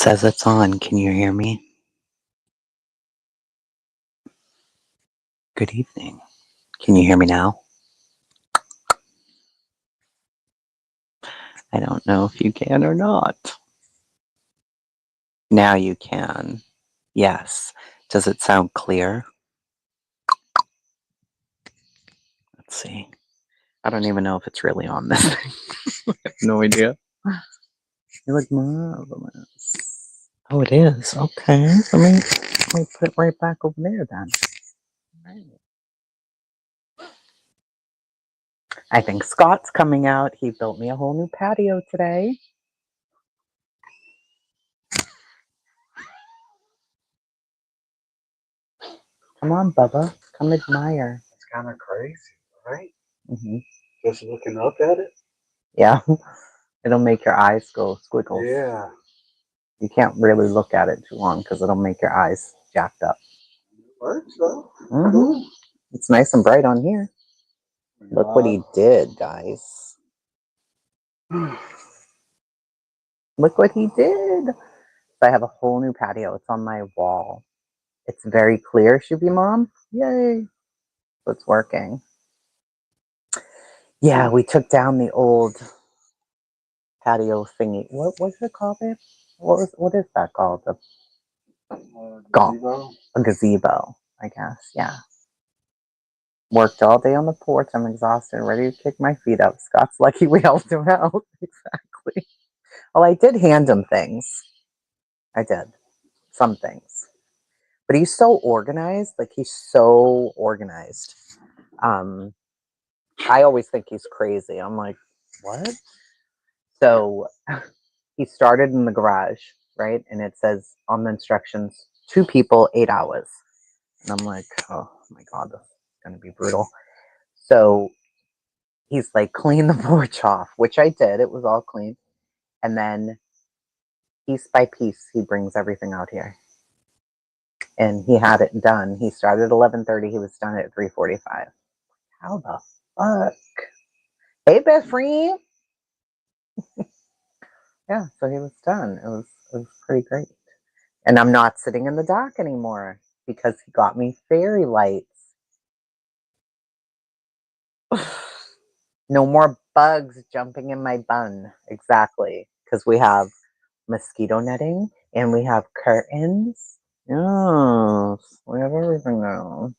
says it's on. Can you hear me? Good evening. Can you hear me now? I don't know if you can or not. Now you can. Yes. Does it sound clear? Let's see. I don't even know if it's really on this thing. I have no idea. You look marvelous. Oh, it is. Okay. Let me put it right back over there then. Right. I think Scott's coming out. He built me a whole new patio today. Come on, Bubba. Come admire. It's kind of crazy, right? Mm-hmm. Just looking up at it. Yeah. It'll make your eyes go squiggles. Yeah. You can't really look at it too long because it'll make your eyes jacked up. It works, though. Mm-hmm. It's nice and bright on here. Look what he did, guys. Look what he did. So I have a whole new patio. It's on my wall. It's very clear, Shuby Mom. Yay. So it's working. Yeah, we took down the old patio thingy. What's it called, babe? What is that called? Gazebo? A gazebo, I guess. Yeah. Worked all day on the porch. I'm exhausted, ready to kick my feet up. Scott's lucky we helped him out. Exactly. Well, I did hand him things. I did. Some things. But he's so organized. Like, he's so organized. I always think he's crazy. I'm like, what? So he started in the garage, right? And it says on the instructions, 2 people, 8 hours. And I'm like, oh my God, this is going to be brutal. So he's like, clean the porch off, which I did. It was all clean. And then piece by piece, he brings everything out here. And he had it done. He started at 11:30. He was done at 3:45. How the fuck? Hey, best friend. Yeah, so he was done. It was pretty great. And I'm not sitting in the dock anymore because he got me fairy lights. No more bugs jumping in my bun. Exactly. Because we have mosquito netting and we have curtains. Yes, we have everything now.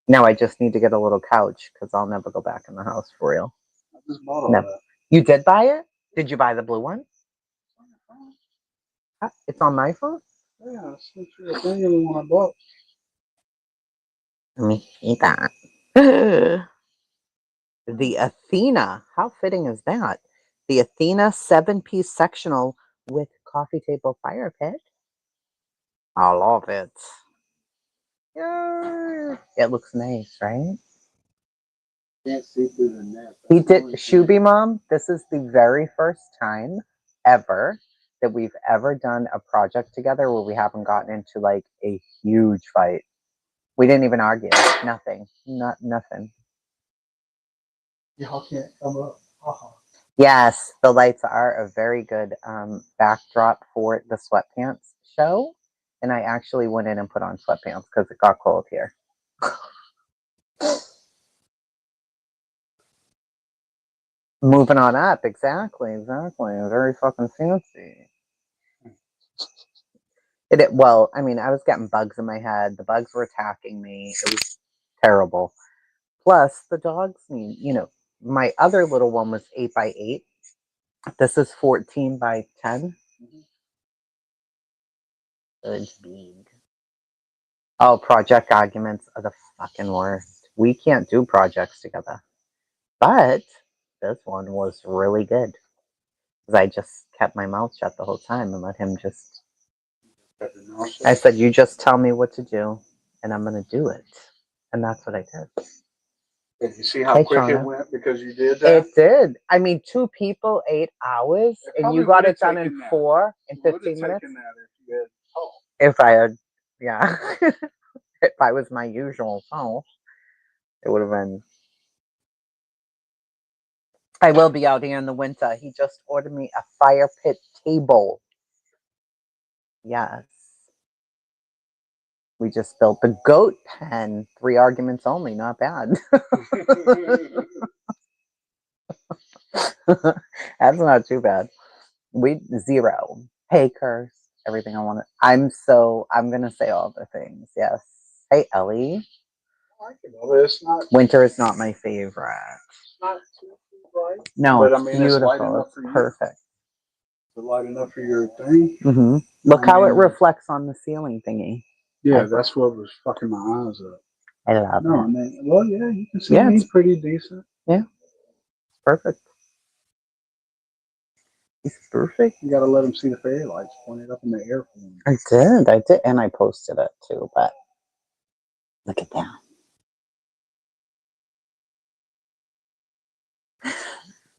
Now I just need to get a little couch because I'll never go back in the house for real. I just bought all that. You did buy it? Did you buy the blue one? It's on my phone? Yeah, I sent you a thing of the one I bought. Let me see that. The Athena. How fitting is that? The Athena 7-piece sectional with coffee table fire pit. I love it. Yeah. It looks nice, right? Can't see through the net. He did. Shuby Mom, this is the very first time ever that we've ever done a project together where we haven't gotten into like a huge fight. We didn't even argue. Nothing. Nothing. Y'all can't come up. Yes, the lights are a very good backdrop for the sweatpants show. And I actually went in and put on sweatpants because it got cold here. Moving on up. Exactly. Very fucking fancy. Well, I mean, I was getting bugs in my head. The bugs were attacking me. It was terrible. Plus, the dogs need, my other little one was 8x8. This is 14 by 10. It's big. Oh, project arguments are the fucking worst. We can't do projects together. But this one was really good. Because I just kept my mouth shut the whole time and let him just. I said, you just tell me what to do, and I'm going to do it. And that's what I did. Did you see how quick it went because you did that? It did. I mean, 2 people, 8 hours, and you got it done in 4 in 15 minutes. If I had, yeah, if I was my usual self, it would have been. I will be out here in the winter. He just ordered me a fire pit table. Yes. We just built the goat pen. 3 arguments only. Not bad. That's not too bad. We 0. Hey, curse. Everything I wanted. I'm going to say all the things. Yes. Hey, Ellie. I like it, but it's not. Winter is not my favorite. It's not too bright. No, but it's I mean, beautiful. it's light enough for you. Perfect. It's light enough for your thing. Mm-hmm. Look how it reflects on the ceiling thingy. Yeah, that's what was fucking my eyes up. I love it. I mean, well, yeah, you can see it's pretty decent. Yeah, it's perfect. It's perfect. You gotta let them see the fairy lights pointed up in the air for them. I did, and I posted it too. But look at that.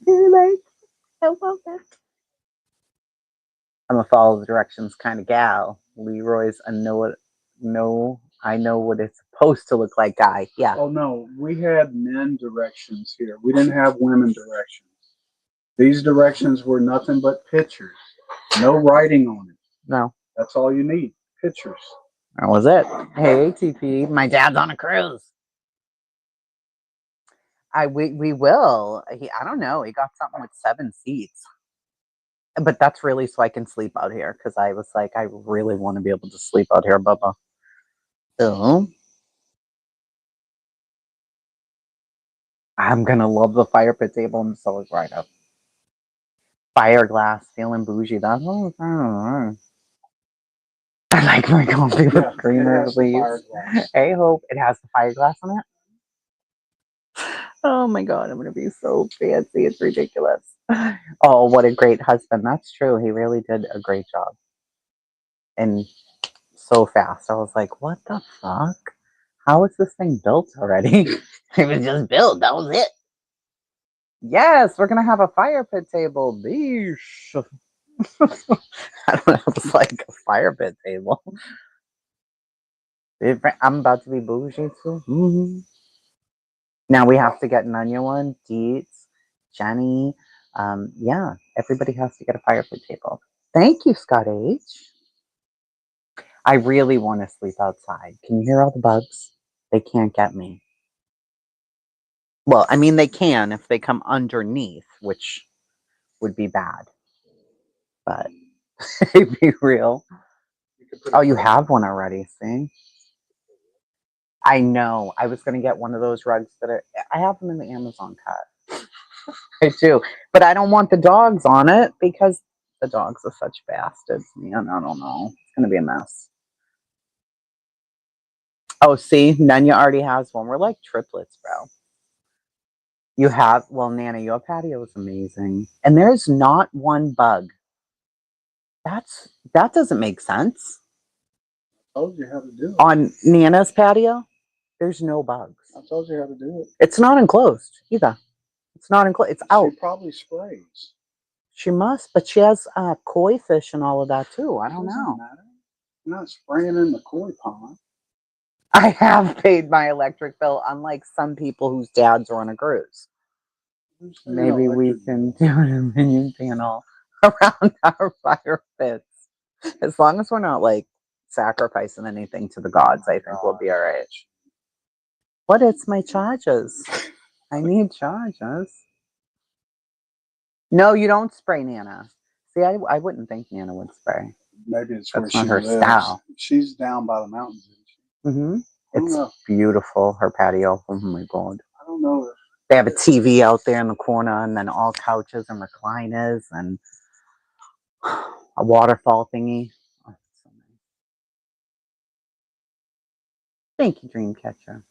Like, I love it. I'm a follow the directions kind of gal. Leroy's I know what it's supposed to look like guy. Yeah. Oh no, we had men directions here. We didn't have women directions. These directions were nothing but pictures. No writing on it. No. That's all you need. Pictures. That was it. Hey, ATP, my dad's on a cruise. We will. I don't know. He got something with 7 seats. But that's really so I can sleep out here because I was like, I really want to be able to sleep out here, Bubba. So I'm gonna love the fire pit table. I'm so excited. Fire glass, feeling bougie. That's what I like my coffee with creamer, please. Hey, Hope, it has the fire glass on it. Oh my god, I'm gonna be so fancy. It's ridiculous. Oh, what a great husband. That's true. He really did a great job. And so fast. I was like, what the fuck? How is this thing built already? It was just built. That was it. Yes, we're gonna have a fire pit table. Beesh. I don't know. It's like a fire pit table. I'm about to be bougie too. Mm-hmm. Now we have to get Nanya one, Deets, Jenny. Yeah, everybody has to get a fire pit table. Thank you, Scott H. I really want to sleep outside. Can you hear all the bugs? They can't get me. Well, I mean, they can if they come underneath, which would be bad. But be real. Oh, you have one already, see? I know. I was going to get one of those rugs I have them in the Amazon cut. I do. But I don't want the dogs on it because the dogs are such bastards, man. I don't know. It's going to be a mess. Oh, see? Nanya already has one. We're like triplets, bro. You have, well, Nana, your patio is amazing. And there's not one bug. That doesn't make sense. I told you how to do it. On Nana's patio, there's no bugs. I told you how to do it. It's not enclosed either. It's not enclosed. It's out. She probably sprays. She must, but she has koi fish and all of that too. I don't know. Matter. You're not spraying in the koi pond. I have paid my electric bill, unlike some people whose dads are on a cruise. Maybe we can do an opinion panel around our fire pits. As long as we're not like sacrificing anything to the gods, I think we'll be all right. What? It's my charges. I need charges. No, you don't spray Nana. See, I wouldn't think Nana would spray. Maybe it's That's where not her lives. style. She's down by the mountains, isn't she? Mm-hmm. It's beautiful, her patio. Oh my god. I don't know if they have a TV out there in the corner, and then all couches and recliners, and a waterfall thingy. Oh, so nice. Thank you, Dreamcatcher.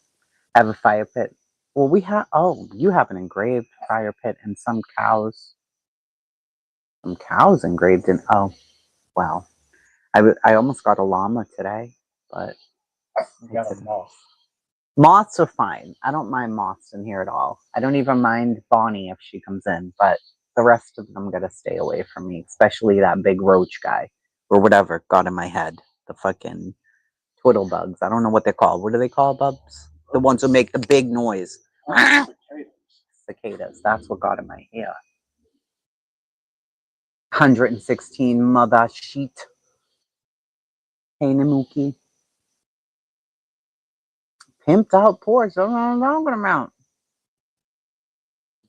I have a fire pit. Well, we have. Oh, you have an engraved fire pit and some cows. Some cows engraved in. Oh, wow. I almost got a llama today, but you got a moth. Moths are fine. I don't mind moths in here at all. I don't even mind Bonnie if she comes in, but the rest of them gotta stay away from me, especially that big roach guy or whatever got in my head. The fucking twiddle bugs. I don't know what they're called. What do they call bubs? The ones who make the big noise. Cicadas. That's what got in my ear. 116 mother sheet. Hey, Namuki. Pimped out porch. That's what I'm talking about.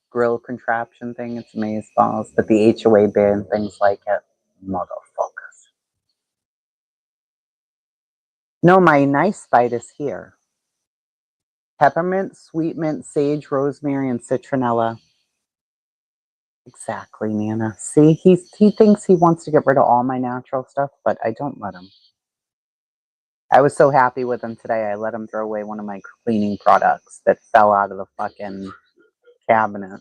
Grill contraption thing. It's maze balls. But the HOA band, things like it. Motherfuckers. No, my nice spite is here. Peppermint, sweet mint, sage, rosemary, and citronella. Exactly, Nana. See, he thinks he wants to get rid of all my natural stuff, but I don't let him. I was so happy with him today. I let him throw away one of my cleaning products that fell out of the fucking cabinet.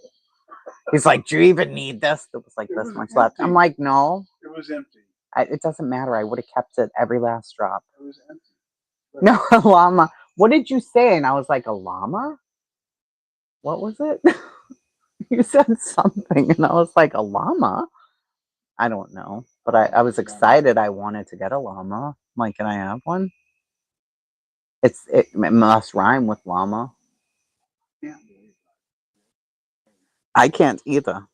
He's like, "Do you even need this?" There was like this much left. I'm like, "No." It was empty. It doesn't matter. I would have kept it every last drop. It was empty. No, a llama. What did you say? And I was like, a llama? What was it? You said something, and I was like, a llama? I don't know. But I was excited. I wanted to get a llama. I'm like, can I have one? It must rhyme with llama. I can't either.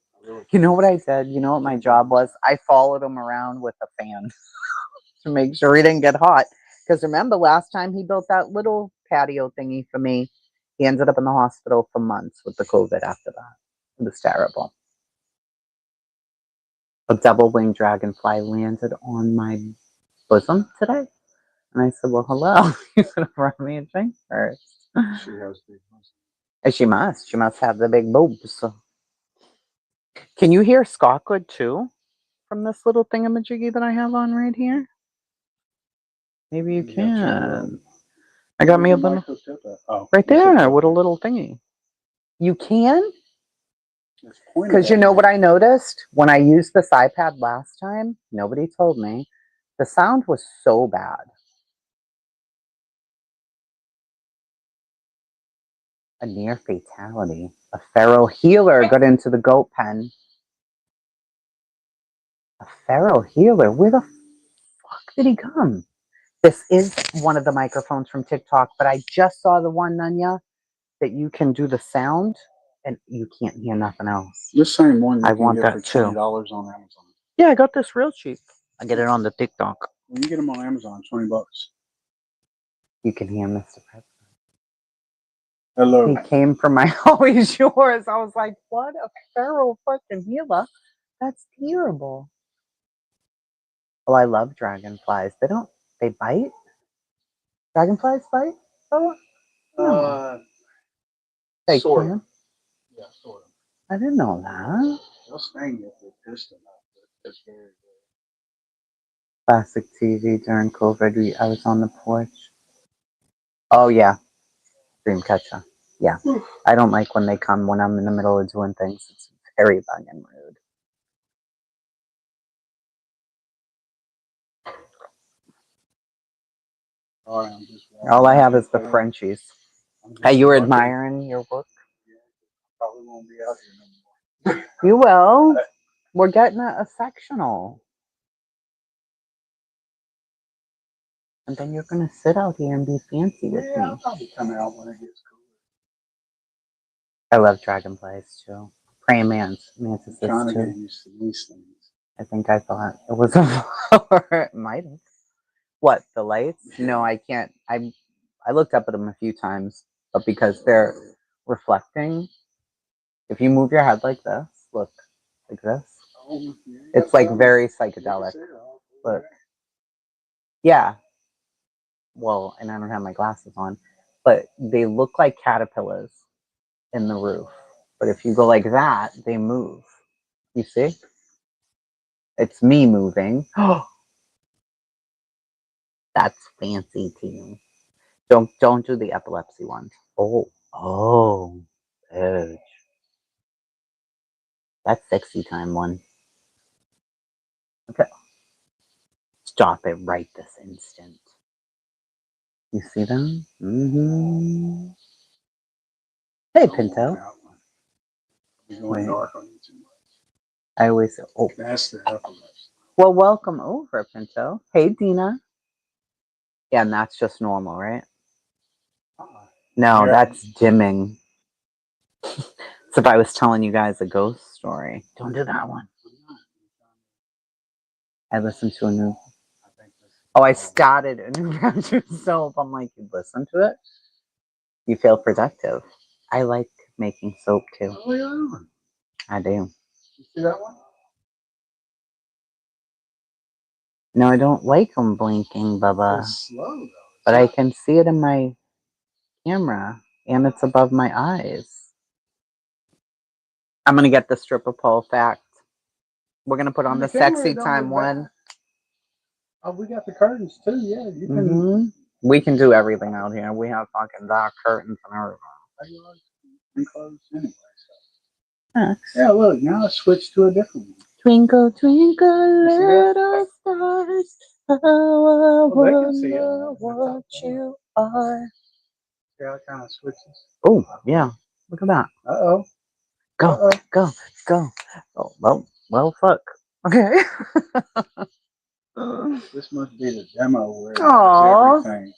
You know what I did? You know what my job was? I followed him around with a fan to make sure he didn't get hot. Because remember, last time he built that little patio thingy for me, he ended up in the hospital for months with the COVID after that. It was terrible. A double-winged dragonfly landed on my bosom today. And I said, well, hello. You could have brought me a drink first. She has big boobs. And she must. She must have the big boobs. Can you hear Scott good too? From this little thingamajiggy that I have on right here? Maybe you can. I got me a little... Right there with a little thingy. You can? Because you know what I noticed? When I used this iPad last time, nobody told me, the sound was so bad. A near fatality. A feral healer got into the goat pen. A feral healer? Where the fuck did he come? This is one of the microphones from TikTok, but I just saw the one, Nanya, that you can do the sound and you can't hear nothing else. This same one I want that for too. $20 on Amazon. Yeah, I got this real cheap. I get it on the TikTok. When you get them on Amazon, $20. You can hear Mr. President. Hello. He came from my always yours. I was like, what a feral fucking healer. That's terrible. Oh, I love dragonflies. They bite? Dragonflies bite? Oh, no. They Sort can? of. Yeah, sort of. I didn't know that. They'll sting if they're pissed enough, but it's very, Classic TV during COVID. I was on the porch. Oh, yeah. Dreamcatcher. Yeah. I don't like when they come when I'm in the middle of doing things. It's very bugging rude. All I have is the Frenchies. Are you admiring your work? probably won't be out here no more. You will. We're getting a sectional. And then you're going to sit out here and be fancy with me. I'll probably come out when it gets cooler. I love dragonflies too. Praying mantises Trying to too. get used to these things. I think I thought it was a flower. It might have. What, the lights? No, I can't. I looked up at them a few times, but because they're reflecting, if you move your head like this, look, like this, it's like very psychedelic. Look. Yeah. Well, and I don't have my glasses on, but they look like caterpillars in the roof. But if you go like that, they move. You see? It's me moving. That's fancy too. Don't do the epilepsy one. Oh, bitch. That's sexy time one. Okay. Stop it right this instant. You see them? Mm-hmm. Hey, Pinto. Going dark on you too much. I always say, oh. That's the epilepsy. Well, welcome over, Pinto. Hey, Dina. Yeah, and that's just normal, right? No, that's dimming. So if I was telling you guys a ghost story, don't do that one. I listened to a new... Oh, I started a new round of soap. I'm like, you listen to it. You feel productive. I like making soap too. Oh, yeah. I do. You see that one? No, I don't like them blinking, Bubba. It's slow though. But I can see it in my camera, and it's above my eyes. I'm gonna get the stripper pole fact. We're gonna put on the sexy time one. Oh, we got the curtains too. Yeah, you can. Mm-hmm. We can do everything out here. We have fucking dark curtains and everything. Enclosed anyway. Huh. Yeah, look, now I switched to a different one. Twinkle, twinkle, little stars, how I wonder what you are. See how it kind of switches? Oh, yeah. Look at that. Uh-oh. Go, Uh-oh. go, go. Oh, well, fuck. Okay. This must be the demo where it Aww. does everything.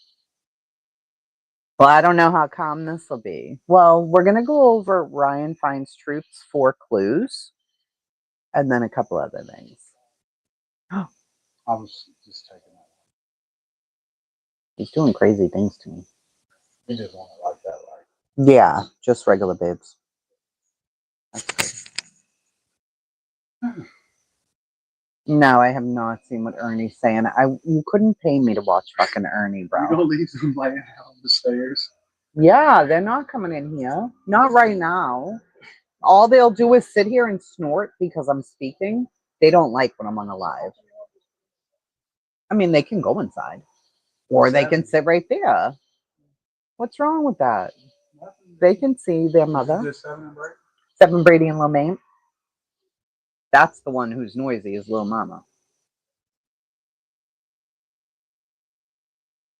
Well, I don't know how calm this will be. Well, we're going to go over Ryan Finds Truth's 4 clues and then a couple other things. I was just taking that. He's doing crazy things to me. He just want it like that, right? Yeah, just regular babes. That's good. No, I have not seen what Ernie's saying. You couldn't pay me to watch fucking Ernie, bro. You gonna leave them laying out on the stairs? Yeah, they're not coming in here. Not right now. All they'll do is sit here and snort because I'm speaking. They don't like when I'm on a live. I mean, they can go inside. Or they can sit right there. What's wrong with that? They can see their mother. Seven Brady and Lil That's the one who's noisy is Lil Mama.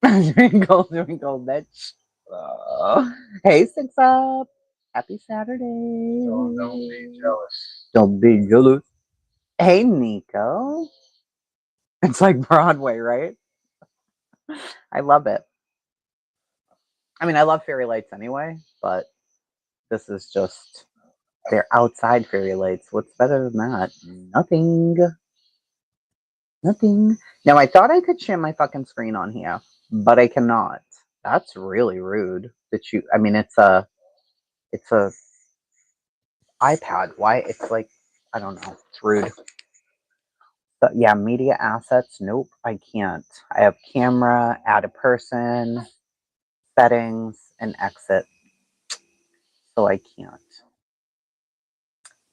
Twinkle, twinkle, bitch. Hey, Six Up. Happy Saturday. So don't be jealous. Don't be jealous. Hey, Nico. It's like Broadway, right? I love it. I mean, I love fairy lights anyway, but this is just, they're outside fairy lights. What's better than that? Nothing. Nothing. Now, I thought I could share my fucking screen on here, but I cannot. That's really rude. That you, I mean, it's a iPad. Why? It's like, I don't know. It's rude. But yeah, media assets. Nope, I can't. I have camera, add a person, settings, and exit. So I can't.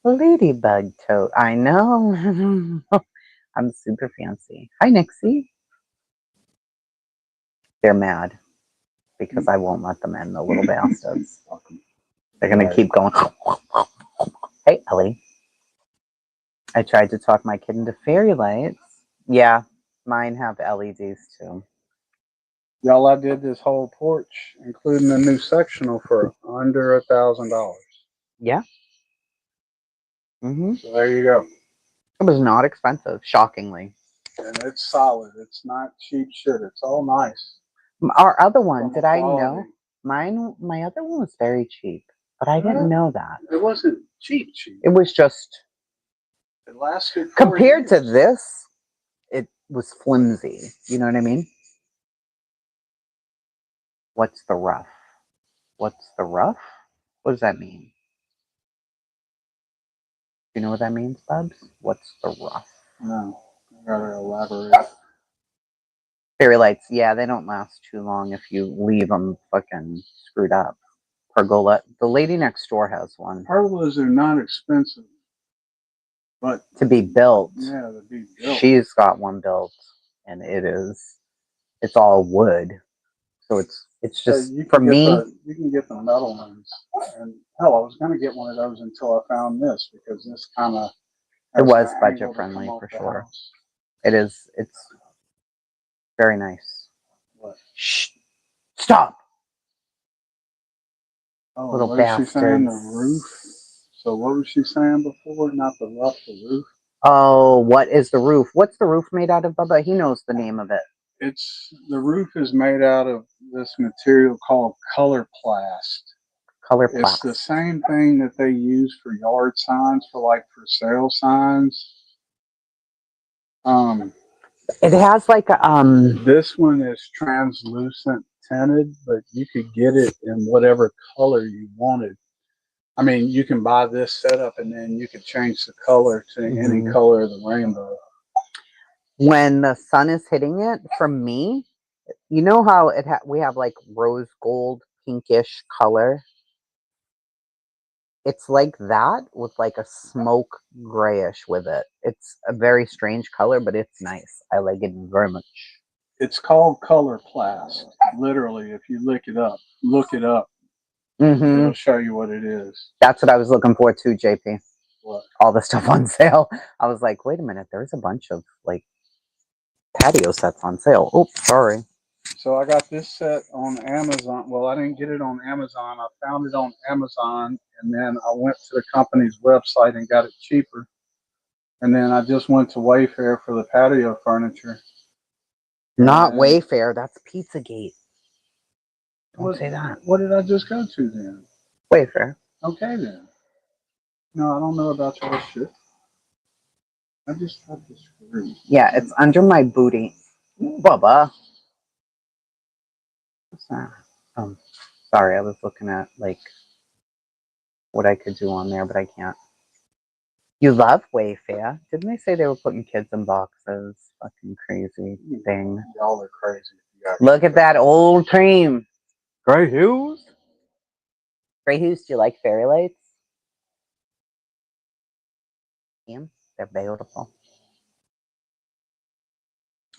Ladybug tote. I know. I'm super fancy. Hi, Nixie. They're mad because I won't let them in, the little bastards. They're going to keep going. Hey, Ellie. I tried to talk my kid into fairy lights. Yeah, mine have LEDs too. Y'all, I did this whole porch, including the new sectional, for under $1,000. Yeah. Mm-hmm. So there you go. It was not expensive, shockingly. And it's solid. It's not cheap shit. It's all nice. Our other one, did I Quality. know? My other one was very cheap, but I didn't know that. It wasn't cheap. It was just, it lasted 4 compared years. to this, it was flimsy. You know what I mean? What's the rough? What's the rough? What does that mean? You know what that means, Bubs? What's the rough? No, I gotta elaborate. Fairy lights, yeah, they don't last too long if you leave them fucking screwed up. Pergola. The lady next door has one. Pergolas are not expensive, but to be built. Yeah, to be built. She's got one built, and it's all wood. So it's just for me. You can get the metal ones, and hell, I was gonna get one of those until I found this because this kind of. It was budget friendly for sure. It is. It's very nice. What? Shh! Stop! Oh, Little what bastards. Was she saying? The roof. So what was she saying before? Not the rough, the roof. Oh, what is the roof? What's the roof made out of, Bubba? He knows the name of it. The roof is made out of this material called color plast. Color plast. It's the same thing that they use for yard signs, for sale signs. It has like This one is translucent tinted, but you could get it in whatever color you wanted. I mean, you can buy this setup and then you can change the color to any color of the rainbow. when the sun is hitting it. For me, you know how we have like rose gold pinkish color. It's like that with like a smoke grayish with it. It's a very strange color, but it's nice. I like it very much. It's called color plast. Literally, if you look it up, it'll show you what it is. That's what I was looking for too, JP. What? All the stuff on sale. I was like, wait a minute, there's a bunch of like patio sets on sale. Oh, sorry. So I got this set on Amazon. Well, I didn't get it on Amazon. I found it on Amazon, and then I went to the company's website and got it cheaper. And then I just went to Wayfair for the patio furniture. Not Wayfair. That's Pizzagate. Don't say that. What did I just go to then? Wayfair. Okay then. No, I don't know about your shit. I just screw. Yeah, it's under my booty. Bubba. What's that? Sorry, I was looking at like what I could do on there, but I can't. You love Wayfair. Didn't they say they were putting kids in boxes? Fucking crazy thing. Y'all are crazy. Look at that old cream. Grey Hughes? Grey Hughes, do you like fairy lights? Yeah, they're beautiful.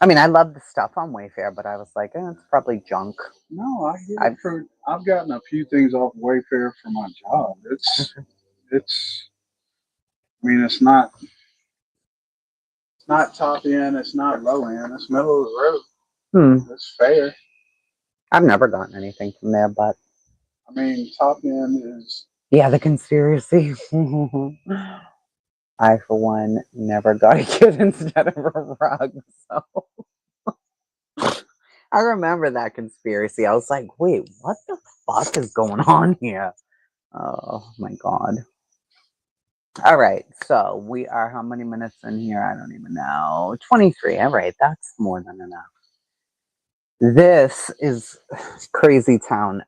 I mean, I love the stuff on Wayfair, but I was like, it's probably junk. No, I've gotten a few things off Wayfair for my job. I mean, it's not top end, it's not low end, it's middle of the road. It's fair. I've never gotten anything from there, but I mean, top end is. Yeah, the conspiracy. I, for one, never got a kid instead of a rug. So I remember that conspiracy. I was like, wait, what the fuck is going on here? Oh my God. All right. So we are how many minutes in here? I don't even know. 23. All right. That's more than enough. This is Crazy Town,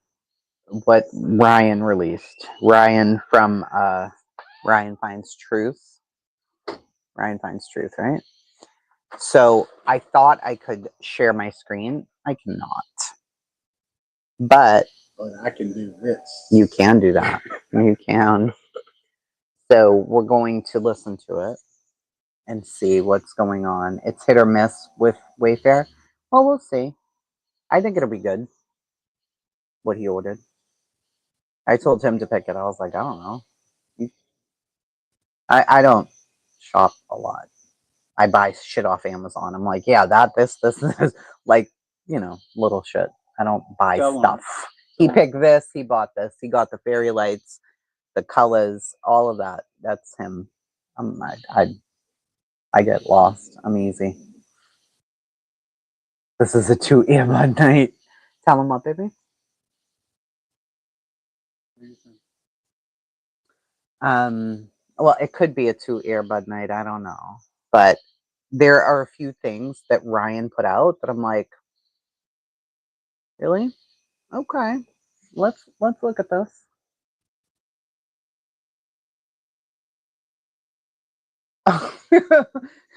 what Ryan released. Ryan from Ryan Finds Truth. Ryan Finds Truth, right? So I thought I could share my screen. I cannot. But I can do this. You can do that. You can. So we're going to listen to it and see what's going on. It's hit or miss with Wayfair. Well, we'll see. I think it'll be good. What he ordered. I told him to pick it. I was like, I don't know. I don't shop a lot. I buy shit off Amazon. I'm like, yeah, this, like, little shit. I don't buy stuff. He picked this. He bought this. He got the fairy lights, the colors, all of that. That's him. I get lost. I'm easy. This is a 2 earbud night. Tell him what, baby. Well, it could be a 2 earbud night. I don't know. But there are a few things that Ryan put out that I'm like, really? Okay. Let's look at this.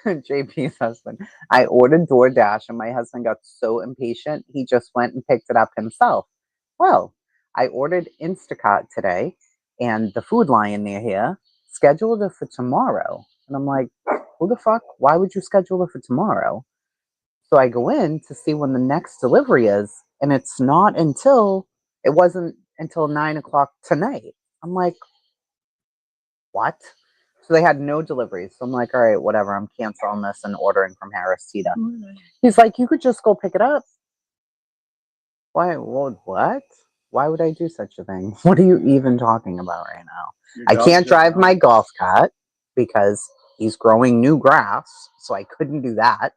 JP's husband. I ordered DoorDash and my husband got so impatient he just went and picked it up himself. Well, I ordered Instacart today and the Food Lion near here scheduled it for tomorrow. And I'm like, who the fuck? Why would you schedule it for tomorrow? So I go in to see when the next delivery is, and it wasn't until 9 o'clock tonight. I'm like, what? So they had no deliveries. So I'm like, all right, whatever. I'm canceling this and ordering from Harris Teeter. He's like, you could just go pick it up. Why? Well, what? Why would I do such a thing? What are you even talking about right now? I can't drive my golf cart because he's growing new grass. So I couldn't do that.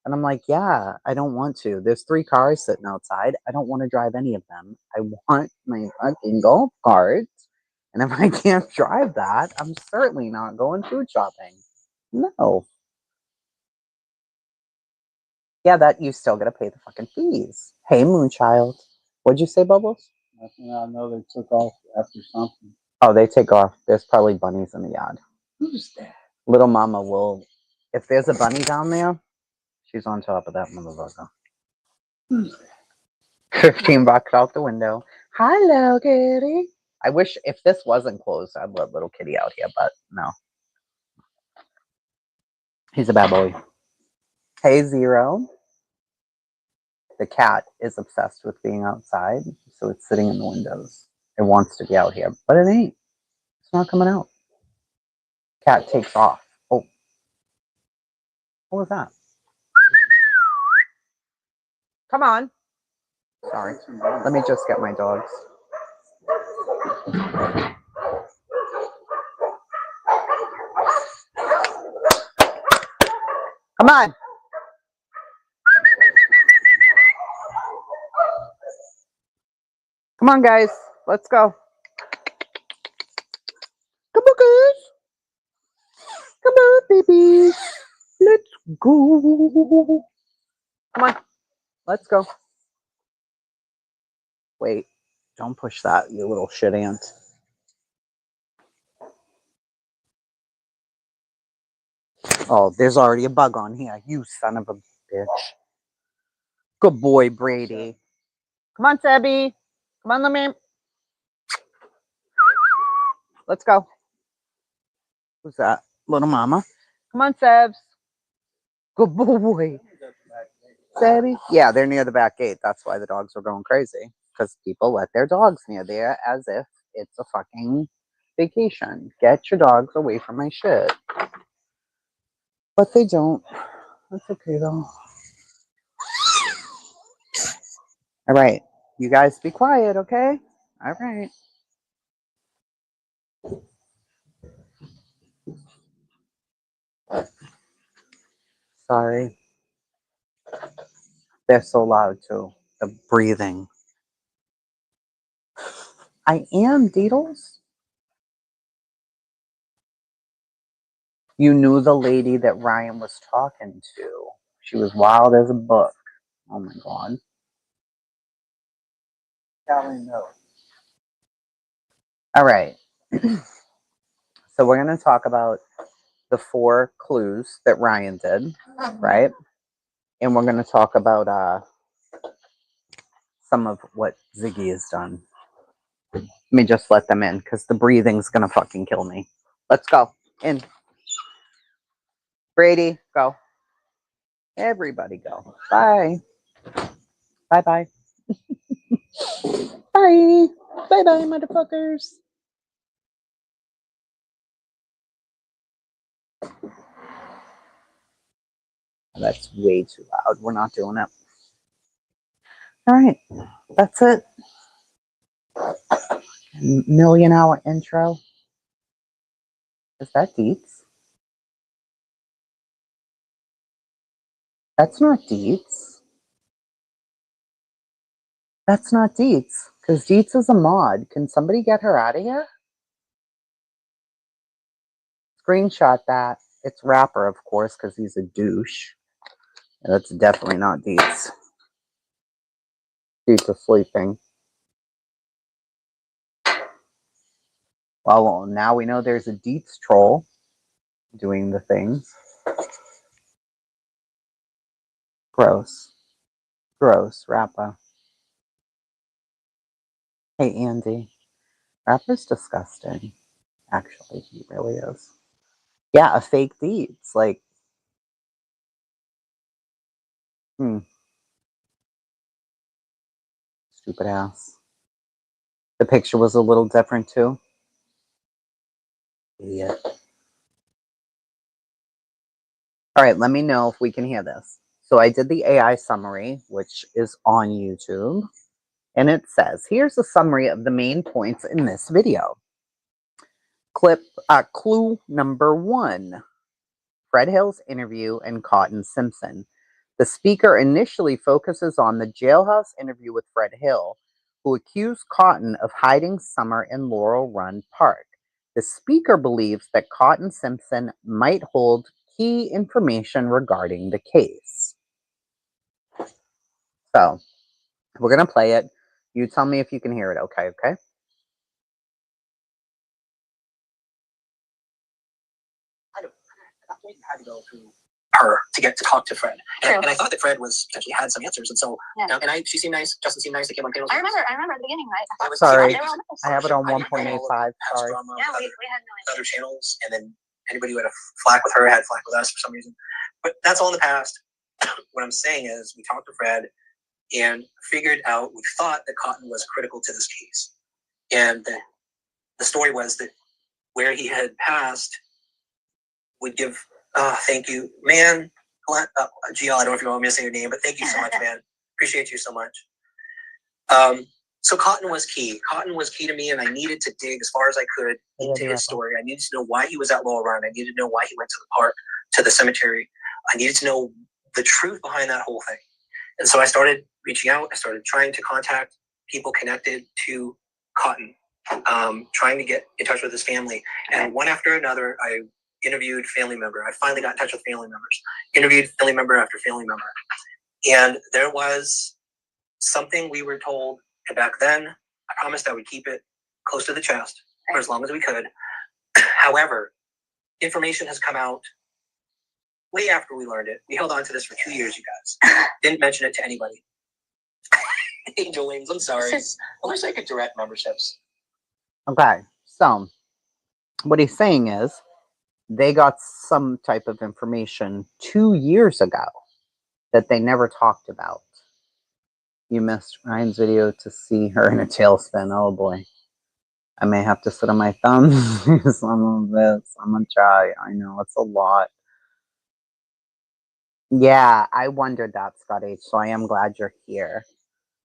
And I'm like, yeah, I don't want to. There's 3 cars sitting outside. I don't want to drive any of them. I want my fucking golf cart. And if I can't drive that, I'm certainly not going food shopping. No. Yeah, that you still gotta pay the fucking fees. Hey, Moonchild. What'd you say, Bubbles? I know they took off after something. Oh, they take off. There's probably bunnies in the yard. Who's that? Little Mama will. If there's a bunny down there, she's on top of that motherfucker. Who's that? 15 bucks out the window. Hello, kitty. I wish if this wasn't closed, I'd let little kitty out here, but no. He's a bad boy. Hey, Zero. The cat is obsessed with being outside, so it's sitting in the windows. It wants to be out here, but it ain't. It's not coming out. Cat takes off. Oh, what was that? Come on. Sorry. Let me just get my dogs. Come on. Come on, guys. Let's go. Come on, guys. Come on, baby. Let's go. Come on. Let's go. Wait. Don't push that, you little shit ant. Oh, there's already a bug on here. You son of a bitch. Good boy, Brady. Come on, Sebby. Come on, let me. Let's go. Who's that? Little Mama. Come on, Sebs. Good boy. Sebby. Yeah, they're near the back gate. That's why the dogs were going crazy. Because people let their dogs near there as if it's a fucking vacation. Get your dogs away from my shit. But they don't. That's okay, though. All right. You guys be quiet, okay? All right. Sorry. They're so loud, too. The breathing. I am, Deedles. You knew the lady that Ryan was talking to. She was wild as a book. Oh, my God. Callie knows. All right. So we're going to talk about the 4 clues that Ryan did, right? And we're going to talk about some of what Ziggy has done. Let me just let them in because the breathing's going to fucking kill me. Let's go. In. Brady, go. Everybody go. Bye. Bye-bye. Bye. Bye-bye, motherfuckers. That's way too loud. We're not doing it. All right. That's it. $1,000,000 intro. Is that Deets? That's not Deets. That's not Deets. Because Deets is a mod. Can somebody get her out of here? Screenshot that. It's Rapper, of course, because he's a douche. That's definitely not Deets. Deets is sleeping. Well, now we know there's a Deets troll doing the things. Gross. Gross, Rapper. Hey, Andy. Rapper's disgusting. Actually, he really is. Yeah, a fake Deets. Like, stupid ass. The picture was a little different, too. Idiot. All right, let me know if we can hear this. So I did the AI summary, which is on YouTube. And it says, here's a summary of the main points in this video. Clue number 1. Fred Hill's interview and Cotton Simpson. The speaker initially focuses on the jailhouse interview with Fred Hill, who accused Cotton of hiding Summer in Laurel Run Park. The speaker believes that Cotton Simpson might hold key information regarding the case. So we're going to play it. You tell me if you can hear it. Okay. Okay. Had to go through her to get to talk to Fred, and I thought that Fred was potentially had some answers, and so she seemed nice. Justin seemed nice. They came on panels. I remember at the beginning, right? Sorry, I have it on 1.85. Sorry, yeah, we had no other channels, and then anybody who had a flack with her had flack with us for some reason. But that's all in the past. What I'm saying is, we talked to Fred and figured out. We thought that Cotton was critical to this case, and that the story was that where he had passed would give. Thank you, man. GL, I don't know if you want me to say your name, but thank you so much, man. Appreciate you so much. So Cotton was key. Cotton was key to me, and I needed to dig as far as I could into his story. I needed to know why he was at Laurel Run. I needed to know why he went to the park, to the cemetery. I needed to know the truth behind that whole thing. And so I started reaching out. I started trying to contact people connected to Cotton, trying to get in touch with his family. And one after another, I interviewed family member. I finally got in touch with family members. Interviewed family member after family member. And there was something we were told back then. I promised I would keep it close to the chest for as long as we could. However, information has come out way after we learned it. We held on to this for 2 years, you guys. Didn't mention it to anybody. Angel Wings, I'm sorry. I wish I could direct memberships. Okay, so what he's saying is they got some type of information 2 years ago that they never talked about. You missed Ryan's video to see her in a tailspin. Oh boy. I may have to sit on my thumbs some of this. I'm gonna try. I know it's a lot. Yeah, I wondered that, Scott H. So I am glad you're here.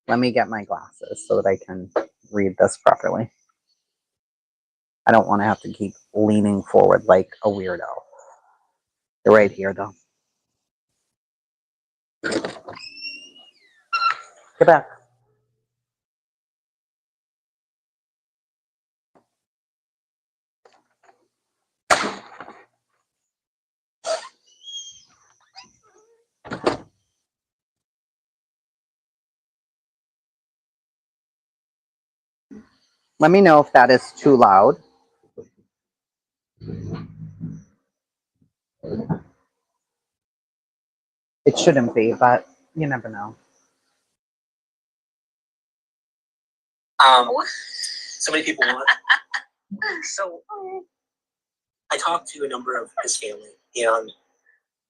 Let me get my glasses so that I can read this properly. I don't want to have to keep leaning forward like a weirdo. They're right here, though. Get back. Let me know if that is too loud. It shouldn't be, but you never know. So many people want. So I talked to a number of his family, and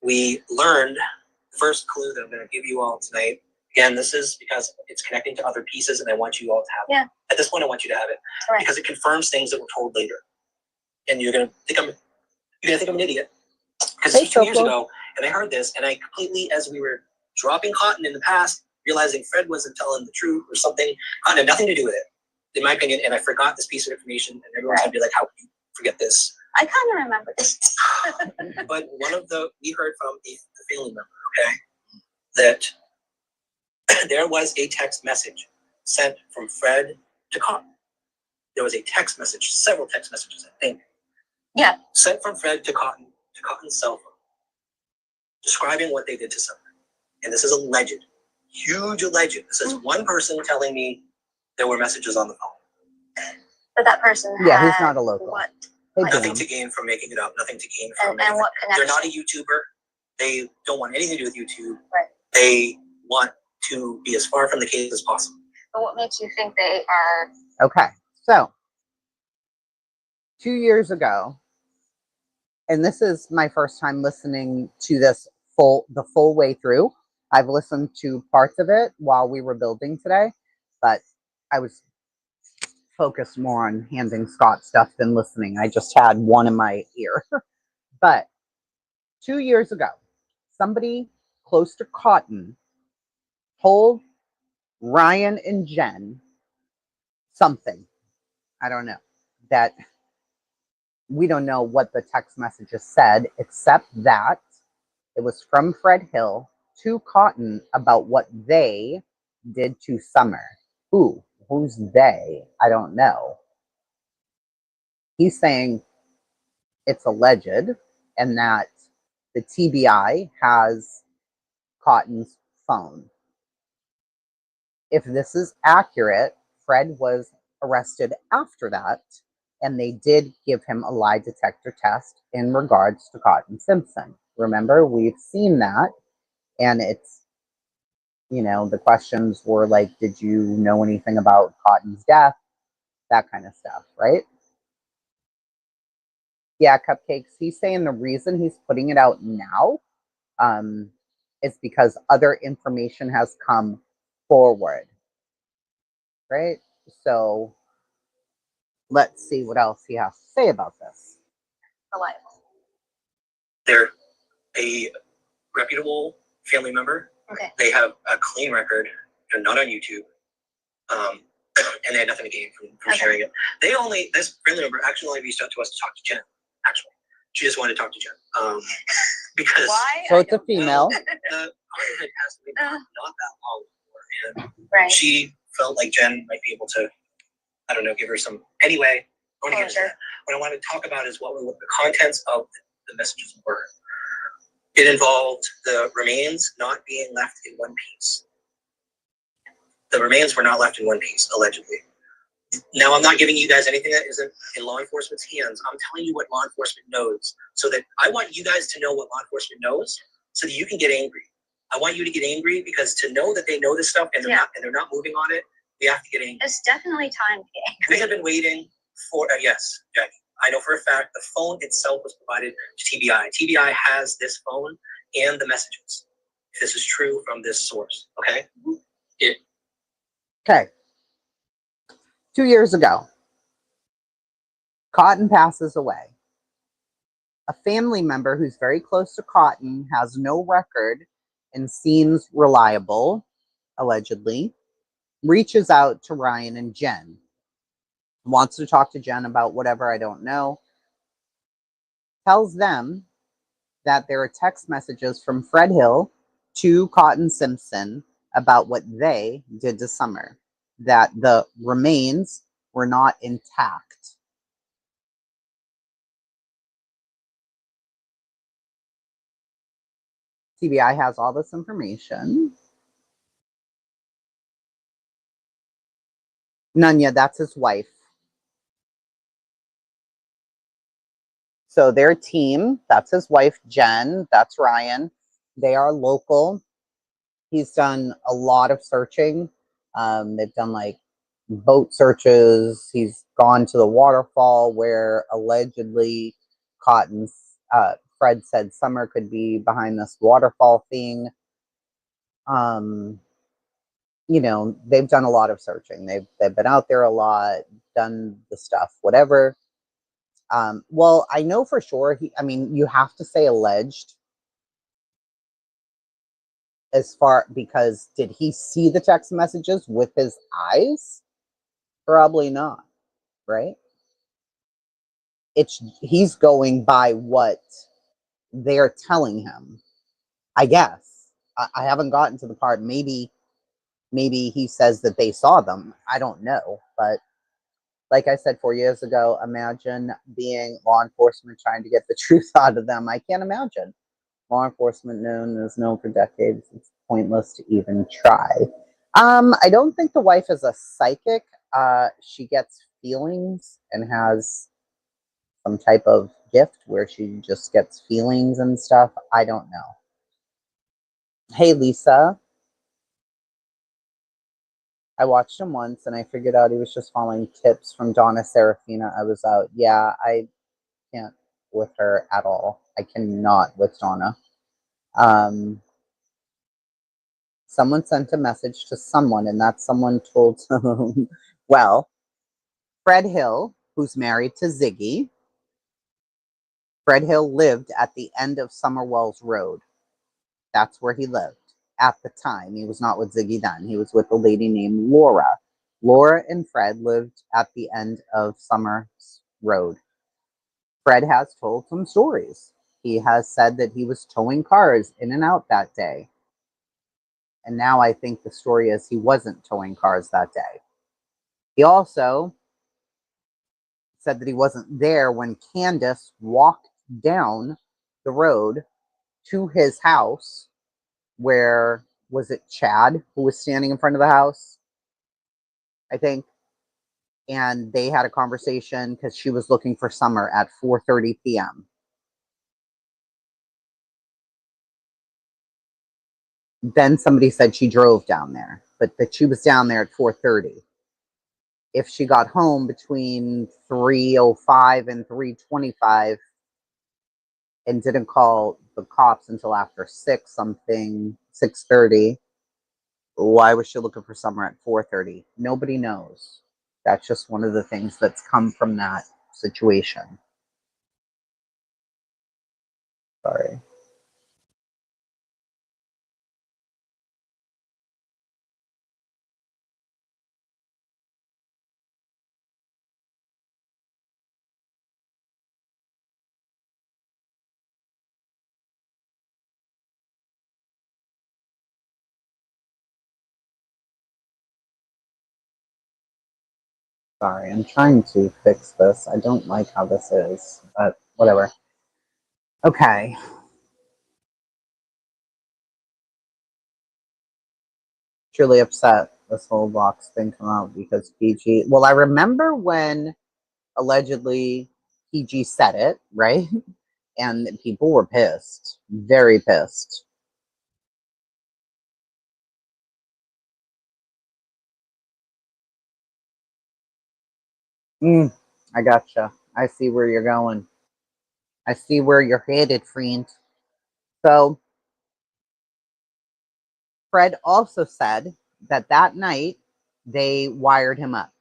we learned the first clue that I'm going to give you all tonight. Again, this is because it's connecting to other pieces, and I want you all to have it. At this point, I want you to have it because it confirms things that were told later, and you're going to think I'm an idiot because this was 2 years ago, and I heard this, and I completely, as we were dropping Cotton in the past, realizing Fred wasn't telling the truth or something. Cotton had nothing to do with it, in my opinion, and I forgot this piece of information, and everyone's going to be like, how can you forget this? I kind of remember this. But we heard from a family member, okay, that there was a text message sent from Fred to Cotton. There was a text message, several text messages, I think. Yeah. Sent from Fred to Cotton's cell phone, describing what they did to someone. And this is alleged, huge alleged. This is one person telling me there were messages on the phone. But that person he's not a local. What? Nothing to gain from making it up. Nothing to gain from and what connection? They're not a YouTuber. They don't want anything to do with YouTube. Right. They want to be as far from the case as possible. But what makes you think they are? Okay, so 2 years ago, and this is my first time listening to this the full way through. I've listened to parts of it while we were building today, but I was focused more on handing Scott stuff than listening. I just had one in my ear. But 2 years ago, somebody close to Cotton told Ryan and Jen something. I don't know. That we don't know what the text messages said, except that it was from Fred Hill to Cotton about what they did to Summer. Who's they? I don't know. He's saying it's alleged and that the TBI has Cotton's phone. if this is accurate, Fred was arrested after that, and they did give him a lie detector test in regards to Cotton Simpson. Remember, we've seen that, and it's, the questions were like, did you know anything about Cotton's death? That kind of stuff, right? Yeah, Cupcakes. He's saying the reason he's putting it out now is because other information has come forward, right? So let's see what else he has to say about this. Reliable. They're a reputable family member. Okay. They have a clean record. They're not on YouTube. And they had nothing to gain from sharing it. This family member actually only reached out to us to talk to Jen, actually. She just wanted to talk to Jen. Because why? So it's a female. It has to be not that long before. And right. She felt like Jen might be able to, I don't know, give her some. Anyway, I want to get into that. What I want to talk about is what the contents of the messages were. It involved the remains not being left in one piece. The remains were not left in one piece, allegedly. Now, I'm not giving you guys anything that isn't in law enforcement's hands. I'm telling you what law enforcement knows, so that I want you guys to know what law enforcement knows, so that you can get angry. I want you to get angry, because to know that they know this stuff and they're not moving on it, we have to get angry. It's definitely time to get angry. We have been waiting for yes, Jackie. I know for a fact the phone itself was provided to TBI. TBI has this phone and the messages. This is true from this source. Okay. Okay. 2 years ago, Cotton passes away. A family member who's very close to Cotton, has no record, and seems reliable, allegedly, reaches out to Ryan and Jen. Wants to talk to Jen about whatever, I don't know. Tells them that there are text messages from Fred Hill to Cotton Simpson about what they did to Summer, that the remains were not intact. TBI has all this information. Nunya, that's his wife. So their team, that's his wife, Jen, that's Ryan. They are local. He's done a lot of searching. They've done like boat searches. He's gone to the waterfall where allegedly Fred said Summer could be behind this waterfall thing. They've done a lot of searching. They've been out there a lot, done the stuff, whatever. Well, I know for sure you have to say alleged because did he see the text messages with his eyes? Probably not, right? He's going by what they're telling him, I guess. I haven't gotten to the part. Maybe he says that they saw them. I don't know. But like I said 4 years ago, imagine being law enforcement trying to get the truth out of them. I can't imagine. Law enforcement is known for decades. It's pointless to even try. I don't think the wife is a psychic. She gets feelings and has some type of gift where she just gets feelings and stuff. I don't know. Hey, Lisa. I watched him once and I figured out he was just following tips from Donna Serafina. I was out. Yeah, I can't with her at all. I cannot with Donna. Someone sent a message to someone, and that someone told him, well, Fred Hill, who's married to Ziggy. Fred Hill lived at the end of Summerwells Road. That's where he lived at the time. He was not with Ziggy then. He was with a lady named Laura. Laura and Fred lived at the end of Summers Road. Fred has told some stories. He has said that he was towing cars in and out that day. And now I think the story is he wasn't towing cars that day. He also said that he wasn't there when Candace walked down the road to his house where was it Chad who was standing in front of the house, I think. And they had a conversation because she was looking for Summer at 4:30 p.m. Then somebody said she drove down there, but that she was down there at 4:30. If she got home between 3:05 and 3:25 and didn't call the cops until after 6:30, why was she looking for Summer at 4:30? Nobody knows. That's just one of the things that's come from that situation. Sorry. Sorry, I'm trying to fix this. I don't like how this is, but whatever. Okay. Truly upset this whole box thing come out because PG. Well, I remember when allegedly PG said it, right? And people were pissed, very pissed. I gotcha. I see where you're going. I see where you're headed, friend. So Fred also said that that night they wired him up,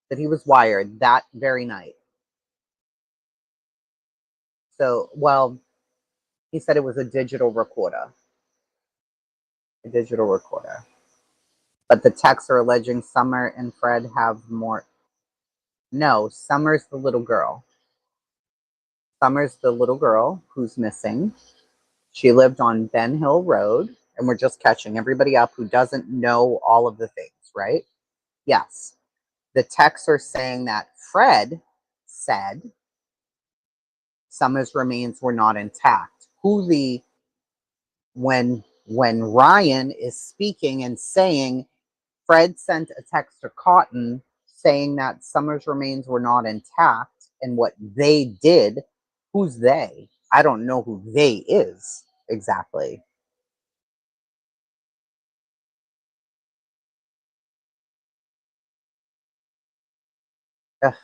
that he was wired that very night. So, well, he said it was a digital recorder. A digital recorder. But the texts are alleging Summer and Fred have more. No, Summer's the little girl. Summer's the little girl who's missing. She lived on Ben Hill Road, and we're just catching everybody up who doesn't know all of the things, right? Yes. The texts are saying that Fred said Summer's remains were not intact. When Ryan is speaking and saying Fred sent a text to Cotton saying that Summer's remains were not intact and what they did, who's they? I don't know who they is exactly. Ugh,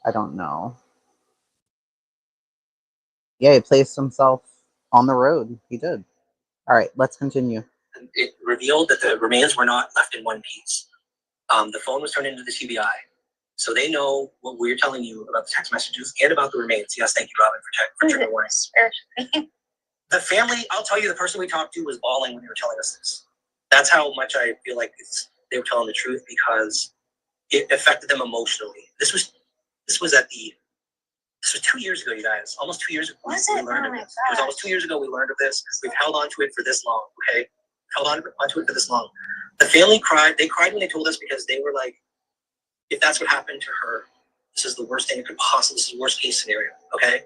I don't know. Yeah, he placed himself on the road. He did. All right, let's continue. It revealed that the remains were not left in one piece. The phone was turned into the TBI. So they know what we're telling you about the text messages and about the remains. Yes, thank you, Robin, for trigger warnings. The family, I'll tell you, the person we talked to was bawling when they were telling us this. That's how much I feel like they were telling the truth, because it affected them emotionally. This was 2 years ago, you guys. Almost 2 years ago. Was it? We learned of this. It was almost 2 years ago we learned of this. We've held on to it for this long, okay? Held on to it for this long. The family cried. They cried when they told us, because they were like, if that's what happened to her, this is the worst thing it could possibly, this is the worst case scenario, okay?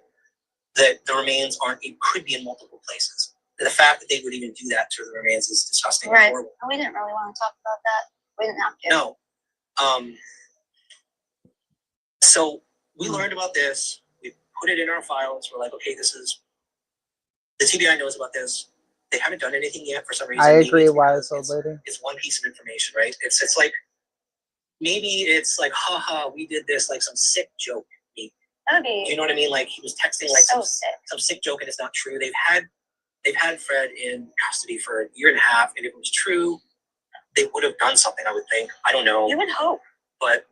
That the remains it could be in multiple places. And the fact that they would even do that to the remains is disgusting. Right. And horrible. We didn't really want to talk about that. We didn't have to. No. So we learned about this. We put it in our files. We're like, okay, the TBI knows about this. They haven't done anything yet for some reason. I agree. Wise old lady. It's one piece of information, right? It's like, maybe it's like, haha, we did this, like some sick joke. That'd be. You know what I mean? Like he was texting like so some sick joke, and it's not true. They've had Fred in custody for a year and a half, and if it was true, they would have done something, I would think. I don't know. You would hope. But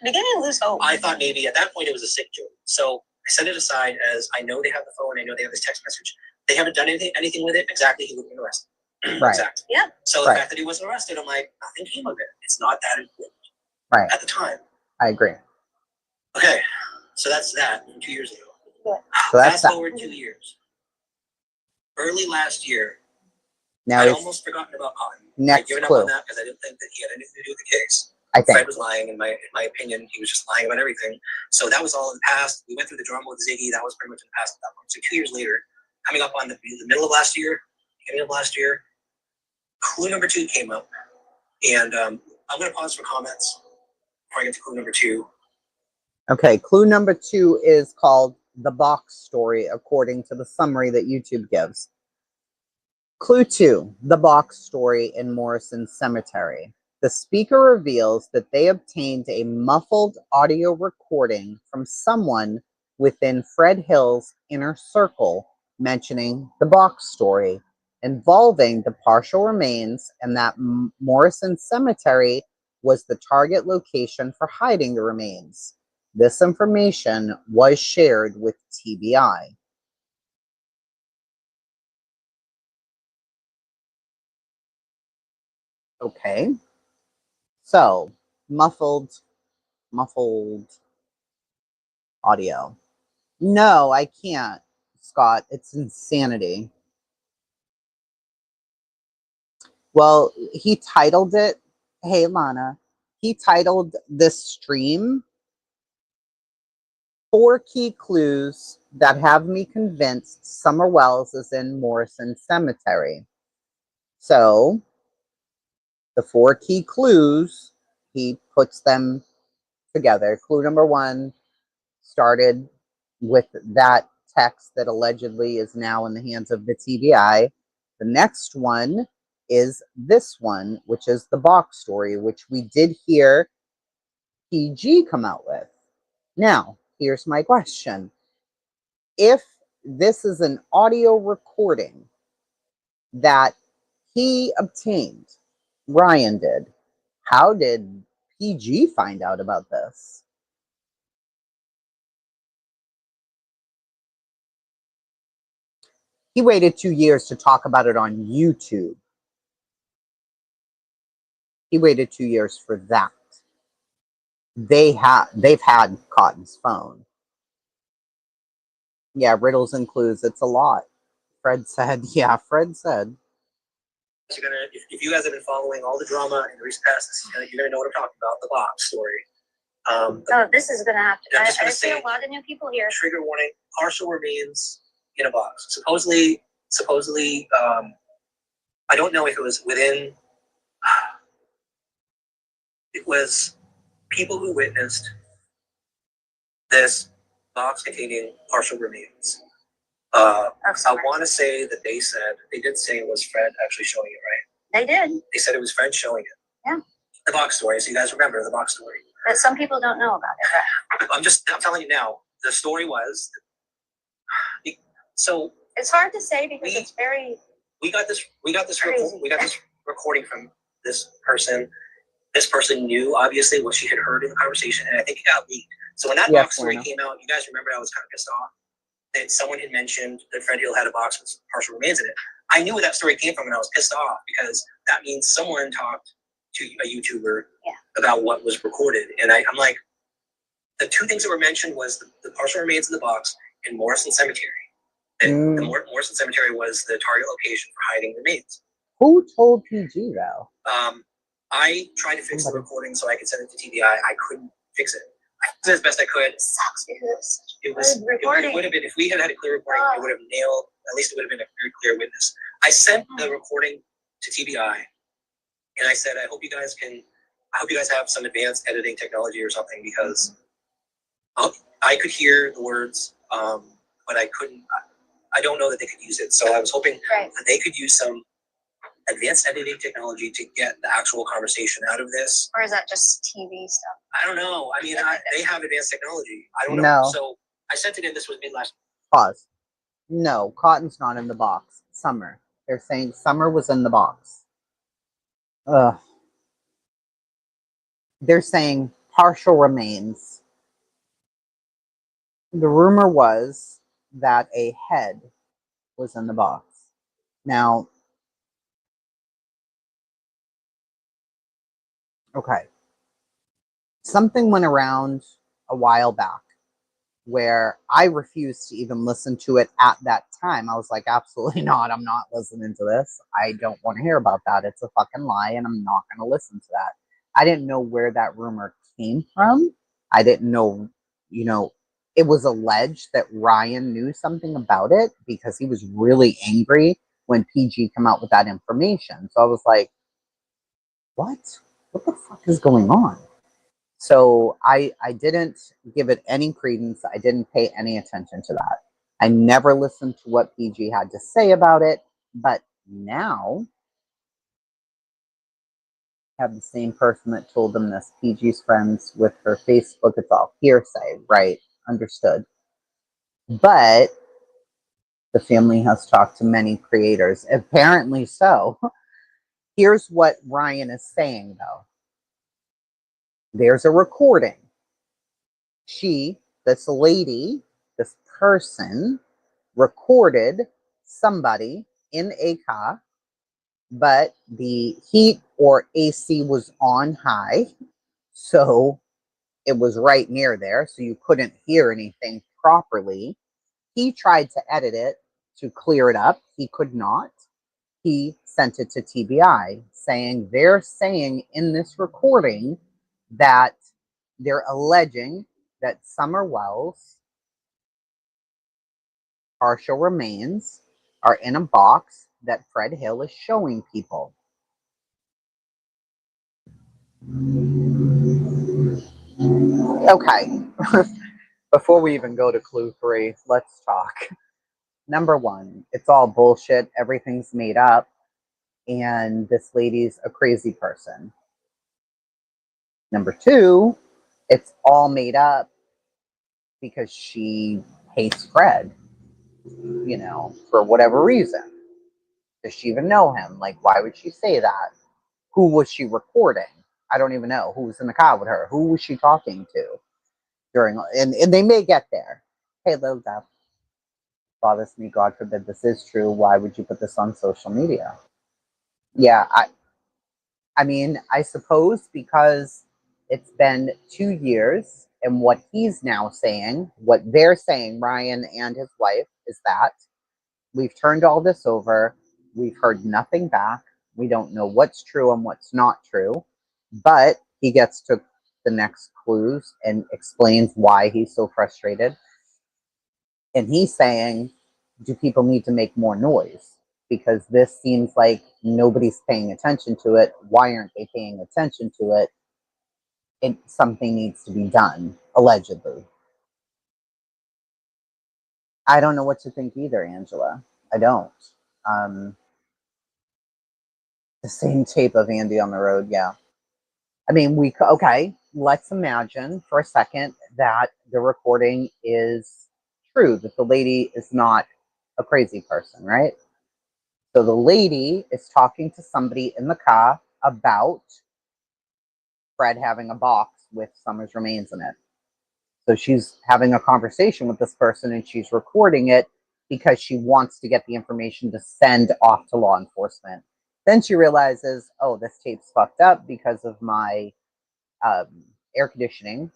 beginning to lose hope. I thought maybe at that point it was a sick joke. So I set it aside as I know they have the phone, I know they have this text message. They haven't done anything with it. Exactly, he would have been arrested. Right. Exactly. Yeah. So the fact that he wasn't arrested, I'm like, nothing came of it. It's not that important. Right. At the time. I agree. Okay. So that's that from 2 years ago. Yeah. So that's Fast forward 2 years. Early last year, now I'd almost forgotten about Cotton. Next I'd given clue. up on that because I didn't think that he had anything to do with the case. I think Fred was lying, in my opinion. He was just lying about everything. So that was all in the past. We went through the drama with Ziggy. That was pretty much in the past at that point. So 2 years later, coming up on the middle of last year, beginning of last year, Clue number 2 came up, and I'm going to pause for comments before I get to clue number 2. Okay, clue number 2 is called The Box Story, according to the summary that YouTube gives. Clue 2, The Box Story in Morrison Cemetery. The speaker reveals that they obtained a muffled audio recording from someone within Fred Hill's inner circle mentioning the box story involving the partial remains, and that Morrison Cemetery was the target location for hiding the remains. This information was shared with TBI. Okay. So, muffled audio. No, I can't, Scott. It's insanity. Well, he titled it, hey, Lana, he titled this stream 4 Key Clues That Have Me Convinced Summer Wells is in Morrison Cemetery. So, the 4 key clues, he puts them together. Clue number 1 started with that text that allegedly is now in the hands of the TBI. The next one is this one, which is the box story, which we did hear PG come out with. Now, here's my question. If this is an audio recording that he obtained, Ryan did, how did PG find out about this? He waited 2 years to talk about it on YouTube. He waited 2 years for that. They've had Cotton's phone. Yeah, riddles and clues. It's a lot. Fred said. Yeah, Fred said. If you guys have been following all the drama in the recent past, you're gonna know what I'm talking about. The box story. This is gonna have to. I see a lot of new people here. Trigger warning: partial remains in a box. Supposedly, I don't know if it was within. It was people who witnessed this box containing partial remains. I want to say that they did say it was Fred actually showing it, right? They did. They said it was Fred showing it. Yeah. The box story. So you guys remember the box story. But some people don't know about it. I'm telling you now. The story was. So it's hard to say because it's very. We got this recording from this person. This person knew obviously what she had heard in the conversation, and I think it got leaked. So when that box story came out, you guys remember I was kind of pissed off that someone had mentioned that Fred Hill had a box with partial remains in it. I knew where that story came from, and I was pissed off because that means someone talked to a YouTuber about what was recorded. And I'm like, the 2 things that were mentioned was the partial remains in the box and Morrison Cemetery. And the Morrison Cemetery was the target location for hiding remains. Who told PG though? I tried to fix the recording so I could send it to TBI. I couldn't fix it. I did as best I could. It sucks because it would have been, if we had had a clear recording, it would have nailed, at least it would have been a very clear witness. I sent the recording to TBI, and I said, I hope you guys have some advanced editing technology or something, because I could hear the words, but I couldn't, I don't know that they could use it. So I was hoping that they could use some advanced editing technology to get the actual conversation out of this. Or is that just TV stuff? I don't know. I mean, they have advanced technology. I don't know. So I sent it in. This was mid last. Pause. No, Cotton's not in the box. Summer. They're saying Summer was in the box. They're saying partial remains. The rumor was that a head was in the box. Now, okay. Something went around a while back where I refused to even listen to it at that time. I was like, absolutely not. I'm not listening to this. I don't want to hear about that. It's a fucking lie, and I'm not going to listen to that. I didn't know where that rumor came from. I didn't know, it was alleged that Ryan knew something about it because he was really angry when PG came out with that information. So I was like, what? What the fuck is going on? So I didn't give it any credence. I didn't pay any attention to that. I never listened to what PG had to say about it. But now I have the same person that told them this. PG's friends with her Facebook. It's all hearsay, right? Understood. But the family has talked to many creators. Apparently so. Here's what Ryan is saying, though. There's a recording. This lady, this person, recorded somebody in a car, but the heat or AC was on high. So it was right near there. So you couldn't hear anything properly. He tried to edit it to clear it up. He could not. He sent it to TBI saying they're saying in this recording that they're alleging that Summer Wells' partial remains are in a box that Fred Hill is showing people. Okay. Before we even go to clue 3, let's talk. Number 1, it's all bullshit. Everything's made up. And this lady's a crazy person. Number 2, it's all made up because she hates Fred, for whatever reason. Does she even know him? Like, why would she say that? Who was she recording? I don't even know who was in the car with her. Who was she talking to during? And they may get there. Hey, little Deb, bothers me. God forbid this is true. Why would you put this on social media? Yeah, I mean, I suppose because it's been 2 years, and what he's now saying, what they're saying, Ryan and his wife, is that we've turned all this over. We've heard nothing back. We don't know what's true and what's not true. But he gets to the next clues and explains why he's so frustrated. And he's saying, do people need to make more noise? Because this seems like nobody's paying attention to it. Why aren't they paying attention to it? Something needs to be done, allegedly. I don't know what to think either, Angela. I don't. The same tape of Andy on the road, yeah. I mean, okay, let's imagine for a second that the recording is true, that the lady is not a crazy person, right? So the lady is talking to somebody in the car about Fred having a box with Summer's remains in it. So she's having a conversation with this person and she's recording it because she wants to get the information to send off to law enforcement. Then she realizes, oh, this tape's fucked up because of my air conditioning.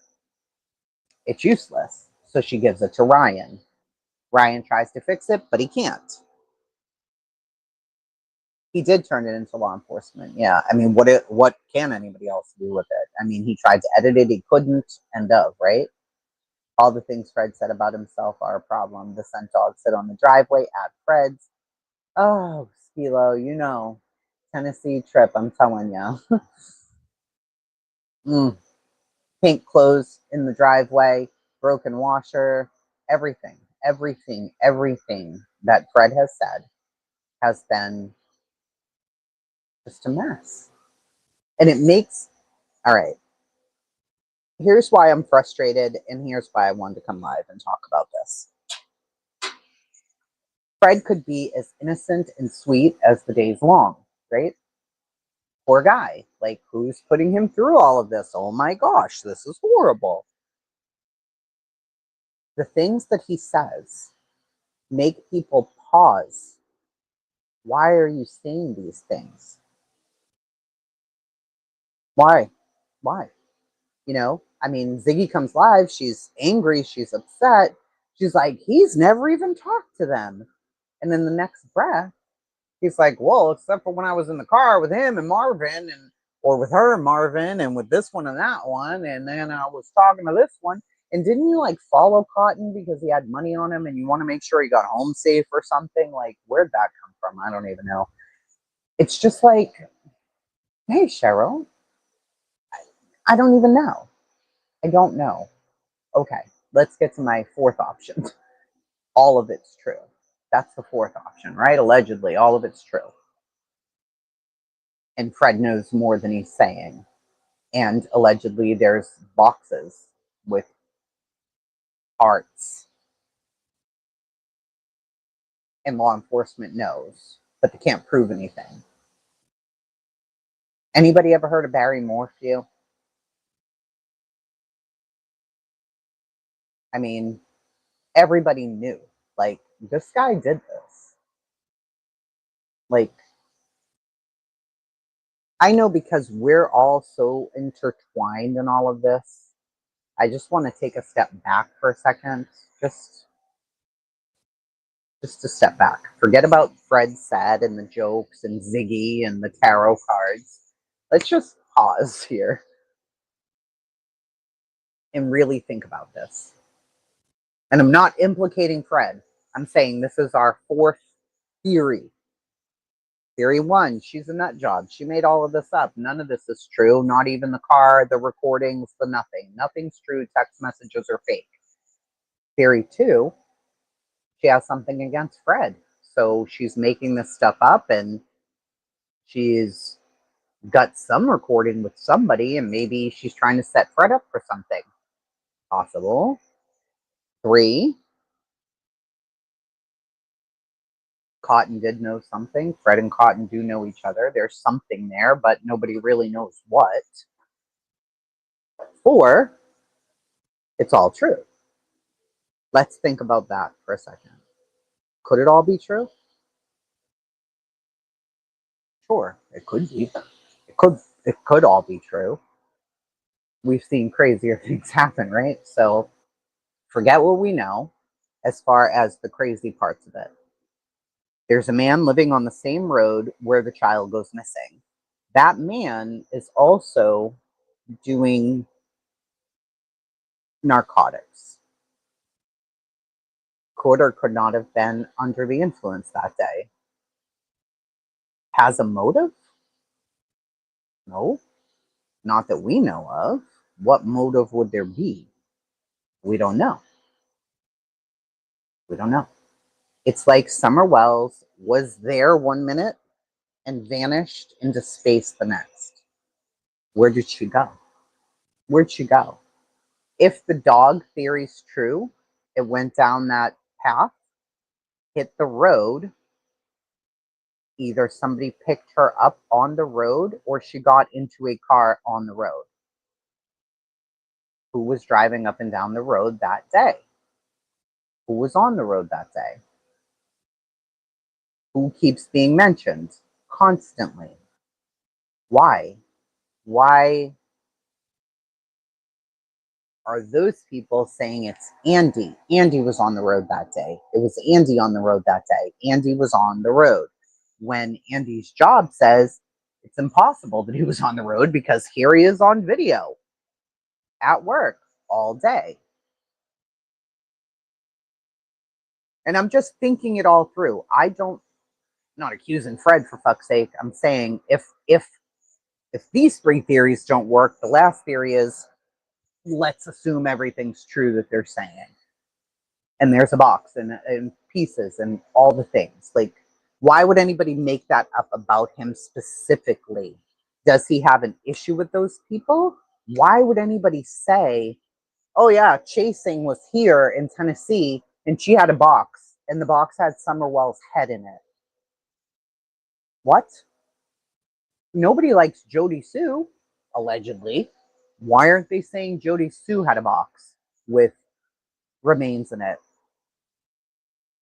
It's useless. So she gives it to Ryan. Ryan tries to fix it, but he can't. He did turn it into law enforcement. Yeah. I mean, what can anybody else do with it? I mean, he tried to edit it. He couldn't end up, right? All the things Fred said about himself are a problem. The scent dog sit on the driveway at Fred's. Oh, Skilo, Tennessee trip, I'm telling you. Pink clothes in the driveway, broken washer, everything that Fred has said has been just a mess. And it makes, all right, here's why I'm frustrated, and here's why I wanted to come live and talk about this. Fred could be as innocent and sweet as the day's long, right? Poor guy. Like, who's putting him through all of this? Oh my gosh, this is horrible. The things that he says make people pause. Why are you saying these things? Why? I mean, Ziggy comes live. She's angry. She's upset. She's like, he's never even talked to them. And then the next breath, he's like, well, except for when I was in the car with him and Marvin, or with her and Marvin, and with this one and that one. And then I was talking to this one. And didn't you like follow Cotton because he had money on him and you want to make sure he got home safe or something? Like, where'd that come from. I don't even know. It's just like, hey, Cheryl, I don't even know. I don't know. Okay, let's get to my fourth option. All of it's true. That's the fourth option, right? Allegedly, all of it's true. And Fred knows more than he's saying. And allegedly, there's boxes with parts. And law enforcement knows, but they can't prove anything. Anybody ever heard of Barry Morphew? I mean, everybody knew. Like, this guy did this. Like, I know because we're all so intertwined in all of this. I just want to take a step back for a second. Just to step back. Forget about Fred said and the jokes and Ziggy and the tarot cards. Let's just pause here and really think about this. And I'm not implicating Fred. I'm saying this is our fourth theory. Theory one, she's a nut job. She made all of this up. None of this is true. Not even the car, the recordings, the nothing. Nothing's true. Text messages are fake. Theory two, she has something against Fred. So she's making this stuff up and she's got some recording with somebody and maybe she's trying to set Fred up for something. Possible. Three, Cotton did know something. Fred and Cotton do know each other. There's something there, but nobody really knows what. Four, it's all true. Let's think about that for a second. Could it all be true? Sure, it could be. It could all be true. We've seen crazier things happen, right? So forget what we know as far as the crazy parts of it. There's a man living on the same road where the child goes missing. That man is also doing narcotics. Could or could not have been under the influence that day. Has a motive? No, not that we know of. What motive would there be? We don't know. We don't know. It's like Summer Wells was there 1 minute and vanished into space the next. Where did she go? Where'd she go? If the dog theory's true, it went down that path, hit the road. Either somebody picked her up on the road or she got into a car on the road. Who was driving up and down the road that day? Who was on the road that day? Who keeps being mentioned constantly? Why? Why are those people saying it's Andy? Andy was on the road that day. It was Andy on the road that day. Andy was on the road. When Andy's job says it's impossible that he was on the road because here he is on video at work all day. And I'm just thinking it all through. Not accusing Fred for fuck's sake. I'm saying if these three theories don't work, the last theory is let's assume everything's true that they're saying. And there's a box and pieces and all the things. Like, why would anybody make that up about him specifically? Does he have an issue with those people? Why would anybody say, oh yeah, Chasing was here in Tennessee and she had a box and the box had Summerwell's head in it? What? Nobody likes Jody Sue, allegedly. Why aren't they saying Jody Sue had a box with remains in it?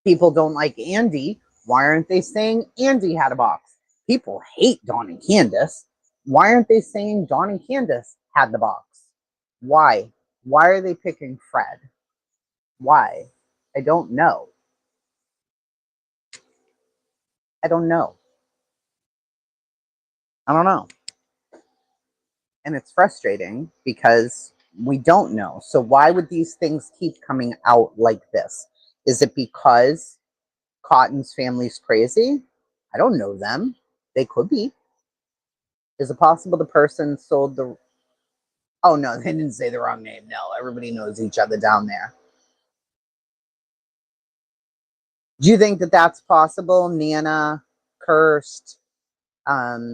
People don't like Andy. Why aren't they saying Andy had a box? People hate Dawn and Candace. Why aren't they saying Dawn and Candace had the box? Why? Why are they picking Fred? Why? I don't know. I don't know. I don't know. And it's frustrating because we don't know. So why would these things keep coming out like this? Is it because Cotton's family's crazy? I don't know them. They could be. Is it possible the person sold the... Oh, no, they didn't say the wrong name. No, everybody knows each other down there. Do you think that that's possible, Nana, Kirst,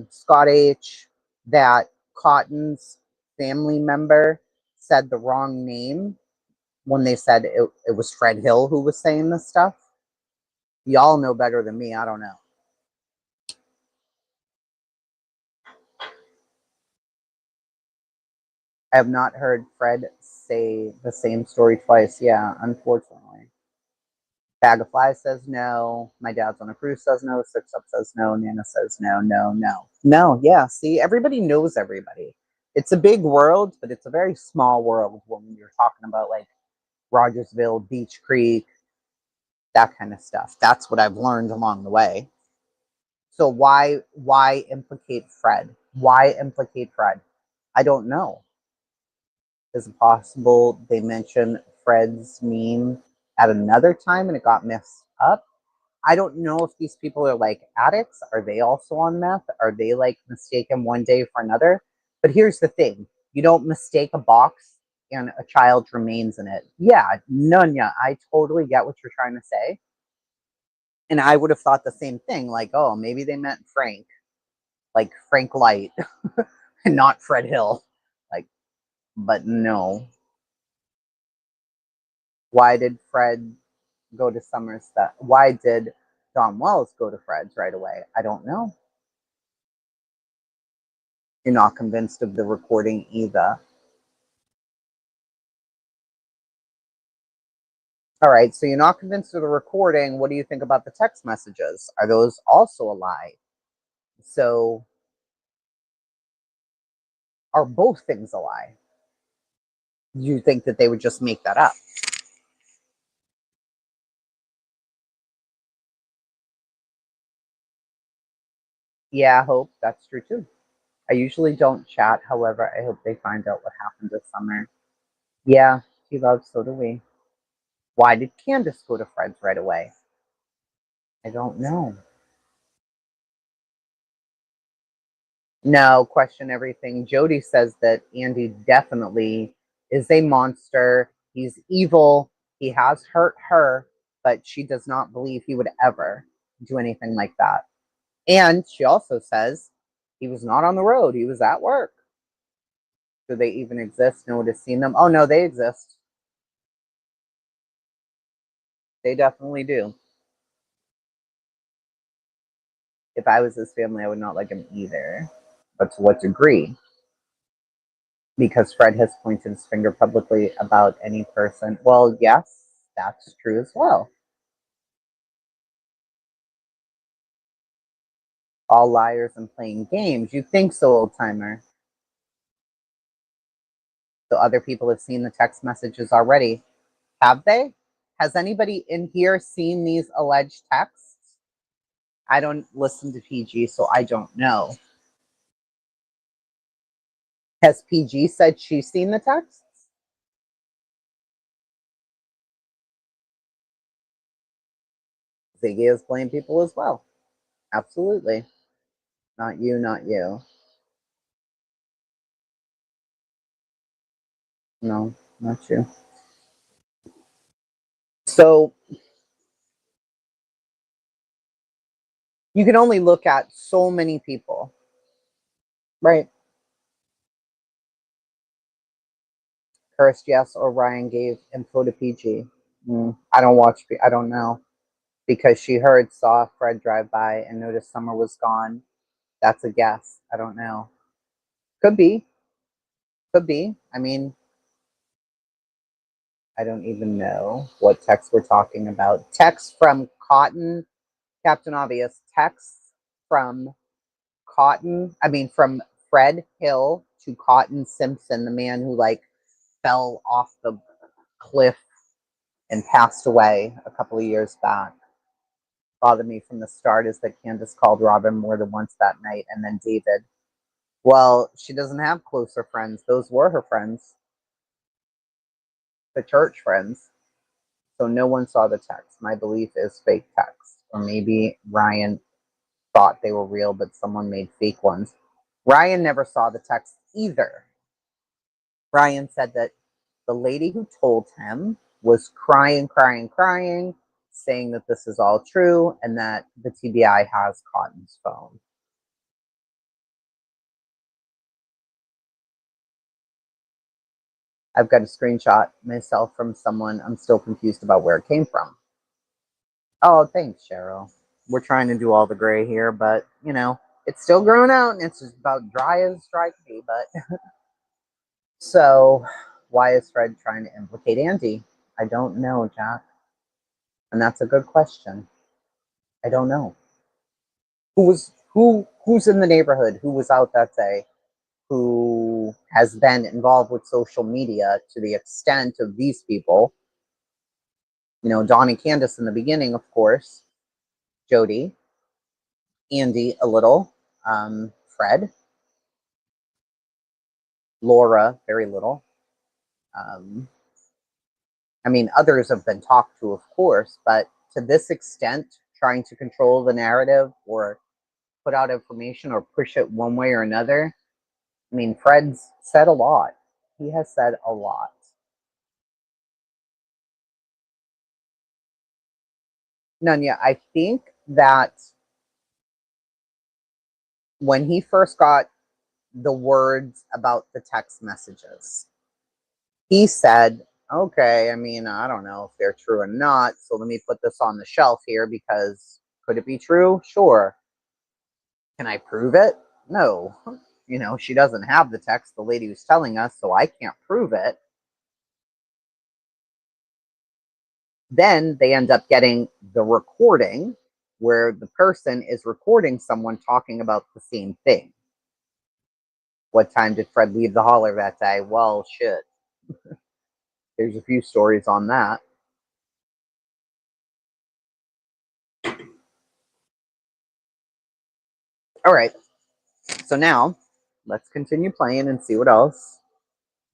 Scott H., that Cotton's family member said the wrong name when they said it was Fred Hill who was saying this stuff? Y'all know better than me. I don't know. I have not heard Fred say the same story twice. Yeah, unfortunately. Bag of Flies says no. My dad's on a cruise says no. Six Up says no. Nana says no, no, no. No, yeah. See, everybody knows everybody. It's a big world, but it's a very small world when you're talking about like Rogersville, Beach Creek, that kind of stuff. That's what I've learned along the way. So why implicate Fred? Why implicate Fred? I don't know. Is it possible they mentioned Fred's meme at another time and it got messed up? I don't know if these people are like addicts. Are they also on meth? Are they like mistaken one day for another? But here's the thing. You don't mistake a box and a child remains in it. Yeah, Nunya, I totally get what you're trying to say. And I would have thought the same thing. Like, oh, maybe they meant Frank. Like Frank Light and not Fred Hill. Like, but no. Why did Fred go to Somerset? Why did Don Wells go to Fred's right away? I don't know. You're not convinced of the recording either. All right, so you're not convinced of the recording. What do you think about the text messages? Are those also a lie? So are both things a lie? You think that they would just make that up? Yeah, I hope that's true too. I usually don't chat. However, I hope they find out what happened this summer. Yeah, he loves, so do we. Why did Candace go to Fred's right away? I don't know. No, question everything. Jody says that Andy definitely is a monster. He's evil. He has hurt her, but she does not believe he would ever do anything like that. And she also says he was not on the road. He was at work. Do they even exist? No one has seen them. Oh, no, they exist. They definitely do. If I was his family, I would not like him either. But to what degree? Because Fred has pointed his finger publicly about any person. Well, yes, that's true as well. All liars and playing games. You think so, old timer? So other people have seen the text messages already. Have they? Has anybody in here seen these alleged texts? I don't listen to PG, so I don't know. Has PG said she's seen the texts? Ziggy has blamed people as well. Absolutely. Not you, not you. No, not you. So you can only look at so many people, right? Cursed, yes, or Ryan gave info to PG. I don't watch, I don't know. Because she saw Fred drive by and noticed Summer was gone. That's a guess. I don't know. Could be. Could be. I mean, I don't even know what text we're talking about. Text from Cotton, Captain Obvious. Text from from Fred Hill to Cotton Simpson, the man who like fell off the cliff and passed away a couple of years back. Bothered me from the start is that Candace called Robin more than once that night, and then David. Well, she doesn't have closer friends. Those were her friends, the church friends. So no one saw the text. My belief is fake text. Or maybe Ryan thought they were real, but someone made fake ones. Ryan never saw the text either. Ryan said that the lady who told him was crying, crying, crying, saying that this is all true and that the TBI has Cotton's phone. I've got a screenshot myself from someone. I'm still confused about where it came from. Oh, thanks, Cheryl. We're trying to do all the gray here, but, you know, it's still growing out and it's just about dry as dry can be. But so, why is Fred trying to implicate Andy? I don't know, Jack. And that's a good question. I don't know. Who's in the neighborhood? Who was out that day? Who has been involved with social media to the extent of these people? You know, Dawn and Candace in the beginning, of course. Jody, Andy, a little. Fred, Laura, very little. I mean, others have been talked to, of course, but to this extent, trying to control the narrative or put out information or push it one way or another. I mean, Fred's said a lot. He has said a lot. Nunya, I think that when he first got the words about the text messages, he said, okay, I mean, I don't know if they're true or not, so let me put this on the shelf here because could it be true? Sure. Can I prove it? No. You know, she doesn't have the text, the lady who's telling us, so I can't prove it. Then they end up getting the recording where the person is recording someone talking about the same thing. What time did Fred leave the holler that day? Well, shit. There's a few stories on that. All right. So now let's continue playing and see what else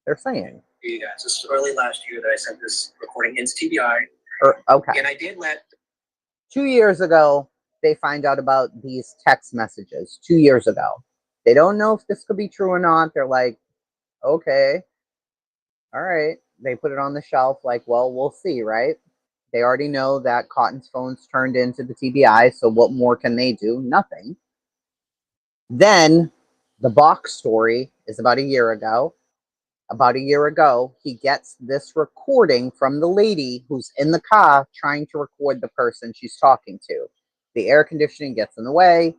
they're saying. You guys, this was early last year that I sent this recording into TBI. Okay. And I did let 2 years ago, they find out about these text messages 2 years ago. They don't know if this could be true or not. They're like, okay, all right. They put it on the shelf like, well, we'll see, right? They already know that Cotton's phone's turned into the TBI, so what more can they do? Nothing. Then the box story is about a year ago. About a year ago, he gets this recording from the lady who's in the car trying to record the person she's talking to. The air conditioning gets in the way.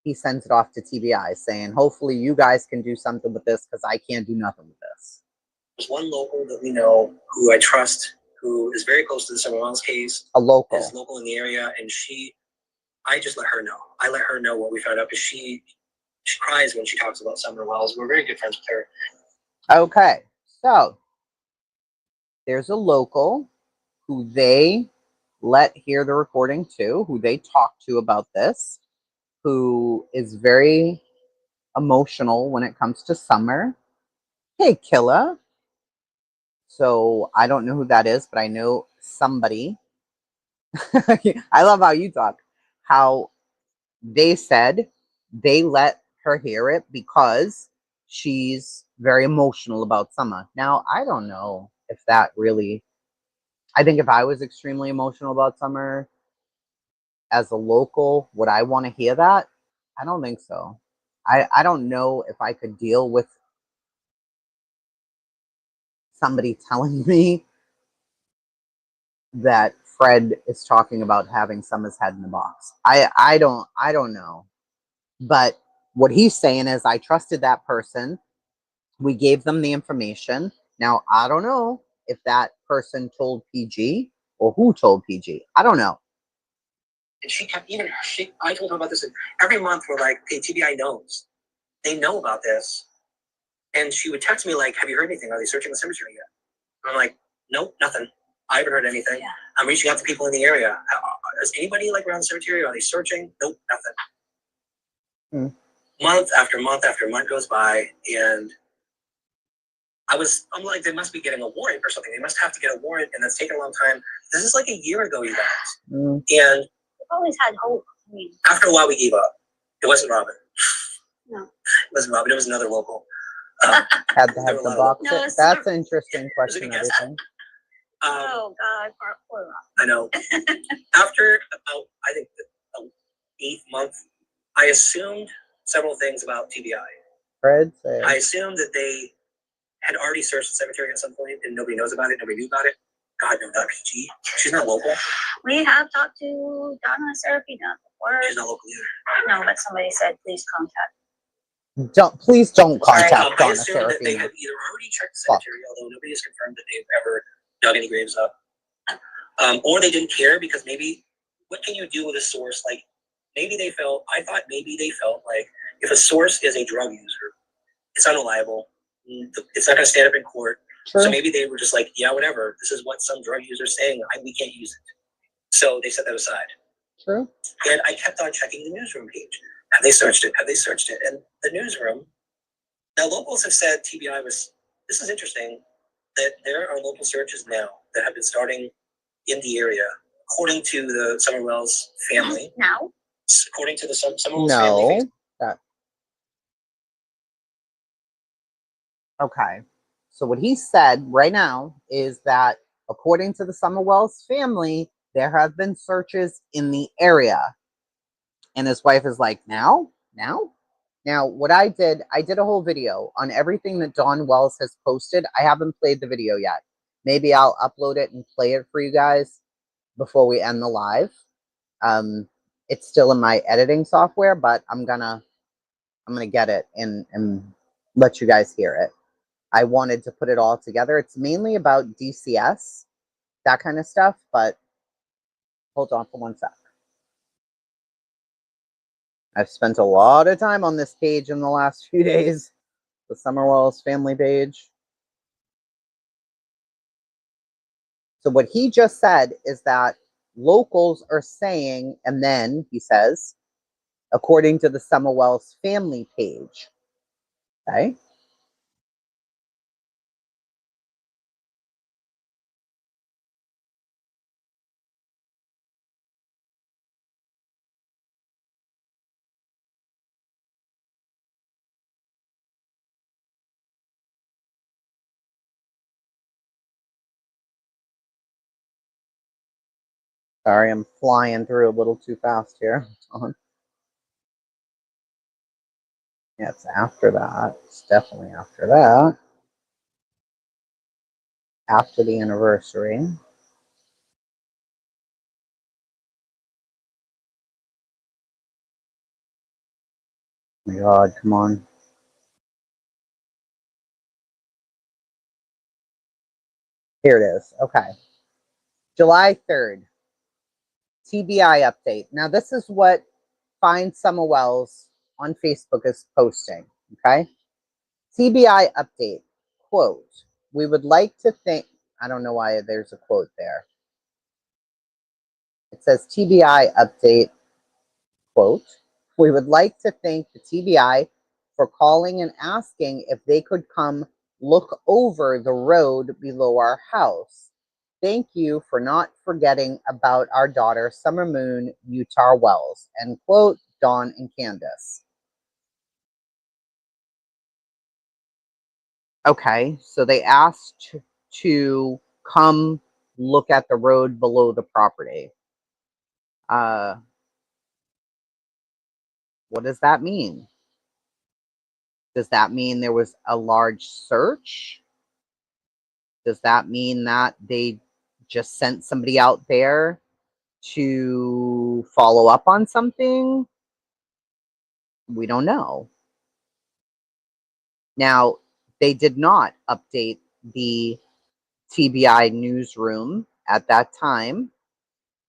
He sends it off to TBI saying, hopefully you guys can do something with this because I can't do nothing with this. There's one local that we know who I trust, who is very close to the Summer Wells case. A local. Is local in the area, and I just let her know. I let her know what we found out because she cries when she talks about Summer Wells. We're very good friends with her. Okay, so there's a local who they let hear the recording to, who they talk to about this, who is very emotional when it comes to Summer. Hey, Killa. So I don't know who that is, but I know somebody. I love how you talk. How they said they let her hear it because she's very emotional about Summer. Now, I don't know if that really, I think if I was extremely emotional about Summer as a local, would I want to hear that? I don't think so. I don't know if I could deal with somebody telling me that Fred is talking about having Summer's head in the box. I don't know. But what he's saying is I trusted that person. We gave them the information. Now, I don't know if that person told PG or who told PG. I don't know. And I told her about this. And every month we're like, hey, TBI knows. They know about this. And she would text me like, have you heard anything? Are they searching the cemetery yet? And I'm like, nope, nothing. I haven't heard anything. Yeah. I'm reaching out to people in the area. Is anybody like around the cemetery? Are they searching? Nope, nothing. Month after month after month goes by, and I'm like, they must be getting a warrant or something. They must have to get a warrant, and that's taking a long time. This is like a year ago, you guys. And I've always had hope. After a while, we gave up. It wasn't Robin. No. It wasn't Robin. It was another local. Had to There have were a the lot of box. No, That's an interesting Yeah, question. was it a Everything. Oh God, poor Rob. I know. After about, I think, the 8th month, I assumed several things about TBI. Fred, I assumed that they had already searched the cemetery at some point and nobody knows about it, nobody knew about it. God, no, not PG. She's not local. We have talked to Donna Serafina before. She's not local either. No, but somebody said please contact. please don't contact I Donna assumed that they Serafina. had either already checked the cemetery, although nobody has confirmed that they've ever dug any graves up. Or they didn't care because maybe, what can you do with a source? Like, I thought maybe they felt like if a source is a drug user, it's unreliable. It's not going to stand up in court. True. So maybe they were just like, yeah, whatever. This is what some drug user is saying. We can't use it. So they set that aside. True. And I kept on checking the newsroom page. Have they searched it? Have they searched it? And the newsroom, now locals have said TBI was, this is interesting, that there are local searches now that have been starting in the area, according to the Summerwells family. Now? According to the Summerwells family. No. Okay. So what he said right now is that according to the Summerwells family, there have been searches in the area. And his wife is like, now? Now, what I did a whole video on everything that Dawn Wells has posted. I haven't played the video yet. Maybe I'll upload it and play it for you guys before we end the live. It's still in my editing software, but I'm gonna get it and let you guys hear it. I wanted to put it all together. It's mainly about DCS, that kind of stuff, but hold on for 1 sec. I've spent a lot of time on this page in the last few days, the Summerwells family page. So what he just said is that locals are saying, and then he says, according to the Summerwells family page, okay? Sorry, I'm flying through a little too fast here. Yeah, it's after that. It's definitely after that. After the anniversary. Oh my God, come on. Here it is. Okay. July 3rd. TBI update. Now, this is what Find Summerwells on Facebook is posting. Okay. TBI update. Quote. We would like to think. I don't know why there's a quote there. It says TBI update. Quote. We would like to thank the TBI for calling and asking if they could come look over the road below our house. Thank you for not forgetting about our daughter, Summer Moon Utah Wells. End quote, Dawn and Candace. Okay, so they asked to come look at the road below the property. What does that mean? Does that mean there was a large search? Does that mean that they just sent somebody out there to follow up on something? We don't know. Now, they did not update the TBI newsroom at that time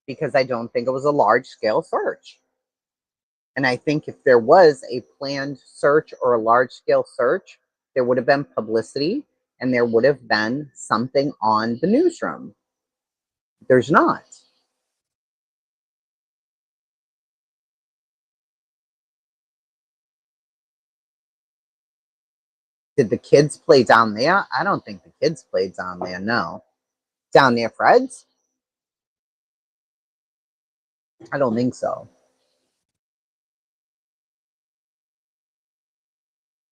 because I don't think it was a large-scale search. And I think if there was a planned search or a large-scale search, there would have been publicity and there would have been something on the newsroom. There's not. Did the kids play down there? I don't think the kids played down there, no. Down near Fred's? I don't think so.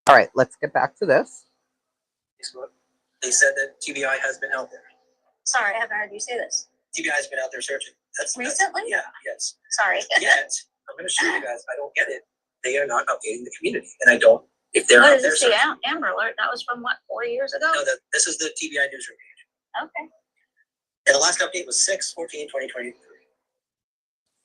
All right, let's get back to this. Facebook. They said that TBI has been out there. Sorry, I haven't heard you say this. TBI has been out there searching. Recently? Yeah, yes. Sorry. Yet, I'm going to show you guys, I don't get it. They are not updating the community. And I don't, if they're What out is there this, searching. the Amber Alert? That was from what, 4 years ago? No, this is the TBI newsroom page. Okay. And the last update was 6/14/2023.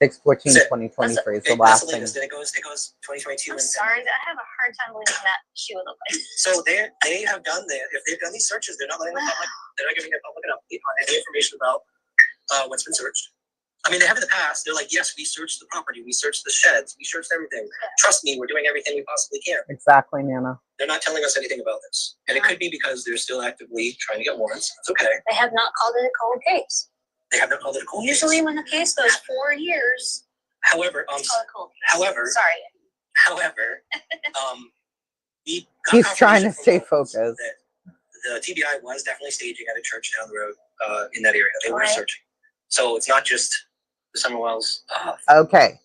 6/14/2023 is the last thing. Then it goes 2022. I'm sorry, I have a hard time believing that she would look like. So they have done that. If they've done these searches, they're not letting the public. They're not giving the public an update on any information about what's been searched. I mean, they have in the past. They're like, yes, we searched the property, we searched the sheds, we searched everything. Yeah. Trust me, we're doing everything we possibly can. Exactly, Nana. They're not telling us anything about this, and it could be because they're still actively trying to get warrants. It's okay. They have not called it a cold case. They have not called it a cold Usually, case. when the case goes 4 years. However, However, we he's trying to stay focused. The TBI was definitely staging at a church down the road in that area. They were searching, so it's not just the summer wells. Okay.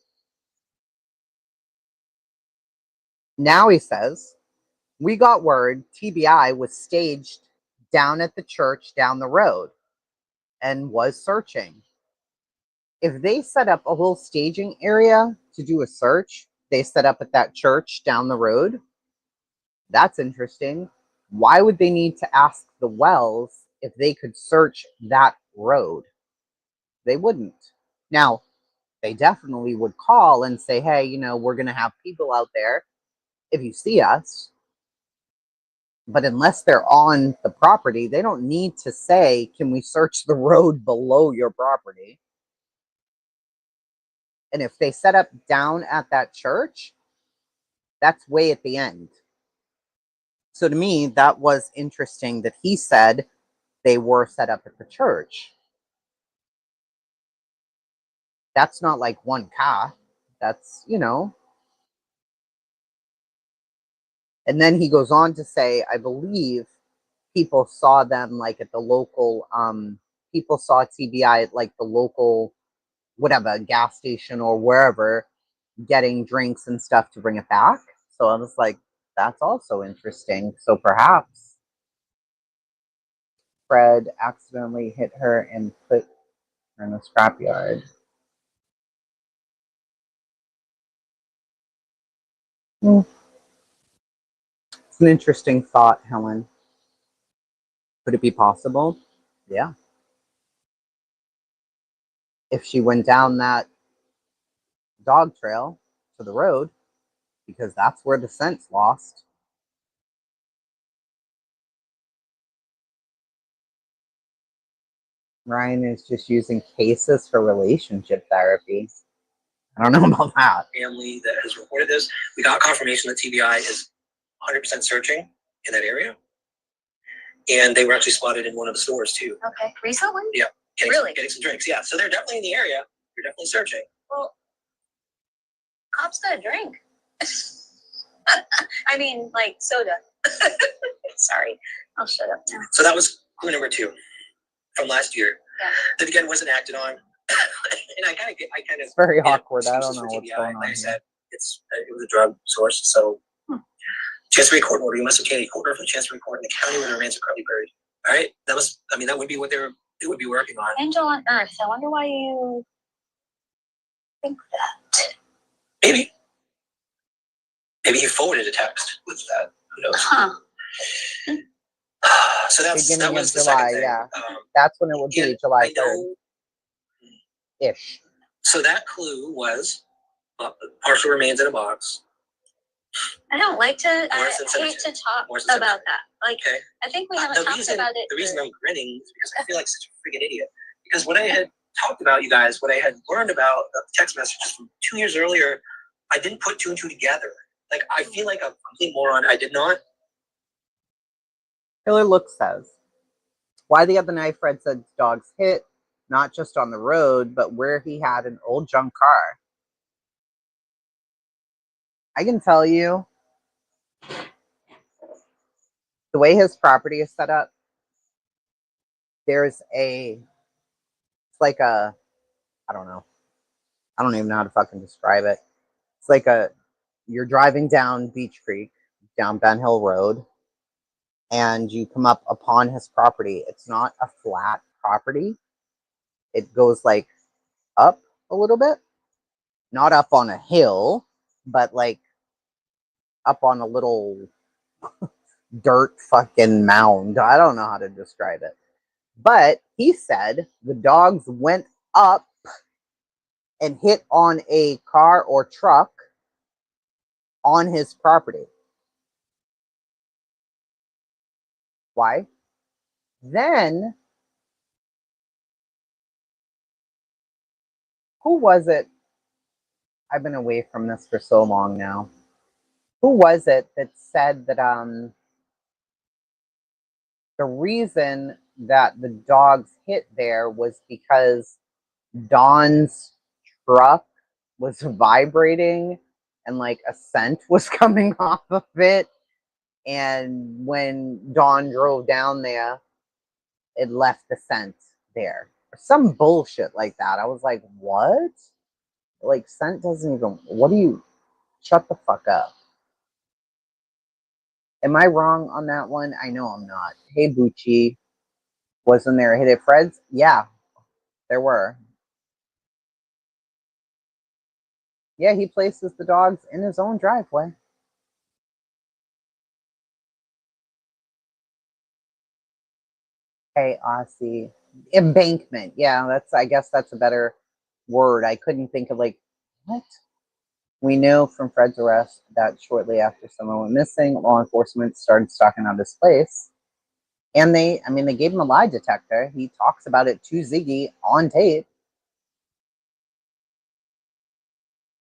Now he says, we got word TBI was staged down at the church down the road and was searching. If they set up a whole staging area to do a search, they set up at that church down the road. That's interesting. Why would they need to ask the Wells if they could search that road? They wouldn't. Now, they definitely would call and say, hey, you know, we're going to have people out there if you see us. But unless they're on the property, they don't need to say, can we search the road below your property? And if they set up down at that church, that's way at the end. So to me, that was interesting that he said they were set up at the church. That's not like one car. That's, you know. And then he goes on to say, I believe people saw them like at the local, people saw TBI at like the local, whatever, gas station or wherever, getting drinks and stuff to bring it back. So I was like, that's also interesting. So perhaps Fred accidentally hit her and put her in the scrapyard. It's an interesting thought, Helen. Could it be possible? Yeah. If she went down that dog trail to the road, because that's where the scent's lost. Ryan is just using cases for relationship therapy. I don't know about that. Family that has reported this. We got confirmation that TBI is 100% searching in that area. And they were actually spotted in one of the stores too. Okay. Recently? Yeah. Really? Getting some drinks. Yeah. So they're definitely in the area. They're definitely searching. Well, cops got a drink. I mean, like soda. Sorry. I'll shut up now. So that was clue number 2 from last year. Yeah. That again wasn't acted on. And I kind of it's very awkward. I don't know what's TBI. going on. Like I said, it was a drug source. So Chancery court order. You must obtain a court order from the Chancery court in the county where the remains are currently buried. All right. That would be what they would be working on. Angel on Earth. I wonder why you think that. Maybe he forwarded a text with that. Who knows? Huh. So that was the July, second thing. yeah. That's when it would be July 3rd. Ish. So that clue was partial remains in a box. I don't like to. I hate to talk about that. Like, okay. I think we haven't talked about it. The reason I'm grinning is because I feel like such a freaking idiot. Because what I had talked about, you guys, what I had learned about the text messages from 2 years earlier, I didn't put 2 and 2 together. Like, I feel like a complete moron. I did not. Killer Look says, why the other night Fred said dogs hit, not just on the road, but where he had an old junk car. I can tell you, the way his property is set up, it's like a, I don't know. I don't even know how to fucking describe it. It's like you're driving down Beach Creek down Ben Hill Road, and you come up upon his property. It's not a flat property. It goes like up a little bit, not up on a hill, but like up on a little dirt fucking mound. I don't know how to describe it. But he said the dogs went up and hit on a car or truck on his property. Why? Then, who was it? I've been away from this for so long now. Who was it that said that the reason that the dogs hit there was because Dawn's truck was vibrating and like a scent was coming off of it, and when Dawn drove down there, it left the scent there. Some bullshit like that. I was like, what? Like, scent doesn't even, what do you, shut the fuck up. Am I wrong on that one? I know I'm not. Hey, Bucci. Wasn't there a hit at Fred's? Yeah, there were. Yeah, he places the dogs in his own driveway. Hey, Aussie. Embankment. Yeah, I guess that's a better word. I couldn't think of like, what? We know from Fred's arrest that shortly after someone went missing, law enforcement started stalking out his place. And they gave him a lie detector. He talks about it to Ziggy on tape.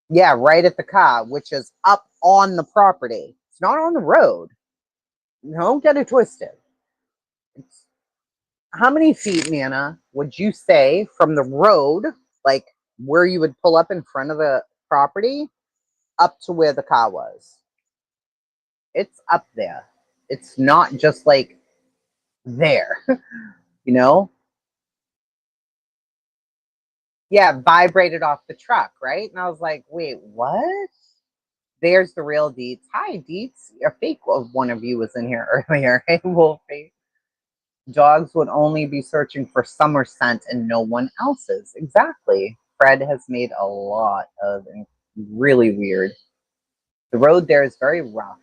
Yeah, right at the car, which is up on the property. It's not on the road. Don't get it twisted. How many feet, Nana, would you say from the road, like where you would pull up in front of the property, up to where the car was? It's up there. It's not just like there, you know? Yeah, vibrated off the truck, right? And I was like, wait, what? There's the real Deets. Hi, Deets. A fake of one of you was in here earlier. Hey, Wolfie. Dogs would only be searching for summer scent and no one else's. Exactly. Fred has made a lot of really weird. The road there is very rough.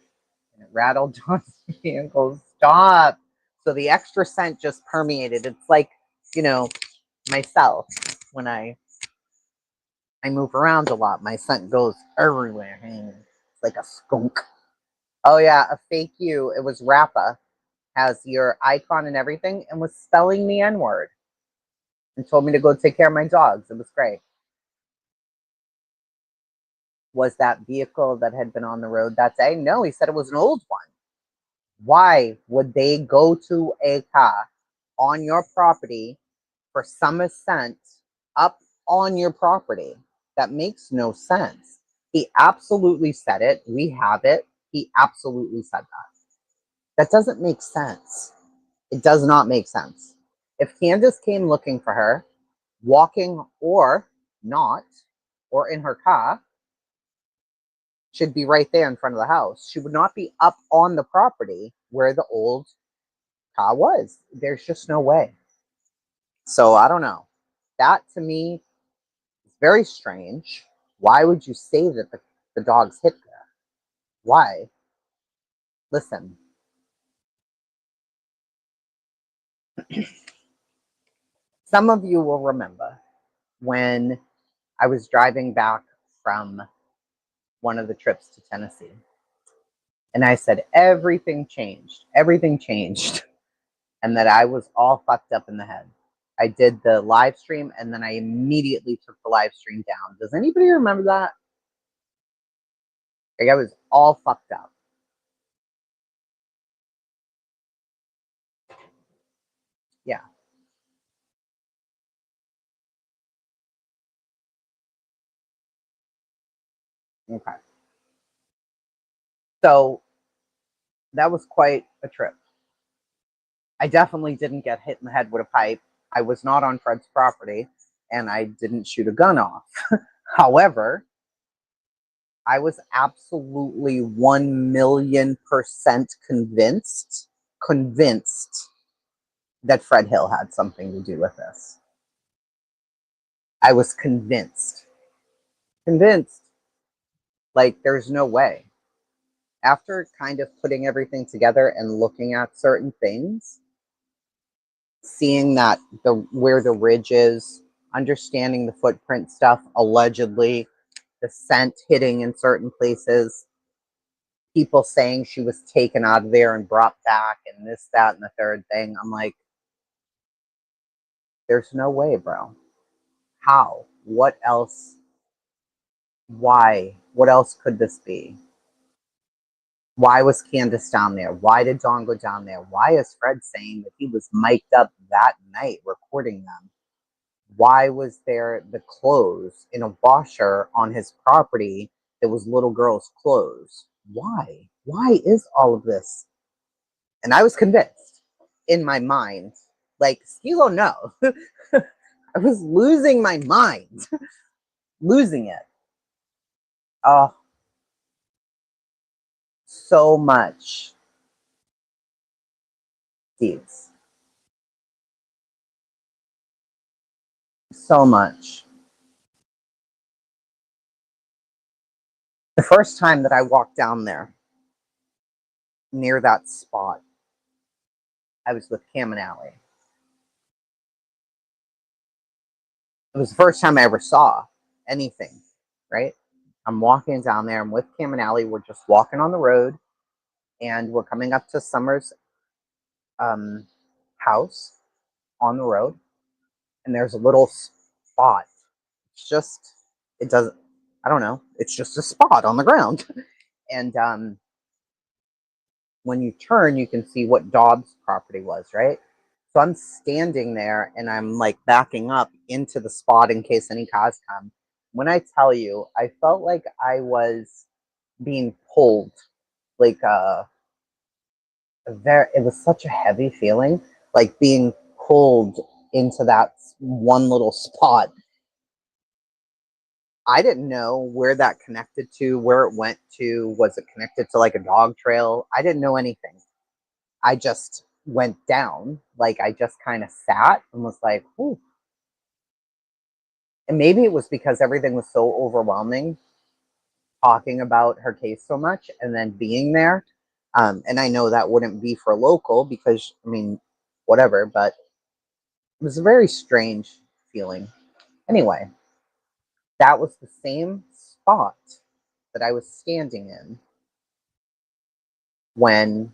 And it rattled John's vehicles. Stop. So the extra scent just permeated. It's like, myself when I move around a lot. My scent goes everywhere. It's like a skunk. Oh yeah, a fake you. It was Rappa. Has your icon and everything and was spelling the N-word and told me to go take care of my dogs. It was great. Was that vehicle that had been on the road that day? No, he said it was an old one. Why would they go to a car on your property for summer scent up on your property? That makes no sense. He absolutely said it. We have it. He absolutely said that. That doesn't make sense. It does not make sense. If Candace came looking for her, walking or not, or in her car, should be right there in front of the house. She would not be up on the property where the old car was. There's just no way. So I don't know. That to me is very strange. Why would you say that the dogs hit there? Why? Listen. Some of you will remember when I was driving back from one of the trips to Tennessee. And I said, everything changed. Everything changed. And that I was all fucked up in the head. I did the live stream and then I immediately took the live stream down. Does anybody remember that? Like, I was all fucked up. Yeah. Okay. So that was quite a trip. I definitely didn't get hit in the head with a pipe. I was not on Fred's property and I didn't shoot a gun off. However, I was absolutely 1,000,000% convinced that Fred Hill had something to do with this. I was convinced. Like, there's no way. After kind of putting everything together and looking at certain things, seeing that where the ridge is, understanding the footprint stuff, allegedly, the scent hitting in certain places, people saying she was taken out of there and brought back, and this, that, and the third thing. I'm like, there's no way, bro. How? What else? Why? What else could this be? Why was Candace down there? Why did Dawn go down there? Why is Fred saying that he was mic'd up that night recording them? Why was there the clothes in a washer on his property that was little girl's clothes? Why? Why is all of this? And I was convinced in my mind, like, Skilo, no. I was losing my mind, losing it. Oh, so much. Deeds. So much. The first time that I walked down there, near that spot, I was with Cam and Allie. It was the first time I ever saw anything, right? I'm walking down there. I'm with Cam and Allie. We're just walking on the road, and we're coming up to Summer's house on the road, and there's a little spot. It's just, it doesn't, I don't know. It's just a spot on the ground. And when you turn, you can see what Dobbs' property was, right? So I'm standing there and I'm like backing up into the spot in case any cars come. When I tell you, I felt like I was being pulled, like it was such a heavy feeling, like being pulled into that one little spot. I didn't know where that connected to, where it went to. Was it connected to like a dog trail? I didn't know anything. I just went down. Like, I just kind of sat and was like, ooh. And maybe it was because everything was so overwhelming, talking about her case so much and then being there. And I know that wouldn't be for local because, I mean, whatever, but it was a very strange feeling. Anyway, that was the same spot that I was standing in when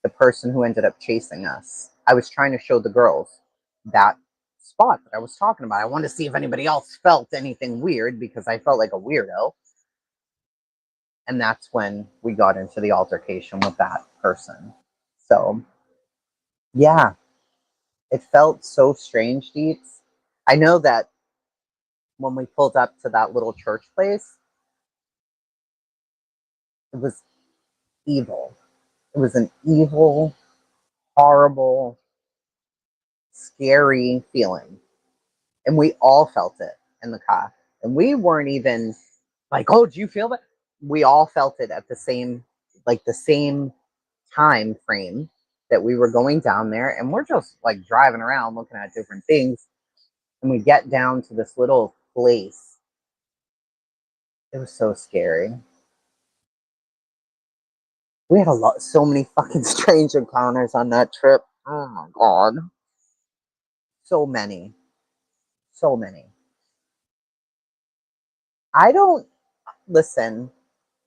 the person who ended up chasing us, I was trying to show the girls that spot that I was talking about. I wanted to see if anybody else felt anything weird because I felt like a weirdo. And that's when we got into the altercation with that person. So, yeah, it felt so strange, Deets. I know that when we pulled up to that little church place, it was evil. It was an evil, horrible, scary feeling. And we all felt it in the car. And we weren't even like, oh, do you feel that? We all felt it at the same, like the same time frame that we were going down there. And we're just like driving around looking at different things. And we get down to this little place. It was so scary. We had so many fucking strange encounters on that trip. Oh my God. So many. So many. I don't, listen,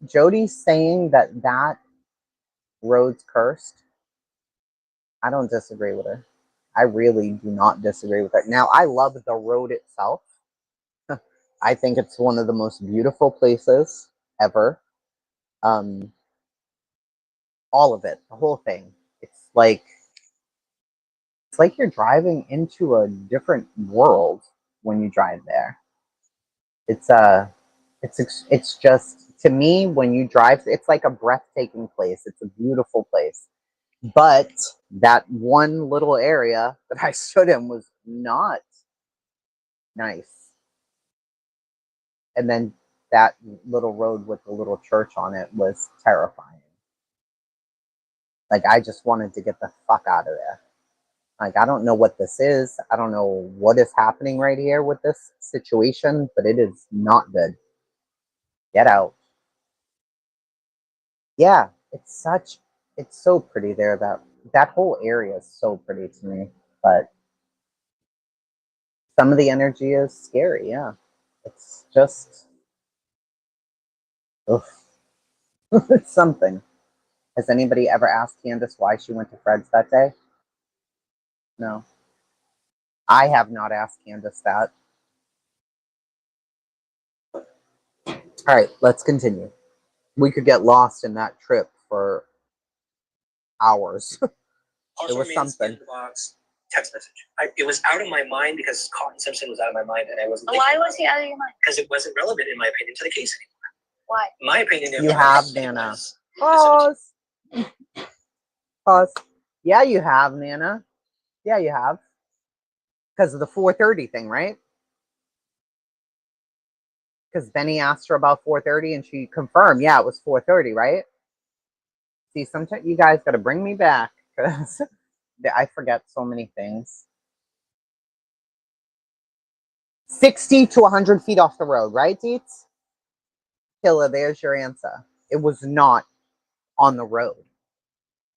Jody's saying that that road's cursed. I don't disagree with her. I really do not disagree with her. Now, I love the road itself. I think it's one of the most beautiful places ever. All of it, the whole thing. It's like you're driving into a different world when you drive there. It's just, to me, when you drive, it's like a breathtaking place. It's a beautiful place. But that one little area that I stood in was not nice. And then that little road with the little church on it was terrifying. Like, I just wanted to get the fuck out of there. Like, I don't know what this is. I don't know what is happening right here with this situation, but it is not good. Get out. Yeah, it's so pretty there. That whole area is so pretty to me, but some of the energy is scary. Yeah, it's just, ugh. It's something. Has anybody ever asked Candace why she went to Fred's that day? No. I have not asked Candace that. All right, let's continue. We could get lost in that trip for hours. Also It was something. In the box, text message. It was out of my mind because Cotton Simpson was out of my mind, and I wasn't. Why was he out of your mind? Because it wasn't relevant, in my opinion, to the case anymore. Why? My opinion. You have, Nana. Pause. Pause. Yeah, you have, Nana. Yeah, you have. Because of the 4:30 thing, right? Because Benny asked her about 4:30 and she confirmed, yeah, it was 4:30, right? See, sometimes you guys got to bring me back because I forget so many things. 60 to 100 feet off the road, right, Deets? Killa, there's your answer. It was not on the road.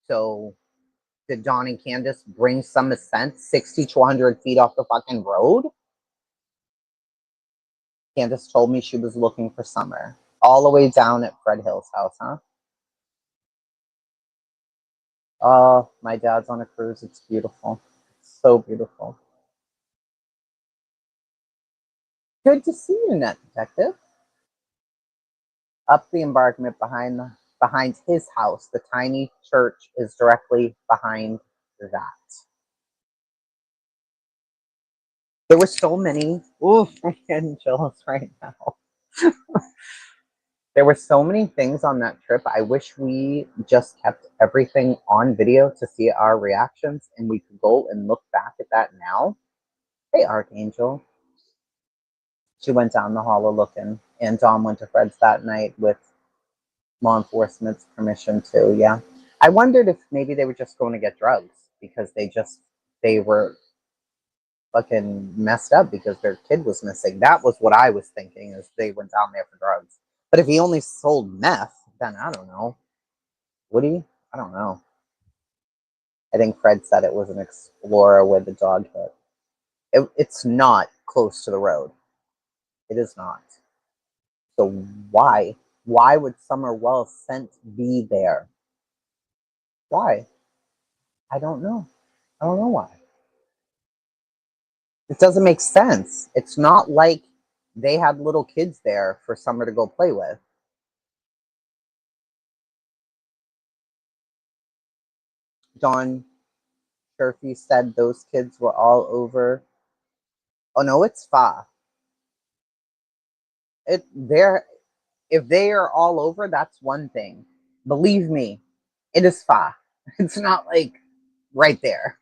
So did Dawn and Candace bring some sense 60 to 100 feet off the fucking road? Candace told me she was looking for Summer. All the way down at Fred Hill's house, huh? Oh, my dad's on a cruise. It's beautiful. It's so beautiful. Good to see you, Net Detective. Up the embankment behind his house. The tiny church is directly behind that. There were so many. Ooh, I'm getting chills right now. There were so many things on that trip. I wish we just kept everything on video to see our reactions and we could go and look back at that now. Hey, Archangel. She went down the hall looking, and Dom went to Fred's that night with law enforcement's permission too. Yeah. I wondered if maybe they were just going to get drugs because they were fucking messed up because their kid was missing. That was what I was thinking, is they went down there for drugs. But if he only sold meth, then I don't know. Would he? I don't know. I think Fred said it was an Explorer with the dog hit. It's not close to the road. It is not. So why? Why would Summer Wells scent be there? Why? I don't know. I don't know why. It doesn't make sense. It's not like they had little kids there for Summer to go play with. Dawn Sherfy said those kids were all over. Oh no, it's Fa. If they are all over, that's one thing. Believe me, it is Fa. It's not like right there.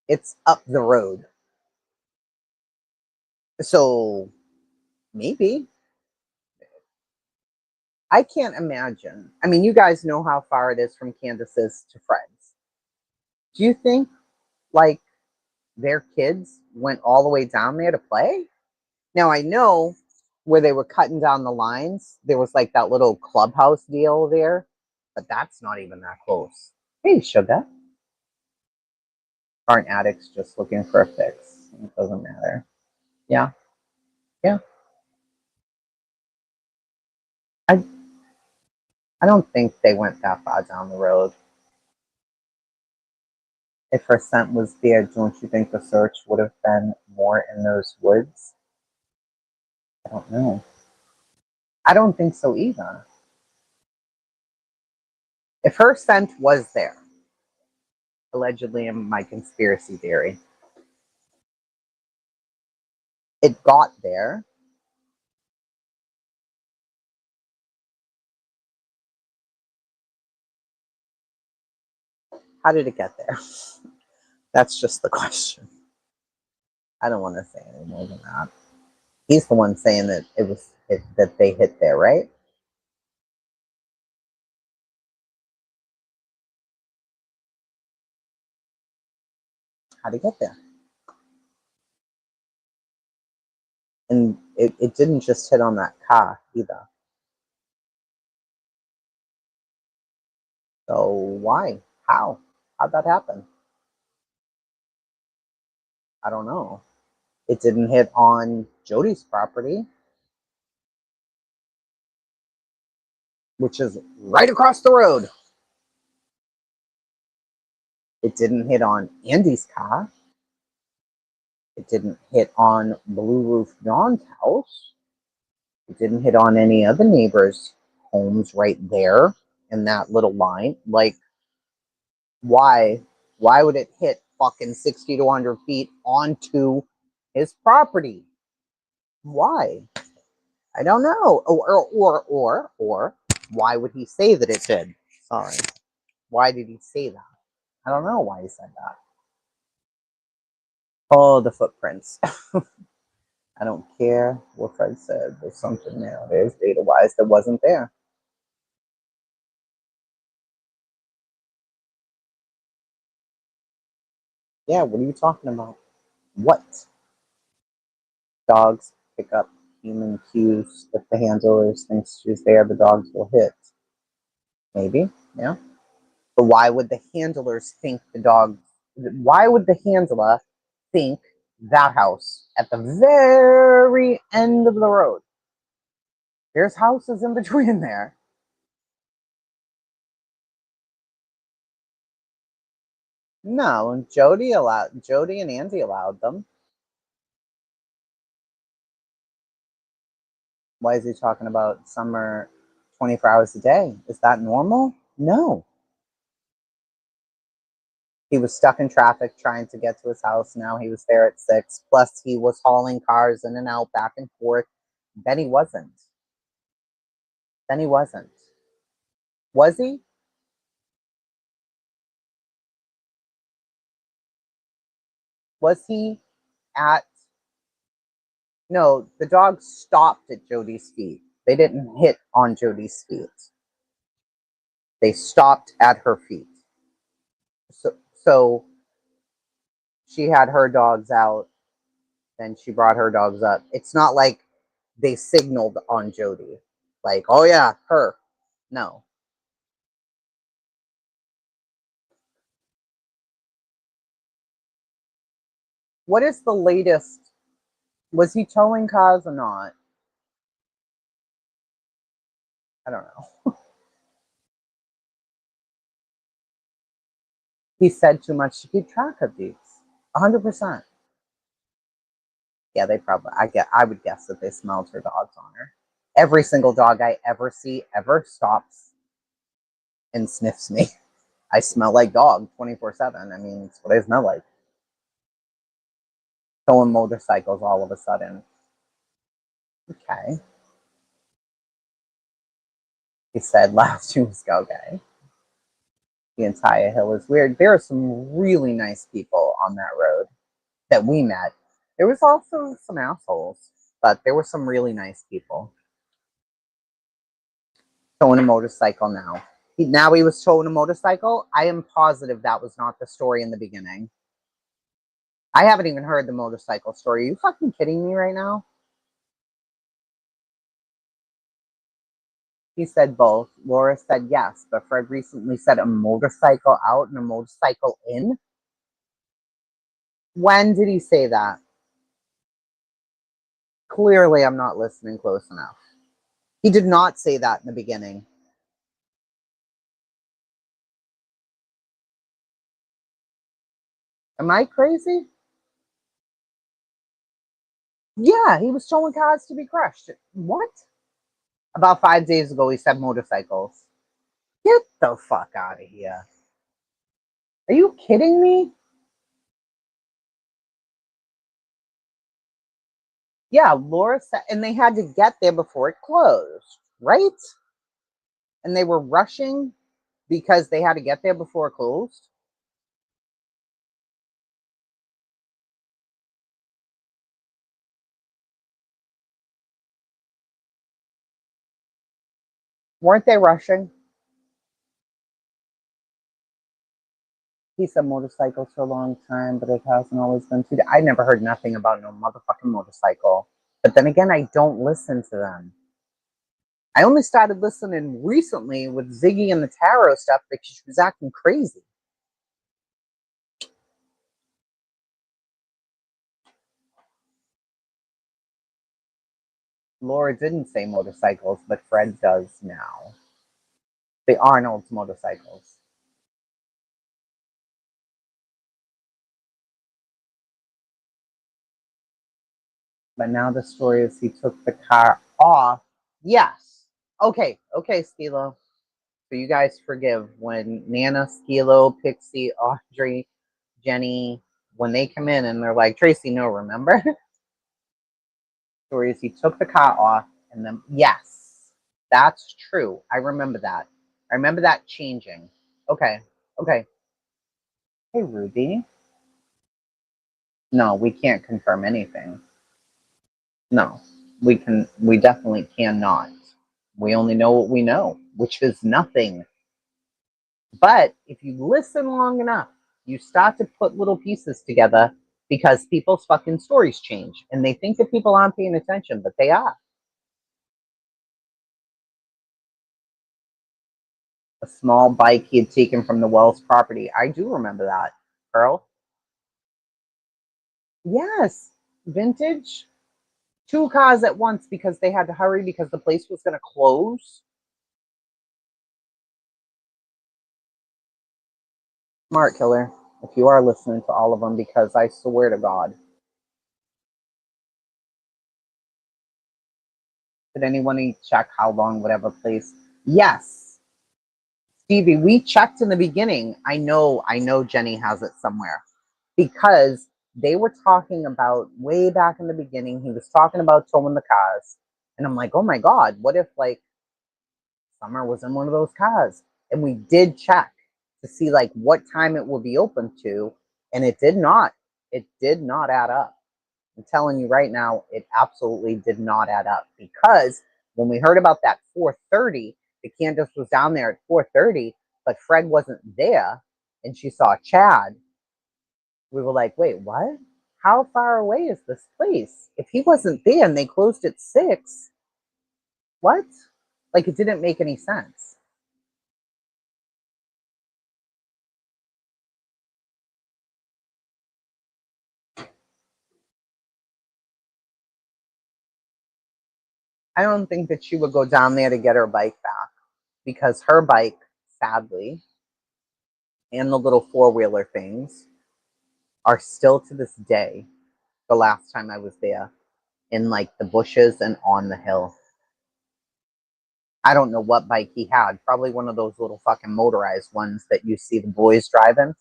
It's up the road. So maybe. I can't imagine. I mean, you guys know how far it is from Candace's to Fred's. Do you think, like, their kids went all the way down there to play? Now, I know where they were cutting down the lines, there was like that little clubhouse deal there, but that's not even that close. Hey, sugar. Aren't addicts just looking for a fix? It doesn't matter. Yeah. Yeah. I don't think they went that far down the road. If her scent was there, don't you think the search would have been more in those woods? I don't know. I don't think so either. If her scent was there, allegedly in my conspiracy theory, it got there. How did it get there? That's just the question. I don't want to say any more than that. He's the one saying that it was that they hit there, right? How'd he get there? And it didn't just hit on that car either. So why? How? How'd that happen? I don't know. It didn't hit on Jody's property, which is right across the road. It didn't hit on Andy's car. It didn't hit on Blue Roof Dawn's house. It didn't hit on any other neighbors' homes right there in that little line. Like, why? Why would it hit fucking 60 to 100 feet onto his property? Why? I don't know. Or why would he say that it did? Sorry. Why did he say that? I don't know why he said that. Oh, the footprints. I don't care what Fred said. There's something there. There's data-wise that wasn't there. Yeah, what are you talking about? What? Dogs pick up human cues. If the handler thinks she's there, the dogs will hit. Maybe, yeah. But why would the handlers think the dog? Why would the handler think that house at the very end of the road? There's houses in between there. No, Jody and Andy allowed them. Why is he talking about summer 24 hours a day? Is that normal? No. He was stuck in traffic trying to get to his house. Now he was there at 6. Plus, he was hauling cars in and out, back and forth. Then he wasn't. Then he wasn't. Was he? Was he at... No, the dog stopped at Jody's feet. They didn't hit on Jody's feet. They stopped at her feet. So she had her dogs out, then she brought her dogs up. It's not like they signaled on Jody. Like, oh yeah, her. No. What is the latest? Was he towing cars or not? I don't know. He said too much to keep track of these. 100%. Yeah, they probably, I would guess that they smelled her dogs on her. Every single dog I ever see ever stops and sniffs me. I smell like dog 24/7. I mean, it's what I smell like. Towing motorcycles all of a sudden. Okay. He said last Tuesday, okay. The entire hill is weird. There are some really nice people on that road that we met. There was also some assholes, but there were some really nice people. Towing a motorcycle now. Now he was towing a motorcycle. I am positive that was not the story in the beginning. I haven't even heard the motorcycle story. Are you fucking kidding me right now? He said both. Laura said yes, but Fred recently said a motorcycle out and a motorcycle in. When did he say that? Clearly, I'm not listening close enough. He did not say that in the beginning. Am I crazy? Yeah, he was showing cars to be crushed. What? About 5 days ago, he said motorcycles. Get the fuck out of here. Are you kidding me? Yeah, Laura said, and they had to get there before it closed, right? And they were rushing because they had to get there before it closed. Weren't they rushing? He said motorcycles for a long time, but it hasn't always been too. I never heard nothing about no motherfucking motorcycle. But then again, I don't listen to them. I only started listening recently with Ziggy and the tarot stuff because she was acting crazy. Laura didn't say motorcycles, but Fred does now. The Arnold's motorcycles. But now the story is he took the car off. Yes. Okay, Skilo. So you guys forgive when Nana, Skilo, Pixie, Audrey, Jenny, when they come in and they're like, Tracy, no, remember? Story is he took the car off and then, yes, that's true. I remember that. I remember that changing. Okay. Hey, Ruby. No, we can't confirm anything. No, we definitely cannot. We only know what we know, which is nothing. But if you listen long enough, you start to put little pieces together because people's fucking stories change and they think that people aren't paying attention, but they are. A small bike he had taken from the Wells property. I do remember that. Pearl? Yes. Vintage. 2 cars at once because they had to hurry because the place was going to close. Smart killer. If you are listening to all of them, because I swear to God. Did anyone check how long whatever place? Yes. Stevie, we checked in the beginning. I know Jenny has it somewhere. Because they were talking about way back in the beginning, he was talking about towing the cars. And I'm like, oh my God, what if like Summer was in one of those cars? And we did check to see like what time it will be open to. And it did not add up. I'm telling you right now, it absolutely did not add up because when we heard about that 4:30, the Candace was down there at 4:30, but Fred wasn't there and she saw Chad. We were like, wait, what? How far away is this place? If he wasn't there and they closed at 6, what? Like, it didn't make any sense. I don't think that she would go down there to get her bike back because her bike, sadly, and the little 4-wheeler things are still to this day, the last time I was there, in like the bushes and on the hill. I don't know what bike he had. Probably one of those little fucking motorized ones that you see the boys driving.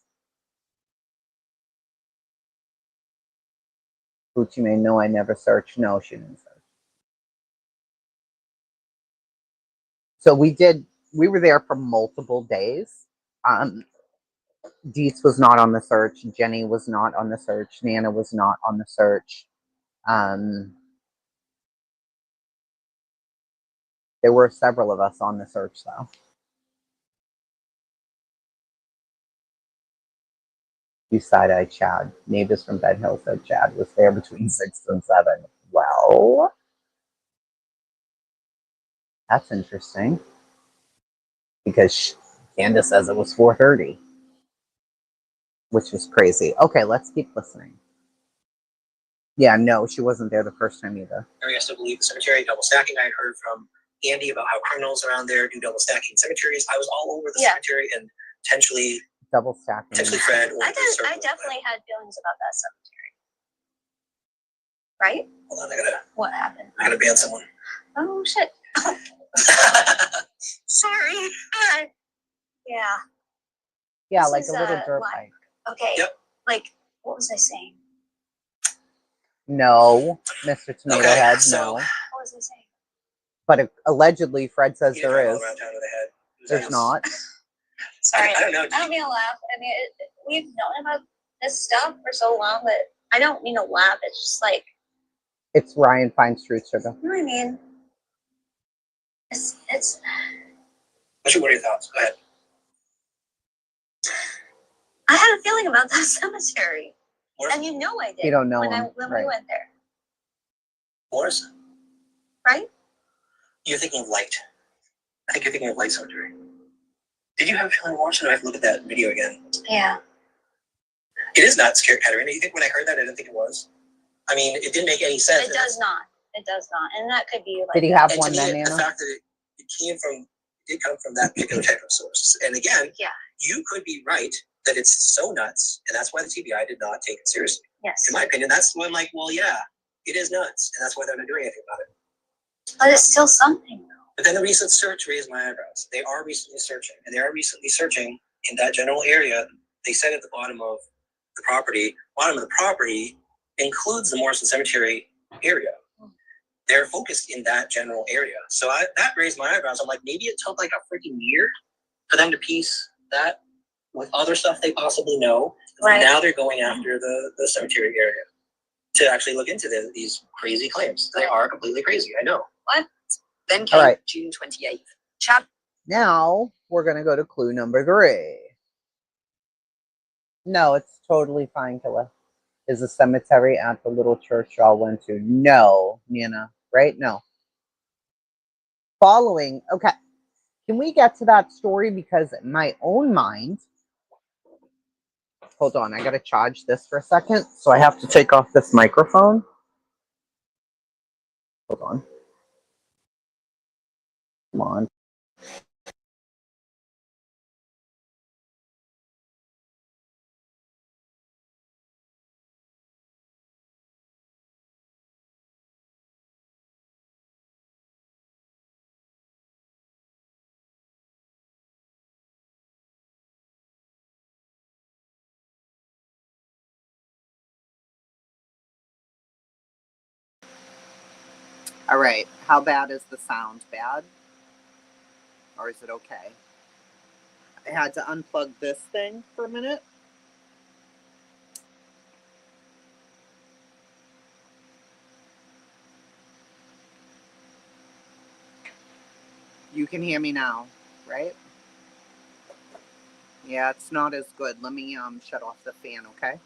Gucci Mane, no, I never searched. No, she didn't search. So we were there for multiple days. Dietz was not on the search. Jenny was not on the search. Nana was not on the search. There were several of us on the search, though. You side-eyed Chad. Neighbors from Bed Hill said Chad was there between 6 and 7. Well, that's interesting. Because Candace says it was 4:30. Which is crazy. Okay, let's keep listening. Yeah, no, she wasn't there the first time either. I still believe the cemetery, double stacking. I had heard from Andy about how criminals around there do double stacking cemeteries. I was all over the cemetery and potentially double stacking. Potentially Fred. Or I definitely had feelings about that cemetery. Right? Hold on, what happened? I gotta ban someone. Oh shit. Sorry. Yeah. Yeah, this like a little dirt bike. Okay. Yep. Like, what was I saying? No, Mr. Tomato Head, no. What was I saying? But allegedly, Fred says there is. There's not. Sorry, I don't mean to laugh. I mean, we've known about this stuff for so long, but I don't mean to laugh. It's just like... It's Ryan Finds Truth, sugar. You know what I mean? It's What are your thoughts? Go ahead. I had a feeling about that cemetery. Morris? And you know I did. You don't know when him, when right. we went there. Morris? Right? You're thinking of Light. I think you're thinking of Light Cemetery. Did you have a feeling, Morris, or do I have to look at that video again? Yeah. It is not scary, Katerina. You think when I heard that, I didn't think it was? I mean, it didn't make any sense. It does not. It does not. And that could be like. Did he have And one to me, then, the Anna? fact that it did come from that particular type of source. And again, Yeah. you could be right that it's so nuts, and that's why the TBI did not take it seriously. Yes. In my opinion, that's when I'm like, well, yeah, it is nuts, and that's why they're not doing anything about it. But it's still something, though. But then the recent search raised my eyebrows. They are recently searching, and they are recently searching in that general area. They said at the bottom of the property includes the Morrison Cemetery area. They're focused in that general area. So that raised my eyebrows. I'm like, maybe it took like a freaking year for them to piece that with other stuff they possibly know. Right. Now they're going after the cemetery area to actually look into these crazy claims. They are completely crazy, I know. What? Then came All right. June 28th. Chap. Now we're going to go to clue number 3. No, it's totally fine, Killa. Is the cemetery at the little church y'all went to? No, Nina. Right? No. Following. Okay. Can we get to that story? Because in my own mind, hold on, I got to charge this for a second. So I have to take off this microphone. Hold on. Come on. All right. How bad is the sound? Bad? Or is it okay? I had to unplug this thing for a minute. You can hear me now, right? Yeah, it's not as good. Let me shut off the fan, okay?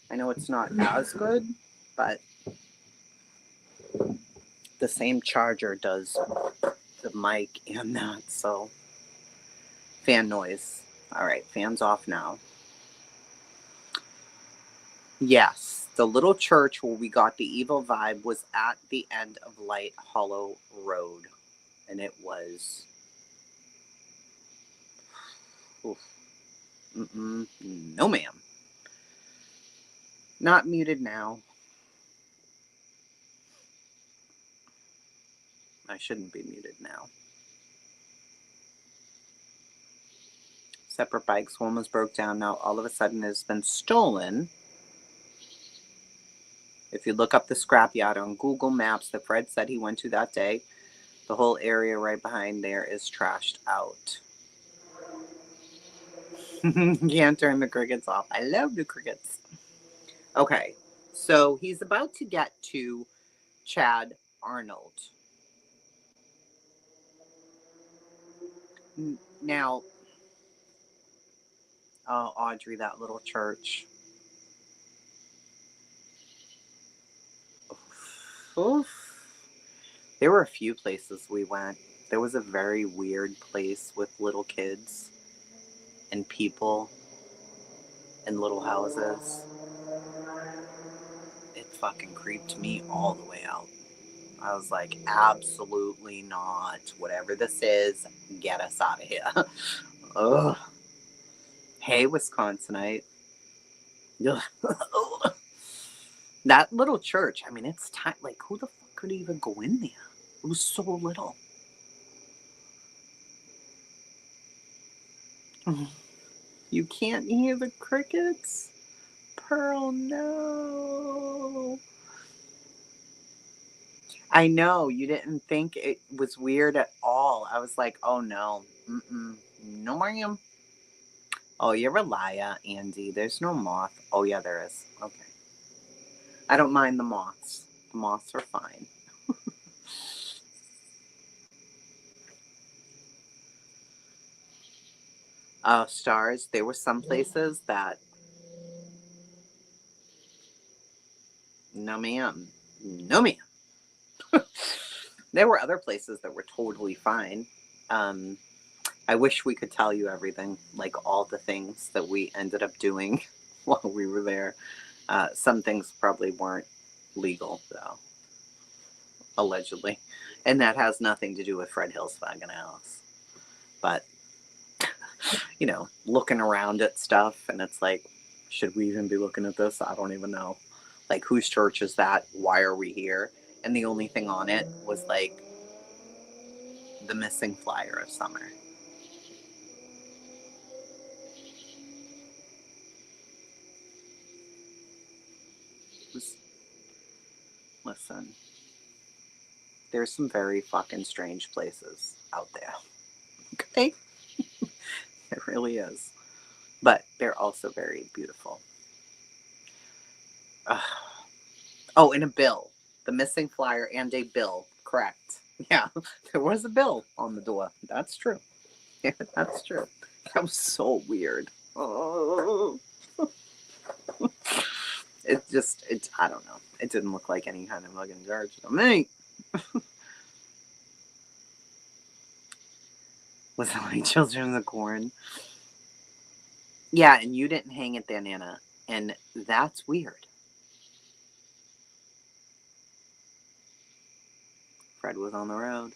I know it's not as good, but the same charger does the mic and that, so fan noise. All right, fan's off now. Yes, the little church where we got the evil vibe was at the end of Light Hollow Road, and it was oof. No, ma'am. Not muted now. I shouldn't be muted now. Separate bikes. One was broke down. Now all of a sudden it's been stolen. If you look up the scrapyard on Google Maps that Fred said he went to that day, the whole area right behind there is trashed out. Can't turn the crickets off. I love the crickets. Okay, so he's about to get to Chad Arnold. Now, oh, Audrey, that little church. Oof. There were a few places we went. There was a very weird place with little kids and people and little houses. It fucking creeped me all the way out. I was like, absolutely not. Whatever this is, get us out of here. Ugh. Hey, Wisconsinite. That little church, I mean, it's tiny. Like, who the fuck could even go in there? It was so little. You can't hear the crickets? Pearl, no. I know, you didn't think it was weird at all. I was like, oh no. No, ma'am. Oh, you're a liar, Andy. There's no moth. Oh, yeah, there is. Okay. I don't mind the moths. The moths are fine. Stars. There were some places that... No, ma'am. No, ma'am. There were other places that were totally fine. I wish we could tell you everything, like all the things that we ended up doing while we were there. Some things probably weren't legal, though, allegedly. And that has nothing to do with Fred Hill's fucking house. But, you know, looking around at stuff, and it's like, should we even be looking at this? I don't even know. Like, whose church is that? Why are we here? And the only thing on it was, like, the missing flyer of summer. Listen, there's some very fucking strange places out there. Okay? It really is. But they're also very beautiful. Oh, and a bill. The missing flyer and a bill. Correct. Yeah, there was a bill on the door. That's true. Yeah, that's true. That was so weird. Oh. I don't know. It didn't look like any kind of fucking charge to me. Was it like Children of the Corn? Yeah, and you didn't hang it there, Nana. And that's weird. Fred was on the road.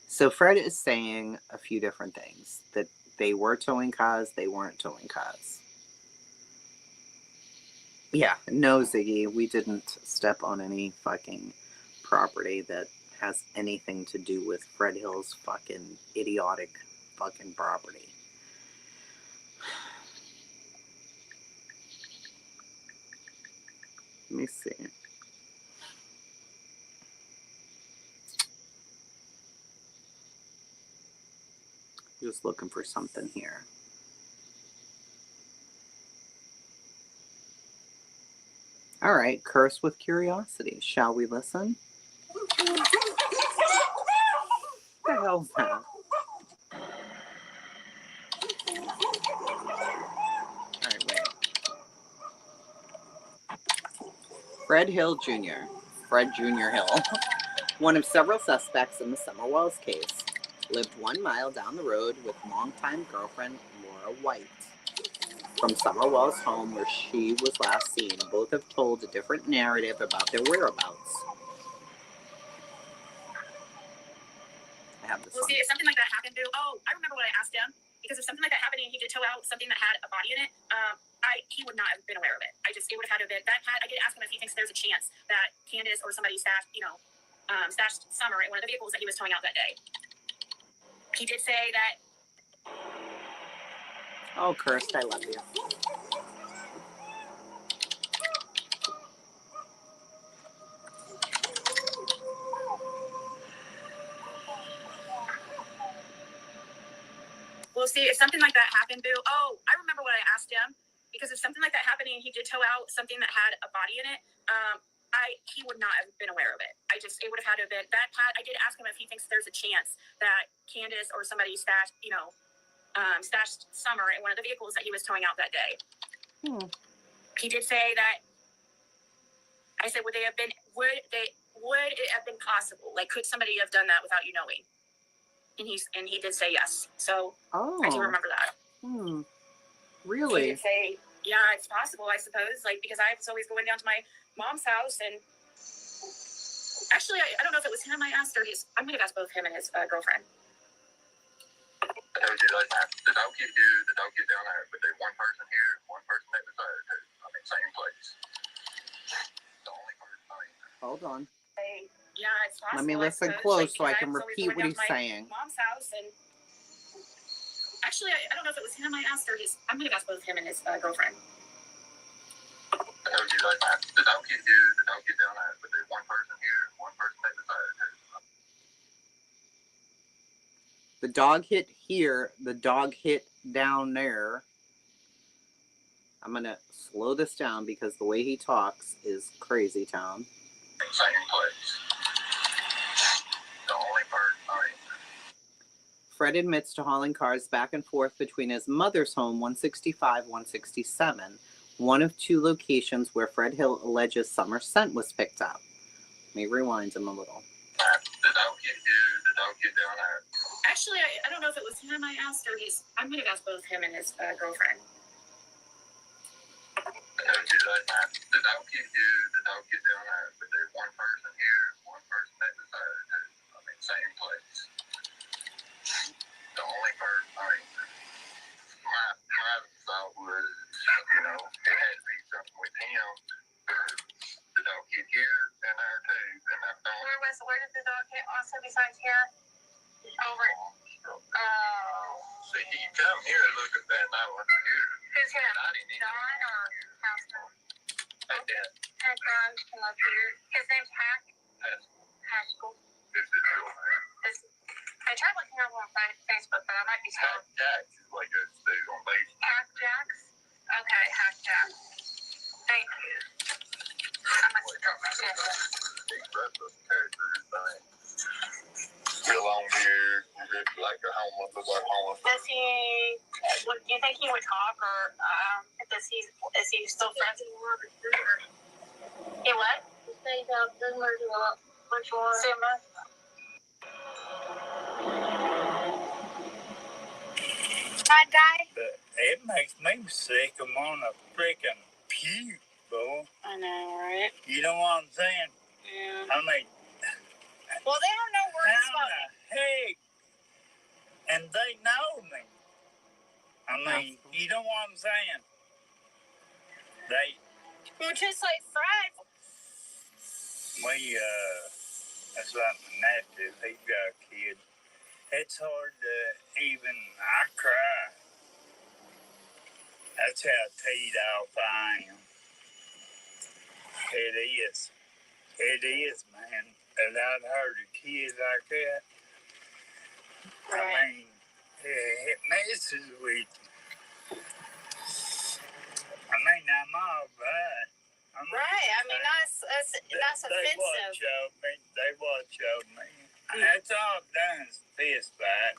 So Fred is saying a few different things. That they were towing cars, they weren't towing cars. Yeah, no, Ziggy, we didn't step on any fucking property that has anything to do with Fred Hill's fucking idiotic fucking property. Let me see. Just looking for something here. All right, curse with curiosity. Shall we listen? What the hell's that? All right, wait. Fred Hill Jr. Fred Jr. Hill, one of several suspects in the Summer Wells case, lived 1 mile down the road with longtime girlfriend Laura White. From Summer Wells' home where she was last seen, both have told a different narrative about their whereabouts. I have this Well, one. see, if something like that happened, Boo. Oh, I remember what I asked him. Because if something like that happened and he did tow out something that had a body in it, he would not have been aware of it. It would have had to have been that had. I did ask him if he thinks there's a chance that Candace or somebody stashed Summer in one of the vehicles that he was towing out that day. He did say that. Oh, cursed, I love you. Well, see, if something like that happened, Boo. Oh, I remember what I asked him. Because if something like that happened and he did tow out something that had a body in it, he would not have been aware of it. It would have had to have been that had. I did ask him if he thinks there's a chance that Candace or somebody stashed Summer in one of the vehicles that he was towing out that day. He did say that. I said, would it have been possible? Like, could somebody have done that without you knowing? And he did say yes. So I do remember that. Really? He did say, yeah, it's possible, I suppose. Like, because I was always going down to my mom's house, and actually, I don't know if it was him I asked or I might have asked both him and his girlfriend. I told you like the dog get here, the dog get down there, but there's one person here, one person at the side too. I mean, same place. The only person I mean. Hold on. Yeah, it's possible. Let me listen close so I can repeat what he's saying. Mom's house, and actually, I don't know if it was him I asked or I might have asked both him and his girlfriend. I told you like the dog get here, the dog get down there, but there's one person here, one person at the side too. The dog hit here, the dog hit down there. I'm going to slow this down because the way he talks is crazy town. Same place. The only person. Fred admits to hauling cars back and forth between his mother's home, 165, 167, one of two locations where Fred Hill alleges Summer's scent was picked up. Let me rewind him a little. The dog get here, the dog get down there. Actually, I don't know if it was him I asked or I might have asked both him and his girlfriend. The dog get here, the dog get down there. But there's one person here, one person at the side. I mean, same place. The only person, my thought was, you know, it had to be something with him. The dog get here and there too. And I don't. Where did the dog get also besides here? Over. See, he come here and look at that and I went here. Who's here? I didn't even. Don or Haskell? At that. Don came up here. His name's Haskell. This is real name. I tried looking up on Facebook, but I might be Hack spelled. Jacks is like a dude on base. Hack Jacks? Okay, Hack Jacks. Thank you. I must have dropped my shit. He's restless character thing. Real long beard, like a homeless, look like homeless. Does he, do you think he would talk, or is he still friends? He what? Which one? Simba? Bad guy? It makes me sick. I'm on a freaking puke, boy. I know, right? You know what I'm saying? Yeah. I mean, Well, they don't know where it's how from. the heck? And they know me. I mean, you know what I'm saying? Well, just like Fred. That's like my nephew. He got a kid. It's hard to even, I cry. That's how teed off I am. It is. It is, man. And I'd heard a kid like that. Right. I mean, it messes with you. I mean, I'm all right. Right. I mean, that's They offensive. They watch over me. That's all I've done is fist fight.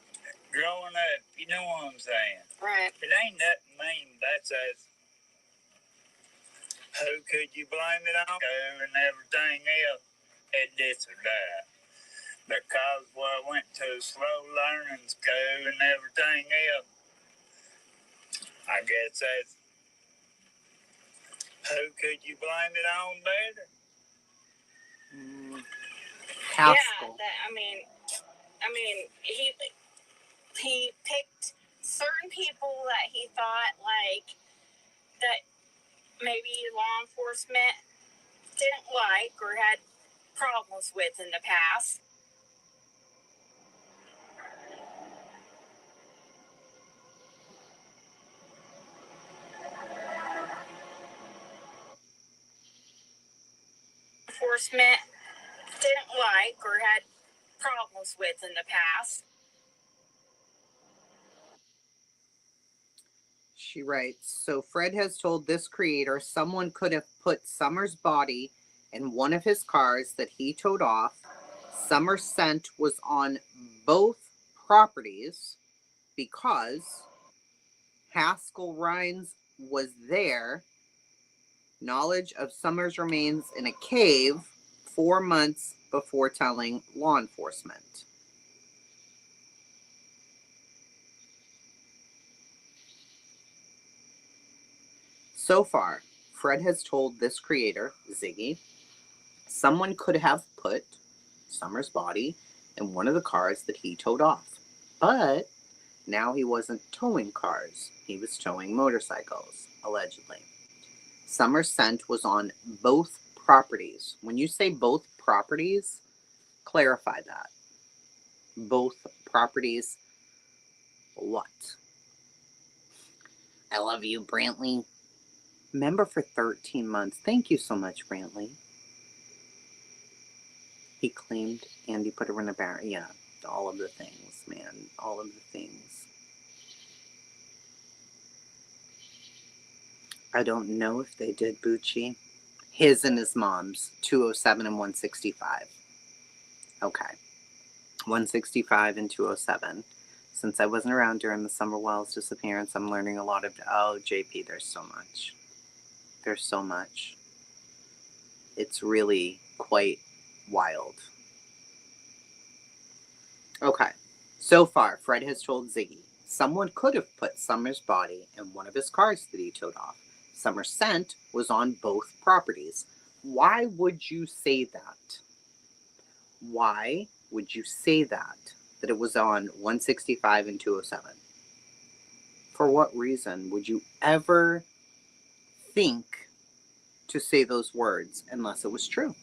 Growing up, you know what I'm saying? Right. It ain't nothing mean. That's us. Who could you blame it on? And everything else at this or that. Because I went to slow learning school and everything else. I guess that's who could you blame it on better? Haskell. Yeah. I mean, he picked certain people that he thought like that maybe law enforcement didn't like or had problems with in the past. Enforcement didn't like or had problems with in the past. She writes, so Fred has told this creator someone could have put Summer's body in one of his cars that he towed off. Summer's scent was on both properties because Haskell Rhines was there. Knowledge of Summer's remains in a cave 4 months before telling law enforcement. So far, Fred has told this creator, Ziggy, someone could have put Summer's body in one of the cars that he towed off. But now he wasn't towing cars. He was towing motorcycles, allegedly. Summer's scent was on both properties. When you say both properties, clarify that. Both properties, what? I love you, Brantley. Member for 13 months. Thank you so much, Brantley. He claimed Andy put her in a barrel. Yeah, all of the things, man. All of the things. I don't know if they did, Bucci. His and his mom's, 207 and 165. Okay. 165 and 207. Since I wasn't around during the Summer Wells disappearance, I'm learning a lot of... Oh, JP, there's so much. There's so much. It's really quite wild. Okay. So far, Fred has told Ziggy someone could have put Summer's body in one of his cars that he towed off. Summer's scent was on both properties. Why would you say that? Why would you say that it was on 165 and 207? For what reason would you ever think to say those words unless it was true?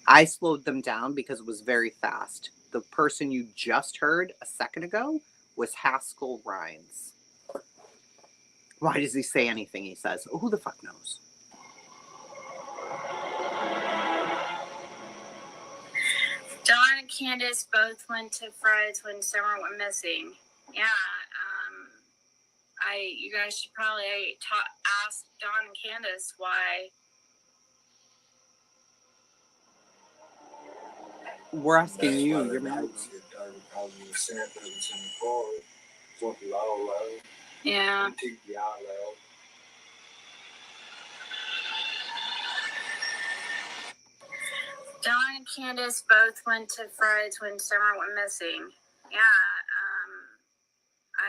I slowed them down because it was very fast. The person you just heard a second ago was Haskell Rhines. Why does he say anything he says? Oh, who the fuck knows? Dawn and Candace both went to Fred's when Summer went missing. Yeah, you guys should probably ask Dawn and Candace why. We're asking you. You're married. Yeah. Dawn and Candace both went to Fred's when Summer went missing. Yeah,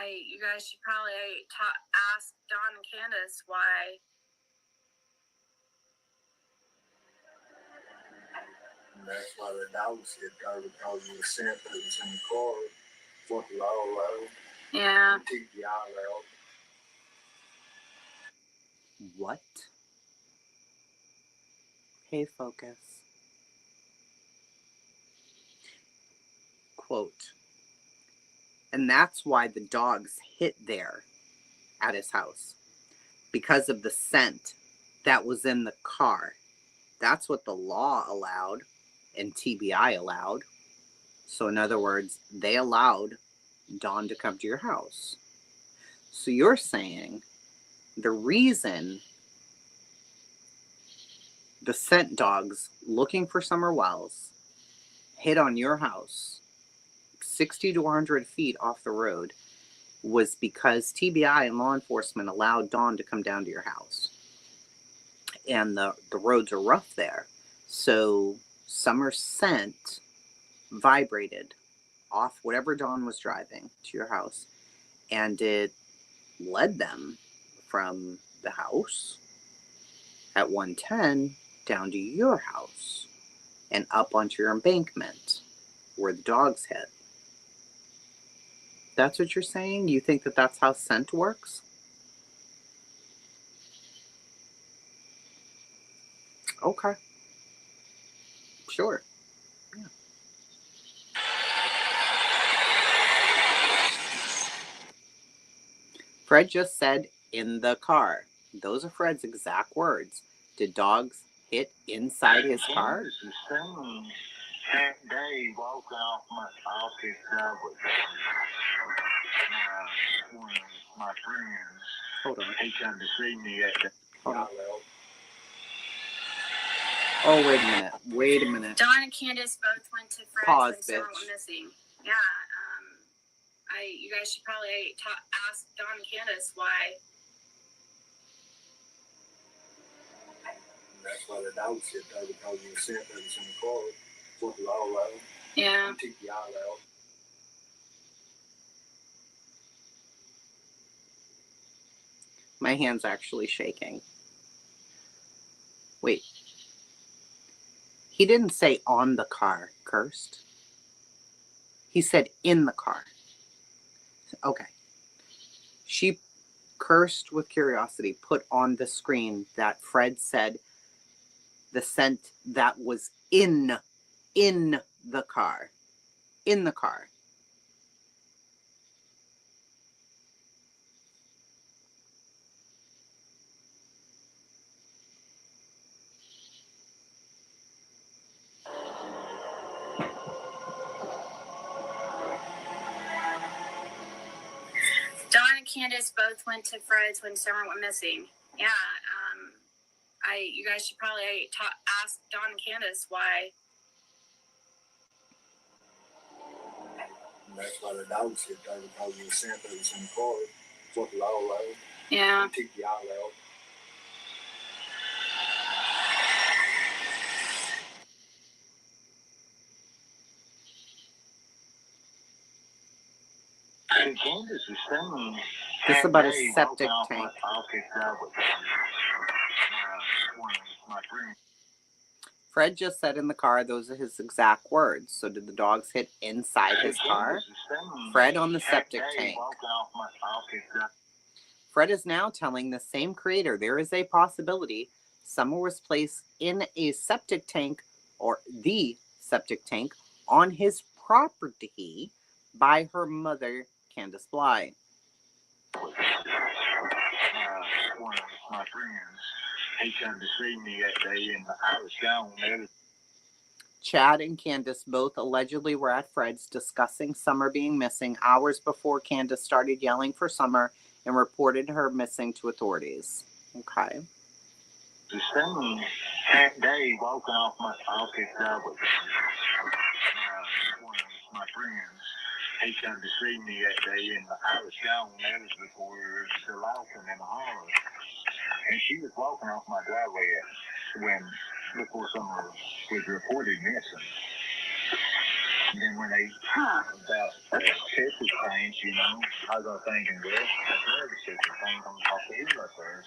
you guys should probably ask Dawn and Candace why. That's why the dog said go because of the scent that was in the car. What the all out. Yeah. Take the eye out. What? Hey, focus. Quote. And that's why the dogs hit there at his house. Because of the scent that was in the car. That's what the law allowed and TBI allowed. So in other words, they allowed Dawn to come to your house. So you're saying the reason the scent dogs looking for Summer Wells hit on your house 60 to 100 feet off the road was because TBI and law enforcement allowed Dawn to come down to your house. And the roads are rough there. So Summer's scent vibrated off whatever Dawn was driving to your house. And it led them from the house at 110 down to your house and up onto your embankment where the dogs hit. That's what you're saying? You think that that's how scent works? Okay. Sure. Yeah. Fred just said in the car. Those are Fred's exact words. Did dogs hit inside his car? That day, walking off my office, with my friends. Hold on. He come to see me at the Hold on. Oh, wait a minute. Wait a minute. Dawn and Candace both went to Fred's Pause, when Summer bitch. went missing. Yeah, you guys should probably ask Dawn and Candace why. That's why the dog said go because of the scent that was in the car. What the all out. Yeah. Take the eye out. My hand's actually shaking. Wait. He didn't say on the car, cursed. He said in the car. Okay. She cursed with curiosity, put on the screen that Fred said the scent that was in the car. In the car. Dawn and Candace both went to Fred's when Summer went missing. Yeah, you guys should probably ask Dawn and Candace why. And that's why the dog said that because the sample is in the car. What the all out. Yeah. And take the all out. Candace is saying This is about a septic tank. Fred just said in the car, those are his exact words. So did the dogs hit inside his car? Fred on the septic tank. Fred is now telling the same creator there is a possibility Summer was placed in a septic tank or the septic tank on his property by her mother, Candace Bly. One of my friends, he come to see me that day and I was gone. Chad and Candace both allegedly were at Fred's discussing Summer being missing hours before Candace started yelling for Summer and reported her missing to authorities. Okay. The same that day, walking off my office, one of my friends, he come to see me that day and I was gone. That was before we were still walking in the holler. And she was walking off my driveway before Summer was reported missing. And then when they about septic tanks, you know, I was thinking, well, that's where the septic tank on top of his up there.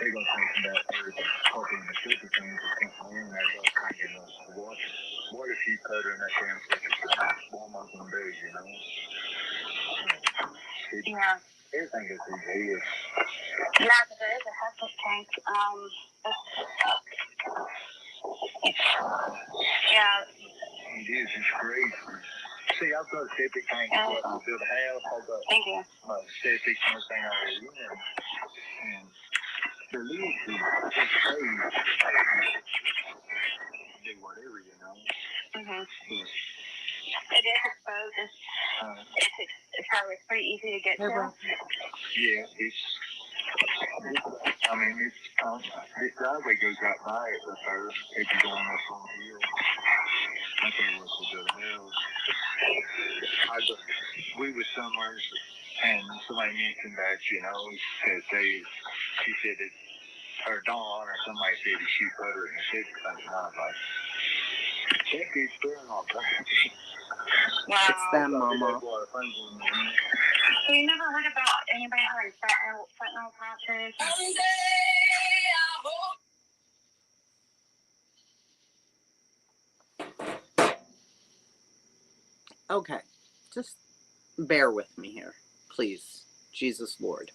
They're going to think about her talking the septic tank or something, and they're going to thinking, what if she put her in that damn septic tank? What am I going to do, you know? Yeah. Everything is his head. Yeah, because it is a septic tank. Yeah. It is. It's crazy. See, I've got a septic tank. I built a house. I've got my septic and everything already in there. And the leaves is crazy. Do whatever, you know. Mm-hmm. It is exposed. It's probably pretty easy to get to. Yeah, this driveway goes right by it at first. If you're going up on the hill, I think it was to the hills. We were somewhere, and somebody mentioned that, you know, she said that her Dawn or somebody said that she put her in a septic tank, and I was like, check these burn off there. Wow. It's them, Mama. So you never heard about anybody having fentanyl patches? Okay, just bear with me here, please. Jesus Lord.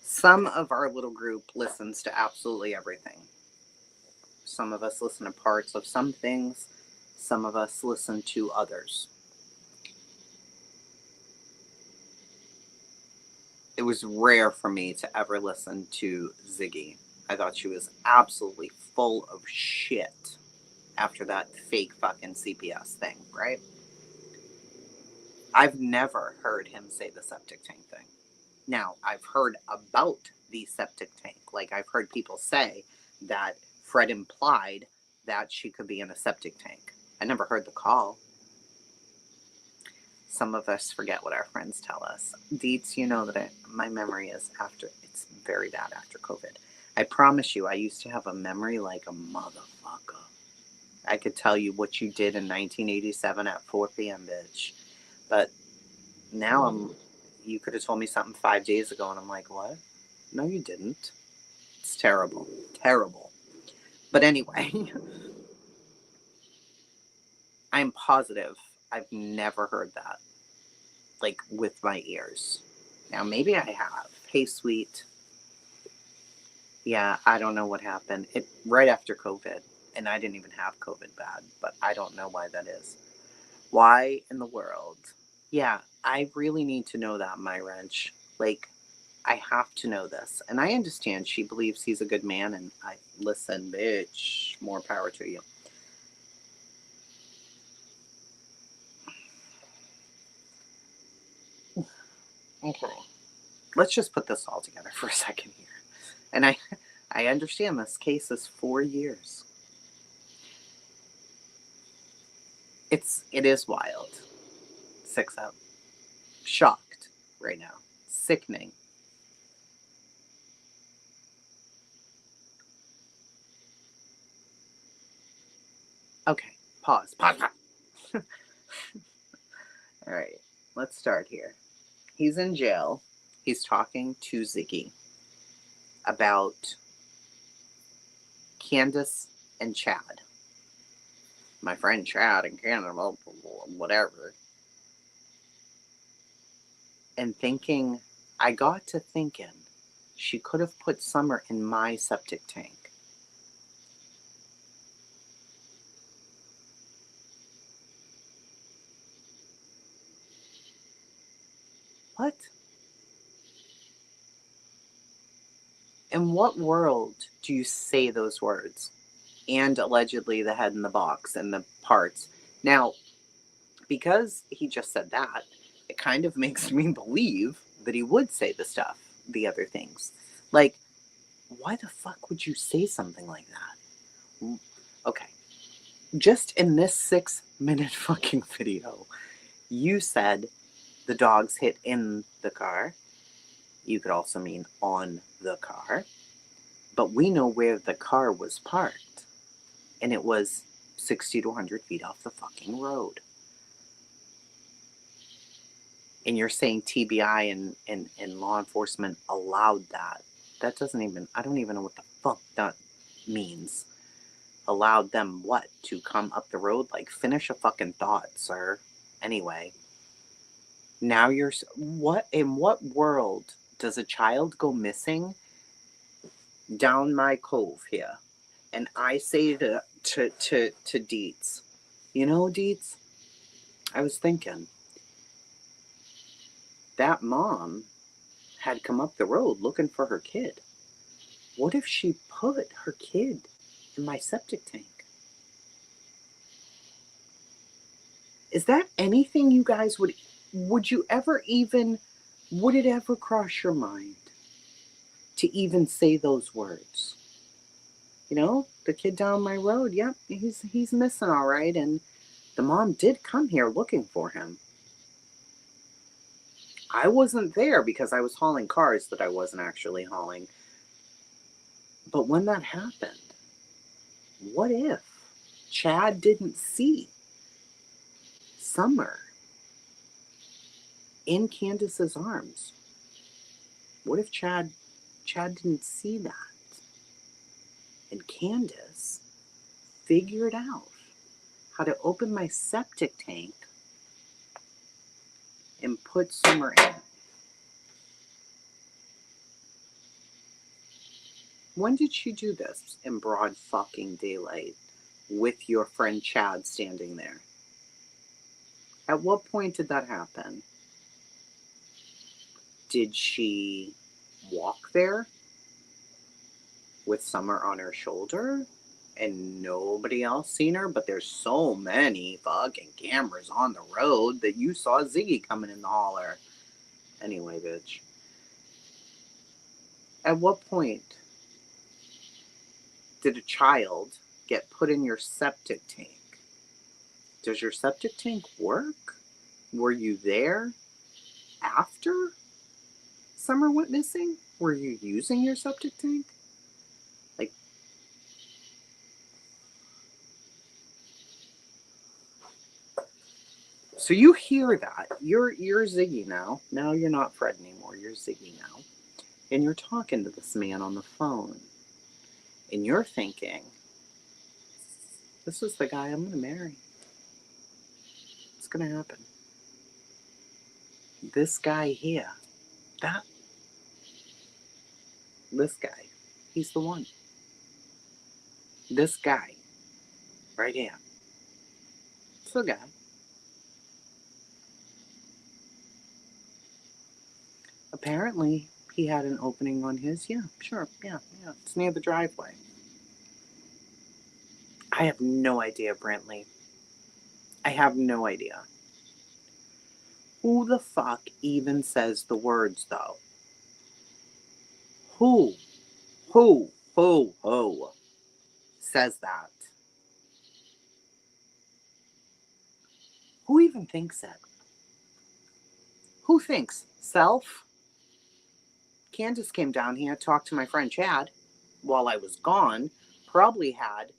Some of our little group listens to absolutely everything. Some of us listen to parts of some things. Some of us listen to others. It was rare for me to ever listen to Ziggy. I thought she was absolutely full of shit after that fake fucking CPS thing, right? I've never heard him say the septic tank thing. Now, I've heard about the septic tank. Like, I've heard people say that Fred implied that she could be in a septic tank. I never heard the call. Some of us forget what our friends tell us. Deets, you know that my memory is it's very bad after COVID. I promise you, I used to have a memory like a motherfucker. I could tell you what you did in 1987 at 4 p.m., bitch. But now you could have told me something 5 days ago, and I'm like, what? No, you didn't. It's terrible. Terrible. But anyway, I'm positive I've never heard that. Like, with my ears. Now, maybe I have. Hey, sweet. Yeah, I don't know what happened. Right after COVID. And I didn't even have COVID bad. But I don't know why that is. Why in the world? Yeah, I really need to know that, my wrench. Like, I have to know this. And I understand she believes he's a good man. And listen, bitch, more power to you. Okay. Let's just put this all together for a second here. And I understand this case is 4 years. It is wild. 6 up. Shocked right now. Sickening. Okay. Pause. All right. Let's start here. He's in jail. He's talking to Ziggy about Candace and Chad. My friend Chad in Canada, whatever. And thinking, I got to thinking, she could have put Summer in my septic tank. What? In what world do you say those words? And allegedly the head in the box and the parts. Now, because he just said that, it kind of makes me believe that he would say the stuff, the other things. Like, why the fuck would you say something like that? Okay. Just in this 6-minute fucking video, you said the dogs hit in the car. You could also mean on the car. But we know where the car was parked. And it was 60 to 100 feet off the fucking road. And you're saying TBI and law enforcement allowed that. That doesn't even, I don't even know what the fuck that means. Allowed them what? To come up the road? Like, finish a fucking thought, sir. Anyway. Now you're, what, in what world does a child go missing down my cove here? And I say to Deets, you know, Deets, I was thinking, that mom had come up the road looking for her kid. What if she put her kid in my septic tank? Is that anything you guys would you ever even, would it ever cross your mind to even say those words? You know, the kid down my road, yep, he's missing all right, and the mom did come here looking for him. I wasn't there because I was hauling cars that I wasn't actually hauling. But when that happened, what if Chad didn't see Summer in Candace's arms? What if Chad didn't see that? And Candace figured out how to open my septic tank and put Summer in. When did she do this in broad fucking daylight with your friend Chad standing there? At what point did that happen? Did she walk there with Summer on her shoulder and nobody else seen her? But there's so many fucking cameras on the road that you saw Ziggy coming in the holler. Anyway, bitch. At what point did a child get put in your septic tank? Does your septic tank work? Were you there after Summer went missing? Were you using your septic tank? Like, so you hear that. You're Ziggy now. Now you're not Fred anymore. You're Ziggy now. And you're talking to this man on the phone. And you're thinking, this is the guy I'm going to marry. It's going to happen. This guy here. This guy. He's the one. This guy. Right here. It's the guy. Apparently, he had an opening on his. Yeah, sure. Yeah. It's near the driveway. I have no idea, Brantley. I have no idea. Who the fuck even says the words, though? Who says that? Who even thinks it? Who thinks? Self? Candace came down here, talked to my friend Chad while I was gone, probably had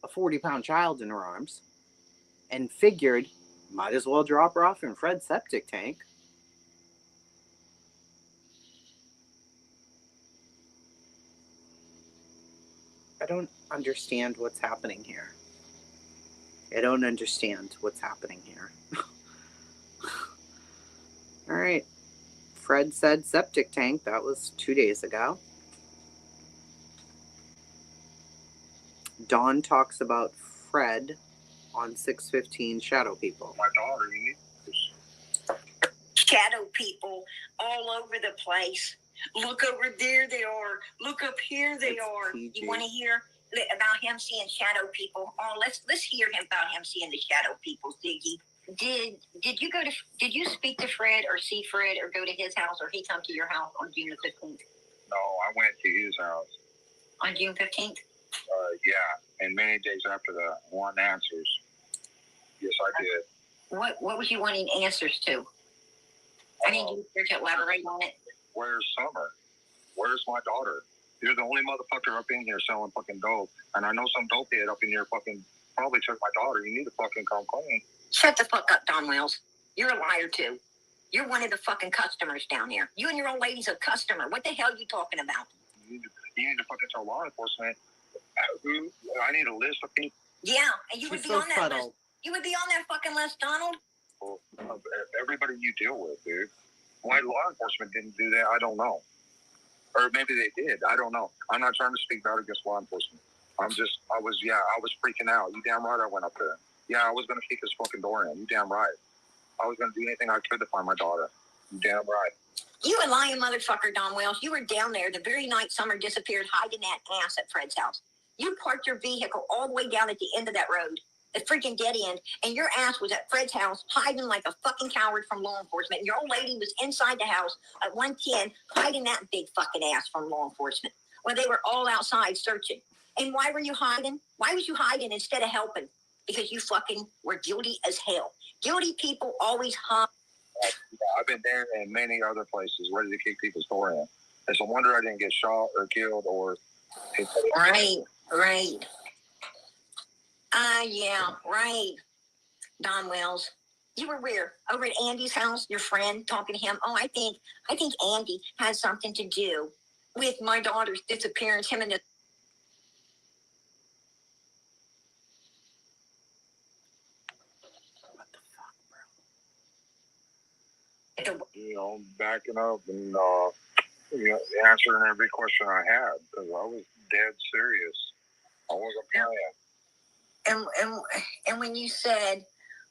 a 40-pound child in her arms, and figured might as well drop her off in Fred's septic tank. I don't understand what's happening here. I don't understand what's happening here. All right. Fred said septic tank. That was 2 days ago. Dawn talks about Fred on 6:15 shadow people. My daughter, you need shadow people all over the place. Look over there, they are. Look up here, they are. PG. You want to hear about him seeing shadow people? Oh, let's hear him about him seeing the shadow people, Ziggy. Did you speak to Fred or see Fred or go to his house or he come to your house on June the 15th? No, I went to his house. On June 15th? Yeah, and many days after that, want answers. Yes, I did. What was you wanting answers to? I mean, do you elaborate on it? Where's Summer? Where's my daughter? You're the only motherfucker up in here selling fucking dope, and I know some dopehead up in here fucking probably took my daughter. You need to fucking come clean. Shut the fuck up, Don Wells. You're a liar, too. You're one of the fucking customers down here. You and your old lady's a customer. What the hell are you talking about? You need to fucking tell law enforcement. I need a list of people. Yeah, and you would be on that list. You would be on that fucking list, Donald. Of everybody you deal with, dude. Why law enforcement didn't do that, I don't know. Or maybe they did. I don't know. I'm not trying to speak out against law enforcement. I was freaking out. You damn right I went up there. Yeah, I was going to kick his fucking door in. You damn right. I was going to do anything I could to find my daughter. You damn right. You a lying motherfucker, Don Wells. You were down there the very night Summer disappeared, hiding that ass at Fred's house. You parked your vehicle all the way down at the end of that road, the freaking dead end, and your ass was at Fred's house, hiding like a fucking coward from law enforcement. And your old lady was inside the house at 110, hiding that big fucking ass from law enforcement, when they were all outside searching. And why were you hiding? Why was you hiding instead of helping? Because you fucking were guilty as hell. Guilty people always hide. I've been there and many other places ready to kick people's door in. It's a wonder I didn't get shot or killed or... Right. Yeah, right. Don Wells. You were where? Over at Andy's house, your friend, talking to him. Oh, I think Andy has something to do with my daughter's disappearance. Him and the... What the fuck, bro? You know, backing up and answering every question I had because I was dead serious. I wasn't playing. And when you said,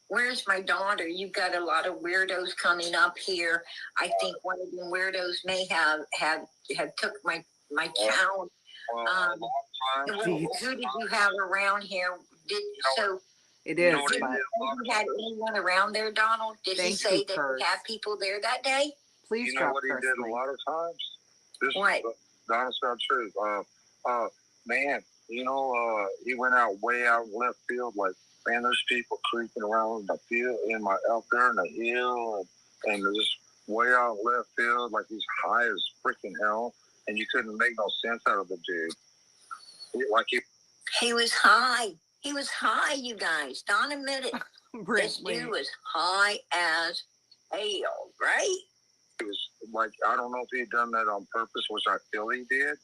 "Where's my daughter?" You've got a lot of weirdos coming up here. I think one of them weirdos may have took my child. Who did you have around here? It is. Did you have anyone around there, Donald? Did he say that he had people there that day? Please you know drop what he did a lot of times? What? The honest God truth. Man, he went out way out in left field. Like, man, there's people creeping around in the field, out there in the hill, and just way out in left field, like he's high as freaking hell, and you couldn't make no sense out of the dude. He was high. He was high, you guys. Don admitted this dude was high as hell, right? It was like, I don't know if he'd done that on purpose, which I feel he did.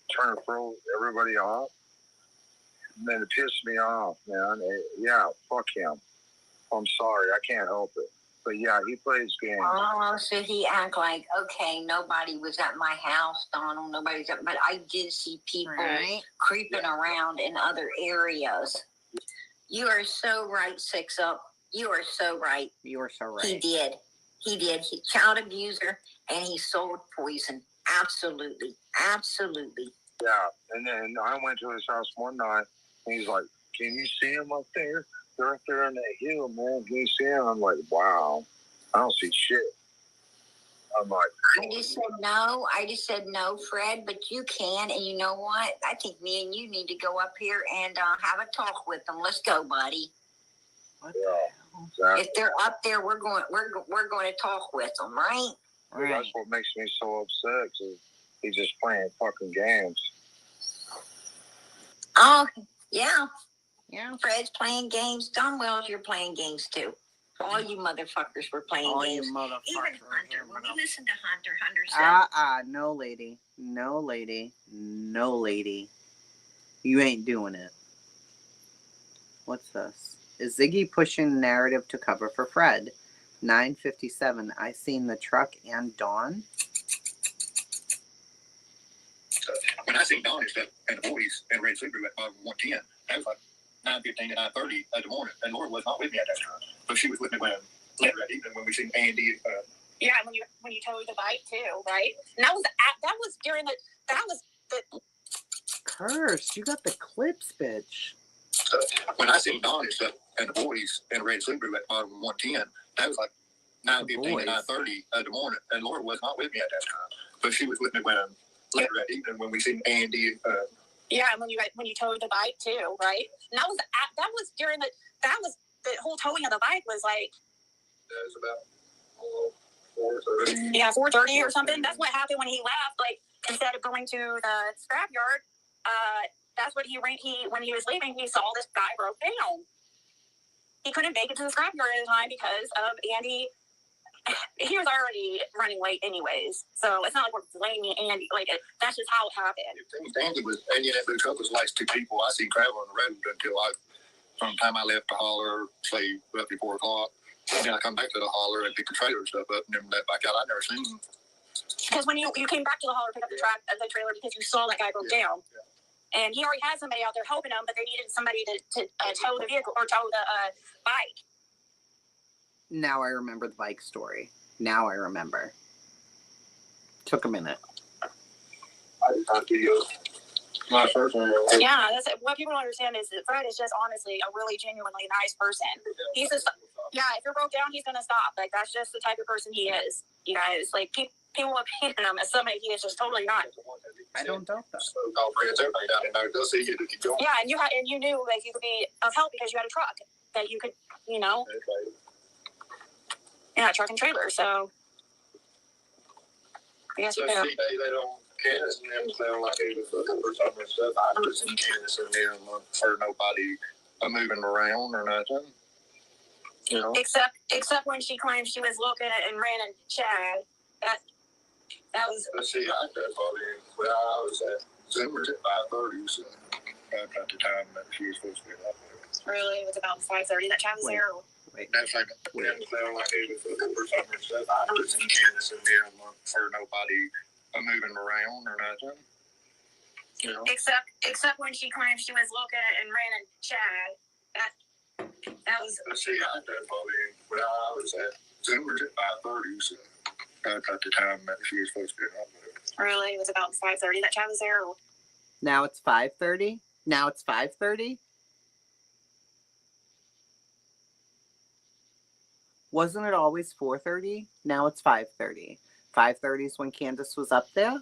Trying to throw everybody off. And then it pissed me off, man. Fuck him. I'm sorry, I can't help it. But yeah, he plays games. Oh, so he act like, okay, nobody was at my house, Donald. Nobody's at, but I did see people creeping around in other areas. You are so right, Six Up. You are so right. You are so right. He did. He child abuser, and he sold poison. Absolutely. Yeah, and then I went to his house one night, and he's like, "Can you see him up there?" they're up there on that hill, man. Can you see them? I'm like, wow, I don't see shit. I'm like, I just said no, Fred, but you can. And you know what? I think me and you need to go up here and have a talk with them. Let's go, buddy. What yeah, the hell? exactly. If they're up there, we're going to talk with them, right? Right. That's what makes me so upset. Cause he's just playing fucking games. Oh, yeah. Yeah. Fred's playing games. Don Wells, you're playing games too. All you motherfuckers were playing All games. you motherfuckers. Even Hunter. When we listened to Hunter said, No lady. No lady. No lady. You ain't doing it. What's this? Is Ziggy pushing narrative to cover for Fred? 9:57. I seen the truck and Dawn. When I seen Dawn and the boys and Red Subaru at 110, that was like 9:15 to 9:30 in the morning, and Laura was not with me at that time, but she was with me when later that evening when we seen Andy. Yeah, when you towed the bike too, right? And that was during the Curse, you got the clips, bitch. When I seen Dawn and the boys and Red Subaru at 110, that was like 9:15 to 9:30 in the morning, and Laura was not with me at that time, but she was with me when later that evening when we seen Andy. Yeah, when you towed the bike too, right? And that was during the whole towing of the bike was like. That was about 4:30. Yeah, 4:30 or something. That's what happened when he left. Like instead of going to the scrapyard, that's what when he was leaving, he saw this guy broke down. He couldn't make it to the scrapyard in time because of Andy. He was already running late anyways, so it's not like we're blaming Andy. Like that's just how it happened. Andy in that blue truck was like 2 people I seen traveling on the road until from the time I left the holler, say roughly 4 o'clock. And then I come back to the holler and pick the trailer and stuff up, and then that back out I never seen him. Because when you came back to the holler, pick up the trailer because you saw that guy broke down. Yeah. And he already had somebody out there helping him, but they needed somebody to tow the vehicle or tow the bike. Now I remember the bike story. Now I remember. Took a minute. I did not video my first one. Yeah, that's what people don't understand is that Fred is just honestly a really genuinely nice person. He's just, if you're broke down, he's gonna stop. Like that's just the type of person he is. You guys, like people have painted him as somebody he is just totally not. I don't doubt that. Yeah, and you knew like you could be of help because you had a truck that you could, yeah, truck and trailer. So I guess you know. They don't. Candace and them sound like they was looking for something and stuff. I never seen Candace and them look for nobody moving around or nothing. Except when she claimed she was looking at and ran and Chad. That was. Let's see, I was at Zimmer's at 5:30, so about the time that she was supposed to be up there. Really, it was about 5:30 that Chad was there. Wait. That's like them sound like they was looking for something and stuff. I never seen Candace and them look for nobody moving around or nothing. Except when she claimed she was looking at and ran and Chad. That was. Let's see, I was at Zimmer's at 5:30, so about the time that she was supposed to be up there. Really, it was about 5:30 that Chad was there. Now it's 5:30. Now it's 5:30. Wasn't it always 4:30? Now it's 5:30. 5:30 is when Candace was up there.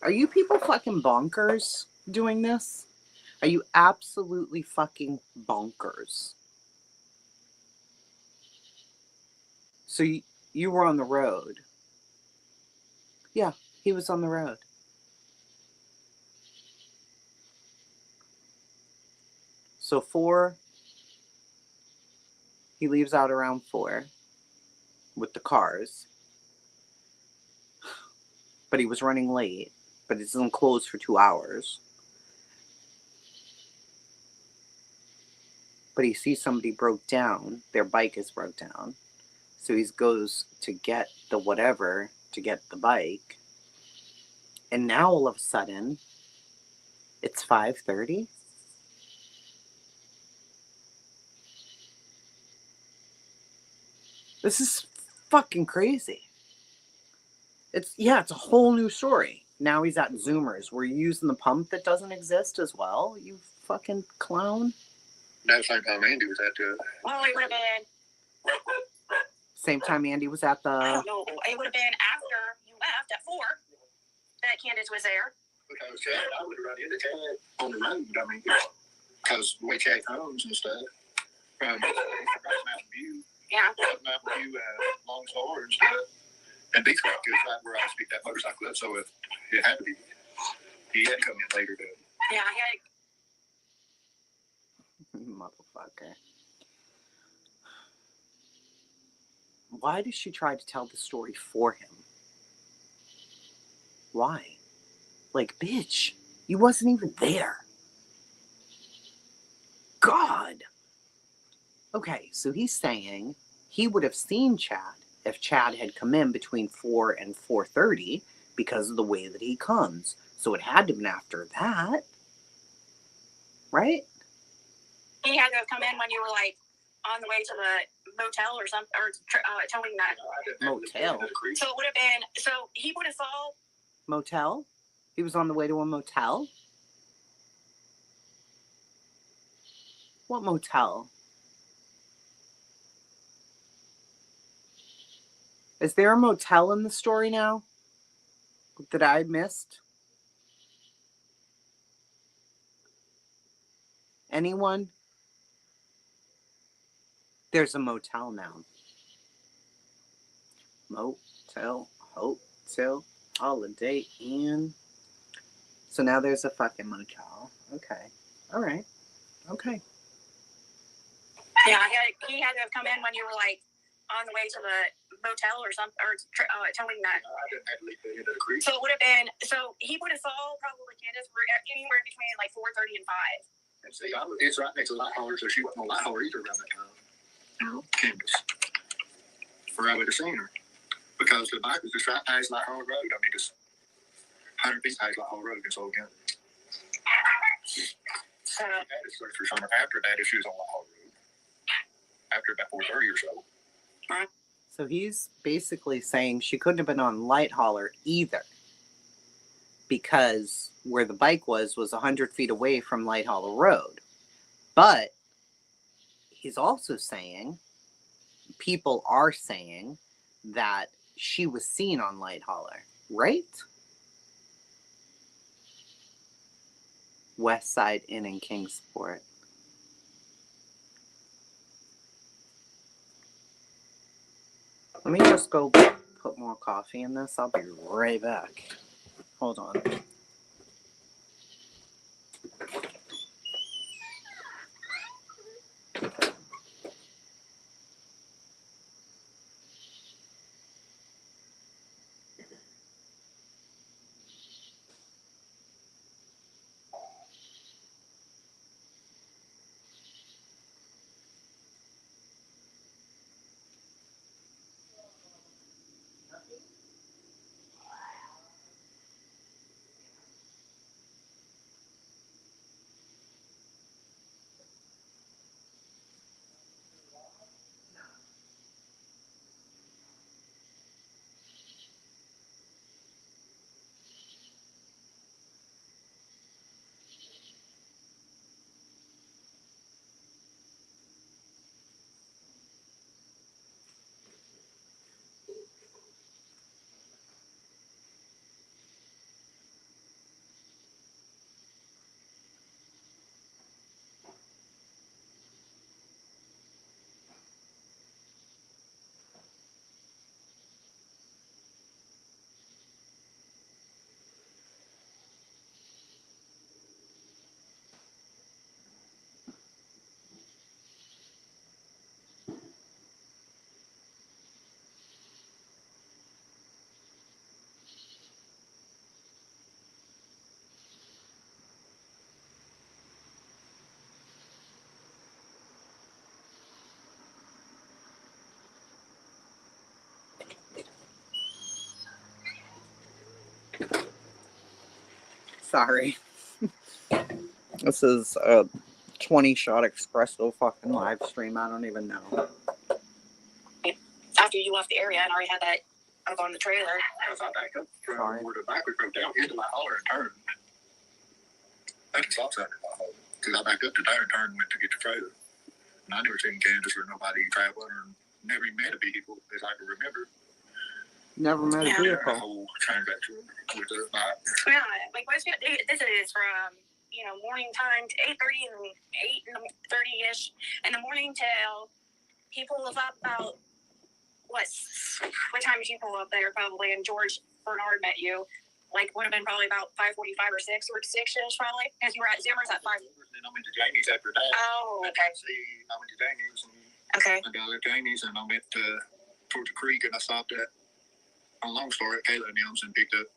Are you people fucking bonkers doing this? Are you absolutely fucking bonkers? So you were on the road. Yeah, he was on the road. So 4, he leaves out around 4 with the cars. But he was running late. But it doesn't close for 2 hours. But he sees somebody broke down. Their bike is broke down. So he goes to get the whatever, to get the bike. And now all of a sudden, it's 5:30. This is fucking crazy. It's a whole new story. Now he's at Zoomers. We're using the pump that doesn't exist as well. You fucking clown. That same time Andy was at the. Well, it would have been. Same time Andy was at the. I don't know. It would have been after you left at 4 that Candace was there. Because Chad, I would have run into Chad on the road. I mean, because we check homes and stuff from Mountain View. Yeah. Mountain View, Long Star and stuff. And Beechcraft is right where I picked that motorcycle up, so it had to be. He had to come in later, though. Yeah, he had. Motherfucker. Why does she try to tell the story for him? Why? Like, bitch, you wasn't even there. God. Okay, so he's saying he would have seen Chad if Chad had come in between 4 and 4:30 because of the way that he comes. So it had to have been after that. Right? He had to have come in when you were like on the way to the motel or something, or towing that. Motel. So it would have been. So he would have saw. Motel? He was on the way to a motel? What motel? Is there a motel in the story now that I missed? Anyone? There's a motel now. Motel, hotel, Holiday Inn. So now there's a fucking motel. Okay. All right. Okay. Yeah, he had to have come in when you were like on the way to the motel or something, or towing that. I didn't have to leave the end of the creek. So it would have been. So he would have saw probably Candace anywhere between like 4:30 and 5. And see, it's right next to the light hauler, so she wasn't on light hauler either around that time. Candace. For I would have seen her. Because the bike was just right past Light Hall Road. I mean, just 100 feet past Light Hall Road in Soul County. So I had to search for summer after that if she was on Light Hall Road. After about 4:30 or so. So he's basically saying she couldn't have been on Light Hauler either. Because where the bike was 100 feet away from Light Hauler Road. But he's also saying, people are saying that she was seen on Light Hauler, right? West Side Inn in Kingsport. Let me just go put more coffee in this. I'll be right back. Hold on. Sorry. This is a 20-shot espresso fucking live stream. I don't even know. after you left the area and already had that up on the trailer. As I back up from where the bike was broke down into my holler and turned. I just saw something in my hole. Because I backed up to there and turned and went to get the trailer. And I never seen Kansas or nobody traveling or never even met a vehicle as I can remember. Never met a The vehicle. whole transaction with the bike. Yeah, like this is from morning time to 8:30 and 8:30ish in the morning till he pulled up about what time did you pull up there? Probably, and George Bernard met you. Like would have been probably about 5:45 or 6-ish probably because you were at Zimmer's at 5. And then I went to Janie's after that. Oh, okay. I went to Janie's and Okay. I got at Janie's and I went towards the creek and I stopped at on Long Story at Kayla and Yums and picked up.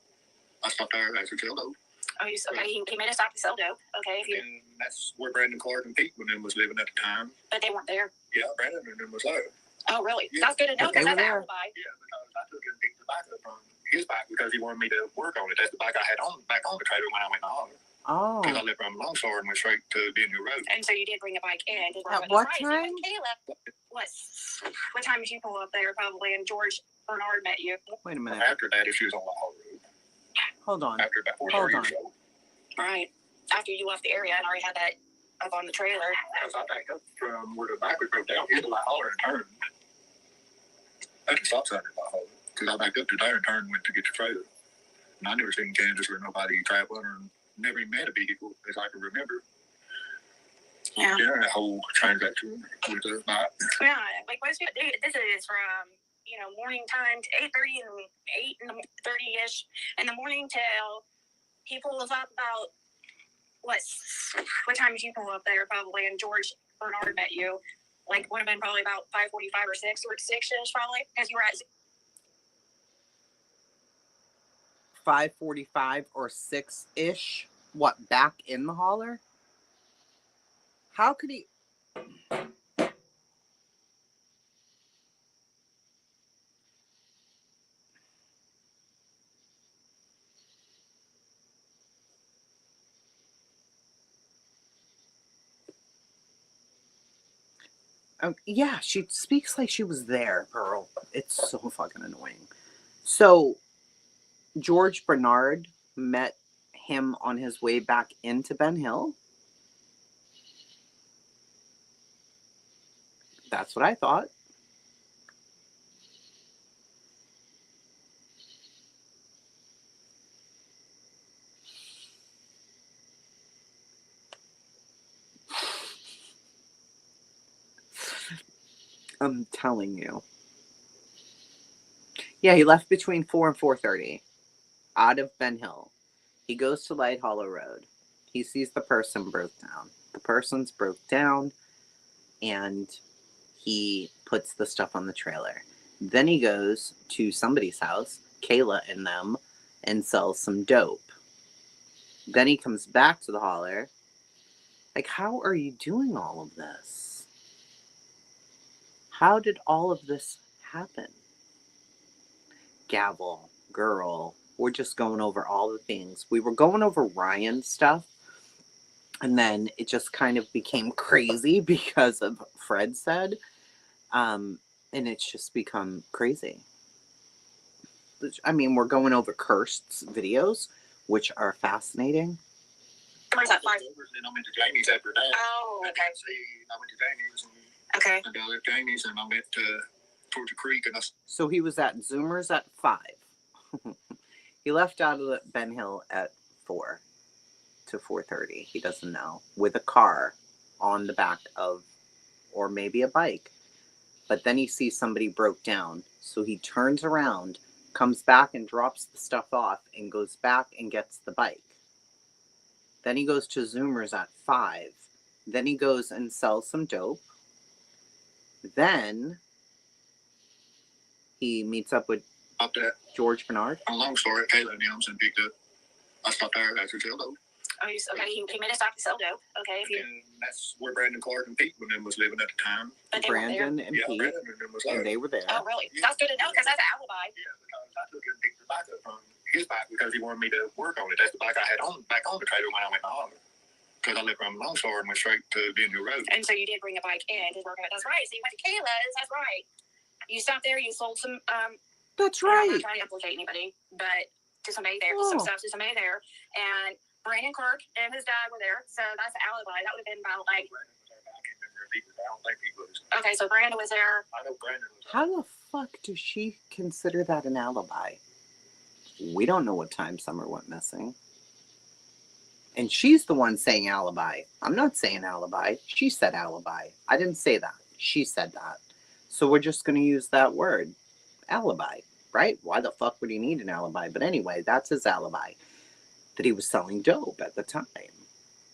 I stopped there at Celdo. Oh, okay. He made us stop to sell dope. Okay. And that's where Brandon Clark and Pete was living at the time. But they weren't there. Yeah, Brandon and them was there. Oh, really? Yeah. That's good to know because that's an alibi. Yeah, because I took and picked the bike up from his bike because he wanted me to work on it. That's the bike I had back on the trailer when I went to Arnold. Oh. Because I lived from Longshore and went straight to the new road. And so you did bring a bike in. At what time? What time did you pull up there? Probably, and George Bernard met you. Wait a minute. After that, if she was on the whole road. Hold on. After about 4 Hold on. or so. Right. After you left the area and already had that up on the trailer. Because I backed up from where the bike was broke down, hit the light holler and turned. At the stop sign in my hole. Because I backed up to there and turned and went to get the trailer. And I never seen Kansas or nobody traveling or never even met a vehicle as I can remember. Yeah. Yeah, that whole transaction with the bike. Yeah, like this is from morning time to 8:30 and 8:30ish in the morning till he pulls up about what time did you pull up there? Probably, and George Bernard met you. Like would have been probably about 5:45 or 6-ish probably because you were at 5:45 or 6-ish. What, back in the holler? How could he? Yeah, she speaks like she was there, girl. It's so fucking annoying. So, George Bernard met him on his way back into Ben Hill. That's what I thought. I'm telling you. Yeah, he left between 4 and 4:30 out of Ben Hill. He goes to Light Hollow Road. He sees the person broke down. The person's broke down, and he puts the stuff on the trailer. Then he goes to somebody's house, Kayla and them, and sells some dope. Then he comes back to the holler. Like, how are you doing all of this? How did all of this happen? Gavel, girl, we're just going over all the things. We were going over Ryan's stuff, and then it just kind of became crazy because of Fred said, and it's just become crazy. I mean, we're going over Kirst's videos, which are fascinating. Where's that 5? And I went to Janie's after that. Oh, okay. I went to Janie's and Okay. I got at Janie's and I went towards the creek and I. So he was at Zoomer's at 5. He left out of Ben Hill at 4 to 4:30. He doesn't know, with a car on the back of, or maybe a bike. But then he sees somebody broke down, so he turns around, comes back and drops the stuff off, and goes back and gets the bike. Then he goes to Zoomer's at 5. Then he goes and sells some dope. Then he meets up with George Bernard. On Long Story, Kayla and Yums and picked up. I stopped there at Celdo. Oh, okay. He made us stop to sell dope. Okay. And that's where Brandon Clark and Pete was living at the time. But they weren't there. Brandon and Yeah, Pete, Brandon and them was there. and they were there. Oh, really? Yeah. That's good to know because that's an alibi. Yeah, because I took and picked the bike up from his bike because he wanted me to work on it. That's the bike I had back on the trailer when I went to Arnold. Because I lived from Longshore and went straight to the new road. And so you did bring a bike in to work on it. That's right. So you went to Kayla's. That's right. You stopped there. You sold some. That's I'm right. not trying to implicate anybody, but to somebody there, Oh. some stuff to somebody there, and Brandon Clark and his dad were there, so that's the alibi. That would have been about like. I don't think he was. Okay, so Brandon was there. I know Brandon was there. How the fuck does she consider that an alibi? We don't know what time Summer went missing. And she's the one saying alibi. I'm not saying alibi. She said alibi. I didn't say that. She said that. So we're just going to use that word. Alibi, right? Why the fuck would he need an alibi? But anyway, that's his alibi. That he was selling dope at the time.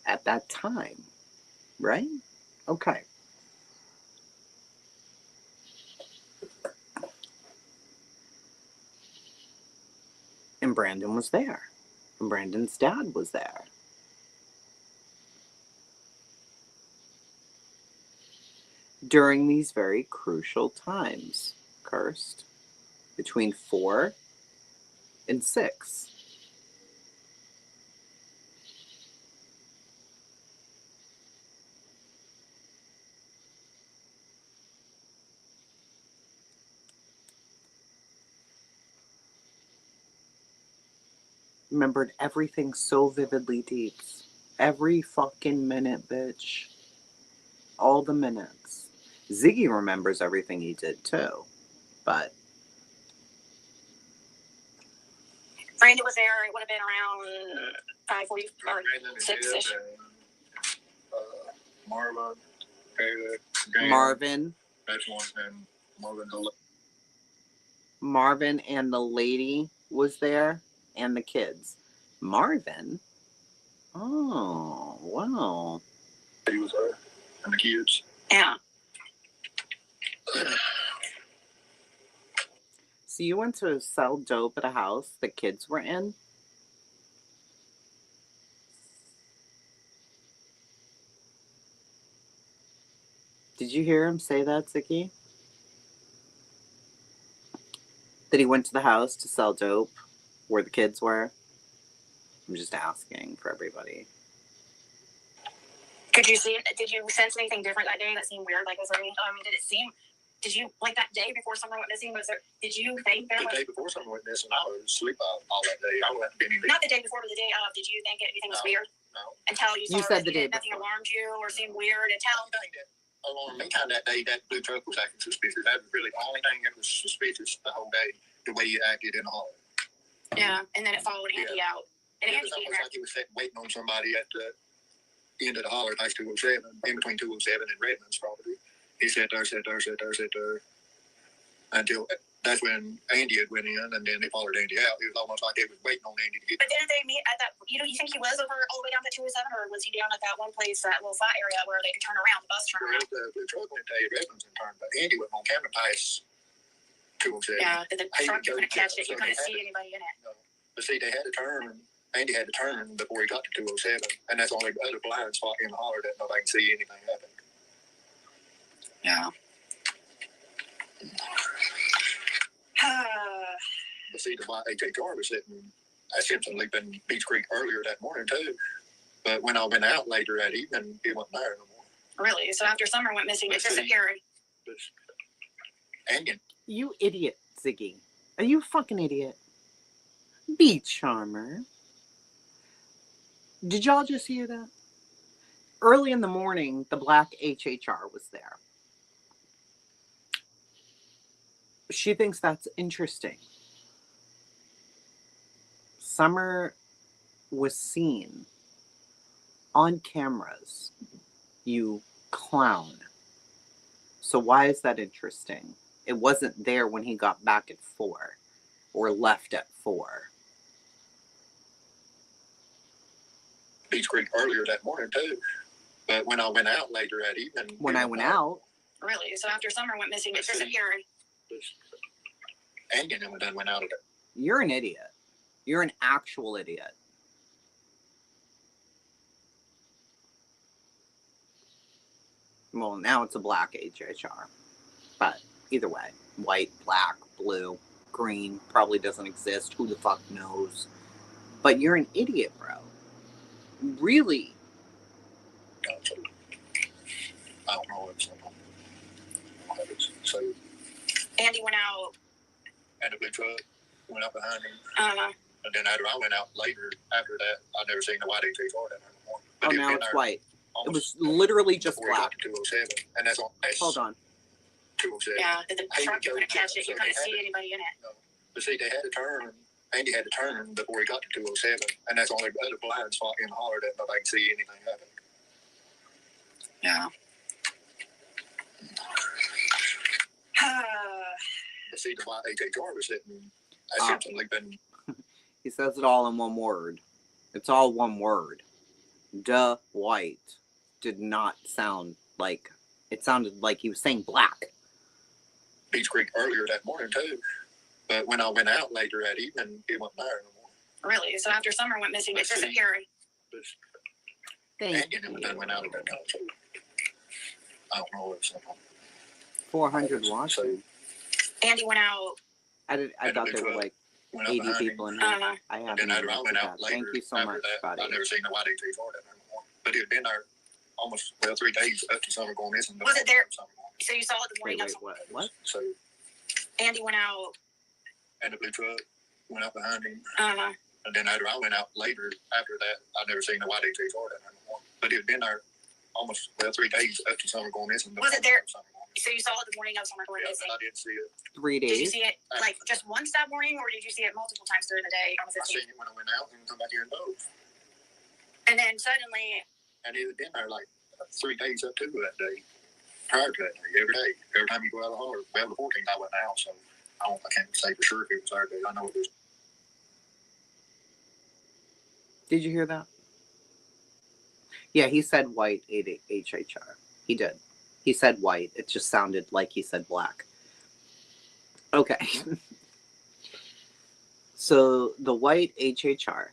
At that time. Right? Okay. And Brandon was there. And Brandon's dad was there. During these very crucial times, Kirst, between 4 and 6. Remembered everything so vividly, Deeps. Every fucking minute, bitch. All the minutes. Ziggy remembers everything he did too, but Brandon was there. It would have been around 5:40 or 6-ish. Marvin. Marvin. That's one thing. Marvin and the lady was there, and the kids. Marvin? Oh, wow. He was there. And the kids. Yeah. So you went to sell dope at a house the kids were in? Did you hear him say that, Ziggy? That he went to the house to sell dope where the kids were? I'm just asking for everybody. Did you sense anything different that day that seemed weird? Like, was there any, did you, like that day before someone went missing, did you think there was? The day before someone went missing, I was asleep all that day. I went to any day. Not the day before, but the day of. Did you think anything was weird? No. Until you saw said the day nothing before. alarmed you or seemed weird until. Along meantime that day, that blue truck was acting suspicious. That was really the only thing that was suspicious the whole day, the way he acted in the hall. Yeah, and then it followed Andy out. And It Andy was came almost there. like he was sitting waiting on somebody at the end of the holler past 207, in between 207 and Redmond's property. He sat there, until that's when Andy had went in, and then they followed Andy out. It was almost like they was waiting on Andy to get. But didn't they meet at that? You think he was over all the way down to 207, or was he down at that one place, that little flat area where they could turn around, the bus turn around? The truck went to Redmond's and turned, but Andy went on camera past 207. Yeah, the truck, you couldn't catch it. You couldn't see anybody in it. No. But see, they had to turn. Andy had to turn before he got to 207, and that's the only other blind spot in the holler that nobody can see anything happen. Yeah. But see, the HHR was sitting at Simpson leaping Beach Creek earlier that morning too. But when I went out later that evening, he wasn't there no more. Really? So after Summer went missing, it disappeared. And You idiot, Ziggy. Are you a fucking idiot? Be charmer. Did y'all just hear that? Early in the morning, the black HHR was there. She thinks that's interesting. Summer was seen on cameras. You clown. So why is that interesting? It wasn't there when he got back at 4 or left at 4. Beach Creek earlier that morning too. But when I went out later that evening, When I went out, Really? So after Summer went missing, it disappeared. and then went out of it. you're an idiot. You're an actual idiot. Well, now it's a black HHR. But either way, white, black, blue, green, probably doesn't exist. Who the fuck knows? But you're an idiot, bro. Really. I don't know what's so. Andy went out. And the blue truck went up behind him. Uh, And then after I went out later, after that, I never seen the white HHR that night before. Oh, now it's white. It was literally just black. 207, and that's on. Hold on. 207. Yeah, the truck, you couldn't catch it. You couldn't see anybody in it. No. But see, they had to turn. Andy had to turn before he got to 207, and that's the only other blind spot in the holler that nobody can see anything happen. Yeah. But see, the white HHR was sitting. That's Simpson been. He says it all in one word. It's all one word. White did not sound like, it sounded like he was saying black. Beach Creek earlier that morning too, but when I went out later that evening, it wasn't there no more. Really? So after Summer went missing, it disappeared. Thank you. Went out at that time, so I don't know what it's 400 watts. So Andy went out. I thought there were like 80 people in here. I haven't. I went out later. Thank you so much, buddy. I've never seen the white HHR that night before, but it had been there almost 3 days after Summer going missing. Was it there? So you saw it the morning of. What? So Andy went out. And the blue truck went out behind him. Uh-huh. And then after I went out later, after that, I've never seen the white HHR that night before. But it had been there almost 3 days after Summer going missing. Was it there? So you saw it the morning of Summer going missing? I didn't see it. 3 days. Did you see it like just once that morning, or did you see it multiple times during the day on the 15th? I seen it when I went out and come back here and both. And then suddenly. And it had been there like 3 days up to that day. Prior to that day, every day. Every time you go out of the holler, well, the 14th I went out, so I can't say for sure if it was there, but I know it was. Did you hear that? Yeah, he said white HHR. He did. He said white. It just sounded like he said black. Okay. So the white HHR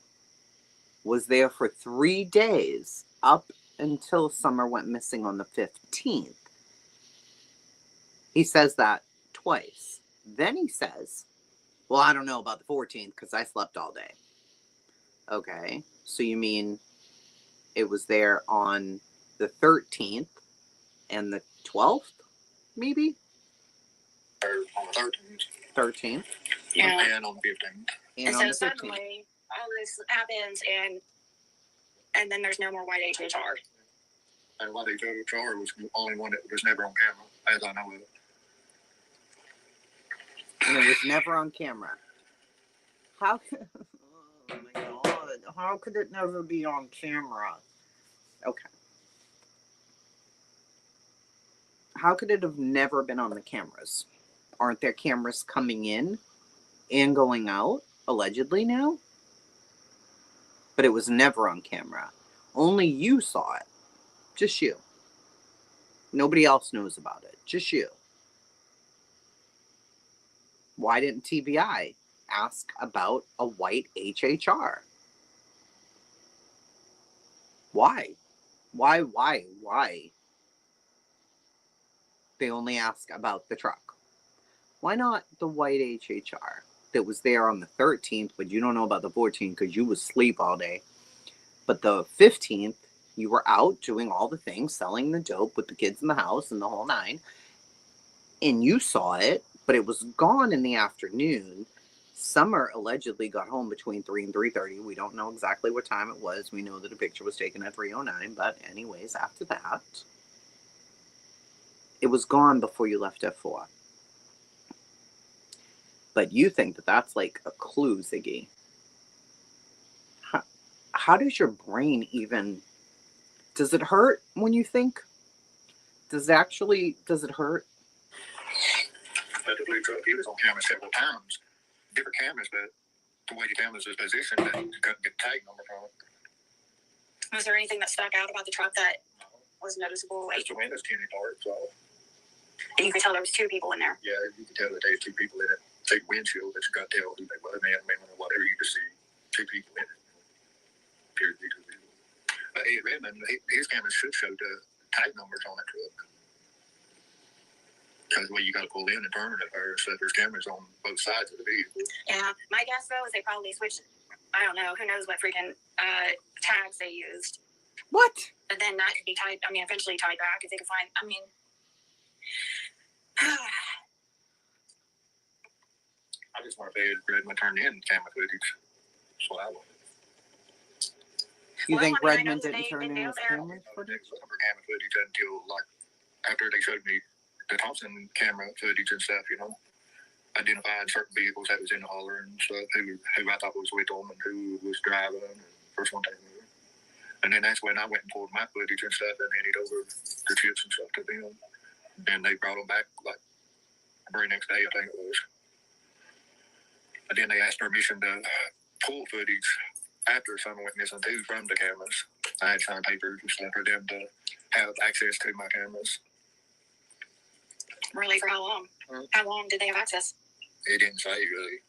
was there for 3 days up until Summer went missing on the 15th. He says that twice. Then he says, well, I don't know about the 14th because I slept all day. Okay. So you mean it was there on the 13th and the 12th, maybe? On the 13th. Yeah. And on the 15th. And so suddenly all this happens, and then there's no more white HHR. And white HHR was the only one that was never on camera, as I know of it. And it was never on camera. How could, oh my God, how could it never be on camera? Okay. How could it have never been on the cameras? Aren't there cameras coming in and going out, allegedly now? But it was never on camera. Only you saw it. Just you. Nobody else knows about it. Just you. Why didn't TBI ask about a white HHR? Why? Why? They only ask about the truck. Why not the white HHR that was there on the 13th, but you don't know about the 14th because you was asleep all day. But the 15th, you were out doing all the things, selling the dope with the kids in the house and the whole nine. And you saw it, but it was gone in the afternoon. Summer allegedly got home between 3 and 3:30. We don't know exactly what time it was. We know that a picture was taken at 3:09. But anyways, after that, it was gone before you left at 4. But you think that that's like a clue, Ziggy. How does your brain even... Does it hurt when you think? Does it hurt? But the blue truck, he was on camera several times. Different cameras, but the way the cameras was positioned, that you couldn't get tag number from it. Was there anything that stuck out about the truck that was noticeable? Just the windows tinted dark, so. And you could tell there was 2 people in there. Yeah, you could tell that there's 2 people in it. Take windshield, but you got to tell who they were. Man, whatever, you just see 2 people in it. Period. But Ed Redmond, his cameras should show the tag numbers on that truck. Because the way you got to pull in and turn it first, so there's cameras on both sides of the vehicle. Yeah, my guess though is they probably switched. I don't know. Who knows what freaking tags they used? What? But then that could be tied. I mean, eventually tied back if they could find. I mean, I just want to say Ed Redmond turned in camera footage. That's what I wanted. You Well, think I mean, I Redmond know didn't they've turn been in down his there. camera footage? They looked for camera footage until like after they showed me the Thompson camera footage and stuff, you know, identified certain vehicles that was in the hauler and stuff, who I thought was with them and who was driving and first one time. And then that's when I went and pulled my footage and stuff and handed over the chips and stuff to them. And they brought them back like the very next day, I think it was. And then they asked permission to pull footage after someone went missing too from the cameras. I had signed papers and stuff for them to have access to my cameras. Really, for how long? How long did they have access? It didn't say really.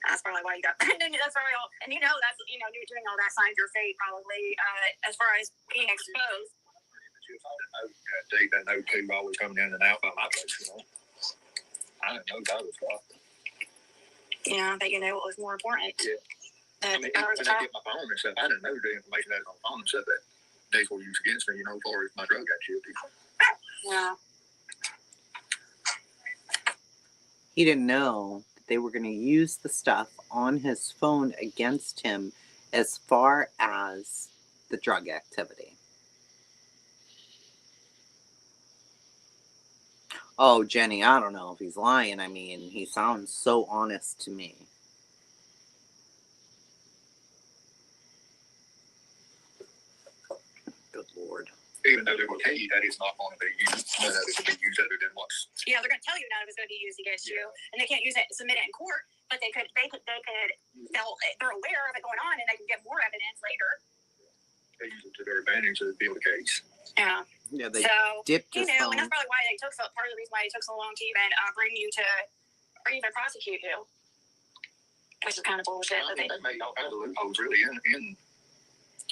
That's probably why you got. That's probably all. And that's you're doing all that signs your fate probably. As far as being exposed. They didn't know who I was coming in and out by my place, you know. I didn't know that was God. Yeah, but you know what was more important. Yeah. I mean, when I get my phone and stuff, I didn't know the information that was on the phone and stuff that they were used against me, you know, as far as my drug activity. Yeah. He didn't know that they were going to use the stuff on his phone against him as far as the drug activity. Oh, Jenny, I don't know if he's lying. I mean, he sounds so honest to me. Good Lord. Even though they will tell you that it's not going to be used, none of it will be used other than what's. Yeah, they're going to tell you none of it's going to be used against you, and they can't use it, submit it in court. But they're aware of it going on, and they can get more evidence later. They use it to their advantage to build a case. Yeah. Yeah, they So dipped his and phone. that's probably why they took part of the reason why it took so long to even bring you to, or even prosecute you, which is kind of bullshit. I mean, they made all kinds of loopholes really in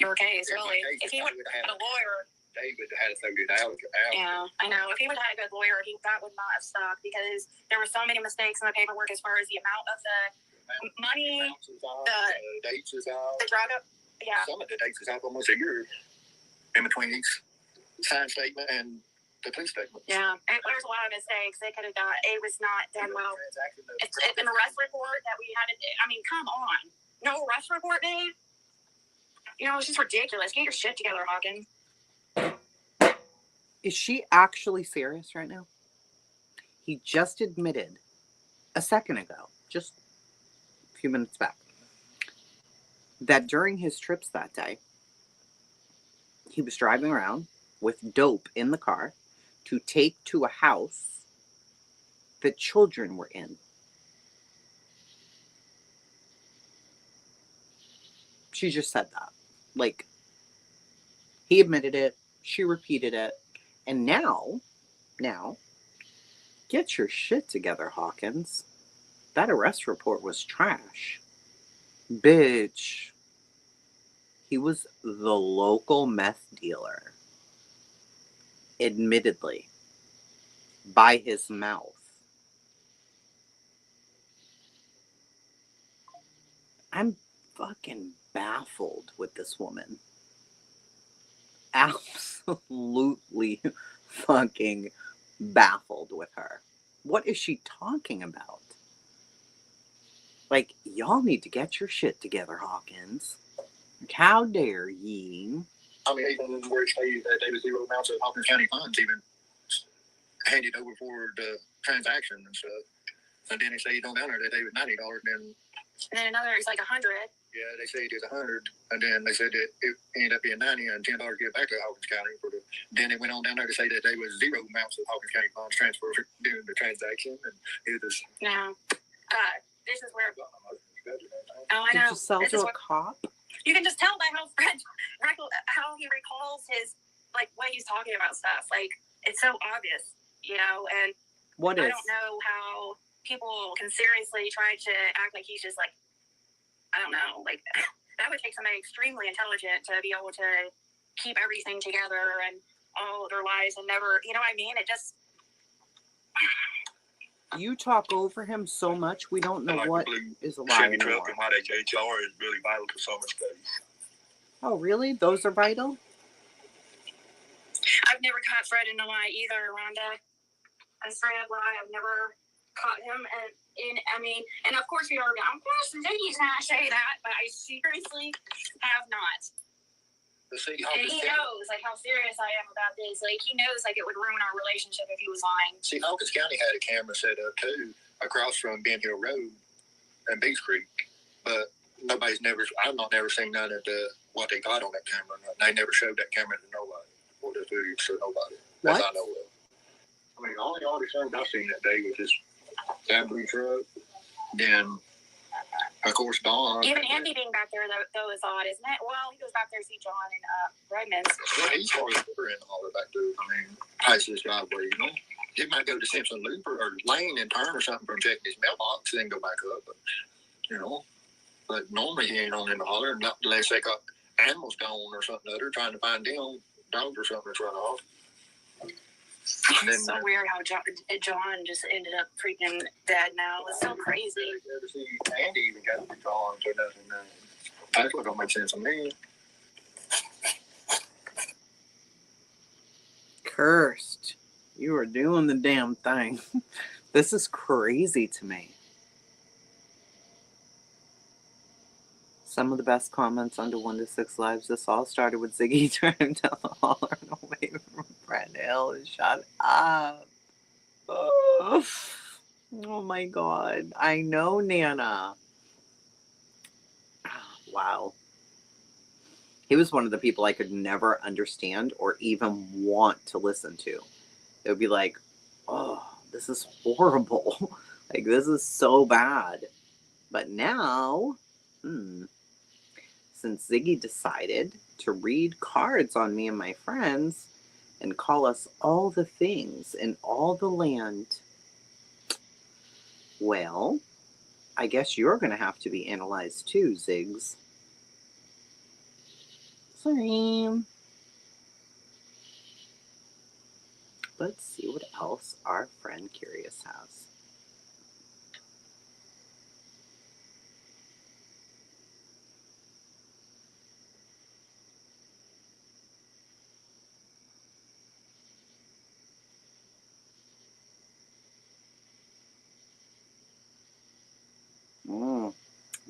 your case, really. Case, if he would have had a lawyer. David had to throw it out. Yeah, I know. If he would have had a good lawyer, that would not have stuck because there were so many mistakes in the paperwork as far as the amount of the money, the dates is out. The drug up. Yeah. Some of the dates is out almost a year in between each signed statement and the police statement. Yeah, there's a lot of mistakes they could have done. It was not done well. It's an arrest report that we had to do. I mean, come on. No arrest report, babe? You know, it's just ridiculous. Get your shit together, Hawkins. Is she actually serious right now? He just admitted a second ago, just a few minutes back, that during his trips that day, he was driving around with dope in the car to take to a house that children were in. She just said that. Like, he admitted it, she repeated it, and now, get your shit together, Hawkins. That arrest report was trash. Bitch. He was the local meth dealer. Admittedly. By his mouth. I'm fucking baffled with this woman. Absolutely fucking baffled with her. What is she talking about? Like, y'all need to get your shit together, Hawkins. Like, how dare ye? I mean, even where it stated that they was zero amounts of Hawkins County funds even handed over for the transaction and stuff. And then they say on down there that they was $90, and then another is like 100. Yeah, they say it is 100, and then they said that it ended up being 90 and $10 to get back to Hawkins County for the. Then it went on down there to say that there was zero amounts of Hawkins County funds transferred during the transaction, and it was. No, this is where. Oh, I Did know. you sell to a cop? You can just tell by how he recalls his what he's talking about stuff. Like, it's so obvious, and What is? I don't know how people can seriously try to act like he's just I don't know, that would take somebody extremely intelligent to be able to keep everything together and all of their lives and never, you know what I mean? It just. You talk over him so much, we don't know what is a lie Chevy truck anymore. and my HHR is really vital to summer studies. Oh, really? Those are vital? I've never caught Fred in a lie either, Rhonda. I straight up lie. I've never caught him And of course we are going, gosh, Ziggy's not say that, but I seriously have not. And he knows like how serious I am about this. Like he knows like it would ruin our relationship if he was lying. See, Hawkins County had a camera set up too across from Ben Hill Road and Biggs Creek, but I've not never seen none of what they got on that camera. They never showed that camera to nobody, or the footage to nobody, as I know of. I mean, all the things I seen that day was just that blue truck. Then, of course, Dawn. Even Andy being back there though is odd, isn't it? Well, he goes back there to see John and Redmond's. Well, he's always in the holler back there. I mean, past this driveway, you know. He might go to Simpson Loop or Lane and turn or something from checking his mailbox, then go back up. But, you know, but normally he ain't on in the holler, not unless they got animals gone or something other, trying to find them, dogs or something that's run off. And then, it's so weird how John just ended up freaking dead now. It's so crazy. Never see Andy even got the John or nothing. That's what don't make sense to me. Cursed. You are doing the damn thing. This is crazy to me. Some of the best comments under 1 to 6 lives. This all started with Ziggy trying down the holler and away from Brad Hill. Shut up. Oh my God. I know, Nana. Wow. He was one of the people I could never understand or even want to listen to. It would be like, oh, this is horrible. Like, this is so bad. But now, since Ziggy decided to read cards on me and my friends and call us all the things in all the land, well, I guess you're going to have to be analyzed too, Ziggs. Sorry. Let's see what else our friend Curious has.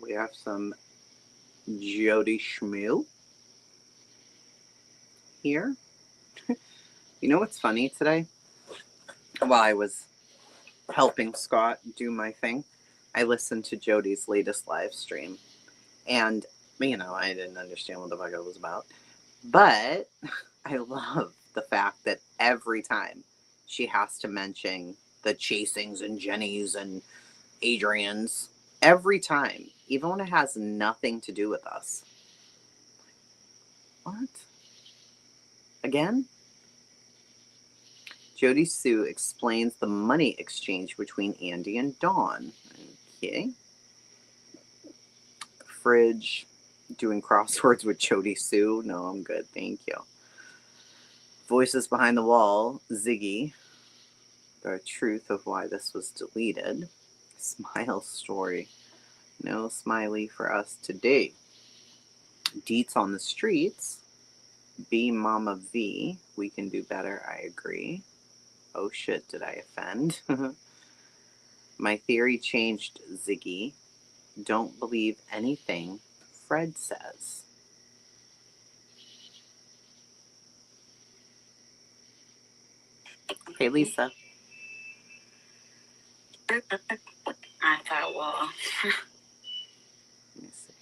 We have some Jody Schmoo here. You know what's funny today? While I was helping Scott do my thing, I listened to Jody's latest live stream. And, you know, I didn't understand what the fuck it was about. But I love the fact that every time she has to mention the Chasings and Jennies and Adrians, every time, even when it has nothing to do with us. What? Again? Jody Sue explains the money exchange between Andy and Dawn. Okay. Fridge doing crosswords with Jody Sue. No, I'm good. Thank you. Voices behind the wall. Ziggy. The truth of why this was deleted. Smile story. No smiley for us today. Deets on the streets. B Mama V. We can do better. I agree. Oh shit, did I offend? My theory changed, Ziggy. Don't believe anything Fred says. Hey, Lisa. I thought, well. Let me see.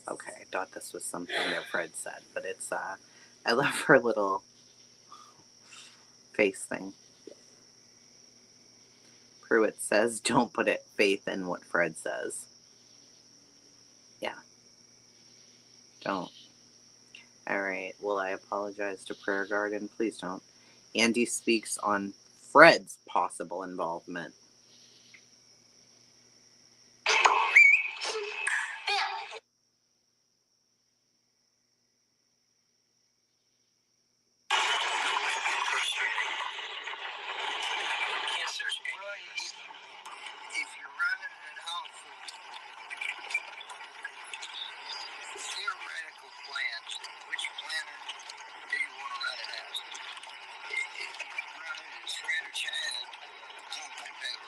Okay, I thought this was something that Fred said, but it's, I love her little face thing. Pruitt says, don't put faith in what Fred says. Yeah. Don't. All right. Well, I apologize to Prayer Garden. Please don't. Andy speaks on Fred's possible involvement. If you're running it off of theoretical plans, which planet do you want to run it as? If you run it as Fred or Chad, I don't think that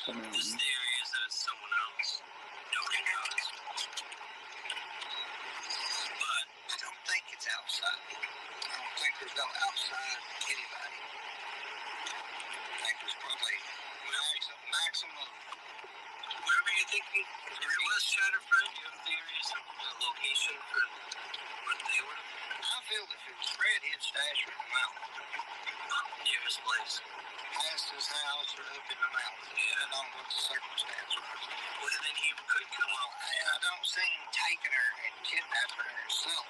I mean, This theory is that it's someone else. Nobody knows. But I don't think it's outside. I don't think there's no outside anybody. I think there's probably maximum. wherever you're thinking, if it was Shatterfred, do you have theories of the location for what they would have? I feel if it was Fred, he'd stash her in the mountain. Near his place. Past his house or up in the mountain. Depending on what the circumstance was. Well, then he could come out. I don't see him taking her and kidnapping her himself.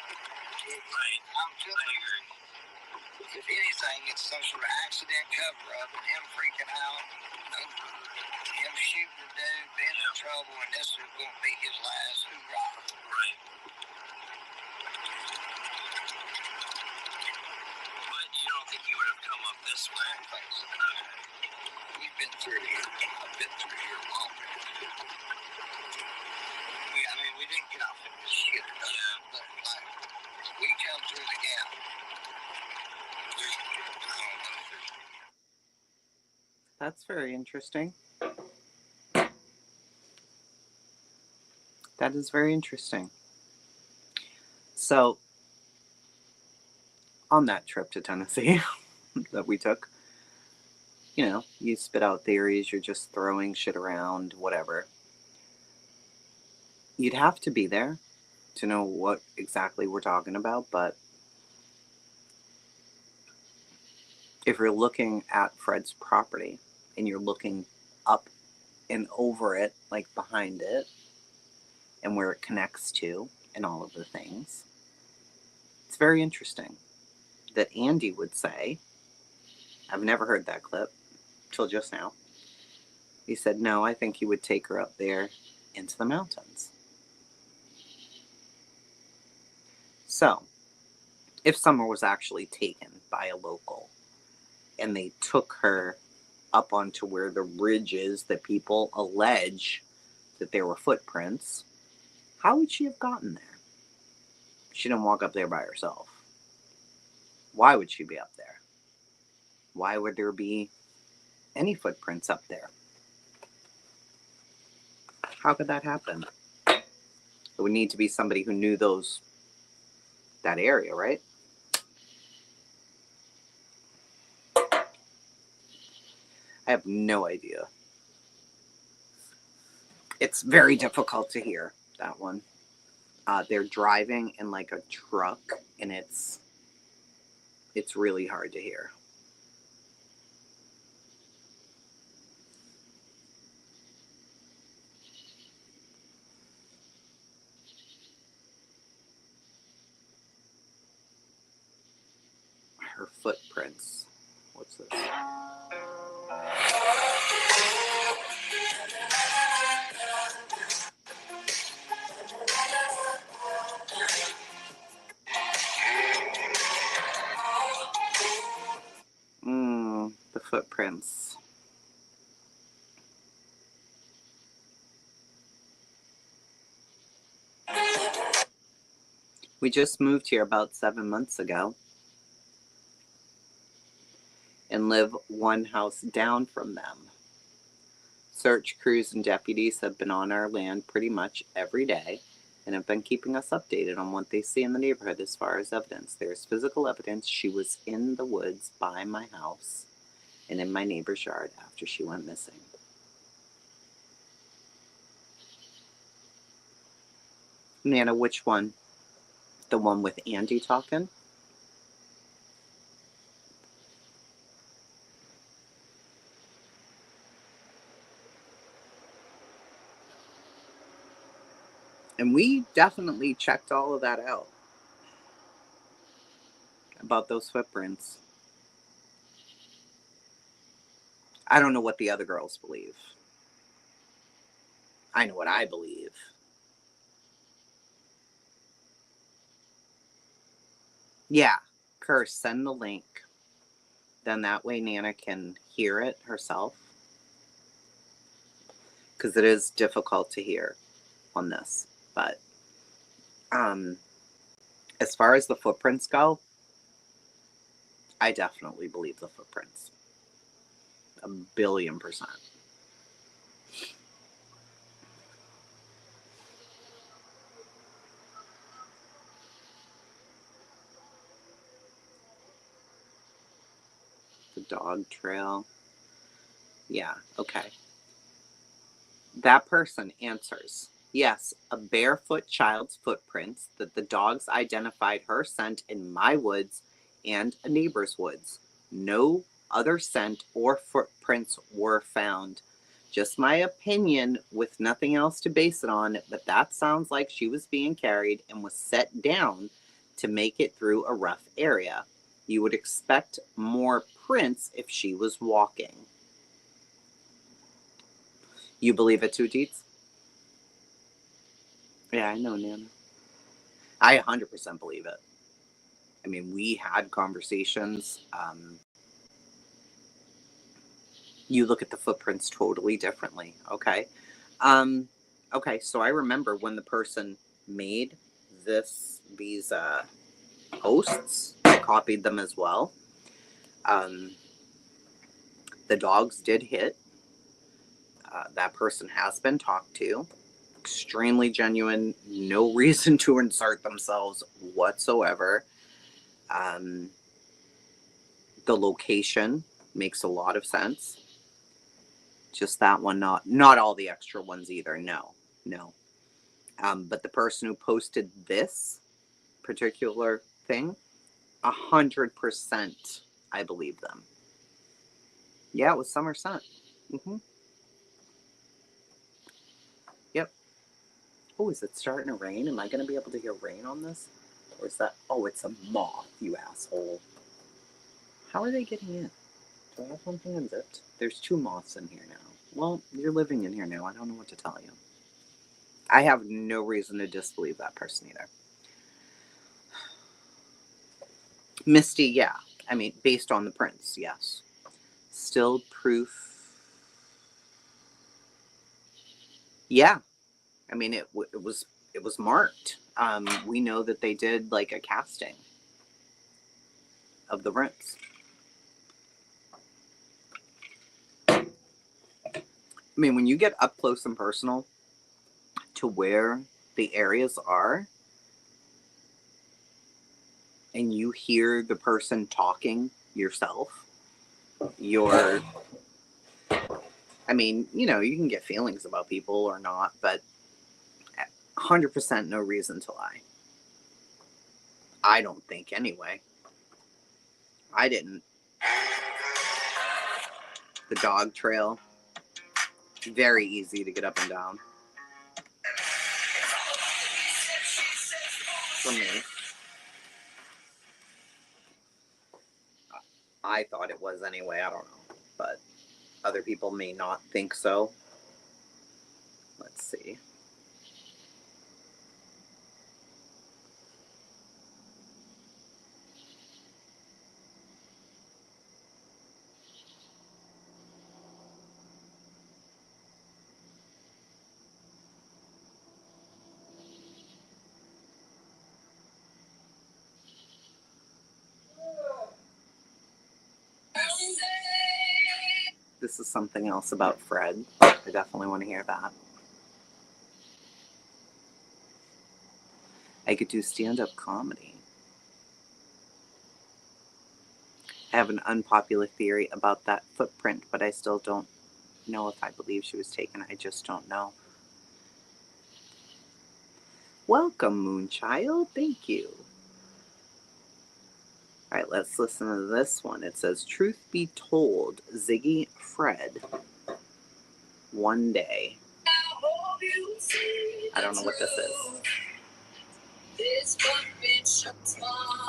Right. I'm feeling agree. If anything, it's some sort of accident cover-up and him freaking out over him shooting the dude, being in trouble, and this is going to be his last hoorah. Right. But you don't think he would have come up this way? I don't think so. Okay. We've been through here. I've been through here a long time. We didn't get off in this shit. Yeah. But, like, we come through the gap. That's very interesting. That is very interesting. So, on that trip to Tennessee that we took, you know, you spit out theories, you're just throwing shit around, whatever. You'd have to be there to know what exactly we're talking about, but if you're looking at Fred's property and you're looking up and over it, like behind it, and where it connects to, and all of the things, it's very interesting that Andy would say, I've never heard that clip till just now. He said, no, I think he would take her up there into the mountains. So, if Summer was actually taken by a local and they took her up onto where the ridge is that people allege that there were footprints, how would she have gotten there? She didn't walk up there by herself. Why would she be up there? Why would there be any footprints up there? How could that happen? It would need to be somebody who knew that area, right? I have no idea. It's very difficult to hear, that one. They're driving in like a truck, and it's really hard to hear. Her footprints. What's this? The footprints. We just moved here about 7 months ago and live one house down from them. Search crews and deputies have been on our land pretty much every day and have been keeping us updated on what they see in the neighborhood as far as evidence. There's physical evidence she was in the woods by my house and in my neighbor's yard after she went missing. Nana, which one? The one with Andy talking? And we definitely checked all of that out about those footprints. I don't know what the other girls believe. I know what I believe. Yeah, Curse, send the link. Then that way Nana can hear it herself. Because it is difficult to hear on this. But as far as the footprints go, I definitely believe the footprints. 1,000,000,000%. Dog trail. Yeah, okay. That person answers, yes, a barefoot child's footprints that the dogs identified her scent in my woods and a neighbor's woods. No other scent or footprints were found. Just my opinion with nothing else to base it on, but that sounds like she was being carried and was set down to make it through a rough area. You would expect more prints if she was walking. You believe it too, Deets? Yeah, I know, Nana. I 100% believe it. I mean, we had conversations. You look at the footprints totally differently, okay? Okay, so I remember when the person made these posts, I copied them as well. The dogs did hit. That person has been talked to. Extremely genuine, no reason to insert themselves whatsoever. The location makes a lot of sense. Just that one, not all the extra ones either. No. But the person who posted this particular thing, 100%, I believe them. Yeah, it was summer sun. Yep. Oh, is it starting to rain? Am I going to be able to hear rain on this? Or is that... Oh, it's a moth, you asshole. How are they getting in? Do I have something unzipped? There's 2 moths in here now. Well, you're living in here now. I don't know what to tell you. I have no reason to disbelieve that person either. Misty, yeah. I mean, based on the prints, yes. Still proof. Yeah. I mean, it was marked. We know that they did like a casting of the prints. I mean, when you get up close and personal to where the areas are, and you hear the person talking yourself, I mean, you know, you can get feelings about people or not, but 100% no reason to lie. I don't think anyway. I didn't. The dog trail, very easy to get up and down. For me. I thought it was anyway, I don't know. But other people may not think so. Let's see. This is something else about Fred. I definitely want to hear that. I could do stand-up comedy. I have an unpopular theory about that footprint, but I still don't know if I believe she was taken. I just don't know. Welcome, Moonchild. Thank you. All right, let's listen to this one. It says, truth be told, Ziggy Fred, one day. I don't know what this is.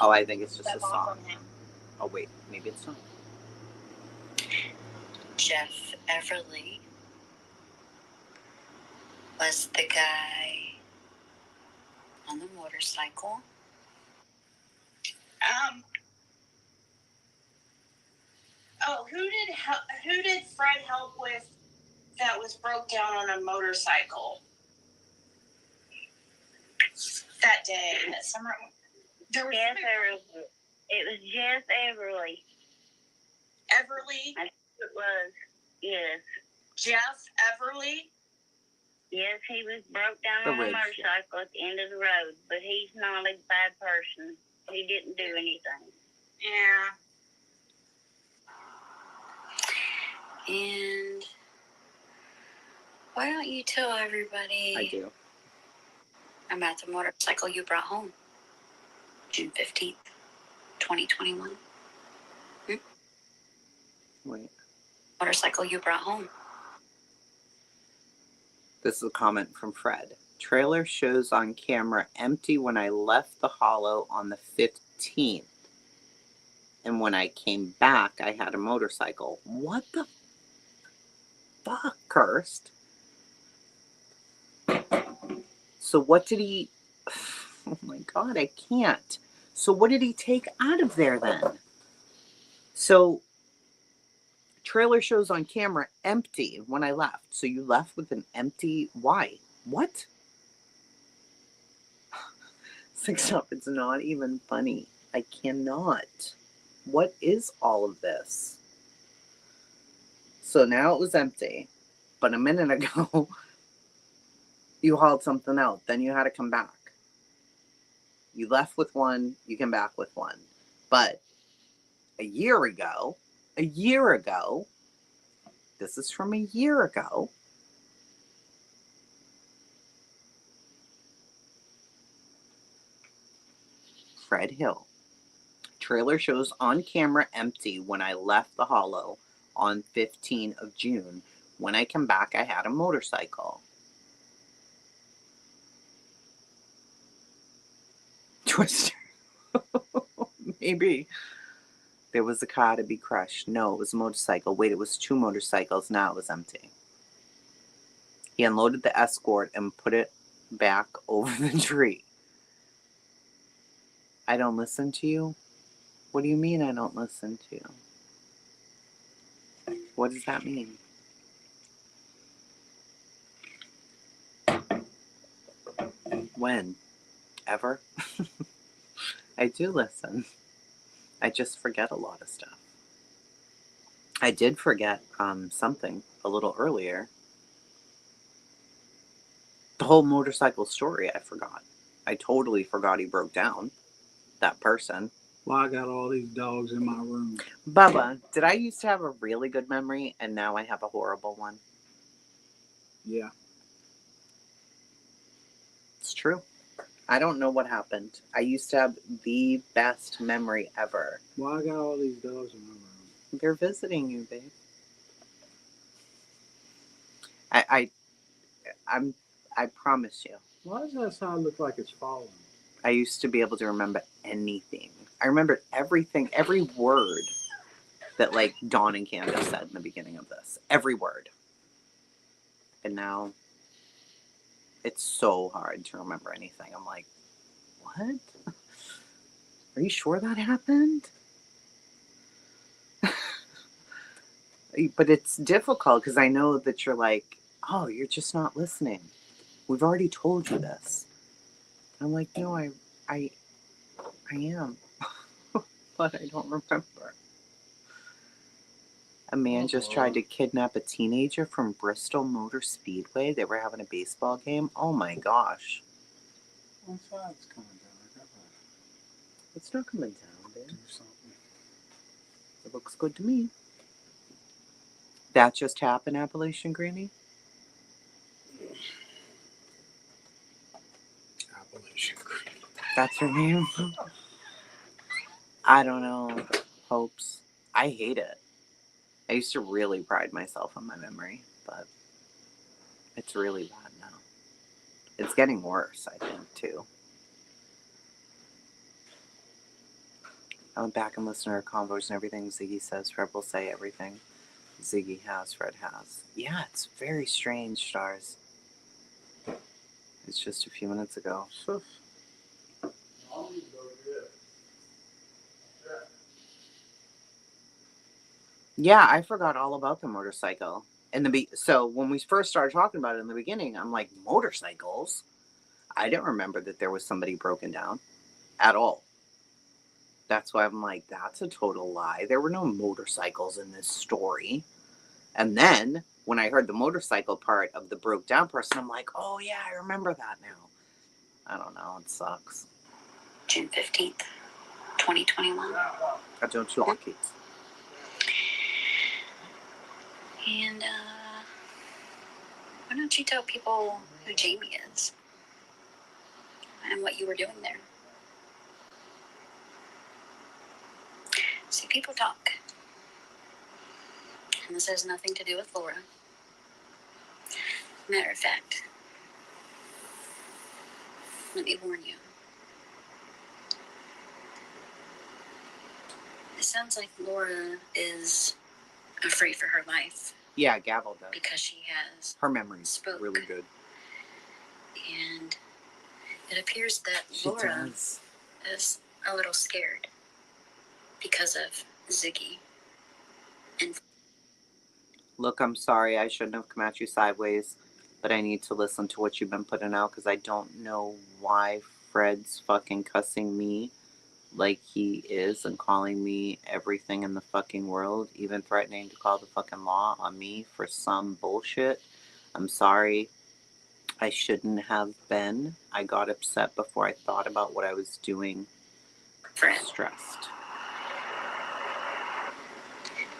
Oh, I think it's just a song. Oh, wait, maybe it's not. Jeff Everly was the guy on the motorcycle. Oh, who did Fred help with that was broke down on a motorcycle that day in the summer? There was it was Jeff Everly. Everly? I think it was, yes. Jeff Everly? Yes, he was broke down on a motorcycle at the end of the road, but he's not a bad person. He didn't do anything. Yeah. And why don't you tell everybody I do. about the motorcycle you brought home June 15th, 2021? Wait. Motorcycle you brought home. This is a comment from Fred. Trailer shows on camera empty when I left the hollow on the 15th. And when I came back, I had a motorcycle. What the fuck, Cursed? So what did he... Oh my god, I can't. So what did he take out of there then? So, trailer shows on camera empty when I left. So you left with an empty... Why? What? 6 up, it's not even funny. I cannot. What is all of this? So now it was empty. But a minute ago, you hauled something out. Then you had to come back. You left with one, you came back with one. But a year ago, this is from a year ago, Fred Hill. Trailer shows on camera empty when I left the hollow on 15 of June. When I come back, I had a motorcycle. Twister. Maybe. There was a car to be crushed. No, it was a motorcycle. Wait, it was 2 motorcycles. Now it was empty. He unloaded the Escort and put it back over the tree. I don't listen to you? What do you mean I don't listen to you? What does that mean? When? Ever? I do listen. I just forget a lot of stuff. I did forget something a little earlier. The whole motorcycle story I forgot. I totally forgot he broke down. That person. Well, I got all these dogs in my room. Bubba, did I used to have a really good memory and now I have a horrible one? Yeah. It's true. I don't know what happened. I used to have the best memory ever. Well, I got all these dogs in my room. They're visiting you, babe. I promise you. Why does that side look like it's falling? I used to be able to remember anything. I remembered everything, every word that like Dawn and Candace said in the beginning of this. Every word. And now it's so hard to remember anything. I'm like, what? Are you sure that happened? But it's difficult because I know that you're like, oh, you're just not listening. We've already told you this. I'm like, no, I am. But I don't remember. A man just tried to kidnap a teenager from Bristol Motor Speedway. They were having a baseball game. Oh my gosh. One side's coming down. I got It's not coming down, babe. do something. It looks good to me. That just happened, Appalachian Granny? Appalachian Creek. That's her name? I don't know. Hopes. I hate it. I used to really pride myself on my memory, but it's really bad now. It's getting worse, I think, too. I went back and listened to her convos and everything Ziggy says. Fred will say everything Ziggy has, Fred has. Yeah, it's very strange, Stars. It's just a few minutes ago. Yeah, I forgot all about the motorcycle. So when we first started talking about it in the beginning, I'm like, motorcycles? I didn't remember that there was somebody broken down at all. That's why I'm like, that's a total lie. There were no motorcycles in this story. And then when I heard the motorcycle part of the broke down person, I'm like, oh yeah, I remember that now. I don't know. It sucks. June 15th, 2021. I don't like it. And why don't you tell people who Jamie is and what you were doing there? See, people talk. And this has nothing to do with Laura. Matter of fact, let me warn you. It sounds like Laura is afraid for her life. Yeah, Gavel does. Because she has her memory's spoke. Really good. And it appears that She Laura does. is a little scared because of Ziggy. And Look, I'm sorry. I shouldn't have come at you sideways, but I need to listen to what you've been putting out because I don't know why Fred's fucking cussing me like he is and calling me everything in the fucking world, even threatening to call the fucking law on me for some bullshit. I'm sorry. I shouldn't have been. I got upset before I thought about what I was doing. Fred, Stressed.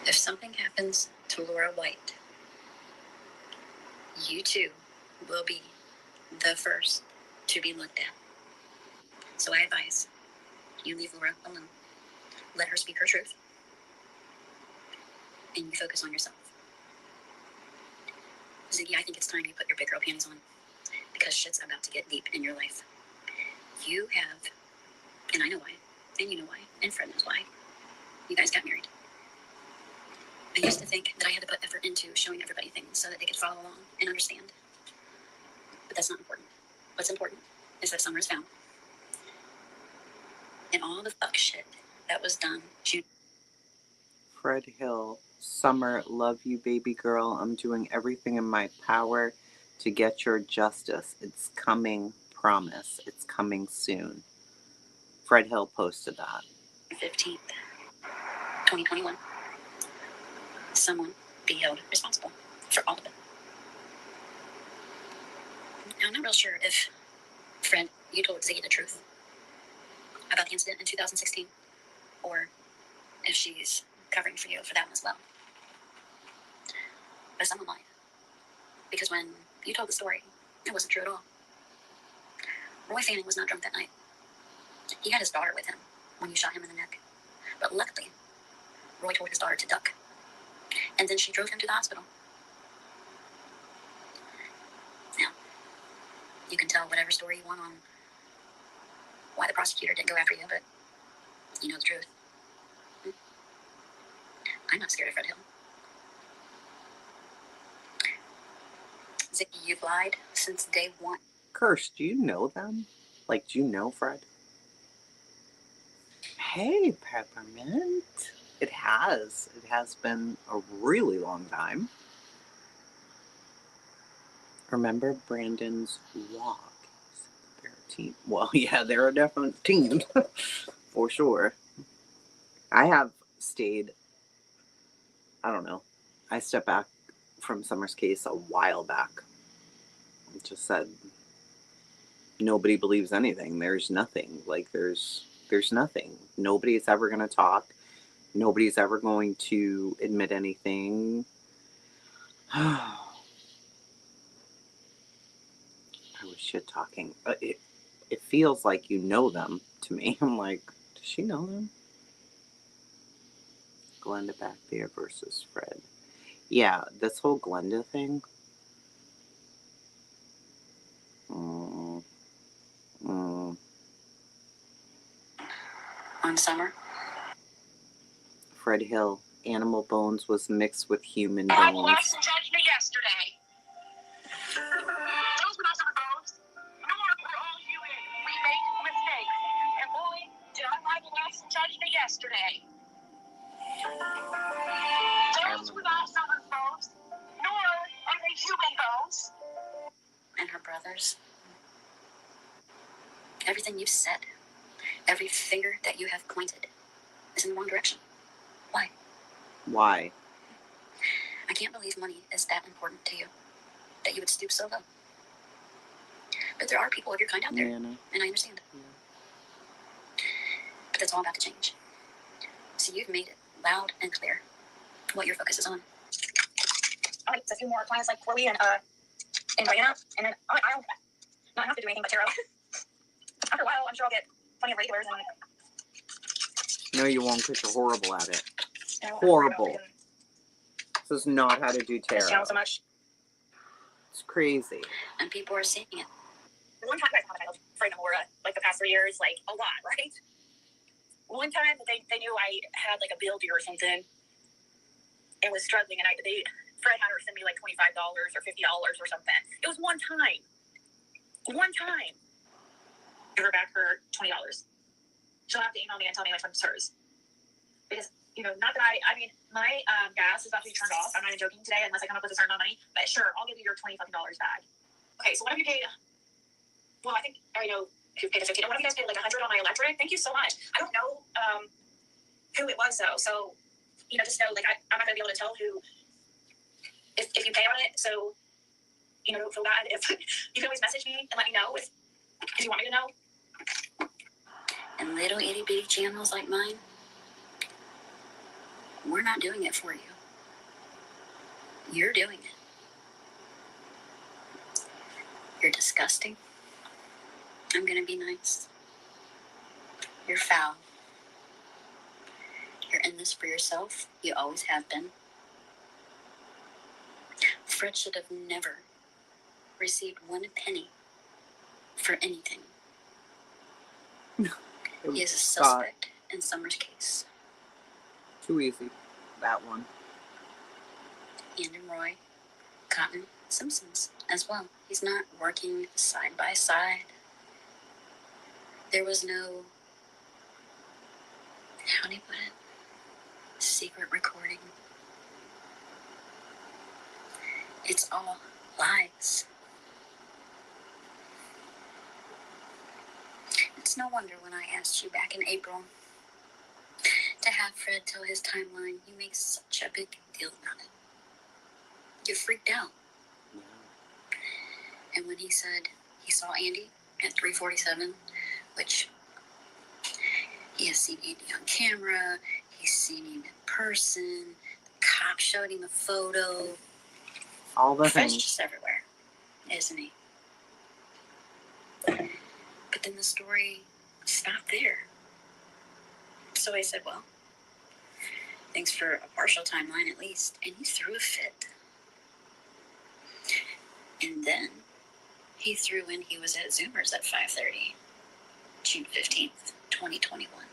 if something happens to Laura White, you too will be the first to be looked at. So I advise you leave Laura alone. Let her speak her truth. And you focus on yourself. Ziggy, I think it's time you put your big girl panties on. Because shit's about to get deep in your life. You have, and I know why, and you know why, and Fred knows why, you guys got married. I used to think that I had to put effort into showing everybody things so that they could follow along and understand. But that's not important. What's important is that Summer is found. And all the fuck shit that was done. Fred Hill, Summer, love you, baby girl. I'm doing everything in my power to get your justice. It's coming, promise. It's coming soon. Fred Hill posted that. 15th, 2021. Someone be held responsible for all of it. Now, I'm not real sure if, Fred, you told Ziggy the truth about the incident in 2016, or if she's covering for you for that one as well. But someone lied. Because when you told the story, it wasn't true at all. Roy Fanning was not drunk that night. He had his daughter with him when you shot him in the neck. But luckily, Roy told his daughter to duck. And then she drove him to the hospital. Now, you can tell whatever story you want on why the prosecutor didn't go after you, but you know the truth. I'm not scared of Fred Hill. Ziggy, you've lied since day one. Kirsch, do you know them? Like, do you know Fred? Hey, Peppermint. It has. It has been a really long time. Remember Brandon's walk? They're a team. Well, yeah, they're a definite team. For sure. I have stayed, I don't know. I stepped back from Summer's case a while back. It just said, nobody believes anything. There's nothing. Like, there's nothing. Nobody's ever going to talk. Nobody's ever going to admit anything. I was shit talking. It feels like you know them to me. I'm like, does she know them? Glenda back there versus Fred. Yeah, this whole Glenda thing. On Summer? Fred Hill, animal bones was mixed with human God bones. bless and judge me yesterday. Those were not Summer bones. Nor we're all human. We make mistakes. And boy, did I lie to us and judge me yesterday. Those were not Summer's bones. Nor are they human bones. And her brothers. Everything you've said, every finger that you have pointed, is in the wrong direction. Why? Why? I can't believe money is that important to you, that you would stoop so low. But there are people of your kind out there, Yeah, no. and I understand. Yeah. But that's all about to change. So you've made it loud and clear what your focus is on. like a few more clients like Chloe and Diana, and then I don't not have to do anything but tarot. After a while, I'm sure I'll get plenty of regulars. And no, you won't, because you're horrible at it. Horrible. This is not how to do tarot. Channel so much. It's crazy. And people are seeing it. One time, guys, I was afraid of Laura, like the past 3 years, like a lot, right? One time they knew I had like a builder or something and was struggling, and Fred had her send me like $25 or $50 or something. It was one time. One time. Give her back her $20. She'll have to email me and tell me which one's hers. Because, not that my gas is about to be turned off. I'm not even joking today unless I come up with a certain amount of money. But sure, I'll give you your $20 back. Okay, so what have you paid? Well, I think I know who paid the $50. One of you guys paid like $100 on my electric. Thank you so much. I don't know who it was though. So, just know like I'm not gonna be able to tell who if you pay on it. So, don't feel bad if you can always message me and let me know if you want me to know. And little itty bitty channels like mine, we're not doing it for you. You're doing it. You're disgusting. I'm gonna be nice. You're foul. You're in this for yourself. You always have been. Fred should have never received 1 penny for anything. He is a suspect in Summer's case. Too easy. That one. And in Roy Cotton Simpson's as well. He's not working side by side. There was no, how do you put it? Secret recording. It's all lies. It's no wonder when I asked you back in April to have Fred tell his timeline, you make such a big deal about it. You freaked out. Yeah. And when he said he saw Andy at 3:47, which he has seen Andy on camera, he's seen him in person, the cop showed him a photo. All the Fred's things. just everywhere, isn't he? But then the story stopped there. So I said, well, thanks for a partial timeline at least. And he threw a fit. And then he threw in he was at Zoomers at 5:30, June 15th, 2021.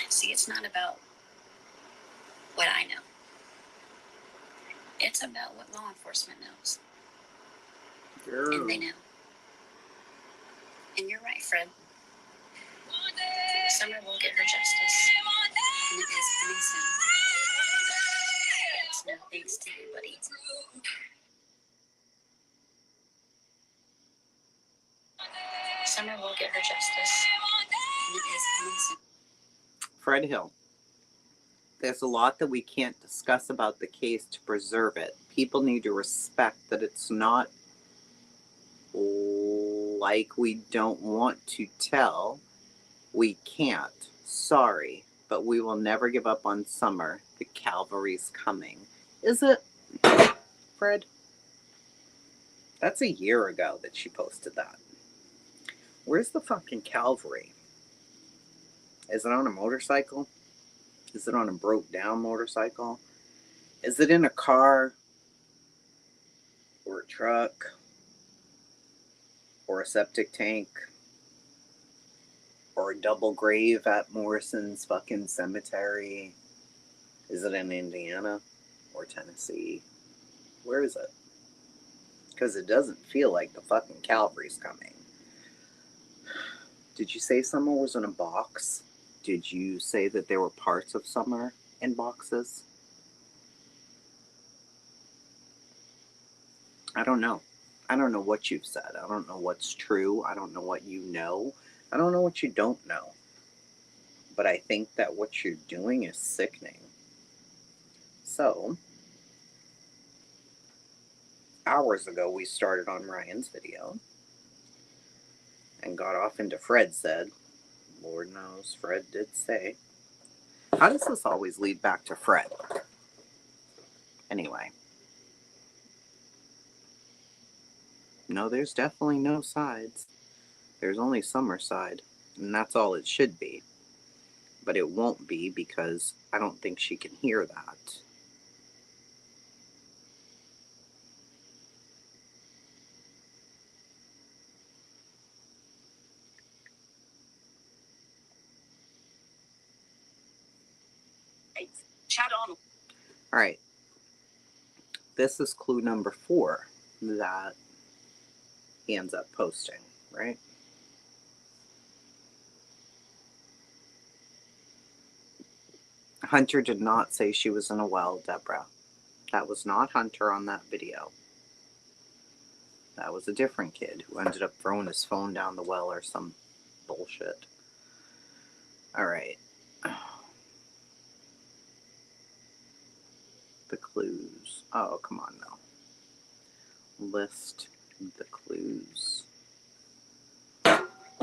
See, it's not about what I know. It's about what law enforcement knows. Girl. And they know. And you're right, Fred. Summer will get her justice. And it is coming soon. It's no thanks to you, buddy. Summer will get her justice. And it is coming soon. Fred Hill. There's a lot that we can't discuss about the case to preserve it. People need to respect that it's not like we don't want to tell. We can't. Sorry, but we will never give up on Summer. The cavalry's coming. Is it, Fred? That's a year ago that she posted that. Where's the fucking cavalry? Is it on a motorcycle? Is it on a broke down motorcycle? Is it in a car? Or a truck? Or a septic tank? Or a double grave at Morrison's fucking cemetery? Is it in Indiana or Tennessee? Where is it? Because it doesn't feel like the fucking cavalry's coming. Did you say Summer was in a box? Did you say that there were parts of Summer in boxes? I don't know. I don't know what you've said. I don't know what's true. I don't know what you know. I don't know what you don't know. But I think that what you're doing is sickening. So, hours ago we started on Ryan's video and got off into Fred said. Lord knows, Fred did say. How does this always lead back to Fred? Anyway. No, there's definitely no sides. There's only Summer's side, and that's all it should be. But it won't be because I don't think she can hear that. Chad Arnold. All right. This is clue number 4 that he ends up posting, right? Hunter did not say she was in a well, Deborah. That was not Hunter on that video. That was a different kid who ended up throwing his phone down the well or some bullshit. All right. The clues. Oh, come on now. List the clues.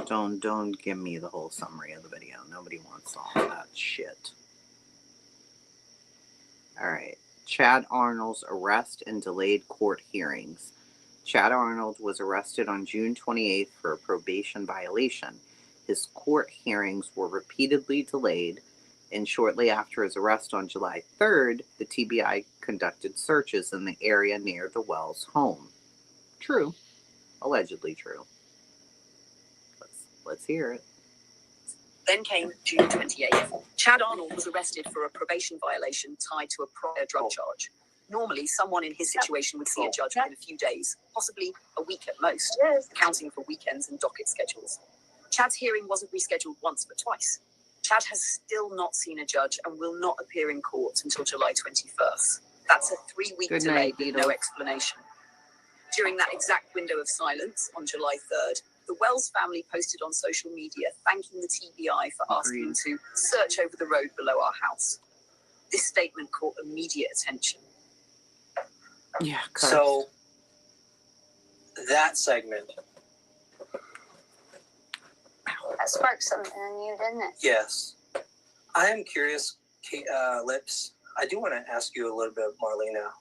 Don't give me the whole summary of the video. Nobody wants all that shit. All right. Chad Arnold's arrest and delayed court hearings. Chad Arnold was arrested on June 28th for a probation violation. His court hearings were repeatedly delayed, and shortly after his arrest on July 3rd, the TBI conducted searches in the area near the Wells home. True. Allegedly true. Let's hear it. Then came June 28th. Chad Arnold was arrested for a probation violation tied to a prior drug charge. Normally, someone in his situation would see a judge within a few days, possibly a week at most, accounting for weekends and docket schedules. Chad's hearing wasn't rescheduled once, but twice. Chad has still not seen a judge and will not appear in court until July 21st. That's a 3-week delay with no explanation. During that exact window of silence on July 3rd, the Wells family posted on social media thanking the TBI for asking to search over the road below our house. This statement caught immediate attention. Yeah. So that segment. That sparked something in you, didn't it? Yes. I am curious, Lips. I do want to ask you a little bit, Marlena,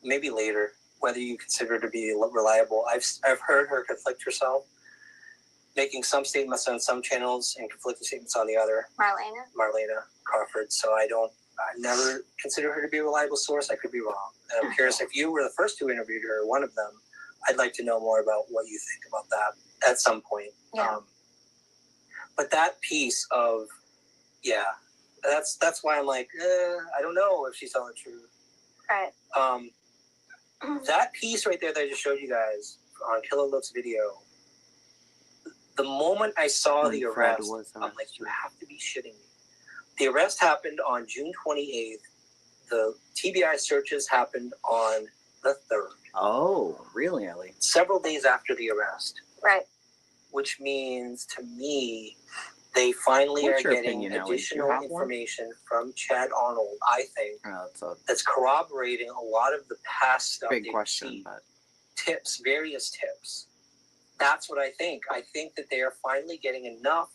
maybe later, whether you consider her to be reliable. I've heard her conflict herself, making some statements on some channels and conflicting statements on the other. Marlena Crawford. So I never consider her to be a reliable source. I could be wrong. And I'm curious, if you were the first to interview her, one of them, I'd like to know more about what you think about that at some point. Yeah. But that piece of, that's why I'm like, I don't know if she's telling the truth. Right. That piece right there that I just showed you guys on Killer Look's video, the moment I saw the arrest, I'm like, you have to be shitting me. The arrest happened on June 28th. The TBI searches happened on the 3rd. Oh, really, Ellie? Several days after the arrest. Right. Which means, to me, they finally are getting additional information from Chad Arnold, I think, that's corroborating a lot of the past stuff they've seen. Tips, various tips. That's what I think. I think that they are finally getting enough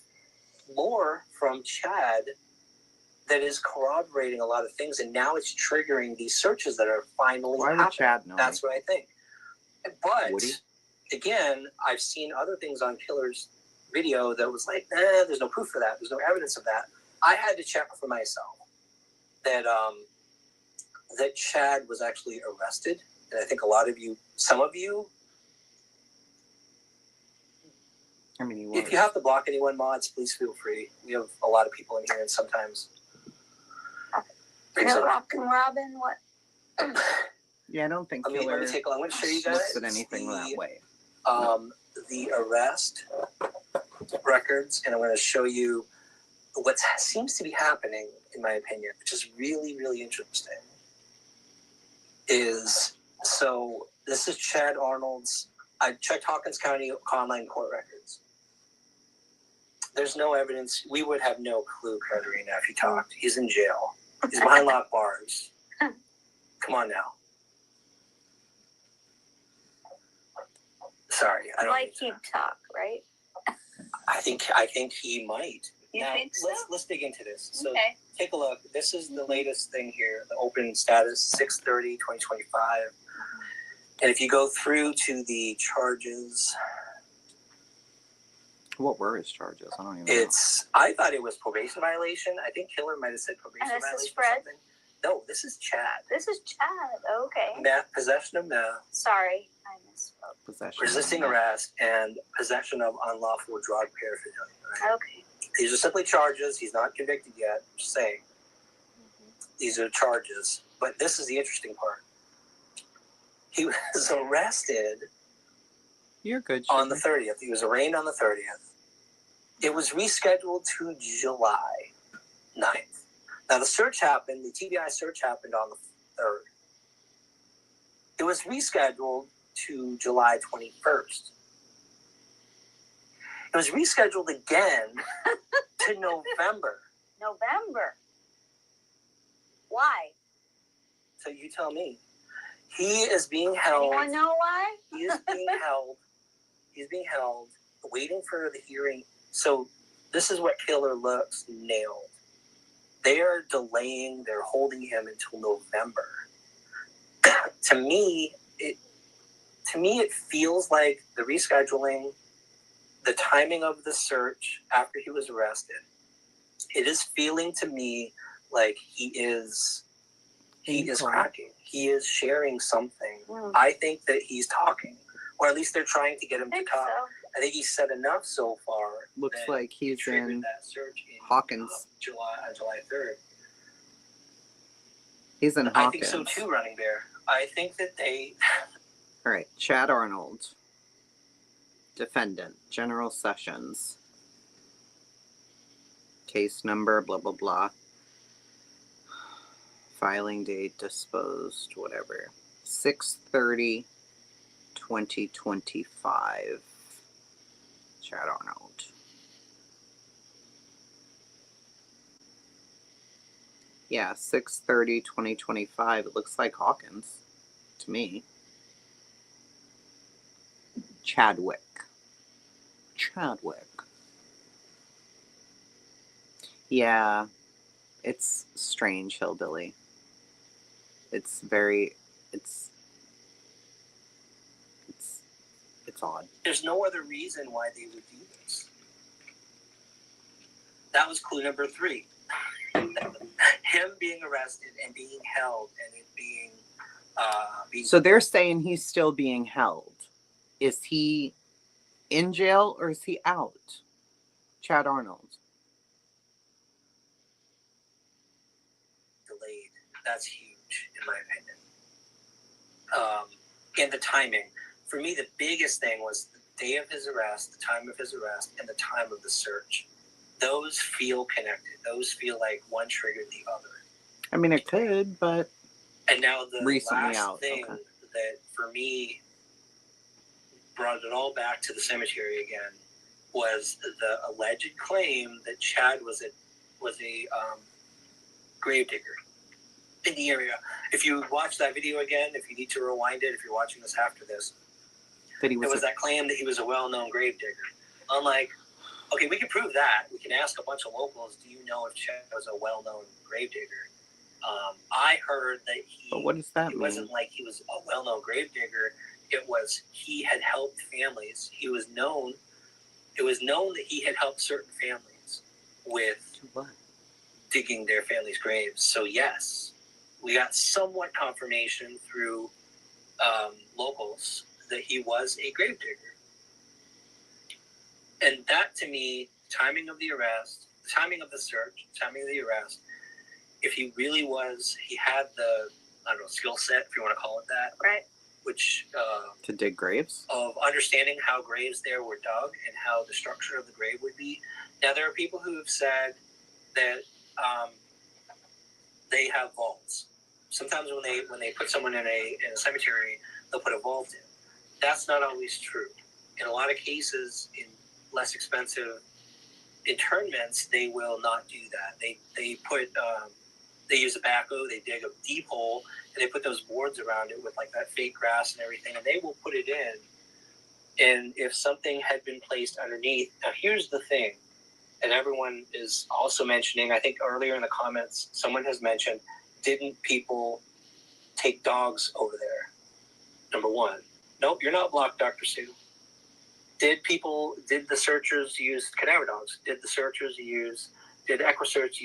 more from Chad that is corroborating a lot of things, and now it's triggering these searches that are finally happening. Why would Chad know? That's what I think. But again, I've seen other things on Killer's video that was like, there's no proof for that. There's no evidence of that. I had to check for myself that that Chad was actually arrested, and I think a lot of you, some of you, if you have to block anyone, mods, please feel free. We have a lot of people in here, and sometimes. Rockin' Robin, what? Yeah, I don't think Let me take a look. I'm going to show you guys looks at anything that way. The arrest records, and I'm going to show you what seems to be happening, in my opinion, which is really, really interesting. This is Chad Arnold's. I checked Hawkins County online court records. There's no evidence. We would have no clue, Katerina, if he talked. He's in jail. He's behind locked bars. Come on now. Sorry, I don't. Like he'd talk, right? I think he might. You now think so? let's dig into this. So Okay. take a look. This is the latest thing here, the open status 6/30/2025. And if you go through to the charges, What were his charges? I don't even know. I thought it was probation violation. I think Killer might have said probation And this violation is Fred? or something. No, this is Chad. This is Chad. Okay. Possession of meth, Sorry, I misspoke. Possession. resisting arrest, and possession of unlawful drug paraphernalia. Right? Okay. These are simply charges. He's not convicted yet. Just saying. These are charges. But this is the interesting part. He was arrested You're good. on the 30th. He was arraigned on the 30th. It was rescheduled to July 9th. Now, the search happened, the TBI search happened on the 3rd. It was rescheduled to July 21st. It was rescheduled again to November. November. Why? So you tell me. He is being held. Anyone know why? He is being held. He's being held, waiting for the hearing. So this is what Killer looks nailed. They are delaying. They're holding him until November. To me, it feels like the rescheduling, the timing of the search after he was arrested. It is feeling to me like he is cracking. He is sharing something. I think that he's talking, or at least they're trying to get him to talk. So. I think he's said enough so far. Looks like he's in that search in Hawkins. July 3rd. He's in I Hawkins. think so too, Running Bear. I think that they. All right, Chad Arnold, defendant, General Sessions, case number, blah blah blah. Filing date, disposed, whatever. 6/30/2025. Chad Arnold. Yeah, 6/30/2025. It looks like Hawkins to me. Chadwick. Yeah, it's strange, Hillbilly. It's odd. There's no other reason why they would do this. That was clue number 3. Him being arrested and being held and it being So they're saying he's still being held. Is he in jail or is he out? Chad Arnold. delayed. That's huge in my opinion. And the timing. For me, the biggest thing was the day of his arrest, the time of his arrest, and the time of the search. Those feel connected. Those feel like one triggered the other. I mean, it could, but And now the recently last out. thing Okay. that for me brought it all back to the cemetery again was the alleged claim that Chad was a gravedigger in the area. If you watch that video again, if you need to rewind it, if you're watching this after this, That he there was was that claim that he was a well-known gravedigger. I'm like, okay, we can prove that. We can ask a bunch of locals, do you know if Chad was a well-known gravedigger? I heard that But what does that it mean? wasn't like he was a well-known gravedigger. It was he had helped families. It was known that he had helped certain families with What? digging their families' graves. So yes, we got somewhat confirmation through locals that he was a gravedigger. And that to me, timing of the arrest, the timing of the search, timing of the arrest, if he really was, he had the, I don't know, skill set, if you want to call it that. Right. Which, To dig graves? of understanding how graves there were dug and how the structure of the grave would be. Now, there are people who have said that they have vaults. Sometimes when they put someone in a cemetery, they'll put a vault in. That's not always true. In a lot of cases, in less expensive internments, they will not do that. They put they use a backhoe, they dig a deep hole, and they put those boards around it with like that fake grass and everything, and they will put it in. And if something had been placed underneath, now here's the thing. And everyone is also mentioning, I think earlier in the comments, someone has mentioned, didn't people take dogs over there? Number one. Nope, you're not blocked, Dr. Sue. Did the searchers use cadaver dogs? Did EquiSearch use did EquiSearch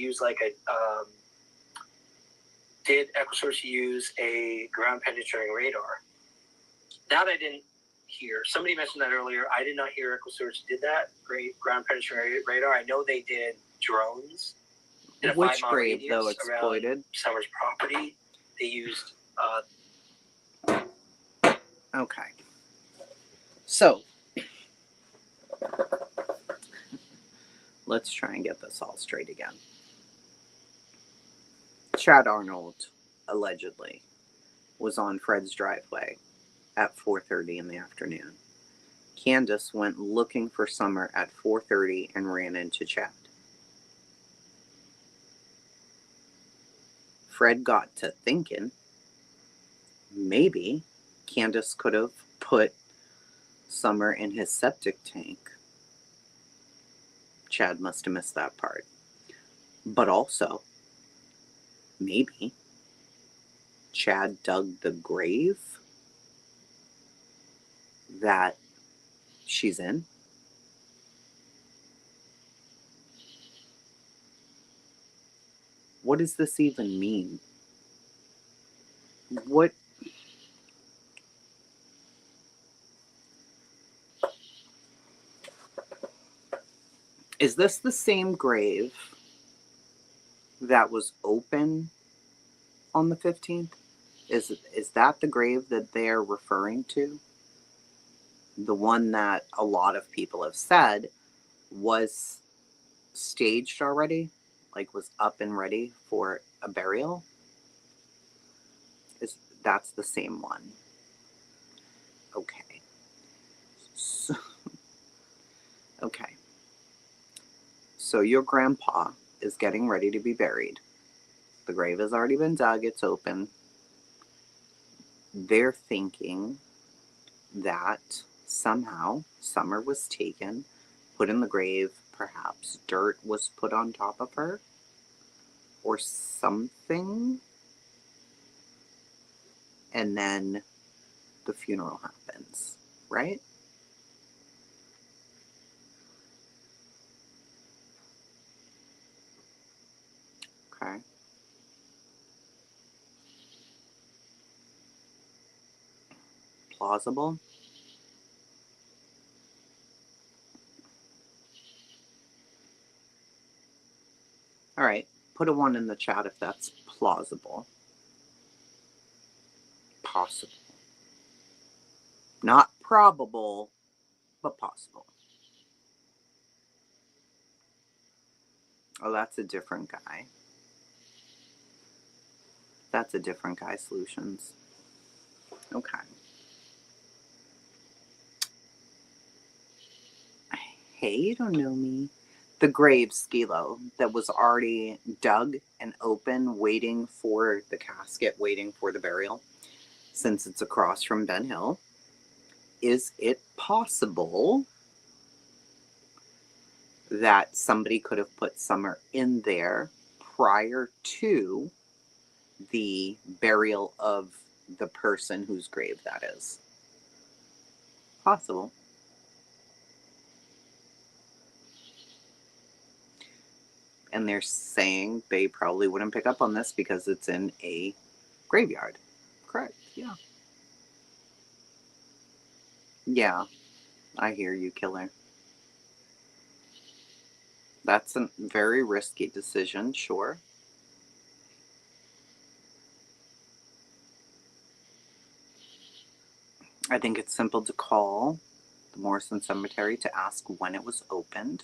use a ground penetrating radar? That I didn't hear. Somebody mentioned that earlier. I did not hear EquiSearch did that. Great ground penetrating radar. I know they did drones. Which grave, though, exploited? Summer's property. They used. Okay. So, let's try and get this all straight again. Chad Arnold, allegedly, was on Fred's driveway at 4:30 in the afternoon. Candace went looking for Summer at 4:30 and ran into Chad. Fred got to thinking maybe Candace could have put Summer in his septic tank. Chad must have missed that part. But also, maybe Chad dug the grave that she's in. What does this even mean? What? Is this the same grave that was open on the 15th? Is that the grave that they're referring to? The one that a lot of people have said was staged already? Like was up and ready for a burial? That's the same one. Okay. So, okay. So your grandpa is getting ready to be buried. The grave has already been dug. It's open. They're thinking that somehow Summer was taken, put in the grave. Perhaps dirt was put on top of her or something. And then the funeral happens, right? Okay. Plausible? All right. Put a 1 in the chat if that's plausible. Possible. Not probable, but possible. Oh, that's a different guy. That's a different guy, Solutions. Okay. Hey, you don't know me. The grave, Skilo, that was already dug and open, waiting for the casket, waiting for the burial, since it's across from Ben Hill. Is it possible that somebody could have put Summer in there prior to the burial of the person whose grave that is? Possible. And they're saying they probably wouldn't pick up on this because it's in a graveyard. Correct, yeah. Yeah, I hear you, killer. That's a very risky decision, sure. I think it's simple to call the Morrison Cemetery to ask when it was opened.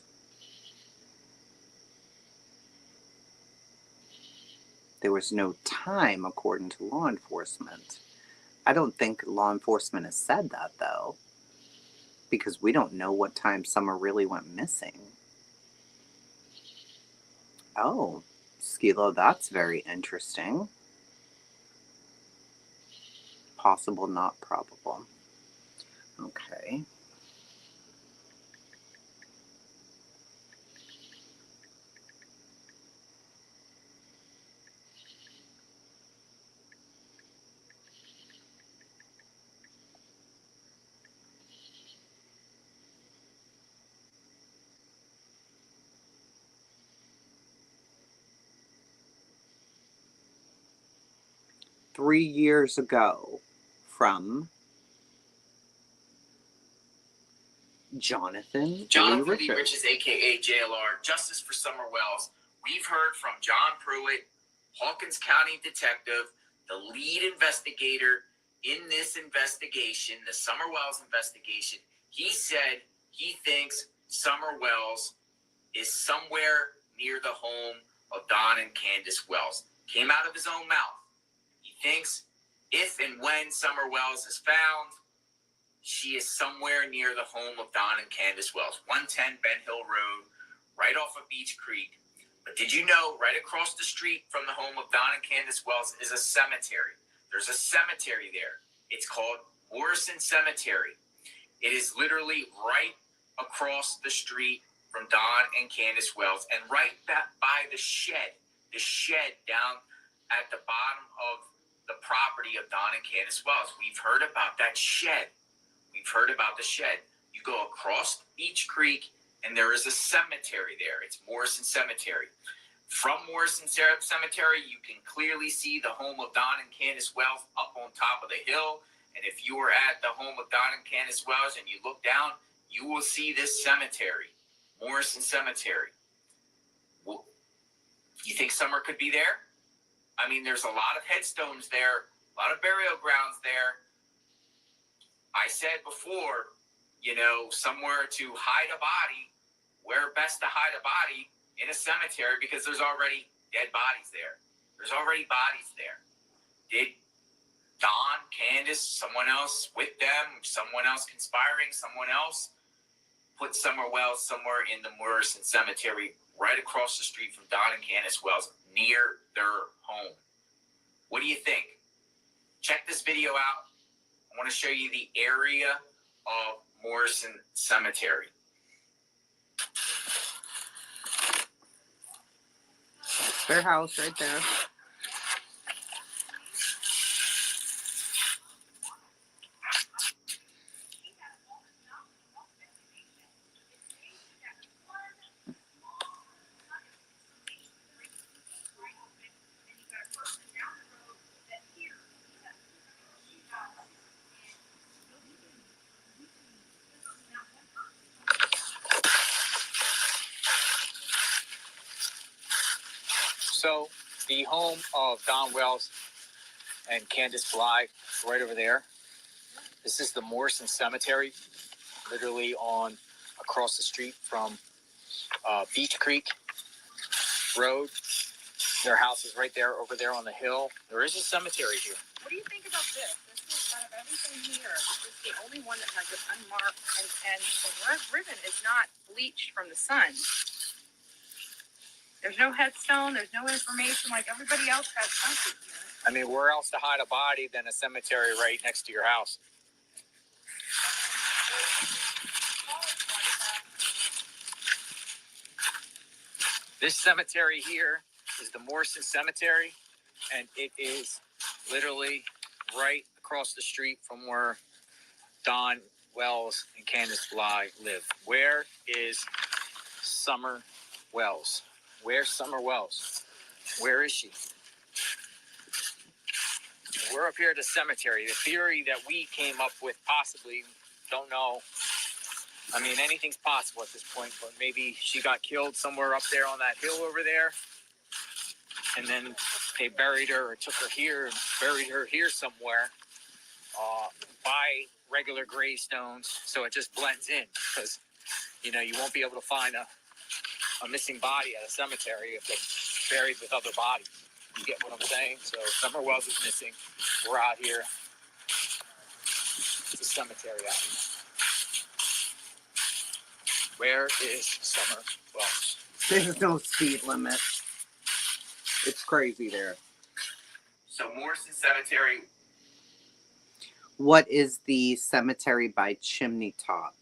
There was no time, according to law enforcement. I don't think law enforcement has said that, though, because we don't know what time Summer really went missing. Oh, Skilo, that's very interesting. Possible, not probable. Okay. 3 years ago from Jonathan Lee Riches, aka JLR, Justice for Summer Wells. We've heard from John Pruitt, Hawkins County Detective, the lead investigator in this investigation, the Summer Wells investigation. He said he thinks Summer Wells is somewhere near the home of Don and Candace Wells. Came out of his own mouth. He thinks if and when Summer Wells is found, she is somewhere near the home of Don and Candace Wells, 110 Ben Hill Road, right off of Beach Creek. But did you know right across the street from the home of Don and Candace Wells is a cemetery? There's a cemetery there. It's called Morrison Cemetery. It is literally right across the street from Don and Candace Wells, and right back by the shed down at the bottom of the property of Don and Candace Wells. We've heard about that shed. We've heard about the shed. You go across Beach Creek, and there is a cemetery there. It's Morrison Cemetery. From Morrison Cemetery, you can clearly see the home of Don and Candace Wells up on top of the hill. And if you were at the home of Don and Candace Wells and you look down, you will see this cemetery, Morrison Cemetery. Well, you think Summer could be there? I mean, there's a lot of headstones there, a lot of burial grounds there. I said before, you know, somewhere to hide a body, where best to hide a body in a cemetery, because there's already dead bodies there. There's already bodies there. Did Don, Candace, someone else with them, someone else conspiring, someone else put Summer Wells somewhere in the Morrison Cemetery right across the street from Don and Candace Wells near their home? What do you think? Check this video out. I want to show you the area of Morrison Cemetery. That's their house right there. So the home of Don Wells and Candace Bly, right over there. This is the Morrison Cemetery, literally on across the street from Beach Creek Road. Their house is right there, over there on the hill. There is a cemetery here. What do you think about this? This is out of everything here. This is the only one that has it unmarked, and the red ribbon is not bleached from the sun. There's no headstone. There's no information like everybody else has something here. I mean, where else to hide a body than a cemetery right next to your house? This cemetery here is the Morrison Cemetery, and it is literally right across the street from where Don Wells and Candace Bly live. Where is Summer Wells? Where's Summer Wells? Where is she? We're up here at the cemetery. The theory that we came up with, possibly, don't know. I mean, anything's possible at this point, but maybe she got killed somewhere up there on that hill over there. And then they buried her or took her here and buried her here somewhere by regular gravestones. So it just blends in because, you know, you won't be able to find a missing body at a cemetery if they're buried with other bodies. You get what I'm saying? So Summer Wells is missing. We're out here. It's a cemetery out here. Where is Summer Wells? There's no speed limit. It's crazy there. So Morrison Cemetery. What is the cemetery by Chimney Top?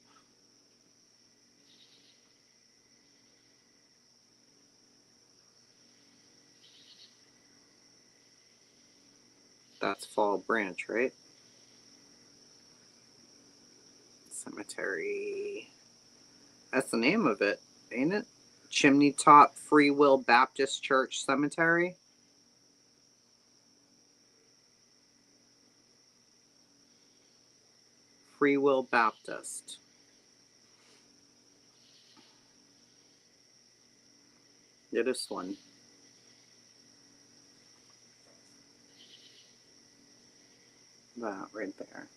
That's Fall Branch, right? Cemetery. That's the name of it, ain't it? Chimney Top Free Will Baptist Church Cemetery. Free Will Baptist. Yeah, this one. That right there.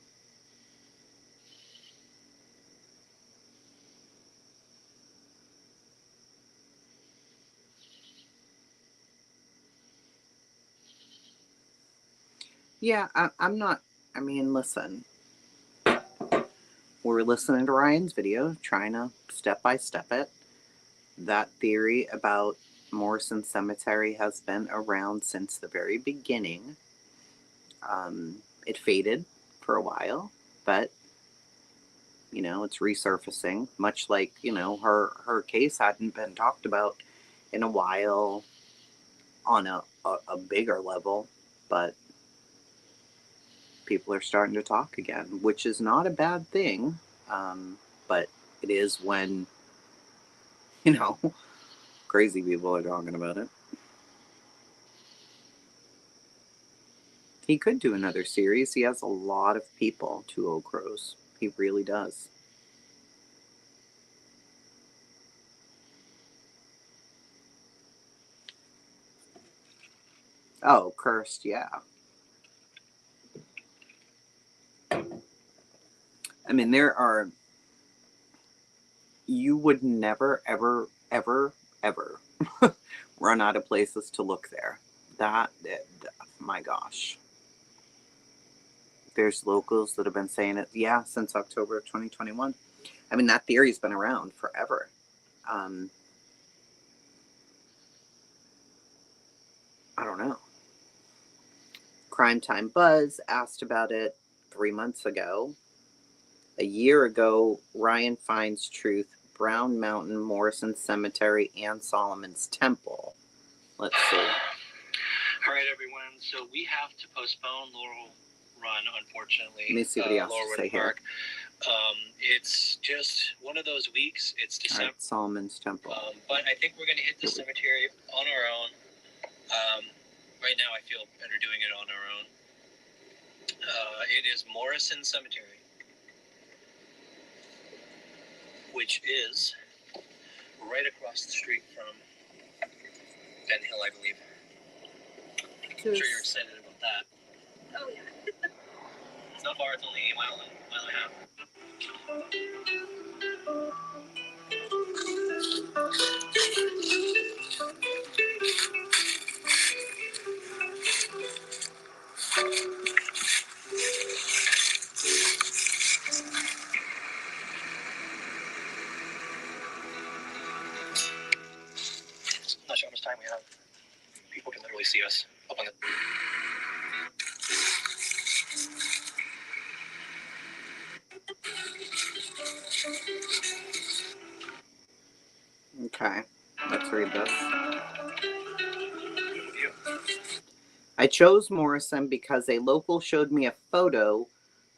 Yeah, I'm not, I mean, listen. We're listening to Ryan's video, trying to step by step it. That theory about Morrison Cemetery has been around since the very beginning. It faded for a while, but, you know, it's resurfacing, much like, you know, her case hadn't been talked about in a while on a bigger level, but people are starting to talk again, which is not a bad thing. But it is when, you know, crazy people are talking about it. He could do another series. He has a lot of people, Two Old Crows. He really does. Oh, Cursed, yeah. I mean, there are... You would never, ever, ever, ever run out of places to look there. My gosh. There's locals that have been saying it, yeah, since October of 2021. I mean, that theory's been around forever. I don't know. Crime Time Buzz asked about it 3 months ago. A year ago, Ryan finds truth, Brown Mountain, Morrison Cemetery, and Solomon's Temple. Let's see. All right, everyone. So we have to postpone Laurel Run, unfortunately. Let me see what he has Laurel to say Run here. Park. It's just one of those weeks. It's December. All right, Solomon's Temple. But I think we're going to hit the cemetery on our own. Right now, I feel better doing it on our own. It is Morrison Cemetery, which is right across the street from Ben Hill, I believe. I'm sure you're excited about that. Oh, yeah. It's not far, it's only a mile and a half. I'm not sure how much time we have. People can literally see us up on the... Okay, let's read this. I chose Morrison because a local showed me a photo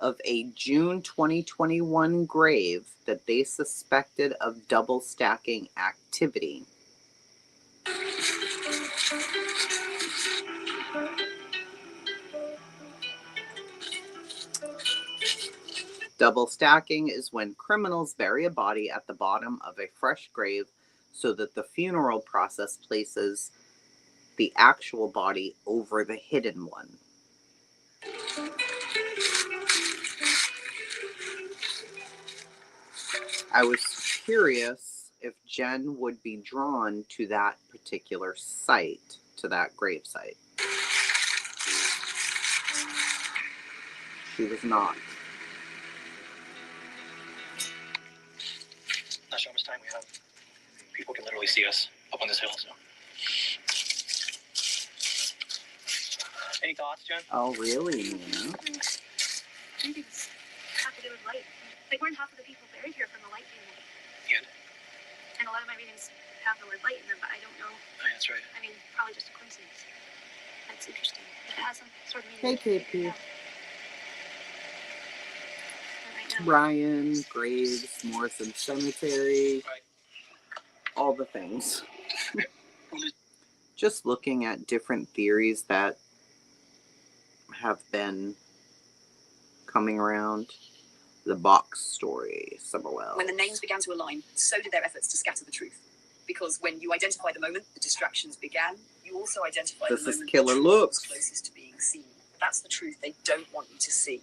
of a June 2021 grave that they suspected of double stacking activity. Double stacking is when criminals bury a body at the bottom of a fresh grave so that the funeral process places the actual body over the hidden one. I was curious if Jen would be drawn to that particular site, to that grave site. She was not. Not sure how much time we have. People can literally see us up on this hill, so. Any thoughts, Jen? Oh, really, Nina? Maybe it's have to do with light. Like, weren't half of the people buried here from the light being light? Yeah. And a lot of my readings have the word light in them, but I don't know. Oh, yeah, that's right. I mean, probably just a coincidence. That's interesting. If it has some sort of Hey, meaning. KP. Right Ryan, Graves, Morrison Cemetery, all the things. Just looking at different theories that have been coming around. The box story, Summerwell. When the names began to align, so did their efforts to scatter the truth. Because when you identify the moment the distractions began, you also identify the moment killer the truth looks. was closest to being seen. That's the truth they don't want you to see.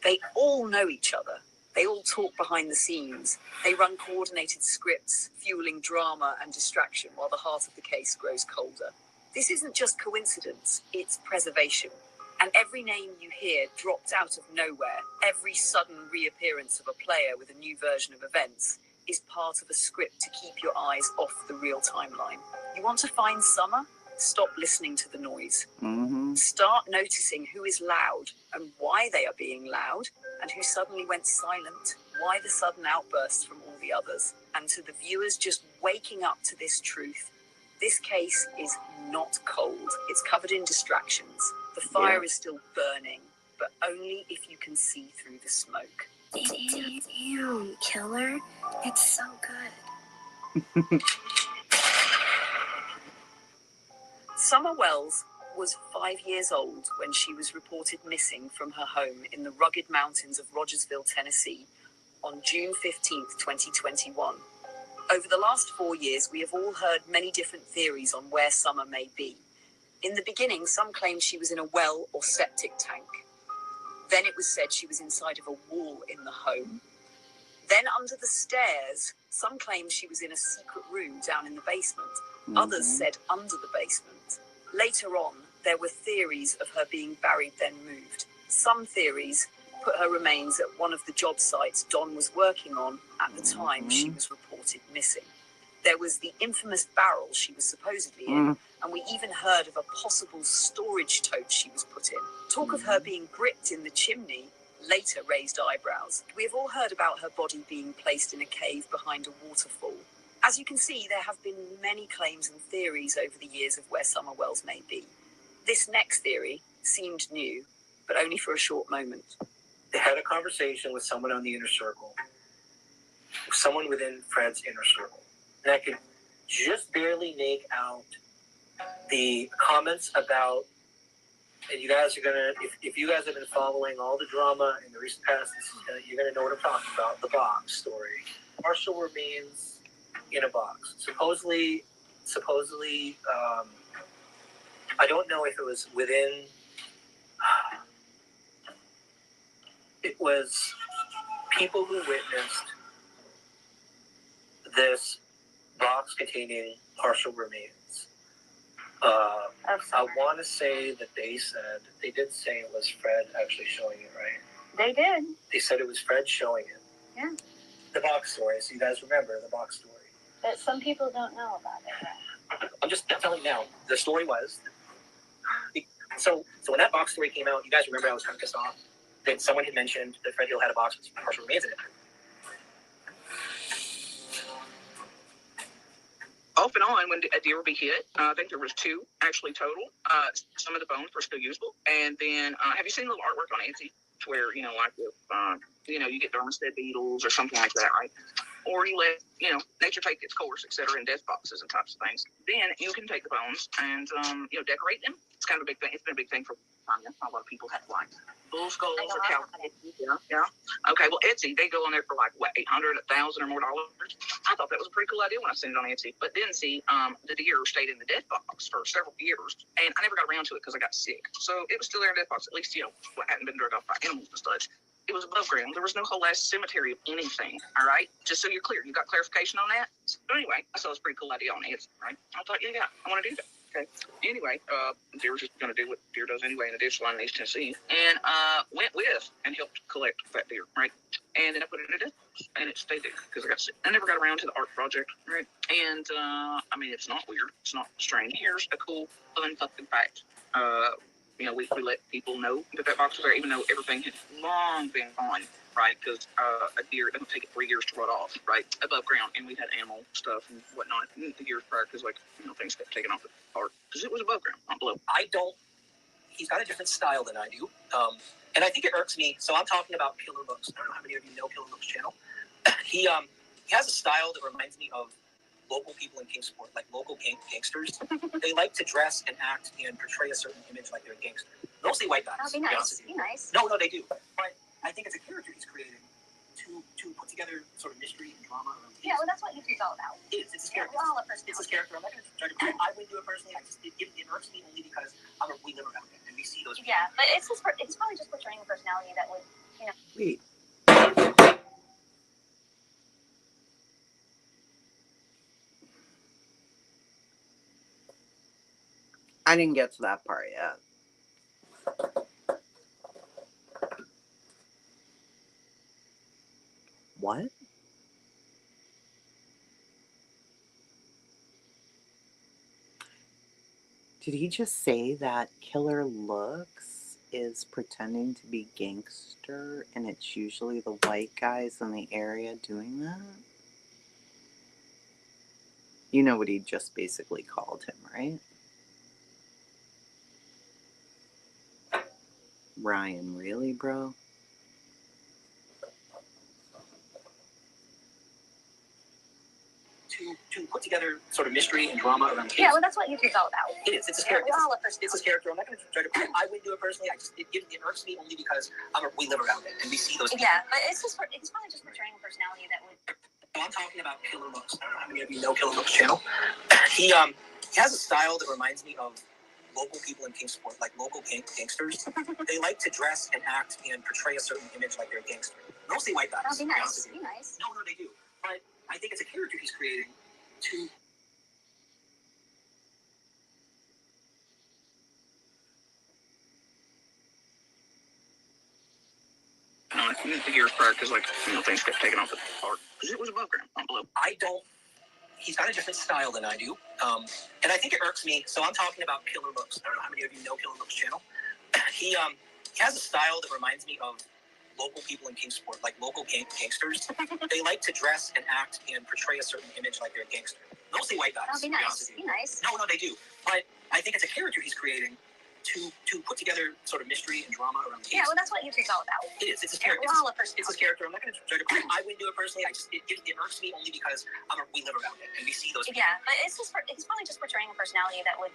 They all know each other. They all talk behind the scenes. They run coordinated scripts, fueling drama and distraction while the heart of the case grows colder. This isn't just coincidence, it's preservation. And every name you hear dropped out of nowhere, every sudden reappearance of a player with a new version of events, is part of a script to keep your eyes off the real timeline. You want to find Summer? Stop listening to the noise. Start noticing who is loud and why they are being loud, and who suddenly went silent, why the sudden outbursts from all the others. And to the viewers just waking up to this truth, this case is not cold. It's covered in distractions. The fire is still burning, but only if you can see through the smoke. Damn, killer. It's so good. Summer Wells was 5 years old when she was reported missing from her home in the rugged mountains of Rogersville, Tennessee, on June 15th, 2021. Over the last 4 years, we have all heard many different theories on where Summer may be. In the beginning, some claimed she was in a well or septic tank. Then it was said she was inside of a wall in the home. Then under the stairs, some claimed she was in a secret room down in the basement. Others said under the basement. Later on, there were theories of her being buried then moved. Some theories put her remains at one of the job sites Don was working on at the time she was reported missing. There was the infamous barrel she was supposedly in, and we even heard of a possible storage tote she was put in. Talk of her being gripped in the chimney later raised eyebrows. We have all heard about her body being placed in a cave behind a waterfall. As you can see, there have been many claims and theories over the years of where Summer Wells may be. This next theory seemed new, but only for a short moment. They had a conversation with someone on the inner circle, someone within Fred's inner circle. And I could just barely make out the comments about, and you guys are gonna, if you guys have been following all the drama in the recent past, you're gonna know what I'm talking about. The box story. Partial remains in a box. Supposedly, I don't know if it was within. It was people who witnessed this box containing partial remains. I want to say that they did say it was Fred actually showing it, right? They did. They said it was Fred showing it. Yeah. The box story, so you guys remember the box story. But some people don't know about it. I'm just telling you now, the story was, so when that box story came out, you guys remember I was kind of pissed off that someone had mentioned that Fred Hill had a box with partial remains in it. Off and on, when a deer would be hit, I think there was 2 actually total. Some of the bones were still usable. And then, have you seen the little artwork on Etsy where, like if, you get Dermestead beetles or something like that, right? Or you let, nature take its course, et cetera, in death boxes and types of things. Then you can take the bones and, decorate them. It's kind of a big thing. It's been a big thing for a lot of people have like bull skulls or cow. Yeah. Okay, well, Etsy, they go on there for like, what, $800, $1,000 or more dollars. I thought that was a pretty cool idea when I seen it on Etsy. But then, the deer stayed in the death box for several years, and I never got around to it because I got sick. So it was still there in the death box, at least, what hadn't been drug off by animals and such. It was above ground. There was no whole ass cemetery of anything, all right? Just so you're clear. You got clarification on that? So anyway, I thought it was a pretty cool idea on Etsy, right? I thought, yeah, I want to do that. Okay. Anyway, deer was just going to do what deer does anyway in the ditch line in East Tennessee, and went with and helped collect that deer, right? And then I put it in a death box, and it stayed there because I got sick. I never got around to the art project, right? And it's not weird, it's not strange. Here's a cool, fun fucking fact. We let people know that box was there, even though everything had long been gone, right? Because a deer doesn't take it 3 years to rot off, right? Above ground, and we had animal stuff and whatnot the years prior, because things got taken off the park because it was above ground, not below. He's got a different style than I do, and I think it irks me. So I'm talking about Killer Looks. I don't know how many of you know Killer Looks channel. He has a style that reminds me of local people in Kingsport, like local gangsters. They like to dress and act and portray a certain image like they're a gangster. Mostly white guys. Oh, be nice. Be nice. No, they do. But I think it's a character he's creating. to put together sort of mystery and drama. Yeah, well, that's what YouTube's all about. It's a character. We're all a person. It's a character. I'm not going to judge it. I wouldn't do it personally. It irks me only because we live around it and we see those. Yeah, but it's probably just portraying a personality that would, you know. Wait. I didn't get to that part yet. What? Did he just say that Killer Looks is pretending to be gangster and it's usually the white guys in the area doing that? You know what he just basically called him, right? Ryan, really, bro? To put together sort of mystery and drama around kids. Yeah, well, that's what YouTube's all about. It's a character. We're all a person. It's a character. I'm not going to judge it. I wouldn't do it personally. It irks me only because we live around it and we see those. Yeah, but it's probably just portraying a personality that would. So I'm talking about Killer Looks. I don't know how many of you know Killer Looks channel. He has a style that reminds me of local people in Kingsport, like local gangsters. They like to dress and act and portray a certain image like they're a gangster. Mostly white guys. Oh, be nice. Be nice. No, they do. But I think it's a character he's creating to. The gear's cracked because, things kept taken off the part. Because it was above ground, not below. He's got a different style than I do. And I think it irks me. So I'm talking about Killer Looks. I don't know how many of you know Killer Looks channel. He has a style that reminds me of local people in Kingsport, like local gangsters. They like to dress and act and portray a certain image like they're a gangster. Mostly white guys. Oh, be nice. Be nice. No, they do. But I think it's a character he's creating to put together sort of mystery and drama around the kids. Yeah, well, that's what YouTube's all about. It's a character. We're all a person. It's a character. I'm not going to judge it. I wouldn't do it personally. It irks me only because we live around it and we see those. Yeah, but it's probably just portraying a personality that would,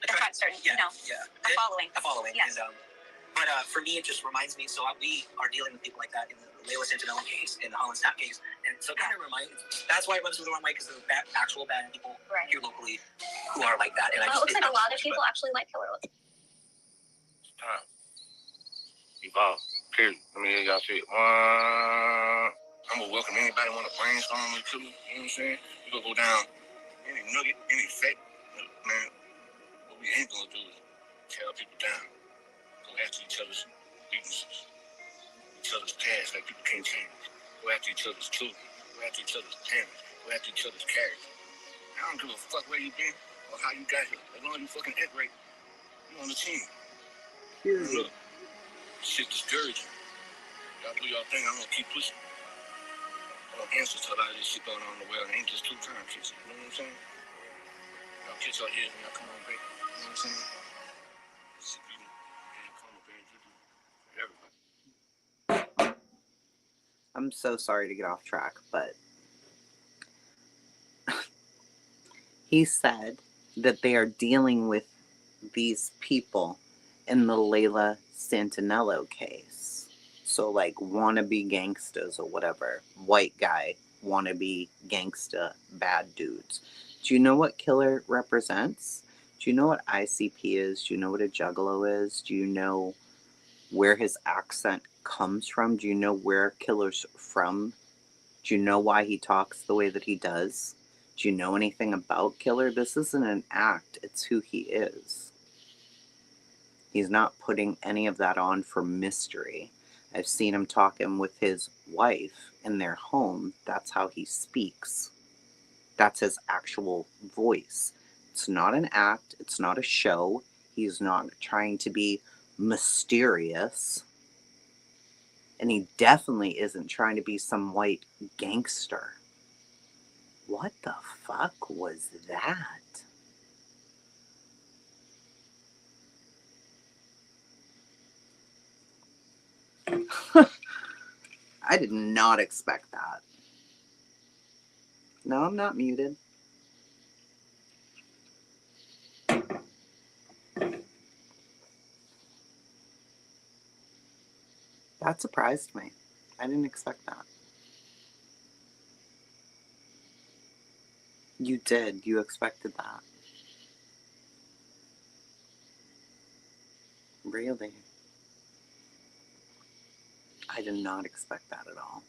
attract certain, a following. A following. Yes. And, but for me, it just reminds me. So we are dealing with people like that in the Layla Santinello case, in the Holland Snap case, and so kind of that's why it runs through the wrong way, because there's actual bad people here locally who are like that. And it looks like a lot of people actually like Killer Looks. Time. Evolve. Period. I mean, y'all see it. I'm gonna welcome anybody want to brainstorm with too. You know what I'm saying? We're gonna go down any nugget, any fat. Man, what we ain't gonna do is tear people down. Go after each other's weaknesses. Each other's past like people can't change. Go after each other's children. Go after each other's parents. Go after each other's character. I don't give a fuck where you been or how you got here. As long as you fucking act right, you on the team. Look, shit discouraging. Y'all do y'all thing, I'm gonna keep pushing. I don't answer to a lot of this shit going on in the world. It ain't just two time shit. You know what I'm saying? Y'all catch y'all ears when y'all come on back. You know what I'm saying? I'm so sorry to get off track, but he said that they are dealing with these people in the Layla Santinello case. So, like, wannabe gangsters or whatever. White guy, wannabe gangsta, bad dudes. Do you know what Killer represents? Do you know what ICP is? Do you know what a juggalo is? Do you know where his accent comes from? Do you know where Killer's from? Do you know why he talks the way that he does? Do you know anything about Killer? This isn't an act. It's who he is. He's not putting any of that on for mystery. I've seen him talking with his wife in their home. That's how he speaks. That's his actual voice. It's not an act. It's not a show. He's not trying to be mysterious. And he definitely isn't trying to be some white gangster. What the fuck was that? I did not expect that. No, I'm not muted. That surprised me. I didn't expect that. You did. You expected that. Really? I did not expect that at all.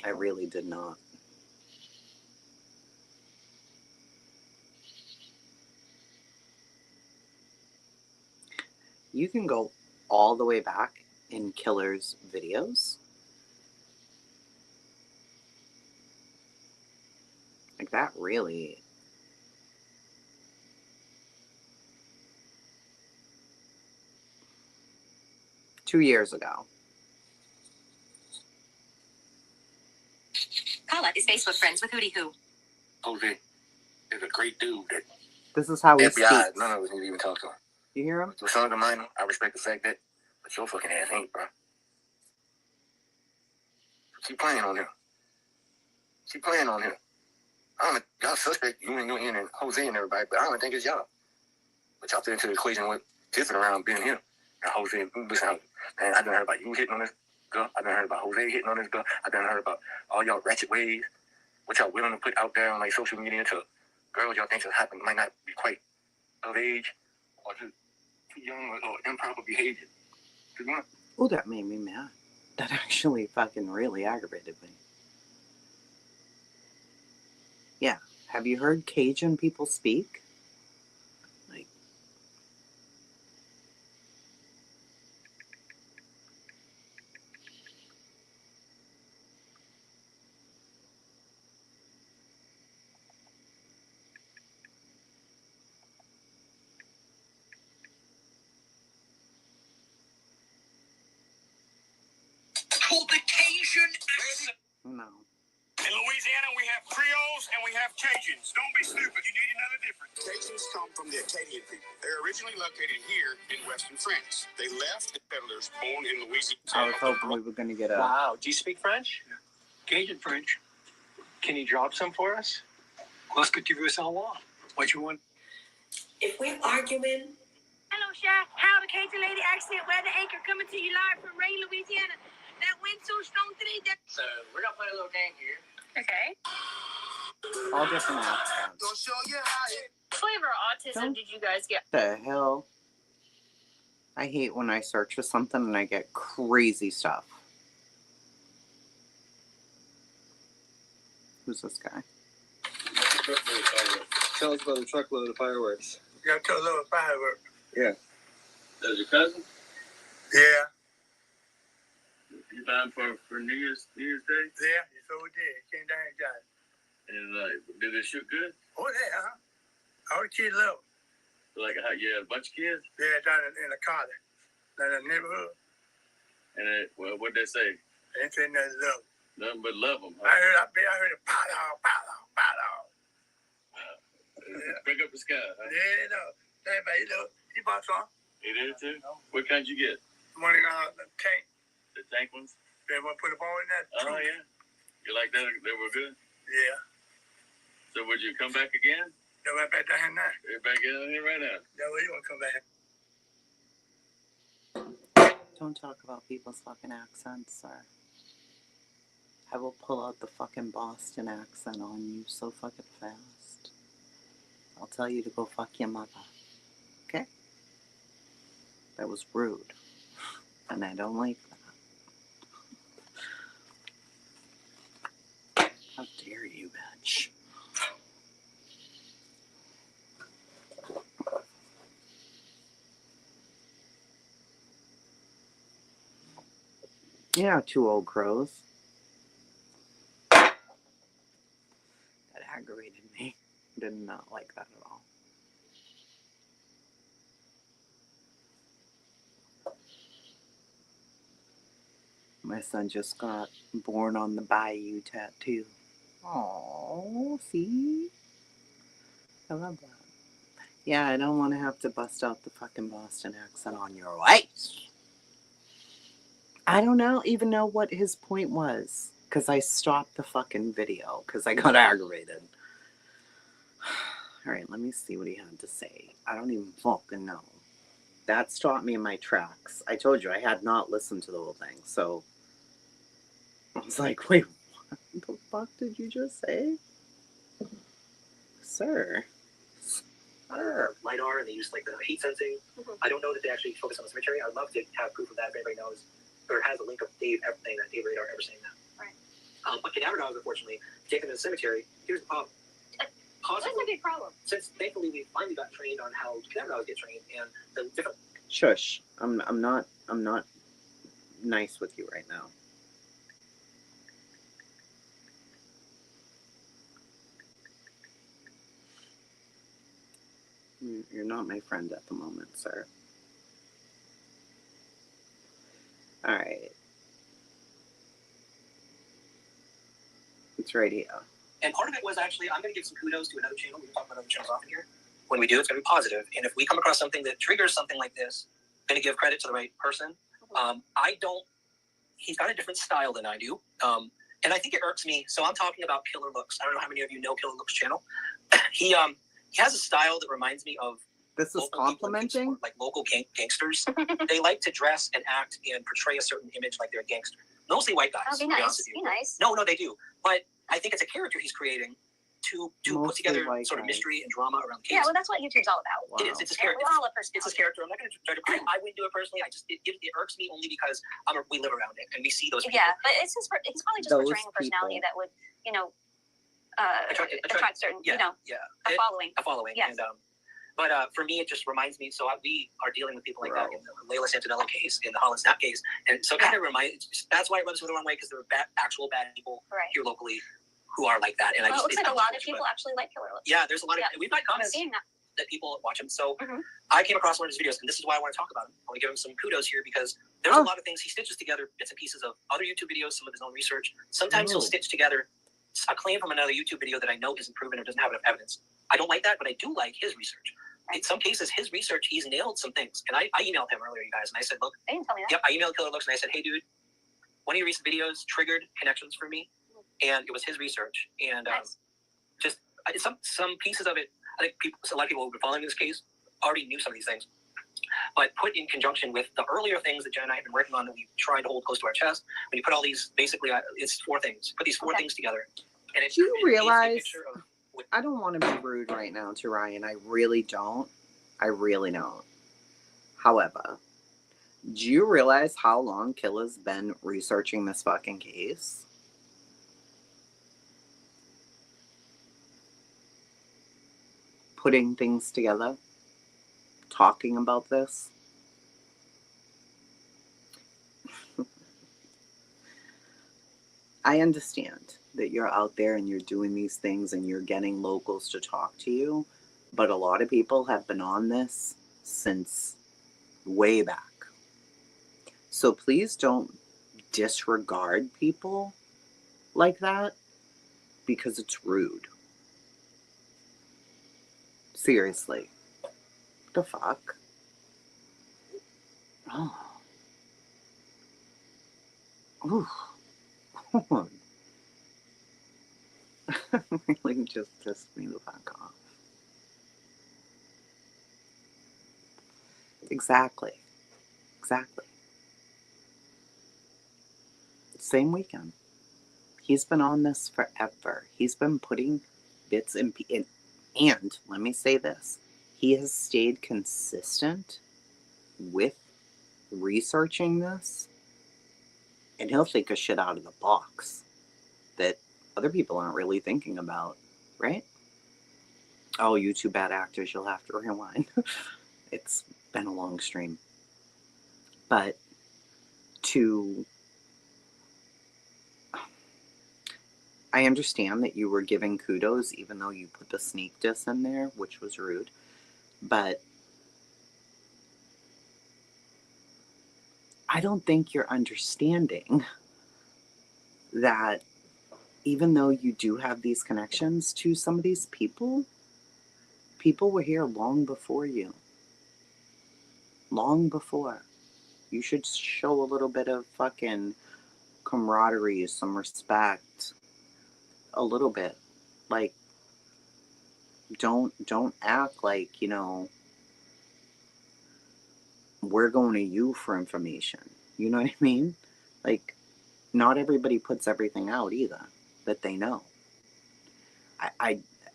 I really did not. You can go all the way back in Killer's videos. Like that really... Two years ago. Paula is Facebook friends with Hootie Who. Jose is a great dude. This is how he FBI, speaks. none of us need to even talk to him. You hear him? Your son's a minor. I respect the fact that, but your fucking ass ain't, bro. Keep playing on him. Keep playing on him. I don't y'all suspect you and Jose and everybody, but I don't think it's y'all. But y'all fit into the equation with Tiffin around being here. And Jose, listen, man, I done heard about you hitting on this girl. I done heard about Jose hitting on this girl. I done heard about all y'all ratchet ways. What y'all willing to put out there on like social media to girls y'all think will happen might not be quite of age or too young or improper behavior. Oh, that made me mad. That actually fucking really aggravated me. Yeah. Have you heard Cajun people speak? Like, Called the Cajun accent. no. In Louisiana, we have Creoles and we have Cajuns. Don't be stupid. You need another difference. Cajuns come from the Acadian people. They're originally located here in western France. They left the settlers born in Louisiana. I was hoping we were going to get a... Wow. Do you speak French? Cajun French. Can you drop some for us? Qu'est-ce que tu veux savoir? What you want? If we're arguing, Hello, Shy. How the Cajun lady accent weather anchor coming to you live from Ray, Louisiana. That wind so strong today that... So we're gonna play a little game here. Okay. All different accents. Gonna show you how it. What flavor of autism did you guys get? The hell? I hate when I search for something and I get crazy stuff. Who's this guy? Tell us about a truckload of fireworks. You got a truckload of fireworks. Yeah. That was your cousin? Yeah. You buy them for New Year's Day? Yeah, you so did. Came down and got it. And did it shoot good? Oh, yeah, huh? All the kids love it. Like how you had a bunch of kids? Yeah, down in the car, down in the neighborhood. And what'd they say? They ain't saying nothing love. Nothing but love them. Huh? I heard it pow down, pow down, pow down. Break up the sky, huh? Yeah, no. Everybody, he bought some. He did too? What kind you get? Money the tank. The tank ones? They want to put a ball in that. Oh, yeah. You like that? They were good? Yeah. So would you come back again? They're right back down here now. They're back in here right now. Yeah, well, you want to come back. Don't talk about people's fucking accents, sir. I will pull out the fucking Boston accent on you so fucking fast. I'll tell you to go fuck your mother. Okay? That was rude. And I don't like that. How dare you, bitch. Yeah, two old crows. That aggravated me. Did not like that at all. My son just got born on the Bayou tattoo. Oh, see? I love that. Yeah, I don't want to have to bust out the fucking Boston accent on your face. I don't even know what his point was. Because I stopped the fucking video. Because I got aggravated. Alright, let me see what he had to say. I don't even fucking know. That stopped me in my tracks. I told you I had not listened to the whole thing, so I was like, wait, what the fuck did you just say? Sir. LiDAR, and they use like the heat sensing. I don't know that they actually focus on the cemetery. I'd love to have proof of that if anybody knows or has a link of Dave ever saying that, Dave Radar ever saying that. Right. But cadaver dogs, unfortunately, take them to the cemetery. Here's the problem. That's a big problem. Since thankfully we finally got trained on how cadaver dogs get trained and the different. Shush. I'm not nice with you right now. You're not my friend at the moment, sir. All right. It's right here. And part of it was actually, I'm going to give some kudos to another channel. We can talk about other channels often here. When we do, it's going to be positive. And if we come across something that triggers something like this, I'm going to give credit to the right person. He's got a different style than I do. And I think it irks me. So I'm talking about Killer Looks. I don't know how many of you know Killer Looks channel. He has a style that reminds me of. This is complimenting? Like local gangsters. They like to dress and act and portray a certain image like they're a gangster. Mostly white guys. Oh, be nice. Be nice. No, they do. But I think it's a character he's creating to put together sort of mystery and drama around the case. Yeah, well, that's what YouTube's all about. Wow. It is. It's his character. It's his character. I'm not going to judge him. I wouldn't do it personally. It irks me only because we live around it and we see those people. Yeah, but it's probably just portraying a personality that would, attract certain, a following. A following. Yes. And, but for me, it just reminds me. So we are dealing with people like that in the Layla Santinella case, in the Holland Snap case, and so it kind of reminds. That's why it rubs me the wrong way, because there are actual bad people here locally who are like that. And it looks like a lot of people actually like Killer Looks. Yeah, there's a lot of. We've got comments that people watch him. So I came across one of his videos, and this is why I want to talk about him. I want to give him some kudos here, because there's a lot of things he stitches together, bits and pieces of other YouTube videos, some of his own research. Sometimes he'll stitch together a claim from another YouTube video that I know isn't proven or doesn't have enough evidence. I don't like that, but I do like his research. In some cases, his research, he's nailed some things. And I emailed him earlier, you guys, and I said, look. They didn't tell me that. Yep, I emailed Killer Looks, and I said, hey, dude, one of your recent videos triggered connections for me. And it was his research. And just some pieces of it, I think a lot of people who have been following this case already knew some of these things. But put in conjunction with the earlier things that Jen and I have been working on that we tried to hold close to our chest, when you put all these, basically, it's four things. Put these four things together. And do you realize, I don't want to be rude right now to Ryan. I really don't. However, do you realize how long Killa's been researching this fucking case? Putting things together? Talking about this? I understand that you're out there and you're doing these things and you're getting locals to talk to you, but a lot of people have been on this since way back. So please don't disregard people like that, because it's rude. Seriously. What the fuck? Oh. Ooh. Really just pissed me the fuck off. Exactly. Same weekend. He's been on this forever. He's been putting bits in, and let me say this, he has stayed consistent with researching this, and he'll think of shit out of the box that other people aren't really thinking about, right? Oh, you two bad actors, you'll have to rewind. It's been a long stream. But I understand that you were giving kudos even though you put the sneak diss in there, which was rude. But I don't think you're understanding that even though you do have these connections to some of these people were here long before you. Long before. You should show a little bit of fucking camaraderie, some respect. A little bit. Like, don't act like, we're going to you for information. You know what I mean? Like, not everybody puts everything out either that they know.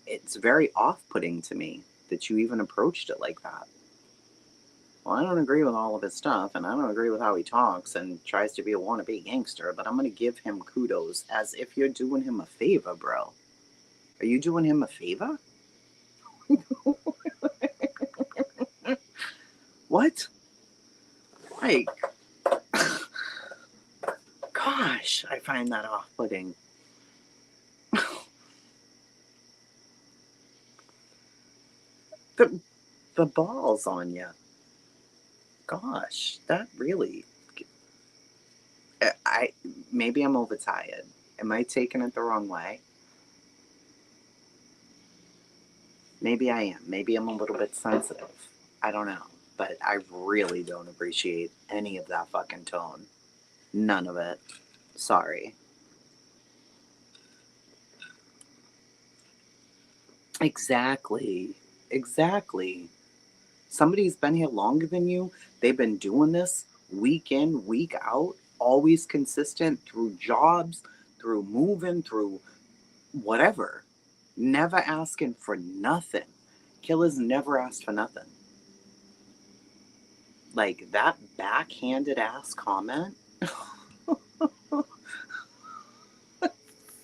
It's very off-putting to me that you even approached it like that. Well, I don't agree with all of his stuff, and I don't agree with how he talks and tries to be a wannabe gangster, but I'm going to give him kudos as if you're doing him a favor, bro. Are you doing him a favor? What? Like, gosh, I find that off-putting. The balls on you. Gosh, that really... maybe I'm overtired. Am I taking it the wrong way? Maybe I am. Maybe I'm a little bit sensitive. I don't know. But I really don't appreciate any of that fucking tone. None of it. Sorry. Exactly. Somebody's been here longer than you. They've been doing this week in, week out, always consistent through jobs, through moving, through whatever. Never asking for nothing. Killers never asked for nothing. Like, that backhanded ass comment?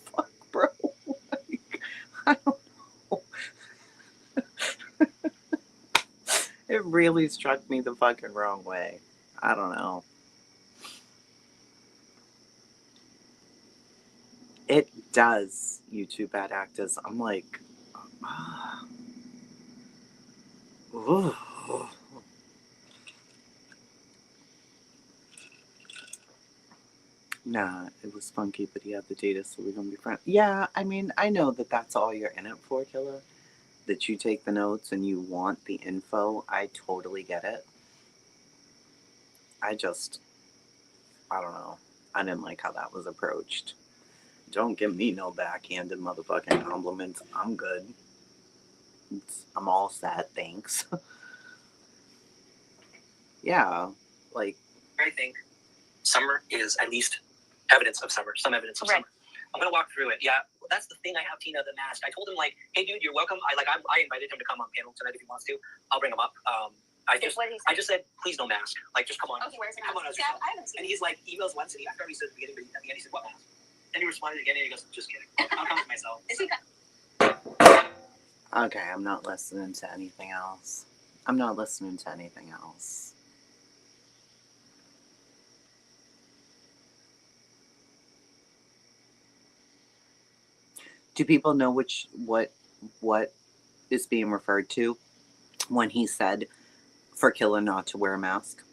Fuck, bro. Like, I don't know. It really struck me the fucking wrong way. I don't know. It does, you two bad actors. I'm like, ooh. Nah, it was funky, but he had the data, so we're gonna be friends. Yeah, I mean, I know that that's all you're in it for, Killer. That you take the notes and you want the info. I totally get it. I don't know. I didn't like how that was approached. Don't give me no backhanded motherfucking compliments. I'm good. I'm all set, thanks. Yeah, like... I think summer is at least evidence of summer, some evidence of summer. I'm gonna walk through it. Yeah, well, that's the thing. I have Tina the mask. I told him like, hey dude, you're welcome. I invited him to come on panel tonight if he wants to. I'll bring him up. I just said, please no mask. Like, just come on. Okay, where's the come mask? on, I haven't seen. And he's like, emails once, and after he said at the beginning, but at the end he said, what mask? Then he responded again, and he goes, just kidding. I'll come to myself. Is he Okay, I'm not listening to anything else. Do people know what is being referred to when he said for Killer not to wear a mask?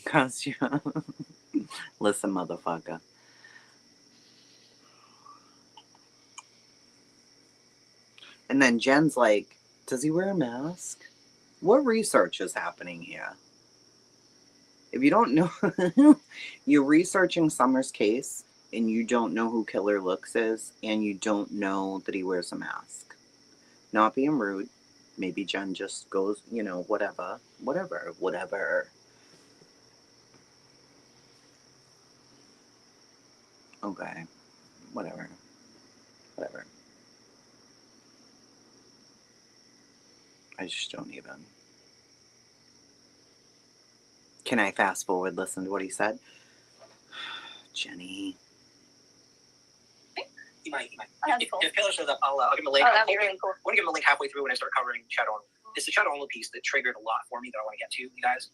Cause you listen, motherfucker. And then Jen's like, does he wear a mask? What research is happening here? If you don't know, you're researching Summer's case and you don't know who Killer Looks is and you don't know that he wears a mask. Not being rude. Maybe Jen just goes, whatever. Okay. Whatever. I just don't even. Can I fast forward, listen to what he said? Jenny. He might. Oh, that'd be cool. If Killer shows up, I'll give him a link. Oh, that'd be really cool. I want to give him a link halfway through when I start covering Shadow Arnold. It's the Shadow Arnold piece that triggered a lot for me that I want to get to, you guys.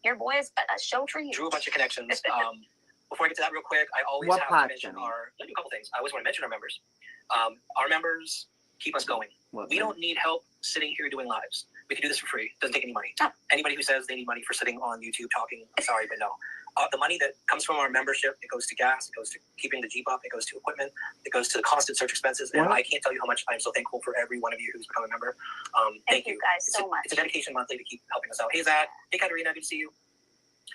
Your boys a show for you. Drew a bunch of connections. Before I get to that real quick, I always What have part, to mention Jenny? a couple things. I always want to mention our members. Our members keep us going. We don't need help sitting here doing lives. We can do this for free. Doesn't take any money. Oh. Anybody who says they need money for sitting on YouTube talking, I'm sorry, but no. The money that comes from our membership, it goes to gas, it goes to keeping the Jeep up, it goes to equipment, it goes to the constant search expenses. And I can't tell you how much I'm so thankful for every one of you who's become a member. Thank you guys so much. It's a dedication monthly to keep helping us out. Hey, Zach. Hey, Katerina. Good to see you.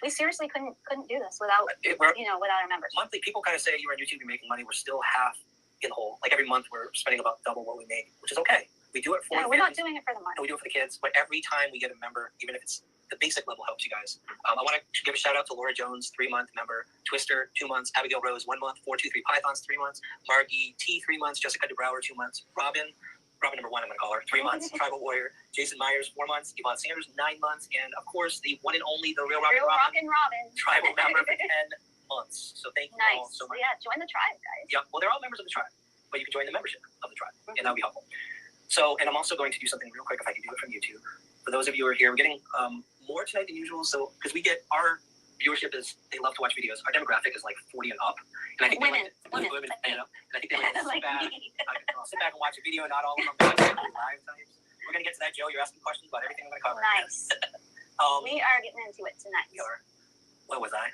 We seriously couldn't do this without without our members. Monthly, people kind of say you're on YouTube, you're making money. We're still half in the hole. Like every month, we're spending about double what we make, which is okay. We do it for. No, we're not doing it for the money. No, we do it for the kids. But every time we get a member, even if it's the basic level, helps you guys. I want to give a shout out to Laura Jones, 3-month member. Twister, 2 months. Abigail Rose, 1 month. 423 Pythons, 3 months. Margie T, 3 months. Jessica DeBrouwer, 2 months. Robin number 1, I'm going to call her, 3 months. Tribal Warrior. Jason Myers, 4 months. Yvonne Sanders, 9 months. And of course, the one and only, the real Rockin' Robin. Tribal member for 10 months. So thank you all so much. Yeah, join the tribe, guys. Yeah, well, they're all members of the tribe, but you can join the membership of the tribe, and that would be helpful. So, and I'm also going to do something real quick if I can do it from YouTube. For those of you who are here, we're getting more tonight than usual. So, because we get our viewership is, they love to watch videos. Our demographic is like 40 and up. And I think women, and I think they like to sit back, sit back and watch a video, not all of them live types. We're going to get to that, Joe. You're asking questions about everything I'm going to cover. Nice. We are getting into it tonight. What was I?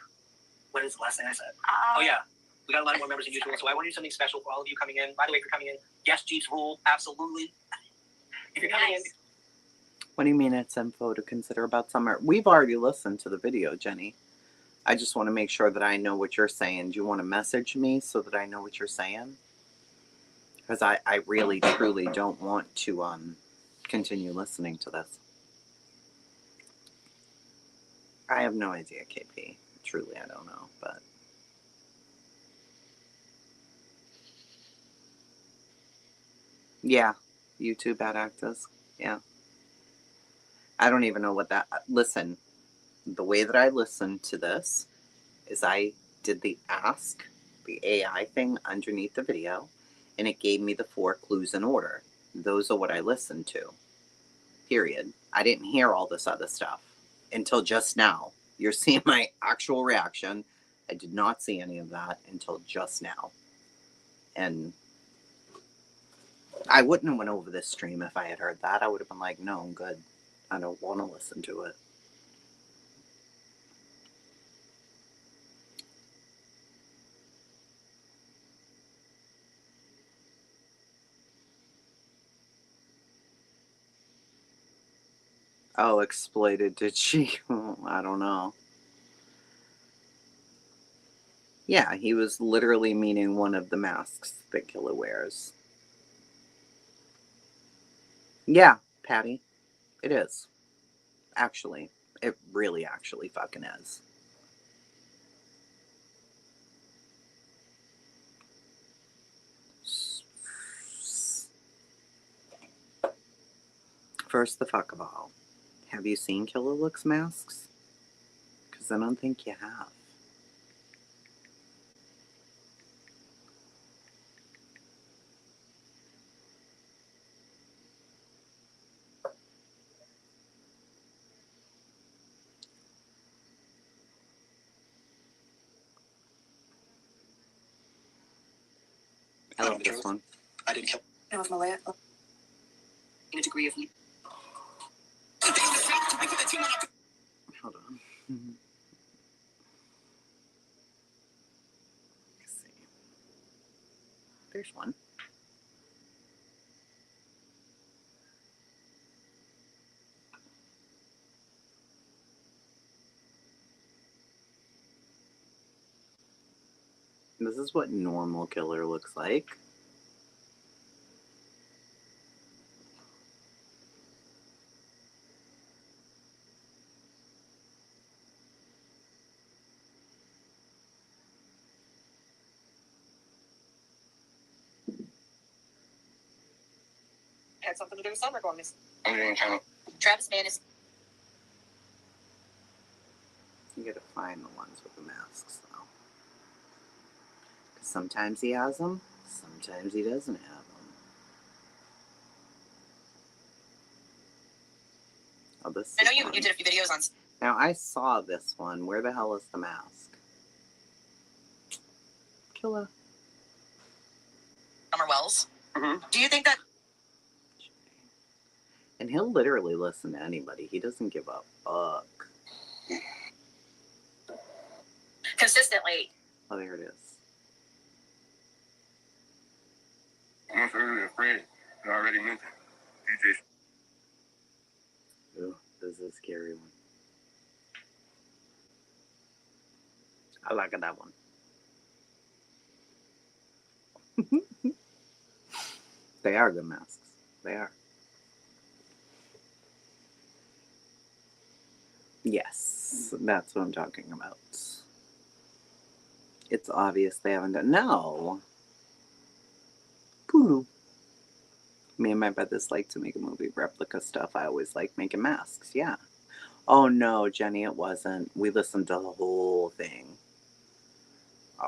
What is the last thing I said? Oh, yeah. We got a lot more members than usual, so I want to do something special for all of you coming in. By the way, if you're coming in, yes, Jeeps rule, absolutely. If you're coming in. What do you mean it's info to consider about summer? We've already listened to the video, Jenny. I just want to make sure that I know what you're saying. Do you want to message me so that I know what you're saying? Because I really, truly don't want to continue listening to this. I have no idea, KP. Truly, I don't know, but... Yeah, YouTube ad actors. Yeah. I don't even know what that... Listen, the way that I listened to this is I did the ask, the AI thing underneath the video, and it gave me the 4 clues in order. Those are what I listened to. Period. I didn't hear all this other stuff until just now. You're seeing my actual reaction. I did not see any of that until just now. And I wouldn't have went over this stream if I had heard that. I would have been like, no, I'm good. I don't want to listen to it. Oh, exploited, did she? I don't know. Yeah, he was literally meaning one of the masks that Killer wears. Yeah, Patty. It is. Actually. It really actually fucking is. First the fuck of all. Have you seen Killer Looks masks? Because I don't think you have. I love this one. I didn't kill. I love Malaya. In a degree of... Hold on. Let's see. There's one. This is what normal Killer looks like. Had something to do with summer going this. Kind of. Travis Man is... You gotta find the ones with the masks, though. Because sometimes he has them, sometimes he doesn't have them. Oh, this I know is you one. did a few videos on... Now, I saw this one. Where the hell is the mask? Killer. Summer Wells. Mm-hmm. Do you think that... And he'll literally listen to anybody. He doesn't give a fuck. Consistently. Oh, there it is. I'm earlier, Fred. You already mentioned. You just. Ooh, this is a scary one. I like that one. They are good masks. They are. Yes, that's what I'm talking about. It's obvious they haven't done. No. Poo. Me and my brothers like to make a movie replica stuff. I always like making masks. Yeah. Oh no, Jenny, it wasn't. We listened to the whole thing.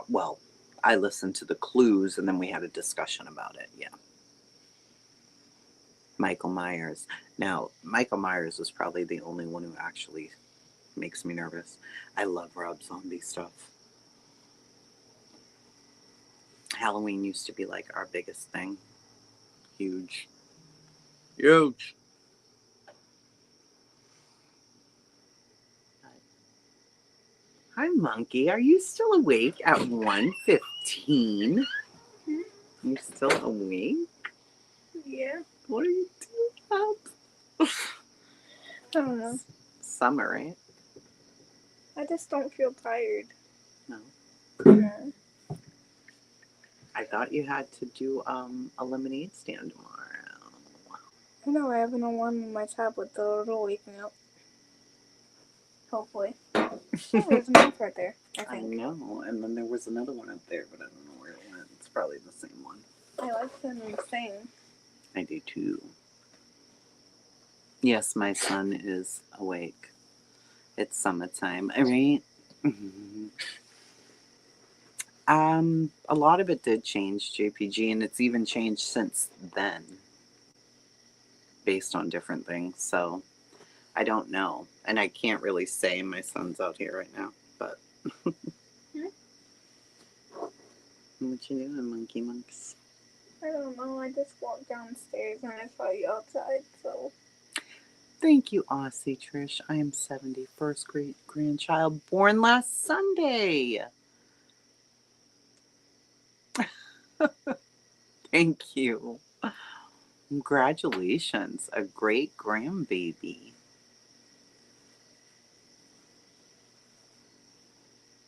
Well, I listened to the clues and then we had a discussion about it. Yeah. Michael Myers. Now, Michael Myers is probably the only one who actually makes me nervous. I love Rob Zombie stuff. Halloween used to be like our biggest thing. Huge. Huge. Hi, Monkey. Are you still awake at 1:15? You still awake? Yeah. What are you doing up? I don't know. Summer, right? I just don't feel tired. No. No. I thought you had to do a lemonade stand tomorrow. I know I have an alarm on my tablet though. It'll wake me up. Hopefully. Oh, there's a knife right there. I know. And then there was another one up there, but I don't know where it went. It's probably the same one. I like them sing. I do too. Yes, my son is awake. It's summertime, right? A lot of it did change, JPG, and it's even changed since then, based on different things. So I don't know, and I can't really say my son's out here right now. But what you doing, monkey monks? I don't know. I just walked downstairs and I saw you outside, so. Thank you, Aussie Trish. I am 71st great grandchild born last Sunday. Thank you. Congratulations, a great grandbaby.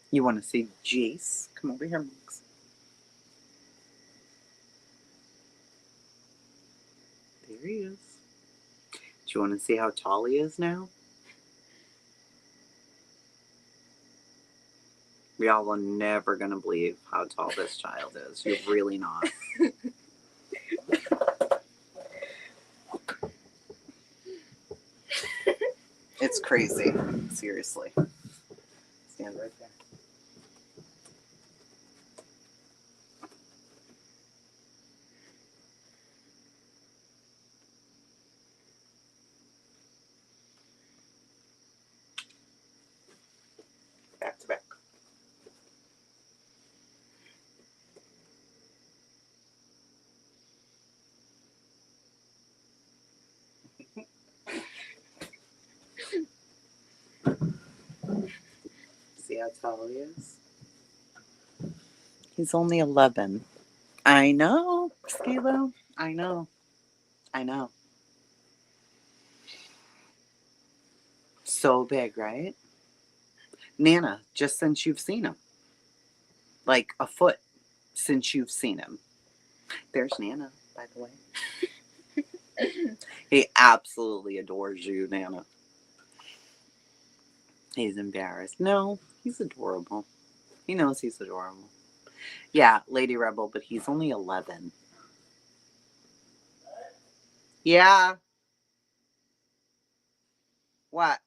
You want to see Jace? Come over here, monks. There he is. Do you want to see how tall he is now? Y'all are never going to believe how tall this child is. You're really not. It's crazy. Seriously. Stand right there. Back to back. See how tall he is? He's only 11. I know, Skalo. I know. I know. So big, right? Nana, just since you've seen him. Like a foot since you've seen him. There's Nana, by the way. He absolutely adores you, Nana. He's embarrassed. No, he's adorable. He knows he's adorable. Yeah, Lady Rebel, but he's only 11. Yeah. What?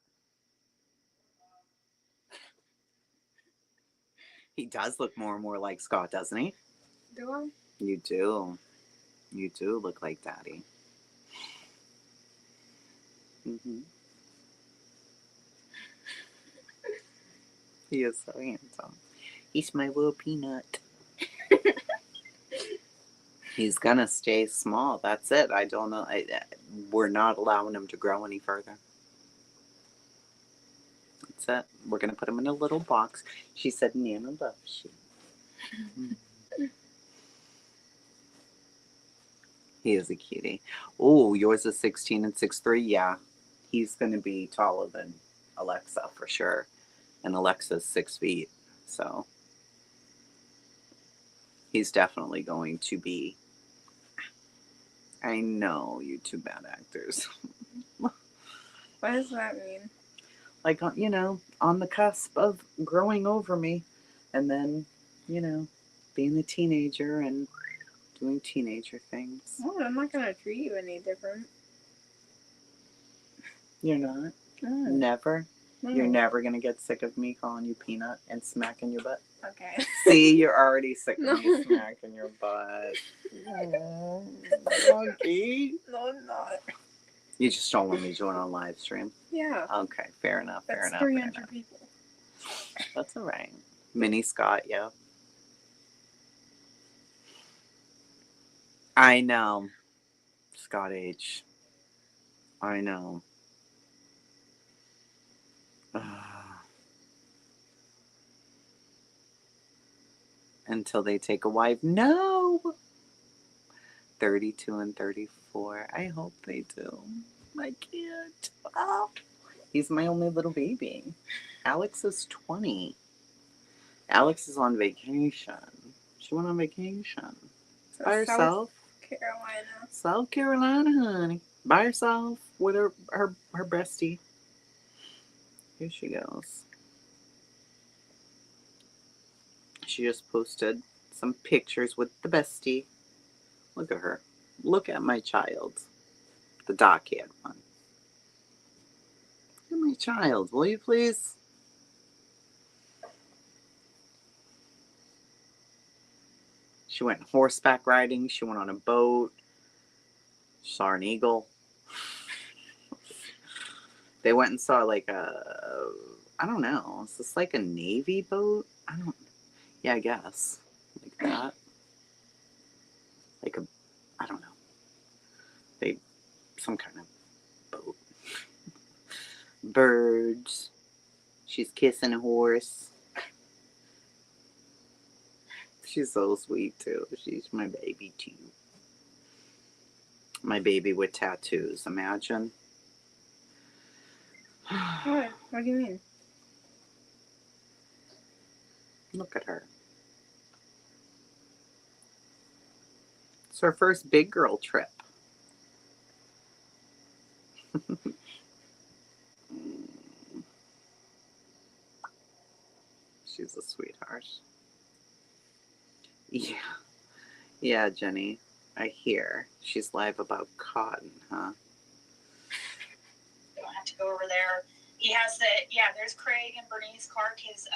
He does look more and more like Scott, doesn't he? Do I? You do. You do look like Daddy. Mm-hmm. He is so handsome. He's my little peanut. He's gonna stay small. That's it. I don't know. we're not allowing him to grow any further. That's it. We're going to put him in a little box. She said, Nana loves you. He is a cutie. Oh, yours is 16 and 6'3". Yeah, he's going to be taller than Alexa for sure. And Alexa's 6 feet. So he's definitely going to be. I know, you two bad actors. What does that mean? Like, you know, on the cusp of growing over me. And then, you know, being a teenager and doing teenager things. Oh, I'm not going to treat you any different. You're not? No. Never? No. You're never going to get sick of me calling you Peanut and smacking your butt? Okay. See, you're already sick of No. me smacking your butt. Monkey. No, I'm not. You just don't want me to join on live stream? Yeah. Okay, fair enough, fair That's enough. 300 fair enough. people. That's all right. Mini Scott, yeah. I know. Scott H. I know. Until they take a wife. No! 32 and 34. I hope they do. I can't. Oh. He's my only little baby. Alex is 20. Alex is on vacation. She went on vacation. So By herself. South Carolina. South Carolina, honey. By herself with her bestie. Here she goes. She just posted some pictures with the bestie. Look at her. Look at my child. The dark-haired one. Look at my child, will you please? She went horseback riding. She went on a boat. She saw an eagle. They went and saw like I don't know. Is this like a Navy boat? Yeah, I guess. Like that. Like I don't know. Some kind of boat. Birds. She's kissing a horse. She's so sweet too. She's my baby too. My baby with tattoos. Imagine. What? What do you mean? Look at her. It's her first big girl trip. She's a sweetheart. Yeah. Yeah, Jenny. I hear. She's live about cotton, huh? We don't have to go over there. He has there's Craig and Bernice Clark, his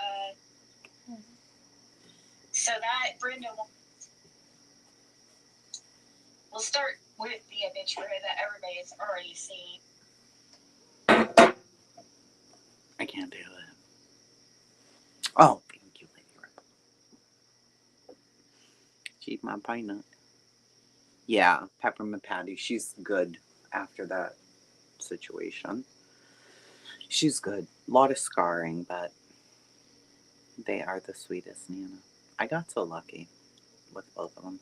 so that Brenda we'll start with the obituary that everybody's already seen. I can't do it. Oh, thank you, Lady Rebel. She's my peanut. Yeah, Peppermint Patty. She's good after that situation. She's good. A lot of scarring, but they are the sweetest, Nana. I got so lucky with both of them.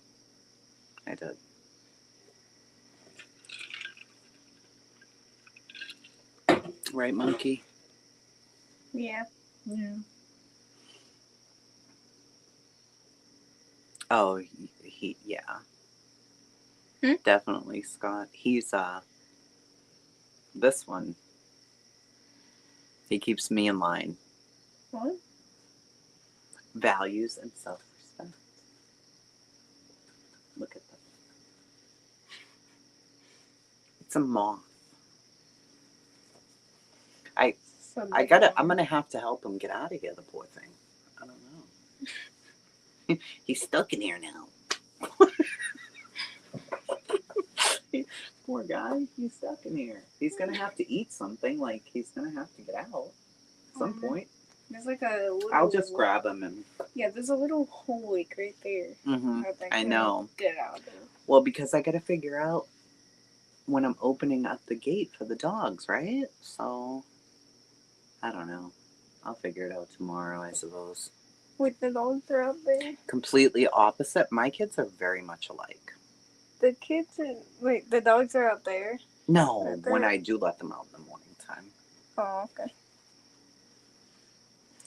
I did. Right, Monkey? Yeah. Yeah. Oh, he yeah. Definitely, Scott. He's, this one. He keeps me in line. What? Values and self-respect. Look at that. It's a moth. I'm gonna have to help him get out of here, the poor thing. I don't know. He's stuck in here now. Poor guy, he's stuck in here. He's gonna have to eat something. Like, he's gonna have to get out at some point. There's like a little... I'll just grab him and... Yeah, there's a little hole like right there. I know. Get out of there. Well, because I gotta figure out when I'm opening up the gate for the dogs, right? So, I don't know. I'll figure it out tomorrow, I suppose. Wait, the dogs are out there? Completely opposite. My kids are very much alike. The kids are... Wait, the dogs are out there? No, when I do let them out in the morning time. Oh, okay.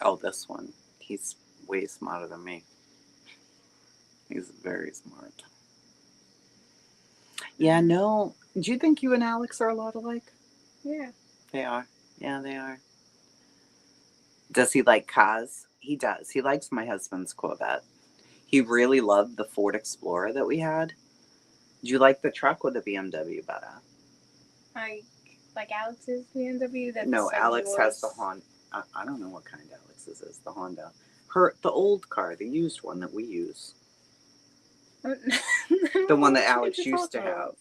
Oh, this one. He's way smarter than me. He's very smart. Yeah, no. Do you think you and Alex are a lot alike? Yeah. They are. Yeah, they are. Does he like cars? He does. He likes my husband's Corvette. He really loved the Ford Explorer that we had. Do you like the truck or the BMW better? I like Alex's BMW. That's No, like Alex yours. has the Honda. I don't know what kind Alex's is. The Honda. The old car, the used one that we use. The one that Alex used to have.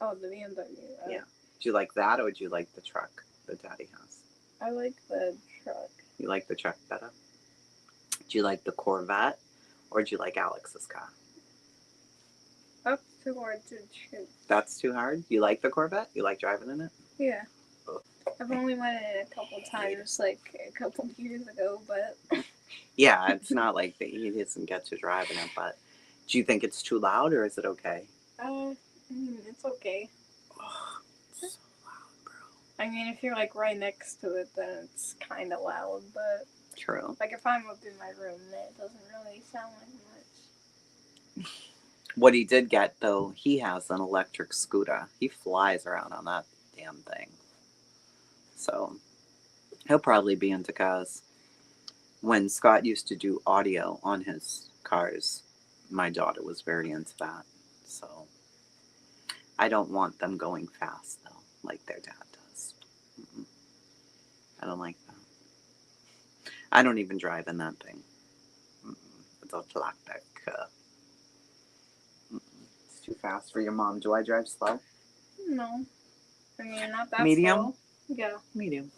Oh, the BMW. Yeah. Do you like that or do you like the truck that Daddy has? I like the truck. You like the truck better? Do you like the Corvette or do you like Alex's car? That's too hard to choose. That's too hard? You like the Corvette? You like driving in it? Yeah. I've only went in it a couple times, like a couple years ago, but... Yeah, it's not like that he doesn't get to drive in it, but do you think it's too loud or is it okay? It's okay. Oh, it's so loud, bro. I mean, if you're like right next to it, then it's kind of loud, but... True. Like if I'm up in my room, then it doesn't really sound like much. What he did get, though, he has an electric scooter. He flies around on that damn thing. So, he'll probably be into cars. When Scott used to do audio on his cars, my daughter was very into that. So, I don't want them going fast, though, like their dad does. I don't like that. I don't even drive in that thing. It's automatic. It's too fast for your mom. Do I drive slow? No. I mean, not that Medium? slow. Yeah. Medium.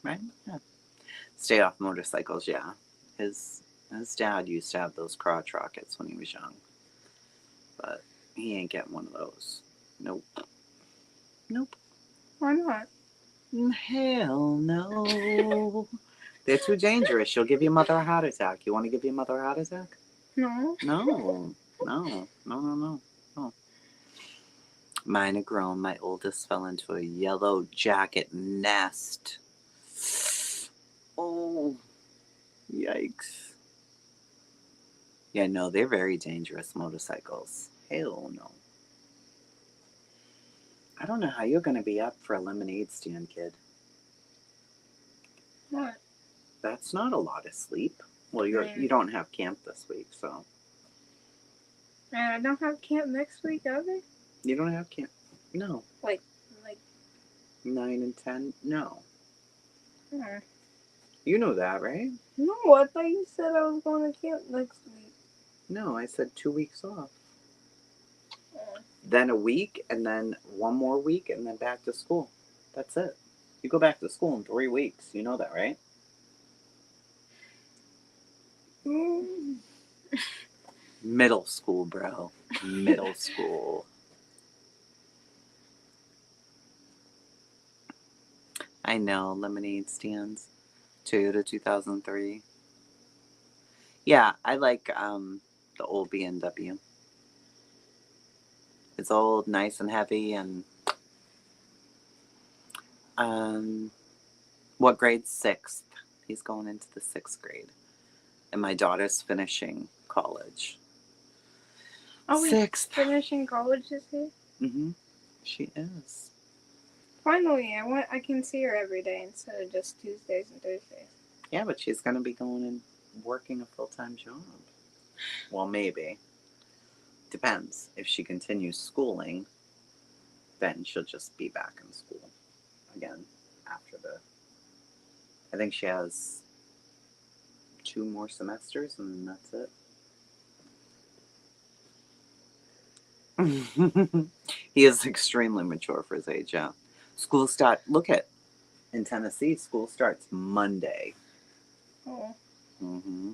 Right? Yeah. Stay off motorcycles, yeah. His dad used to have those crotch rockets when he was young. But he ain't getting one of those. Nope. Nope. Why not? Hell no. They're too dangerous. She'll give your mother a heart attack. You want to give your mother a heart attack? No. No. No. Mine are grown. My oldest fell into a yellow jacket nest. Oh, yikes. Yeah, no, they're very dangerous motorcycles. Hell no. I don't know how you're going to be up for a lemonade stand, kid. What? That's not a lot of sleep. Well, you don't have camp this week, so. And I don't have camp next week, either? You don't have camp? No. Like 9 and 10? No. Hmm. You know that, right? No, I thought you said I was going to camp next week. No, I said 2 weeks off. Then a week, and then one more week, and then back to school. That's it. You go back to school in 3 weeks. You know that, right? Middle school, bro. Middle school. I know, lemonade stands. Toyota 2003. Yeah, I like the old BMW. It's old, nice and heavy, and what grade? 6th. He's going into the 6th grade. And my daughter's finishing college. Oh, 6th. Finishing college this year? Mm-hmm. She is. Finally, I can see her every day instead of just Tuesdays and Thursdays. Yeah, but she's going to be going and working a full-time job. Well, maybe. Depends. If she continues schooling, then she'll just be back in school again after I think she has 2 more semesters and that's it. He is extremely mature for his age, yeah. In Tennessee, school starts Monday. Oh. Mm-hmm.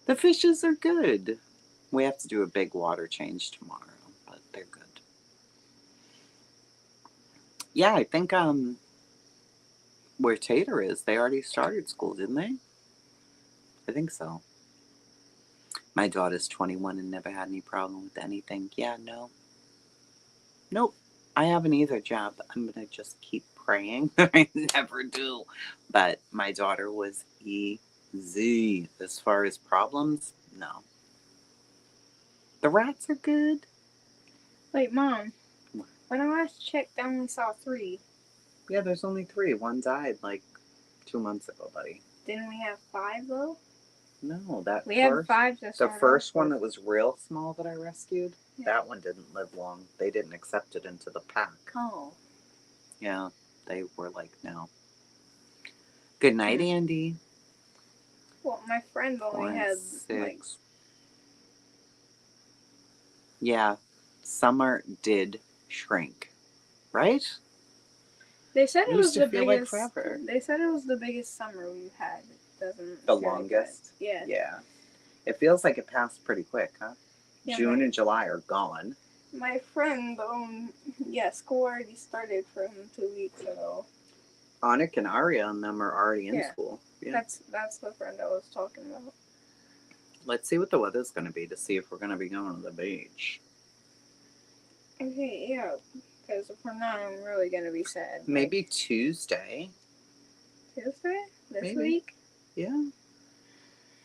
The fishes are good. We have to do a big water change tomorrow, but they're good. Yeah, I think where Tater is, they already started school, didn't they? I think so. My daughter's 21 and never had any problem with anything. Yeah, no. Nope. I haven't either, Jab. I'm going to just keep praying. I never do. But my daughter was easy. As far as problems, no. The rats are good. Wait, Mom. When I last checked, I only saw 3. Yeah, there's only 3. One died like 2 months ago, buddy. Didn't we have 5 though? No, that We had first, 5 to the start first off one with. that was real small that I rescued, Yeah. that one didn't live long. They didn't accept it into the pack. Oh. Yeah, they were like, no. Good night, Andy. Well, my friend only had 6. like. Yeah, summer did shrink, right? They said it was Used to the feel like biggest. forever. They said it was the biggest summer we've had. It doesn't. The feel like longest? that. Yeah. Yeah. It feels like it passed pretty quick, huh? Yeah, June and July are gone. My friend, school already started for him 2 weeks ago. Anik and Arya and them are already in school. Yeah. That's the friend I was talking about. Let's see what the weather's going to be to see if we're going to be going to the beach. Okay, yeah, because if we're not, I'm really gonna be sad. Maybe Tuesday. Tuesday? This Maybe. week? Yeah.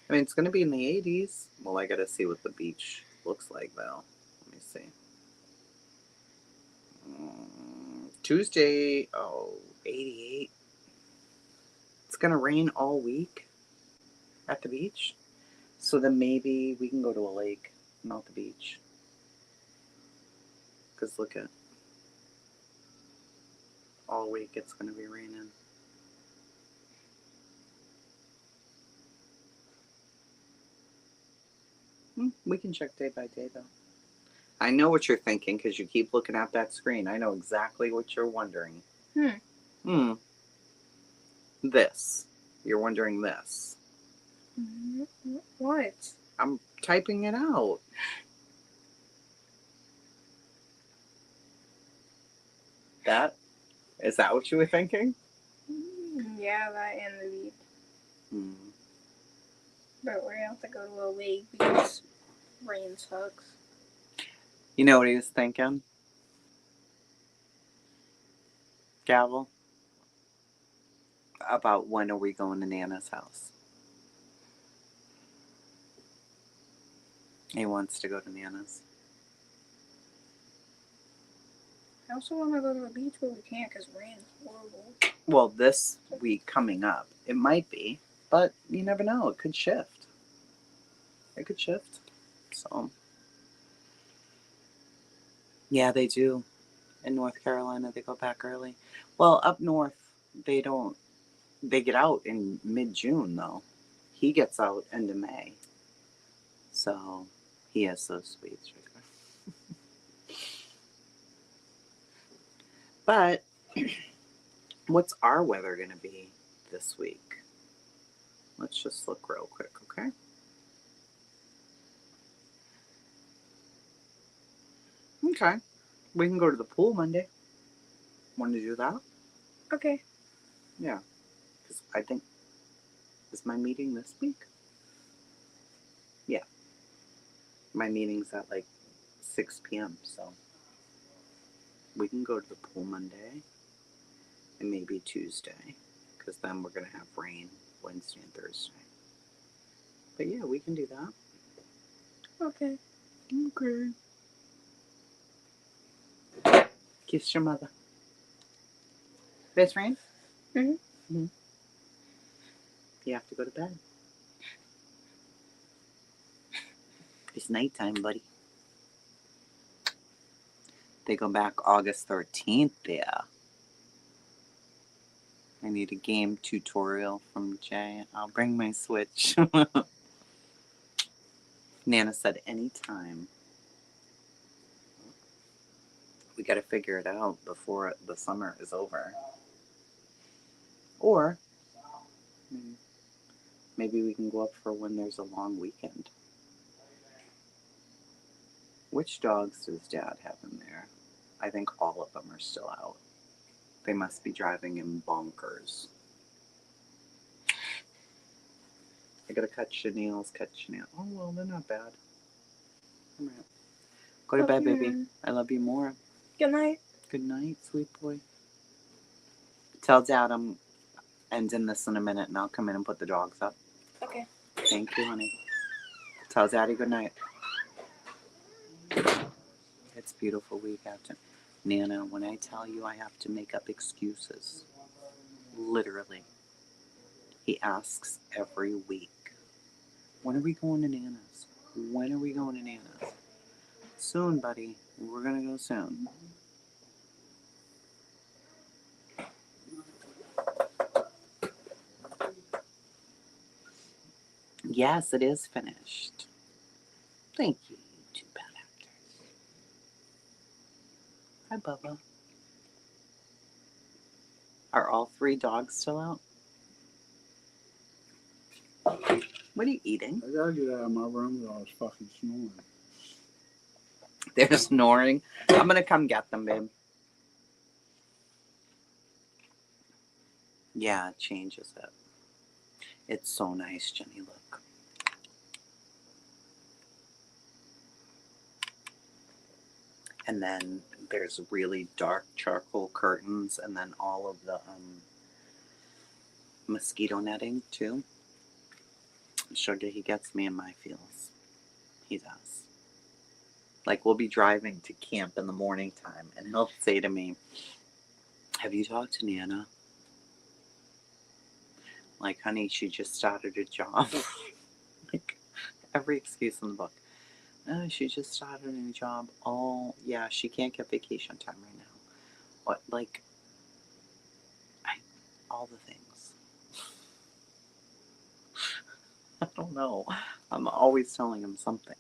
I mean, it's going to be in the 80s. Well, I got to see what the beach looks like, though. Let me see. Tuesday, 88. It's going to rain all week at the beach. So then maybe we can go to a lake, not the beach. Because look at all week it's going to be raining. We can check day by day, though. I know what you're thinking because you keep looking at that screen. I know exactly what you're wondering. This. You're wondering this. What? I'm typing it out. Is that what you were thinking? Yeah, that and the beach. Hmm. But we're gonna have to go to a lake because rain sucks. You know what he was thinking? Gavel? About when are we going to Nana's house? He wants to go to Nana's. I also want to go to the beach, but we can't because rain's horrible. Well, this week coming up, it might be, but you never know. It could shift. So, yeah, they do. In North Carolina, they go back early. Well, up north, they don't. They get out in mid-June, though. He gets out end of May. So, he has those sweets right there. But, what's our weather going to be this week? Let's just look real quick, okay? Okay. We can go to the pool Monday. Want to do that? Okay. Yeah. Because I think, is my meeting this week? Yeah. My meeting's at like 6 p.m. So we can go to the pool Monday and maybe Tuesday. Because then we're going to have rain Wednesday and Thursday. But yeah, we can do that. Okay. Okay. Kiss your mother. Best friend? Mm-hmm. You have to go to bed. It's nighttime, buddy. They go back August 13th, yeah. I need a game tutorial from Jay. I'll bring my Switch. Nana said anytime. We got to figure it out before the summer is over. Or maybe we can go up for when there's a long weekend. Which dogs does Dad have in there? I think all of them are still out. They must be driving him bonkers. I gotta cut your nails. Oh, well, they're not bad. All right. Go to bed, baby. I love you more. Good night. Good night, sweet boy. Tell Dad I'm ending this in a minute, and I'll come in and put the dogs up. Okay. Thank you, honey. Tell Daddy good night. It's a beautiful week out there. Nana, when I tell you I have to make up excuses, literally, he asks every week, when are we going to Nana's? When are we going to Nana's? Soon, buddy. We're going to go soon. Yes, it is finished. Thank you, you two bad actors. Hi, Bubba. Are all 3 dogs still out? What are you eating? I gotta get out of my room or I was fucking snoring. They're snoring. I'm going to come get them, babe. Yeah, it changes it. It's so nice, Jenny. Look. And then there's really dark charcoal curtains, and then all of the mosquito netting too. Sugar, he gets me in my feels. He does. Like, we'll be driving to camp in the morning time, and he'll say to me, have you talked to Nana? Like, honey, she just started a job. Like, every excuse in the book. Oh, she just started a new job. Oh, yeah, she can't get vacation time right now. What, like, all the things. I don't know. I'm always telling him something.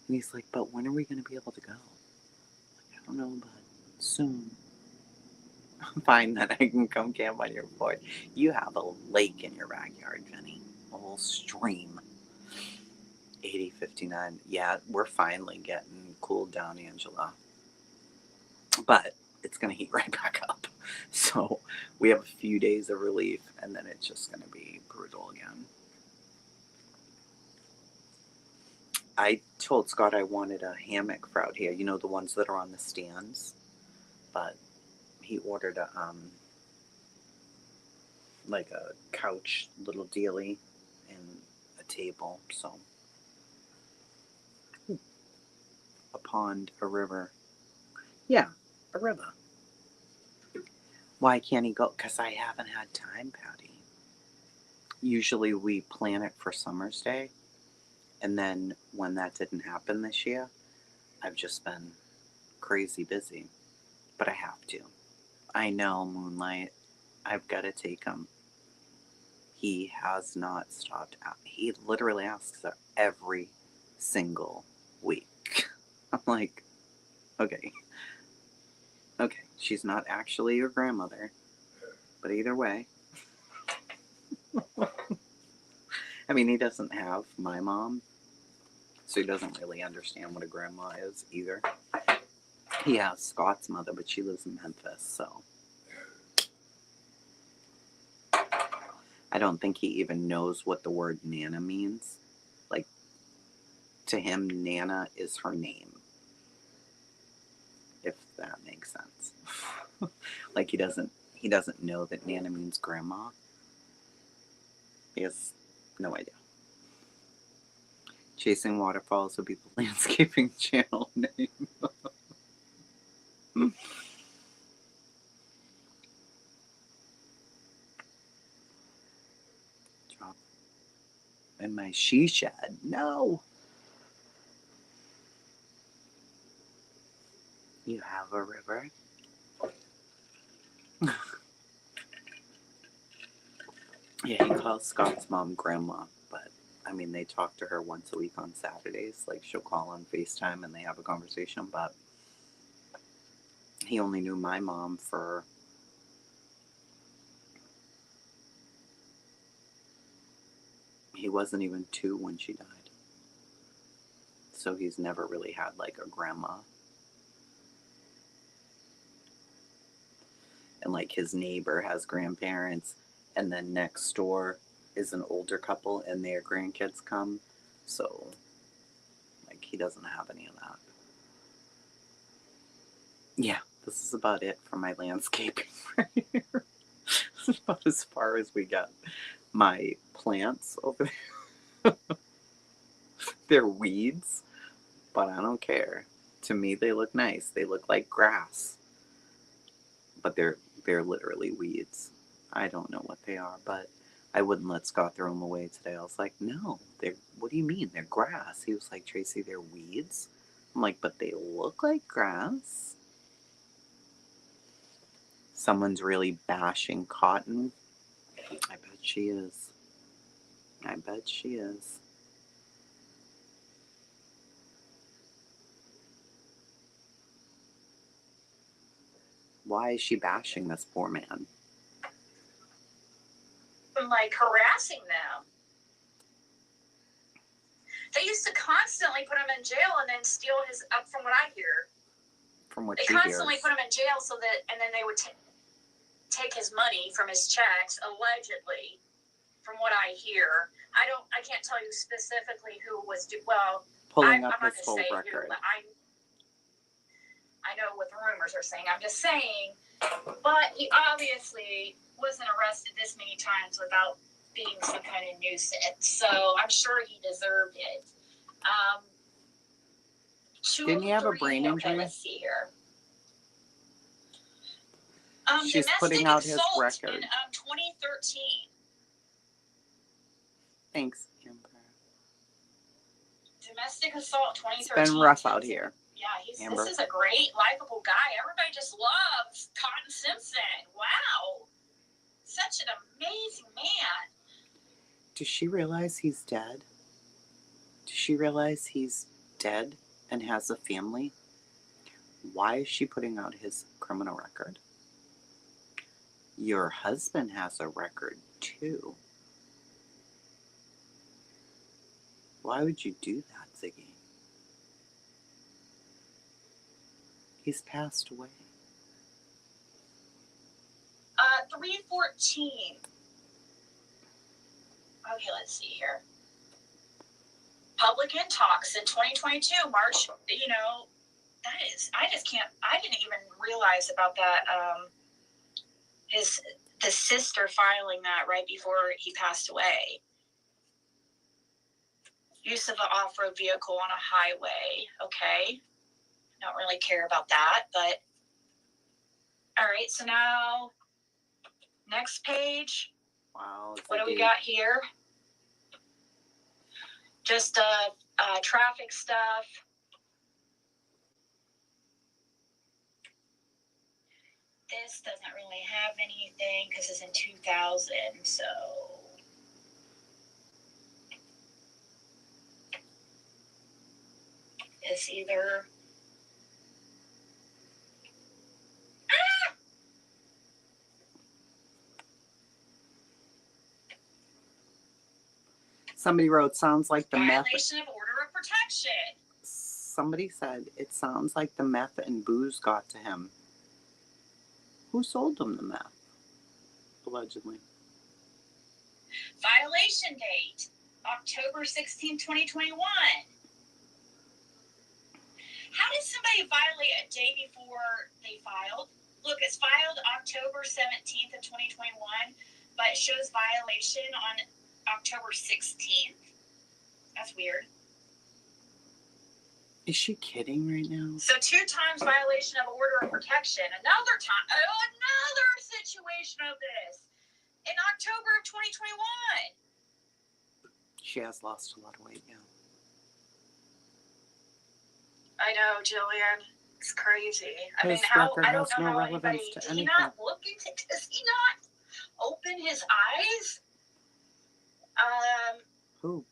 And he's like, but when are we going to be able to go? Like, I don't know, but soon. Fine, that I can come camp on your porch. You have a lake in your backyard, Jenny. A whole stream. 80-59. Yeah, we're finally getting cooled down, Angela. But it's going to heat right back up. So we have a few days of relief, and then it's just going to be brutal again. I told Scott I wanted a hammock for out here. You know, the ones that are on the stands. But he ordered a, like a couch little dealie and a table. So, a pond, a river. Yeah, a river. Why can't he go? Because I haven't had time, Patty. Usually we plan it for Summer's Day. And then when that didn't happen this year, I've just been crazy busy. But I have to. I know, Moonlight. I've got to take him. He has not stopped. He literally asks her every single week. I'm like, okay. Okay, she's not actually your grandmother. But either way. I mean, he doesn't have my mom. So he doesn't really understand what a grandma is either. He has Scott's mother, but she lives in Memphis, so. I don't think he even knows what the word Nana means. Like, to him, Nana is her name. If that makes sense. Like, he doesn't know that Nana means grandma. He has no idea. Chasing Waterfalls would be the landscaping channel name. Drop in my she shed. No. You have a river. Yeah, he calls Scott's mom grandma, but I mean, they talk to her once a week on Saturdays. Like, she'll call on FaceTime and they have a conversation, but he only knew my mom for he wasn't even 2 when she died. So he's never really had like a grandma. and like his neighbor has grandparents, and then next door is an older couple and their grandkids come. So like he doesn't have any of that. Yeah, this is about it for my landscaping right here. This is about as far as we got. My plants over there, they're weeds, but I don't care. To me, they look nice. They look like grass, but they're literally weeds. I don't know what they are, but I wouldn't let Scott throw them away today. I was like, no, what do you mean? They're grass. He was like, Tracy, they're weeds. I'm like, but they look like grass. Someone's really bashing cotton. I bet she is. I bet she is. Why is she bashing this poor man? Like harassing them. They used to constantly put him in jail and then steal his, from what I hear. From what they she constantly hears. put him in jail so that, and then they would take his money from his checks, allegedly, from what I hear. I can't tell you specifically who was, Pulling up I'm not his going to whole say record. who, but I know what the rumors are saying. I'm just saying, but he obviously wasn't arrested this many times without being some kind of nuisance. So I'm sure he deserved it. Didn't he have a brain injury? Okay, let's see here. She's putting out his record. In 2013. Thanks, Amber. Domestic assault 2013. It's been rough out here. Yeah, this is a great, likable guy. Everybody just loves Cotton Simpson. Wow. Such an amazing man. Does she realize he's dead? Does she realize he's dead and has a family? Why is she putting out his criminal record? Your husband has a record too. Why would you do that, Ziggy? He's passed away. 314. Okay, let's see here. Public Intox in 2022, March, that is, I didn't even realize about that, the sister filing that right before he passed away. Use of an off-road vehicle on a highway, okay. Don't really care about that, but, all right, so now, next page. Wow. What do we got here? Just traffic stuff. This doesn't really have anything because it's in 2000, so. It's either. Somebody wrote, sounds like the meth. Violation of order of protection. Somebody said, it sounds like the meth and booze got to him. Who sold him the meth? Allegedly. Violation date, October 16, 2021. How did somebody violate a day before they filed? Look, it's filed October 17th of 2021, but it shows violation on October 16th. That's weird. Is she kidding right now? So 2 times violation of order of protection. Another situation of this in October of 2021. She has lost a lot of weight, yeah. I know, Jillian. It's crazy. His record has no relevance to anything. Did he not look into? Does he not open his eyes? Who?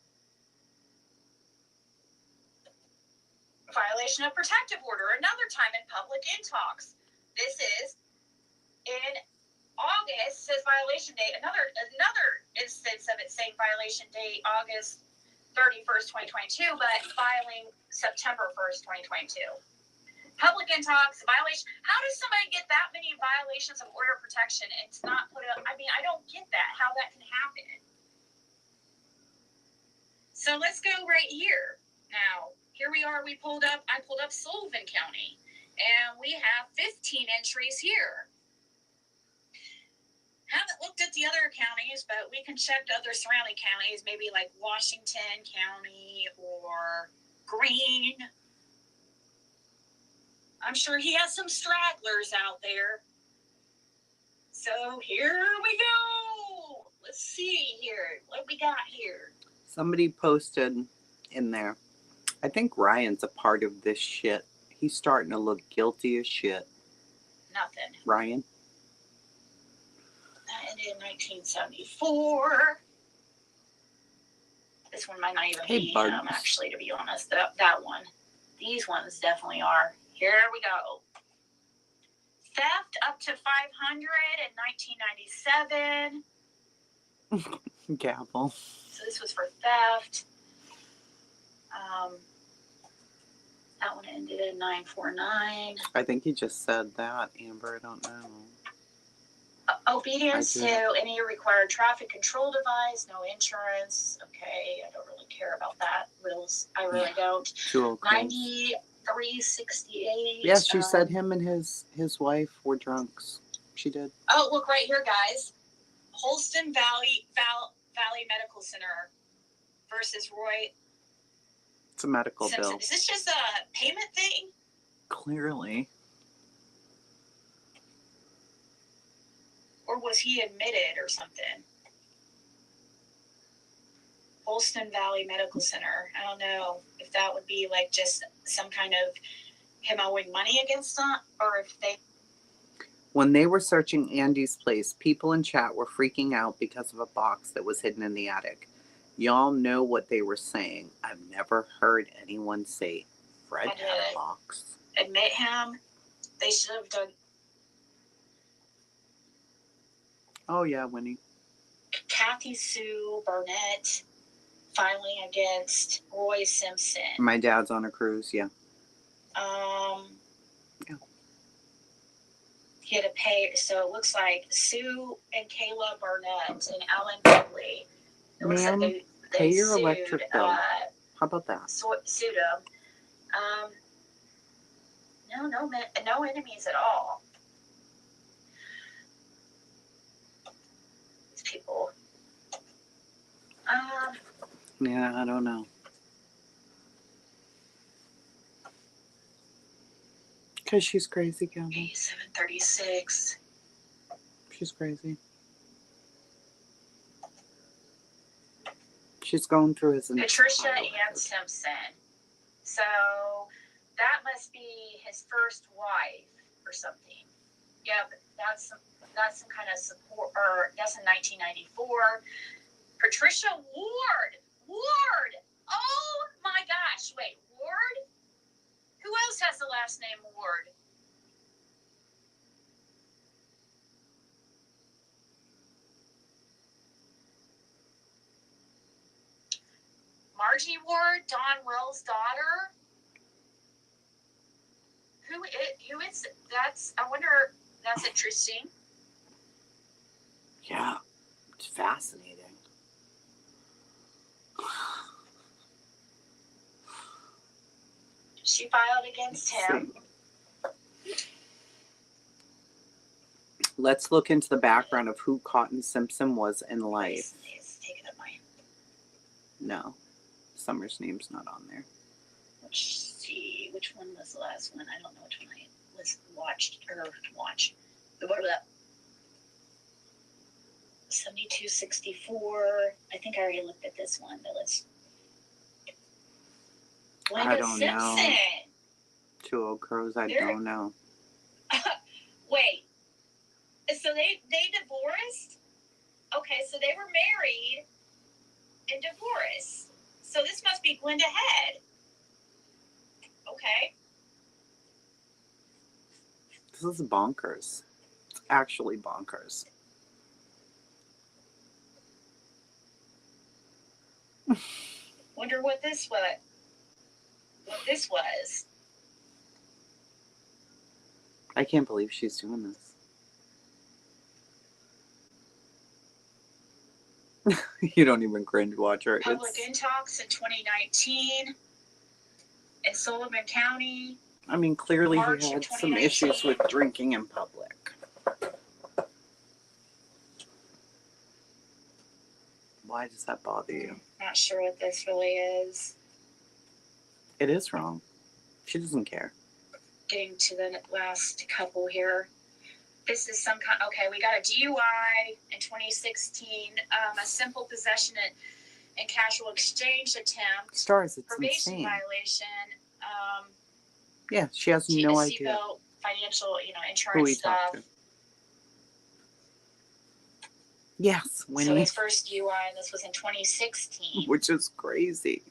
Violation of protective order. Another time in public intox. This is in August. Says violation date. Another instance of it saying violation date August 31st, 2022, but filing September 1st, 2022. Public intox, violation. How does somebody get that many violations of order of protection and to not put up? I mean, I don't get that, how that can happen. So let's go right here. Now, here we are, I pulled up Sullivan County, and we have 15 entries here. Haven't looked at the other counties, but we can check the other surrounding counties, maybe like Washington County or Greene. I'm sure he has some stragglers out there. So here we go. Let's see here. What we got here? Somebody posted in there, I think Ryan's a part of this shit. He's starting to look guilty as shit. Nothing. Ryan? That ended in 1974. This one might not even be him, actually, to be honest. That one. These ones definitely are. Here we go. Theft up to 500 in 1997. Gavel. So this was for theft. That one ended in 949. I think he just said that, Amber. I don't know. Obedience to any required traffic control device, no insurance. Okay, I don't really care about that. Rules, I really don't. 9368. Yes, she said him and his wife were drunks. She did. Oh, look right here, guys. Holston Valley Medical Center versus Roy. It's a medical Simpson. bill. Is this just a payment thing? Clearly. Or was he admitted or something? Holston Valley Medical Center. I don't know if that would be like just some kind of him owing money against them, or if they... When they were searching Andy's place, people in chat were freaking out because of a box that was hidden in the attic. Y'all know what they were saying. I've never heard anyone say Fred had a box. Admit him. They should have done... Oh, yeah, Winnie. Kathy Sue Burnett filing against Roy Simpson. My dad's on a cruise, yeah. Yeah. He had to pay, so it looks like Sue and Kayla Burnett and Alan Buckley. It looks like they pay your sued, electric bill. How about that? Sued him. No enemies at all. These people. Yeah, I don't know. Because she's crazy, Gavin. 736. She's crazy. She's going through his Patricia and Simpson. So that must be his first wife or something. Yeah, but that's some kind of support, or that's in 1994. Patricia Ward. Oh my gosh! Wait, Ward? Who else has the last name Ward? Margie Ward, Don Wells' daughter. Who is that's? I wonder. That's interesting. Yeah, it's fascinating. She filed against him. Let's look into the background of who Cotton Simpson was in life. No, Summer's name's not on there. Let's see, which one was the last one? I don't know which one I watched. What about 7264? I think I already looked at this one, but let's. I don't know. Two Old Crows, I don't know. Wait. So they divorced? Okay, so they were married and divorced. So this must be Glenda Head. Okay. This is bonkers. It's actually bonkers. Wonder what this was. I can't believe she's doing this. You don't even cringe watch her. Public intox in 2019 in Sullivan County. I mean, clearly March he of had some 2019. issues with drinking in public. Why does that bother you? Not sure what this really is. It is wrong. She doesn't care. Getting to the last couple here. This is some kind. Okay, we got a DUI in 2016. A simple possession and casual exchange attempt. Stars, it's probation insane. Violation. Yeah, she has no idea seatbelt, financial, who insurance he stuff. talked to. Yes, when So he, his first DUI, and this was in 2016. which is crazy.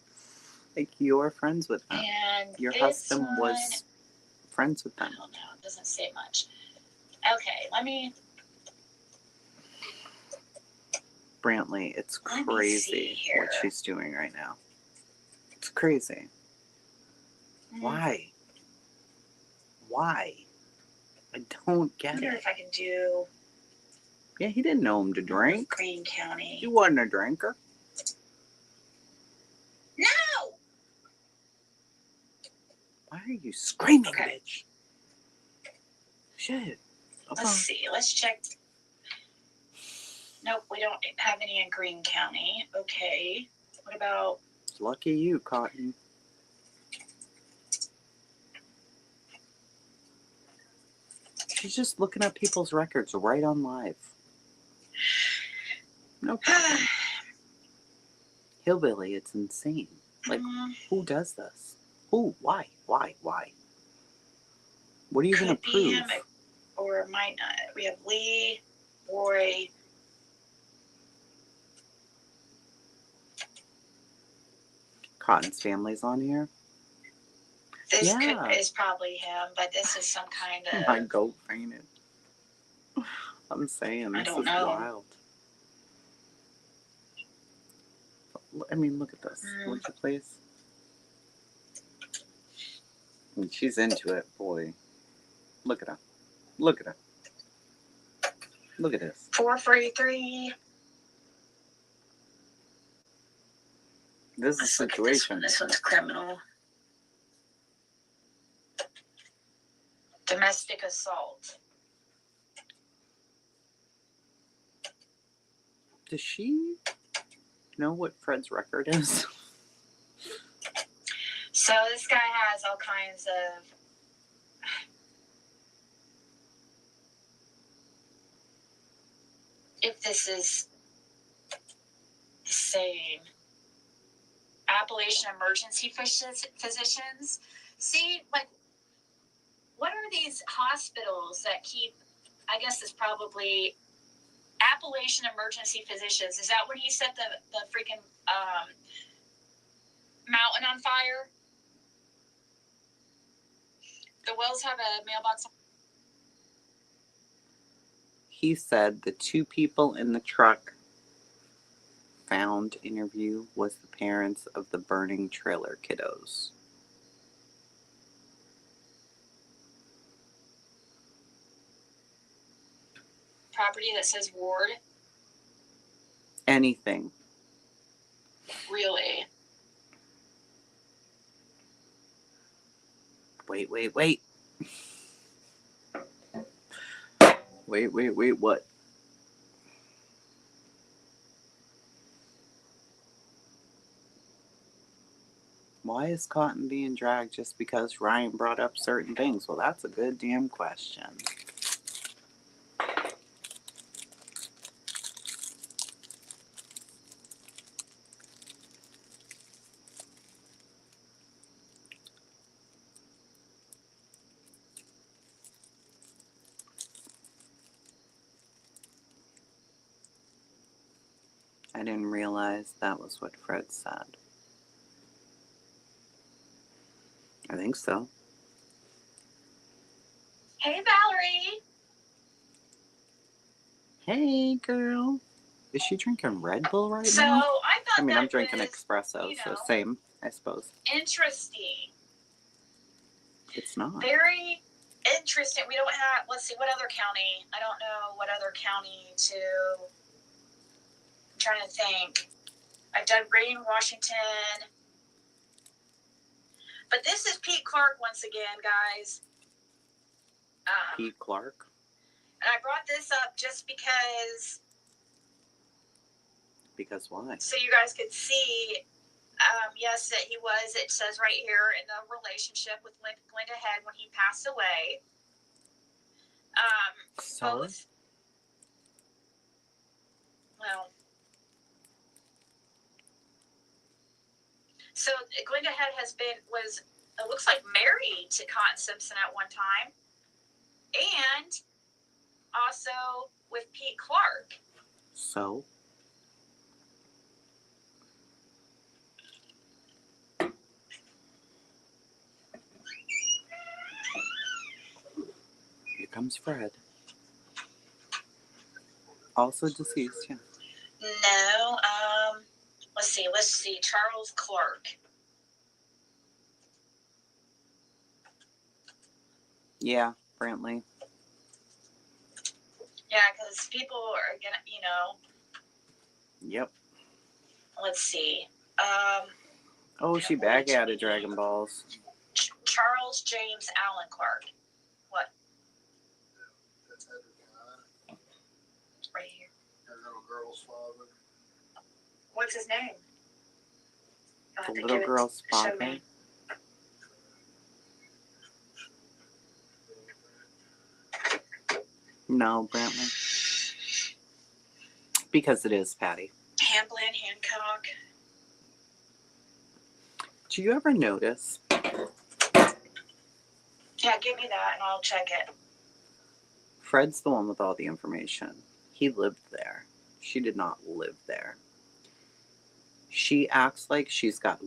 Like, you're friends with them. And Your this husband one, was friends with them. I don't know. It doesn't say much. Okay, let me Brantley, it's Let me see crazy here. what she's doing right now. It's crazy. Why? Why? I don't get wonder it. if I can do Yeah, he didn't know him to drink. Greene County. He wasn't a drinker. No! Why are you screaming, Okay. bitch? Shit. Let's see. Let's check. Nope, we don't have any in Greene County. Okay. What about Lucky you, Cotton. She's just looking at people's records right on live. No problem. Hillbilly, it's insane. Like, who does this? Who? Why? Why? Why? What are you going to could be prove? him or it might not. We have Lee, Roy. Cotton's family's on here. This Yeah. is probably him, but this is some kind of. My goat fainted. I'm saying, I this don't is know. wild. I mean, look at this. Would you please? And she's into it, boy. Look at her. Look at her. Look at this. 443. This is a situation. This one's criminal. Domestic assault. Does she know what Fred's record is? So this guy has all kinds of if this is the same. Appalachian emergency physicians. See, like, what are these hospitals that keep, I guess it's probably Appalachian emergency physicians. Is that when he set the freaking mountain on fire? The Wells have a mailbox. He said the two people in the truck found interview was the parents of the burning trailer kiddos. Property that says Ward. Anything. Really? Wait. Wait, what? Why is Cotton being dragged just because Ryan brought up certain things? Well, that's a good damn question. I didn't realize that was what Fred said. I think so. Hey, Valerie. Hey, girl. Is she drinking Red Bull right So now? I thought I'm that drinking was, espresso, so same, I suppose. interesting. It's not. Very interesting. We don't have, let's see, what other county? I don't know what other county to, I'm trying to think. I've done Green, Washington. But this is Pete Clark once again, guys. Pete Clark? And I brought this up just because. Because why? So you guys could see, yes, that he was, it says right here, in the relationship with Glenda Head when he passed away. So? Both. Well. So Glenda Head was it looks like married to Cotton Simpson at one time. And also with Pete Clark. So? Here comes Fred. Also deceased, yeah. No, let's see, Charles Clark. Yeah, Brantley. Yeah, because people are gonna, Yep. let's see. Oh, she back out of Dragon Balls. Charles James Allen Clark. What? Right here. That little girl's father. What's his name? The little girl's father. No, Brantley. Because it is Patty. Hamblin, Hancock. Do you ever notice? Yeah, give me that and I'll check it. Fred's the one with all the information. He lived there. She did not live there. She acts like she's got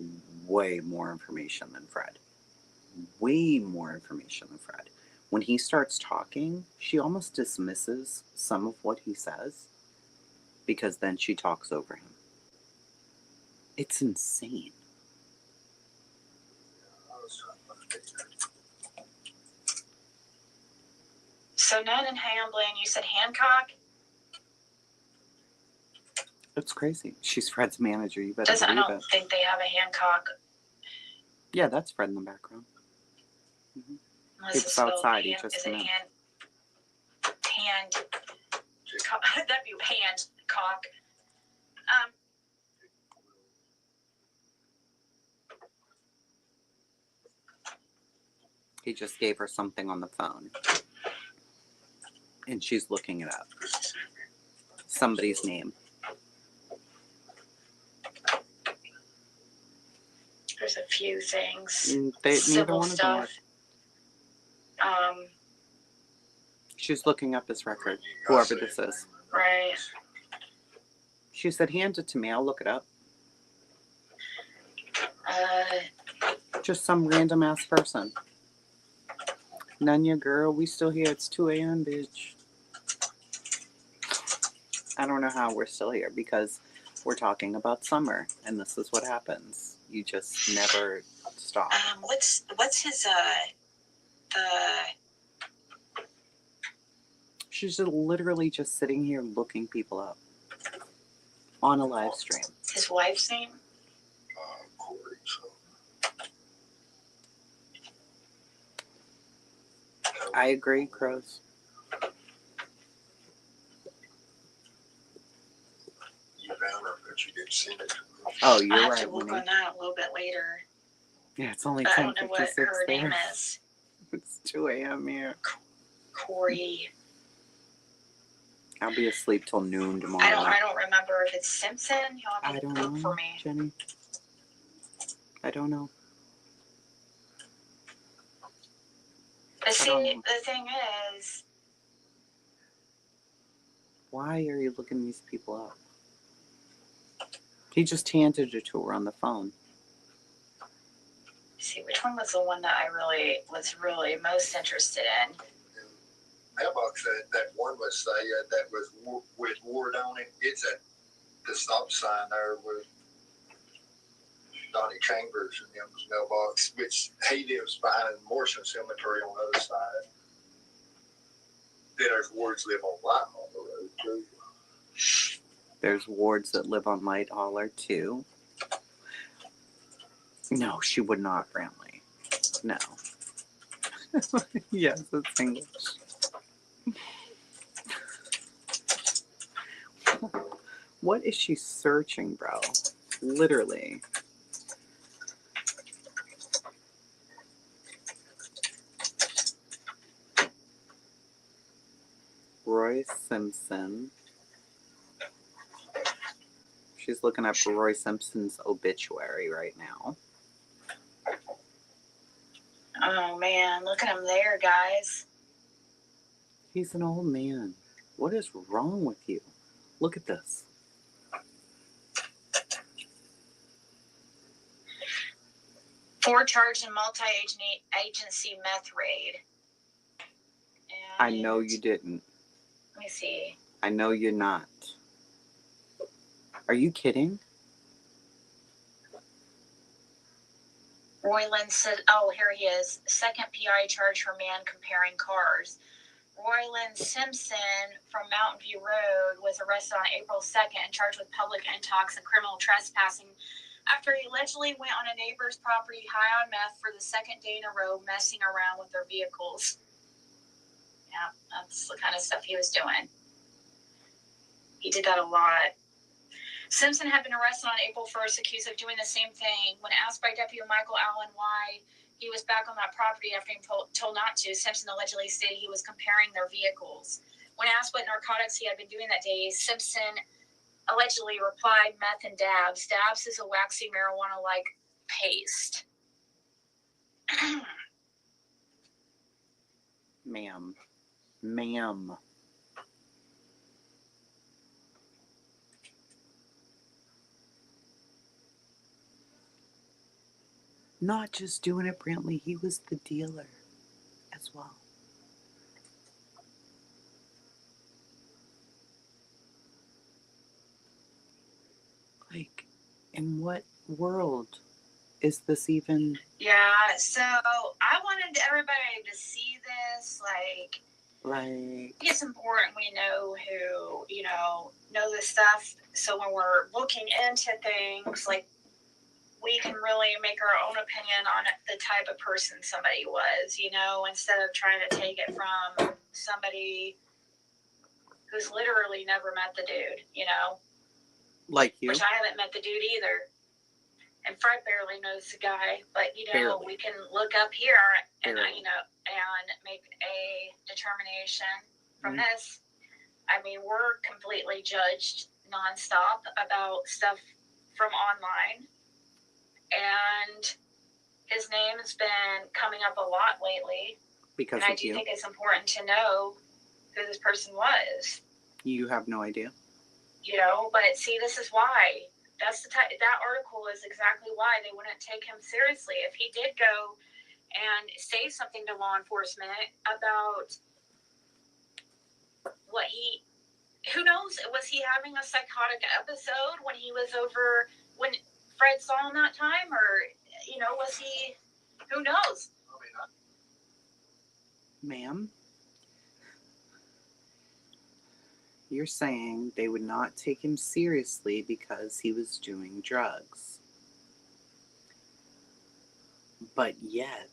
way more information than Fred. Way more information than Fred. When he starts talking, she almost dismisses some of what he says because then she talks over him. It's insane. So none in Hamblin. You said Hancock? It's crazy. She's Fred's manager. You better believe I don't it. think they have a Hancock. Yeah, that's Fred in the background. Unless He's it's outside. He hand, just is came it in. hand, that'd be Hancock. He just gave her something on the phone. And she's looking it up. Somebody's name. There's a few things. Neither one of them are. Um, She's looking up his record, whoever this is. right. She said, hand it to me, I'll look it up. Just some random ass person. Nunya girl, we still here. It's 2 a.m., bitch. I don't know how we're still here because we're talking about summer and this is what happens. You just never stop. What's his She's just literally just sitting here looking people up on a live stream. his wife's name? Corey, I agree, Crows. You found her, but you didn't send it to her. Oh, you're I have right. to look Winnie. on that a little bit later. Yeah, it's only But I don't know what 10:56 her name there. is. It's 2 a.m. here. Corey. I'll be asleep till noon tomorrow. I don't remember if it's Simpson. You'll have I to don't look know, for me. Jenny. I don't know. But see, the thing is, Why are you looking these people up? He just handed it to her on the phone. see which one was the one that I was really most interested in. Mailbox, that one was that was with Ward on it. It's at the stop sign there with Donnie Chambers and his mailbox, which he lives behind Morrison Cemetery on the other side. There's wards live on Whitehall Road too. There's wards that live on Light Holler too. No, she would not, Brantley. No. Yes, it's English. What is she searching, bro? Literally. Roy Simpson. She's looking up for Roy Simpson's obituary right now. Oh man, look at him there, guys. He's an old man. What is wrong with you? Look at this. Four charged in multi-agency meth raid. I know you didn't. Let me see. I know you're not. Are you kidding? Royland said, oh, here he is. Second PI charge for man comparing cars. Royland Simpson from Mountain View Road was arrested on April 2nd and charged with public intox and criminal trespassing after he allegedly went on a neighbor's property high on meth for the second day in a row, messing around with their vehicles. Yeah, that's the kind of stuff he was doing. He did that a lot. Simpson had been arrested on April 1st, accused of doing the same thing. When asked by Deputy Michael Allen why he was back on that property after being told not to, Simpson allegedly stated he was comparing their vehicles. When asked what narcotics he had been doing that day, Simpson allegedly replied meth and dabs. Dabs is a waxy marijuana-like paste. Ma'am. Not just doing it, Brantley. He was the dealer as well. Like, in what world is this even? Yeah, so I wanted everybody to see this. Like, it's important we know who, know this stuff. So when we're looking into things, like, we can really make our own opinion on the type of person somebody was, instead of trying to take it from somebody who's literally never met the dude, Like you. Which I haven't met the dude either. And Fred barely knows the guy, but, Barely. we can look up here and, and make a determination from this. I mean, we're completely judged nonstop about stuff from online. And his name has been coming up a lot lately. Because and I do think it's important to know who this person was. You have no idea. But see, this is why. That's that article is exactly why they wouldn't take him seriously. If he did go and say something to law enforcement about who knows, was he having a psychotic episode when he was over, when Fred saw him that time, or, was he, who knows? Ma'am, you're saying they would not take him seriously because he was doing drugs. But yet,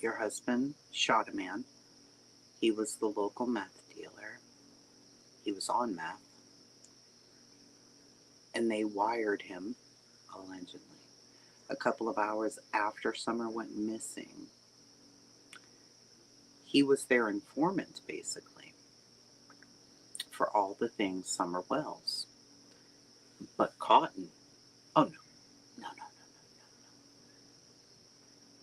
your husband shot a man. He was the local meth dealer. He was on meth. And they wired him, allegedly, a couple of hours after Summer went missing. He was their informant, basically, for all the things Summer Wells. But Cotton, oh no.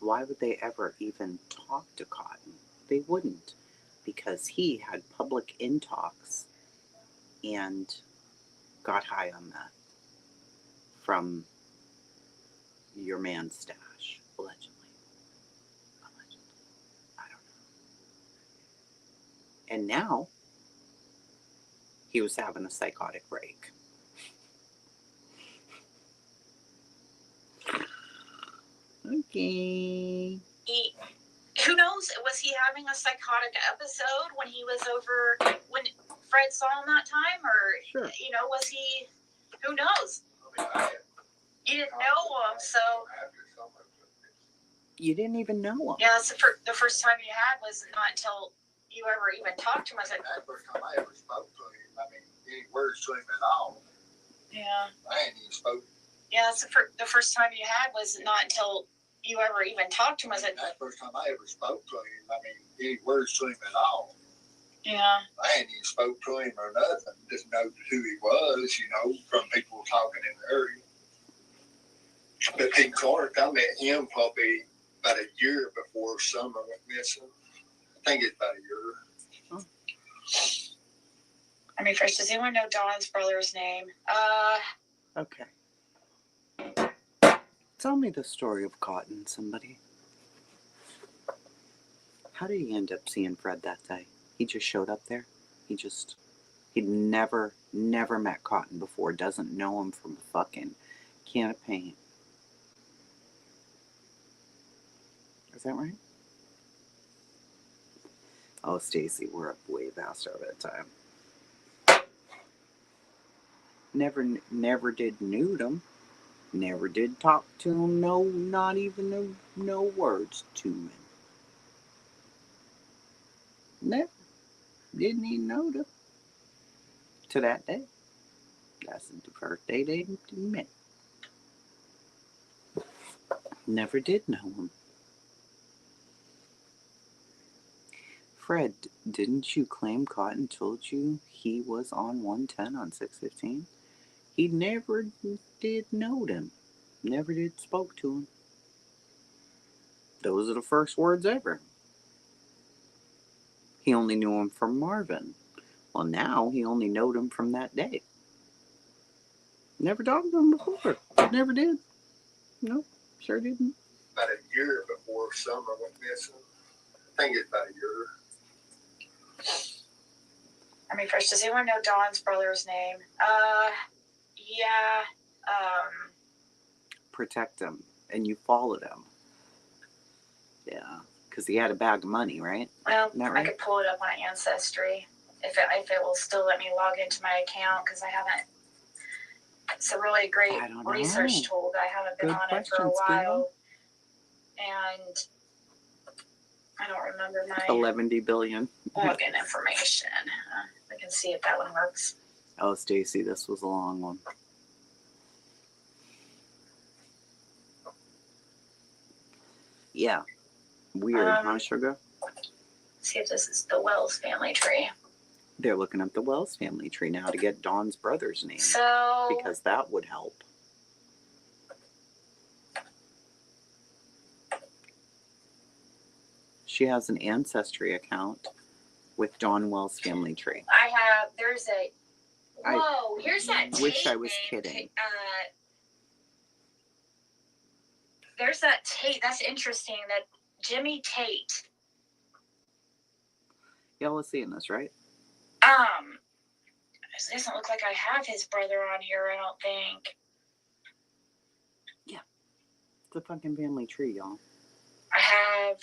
Why would they ever even talk to Cotton? They wouldn't, because he had public intox and got high on meth from your man's stash, allegedly. I don't know. And now, he was having a psychotic break. He Who knows? Was he having a psychotic episode when he was over, when Fred saw him that time? Or, Sure. you know, was he, who knows? You didn't know him, so. You didn't even know him. Yeah, that's the first time you had was not until you ever even talked to him. I was like, That's the first time I ever spoke to him. I mean, any words to him at all. yeah. I hadn't even spoken. Yeah, that's the first time you had was not until you ever even talked to him. I was like, that's the first time I ever spoke to him. I mean, any words to him at all. Yeah. I hadn't even spoke to him or nothing. Just know who he was, you know, from people talking in the area. But Pete Clark, I met him probably about a year before Summer went missing. I think it's about a year. Oh. I mean, first, does anyone know Don's brother's name? Okay. Tell me the story of Cotton, somebody. How did he end up seeing Fred that day? He just showed up there? He'd never met Cotton before, doesn't know him from a fucking can of paint. Is that right? Oh, Stacy, we're up way past our bedtime. Never did nude him. Never did talk to him. No, not even no words to him. Never. Didn't even know him. To that day. That's the first day they met. Never did know him. Fred, didn't you claim Cotton told you he was on 110 on 615? He never did know him. Never did spoke to him. Those are the first words ever. He only knew him from Marvin. Well, now he only knowed him from that day. Never talked to him before. Never did. Nope, sure didn't. About a year before Summer went missing. I think it's about a year. I mean, first, does anyone know Don's brother's name? Yeah. Protect him, and you followed him. Yeah, because he had a bag of money, right? Well, right? I could pull it up on Ancestry if it will still let me log into my account, because I haven't. It's a really great research tool, but I haven't been on it for a while. And I don't remember my 11 billion login information. I can see if that one works. Oh, Stacy, this was a long one. Yeah. Weird, huh, Sugar? See if this is the Wells family tree. They're looking up the Wells family tree now to get Dawn's brother's name. So, because that would help. She has an Ancestry account with Dawn Wells family tree. I have, there's a, whoa, here's that Tate wish I was name. kidding. There's that Tate, that's interesting, that Jimmy Tate. Y'all are seeing this, right? It doesn't look like I have his brother on here, I don't think. Yeah. It's a fucking family tree, y'all. I have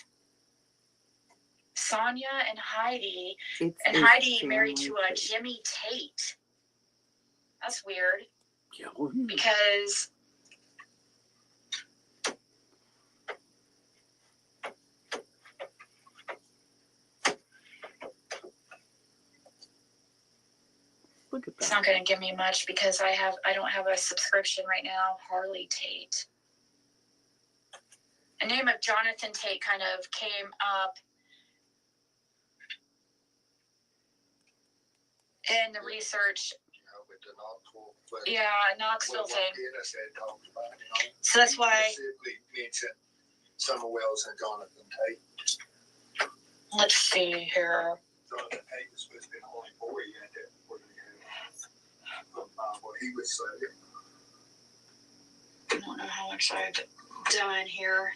Sonia and Heidi. It's Heidi married to a Jimmy Tate. That's weird. Yeah. Because look at that. It's not going to give me much because I don't have a subscription right now. Harley Tate. The name of Jonathan Tate kind of came up in the research. With the Knoxville thing. Yeah, Knoxville thing. It, so that's why. Mentioned Summer Wells and Jonathan Tate. Let's see here. Jonathan Tate was supposed to be the only boy he had that before he had what he was saying. I don't know how much I've done here.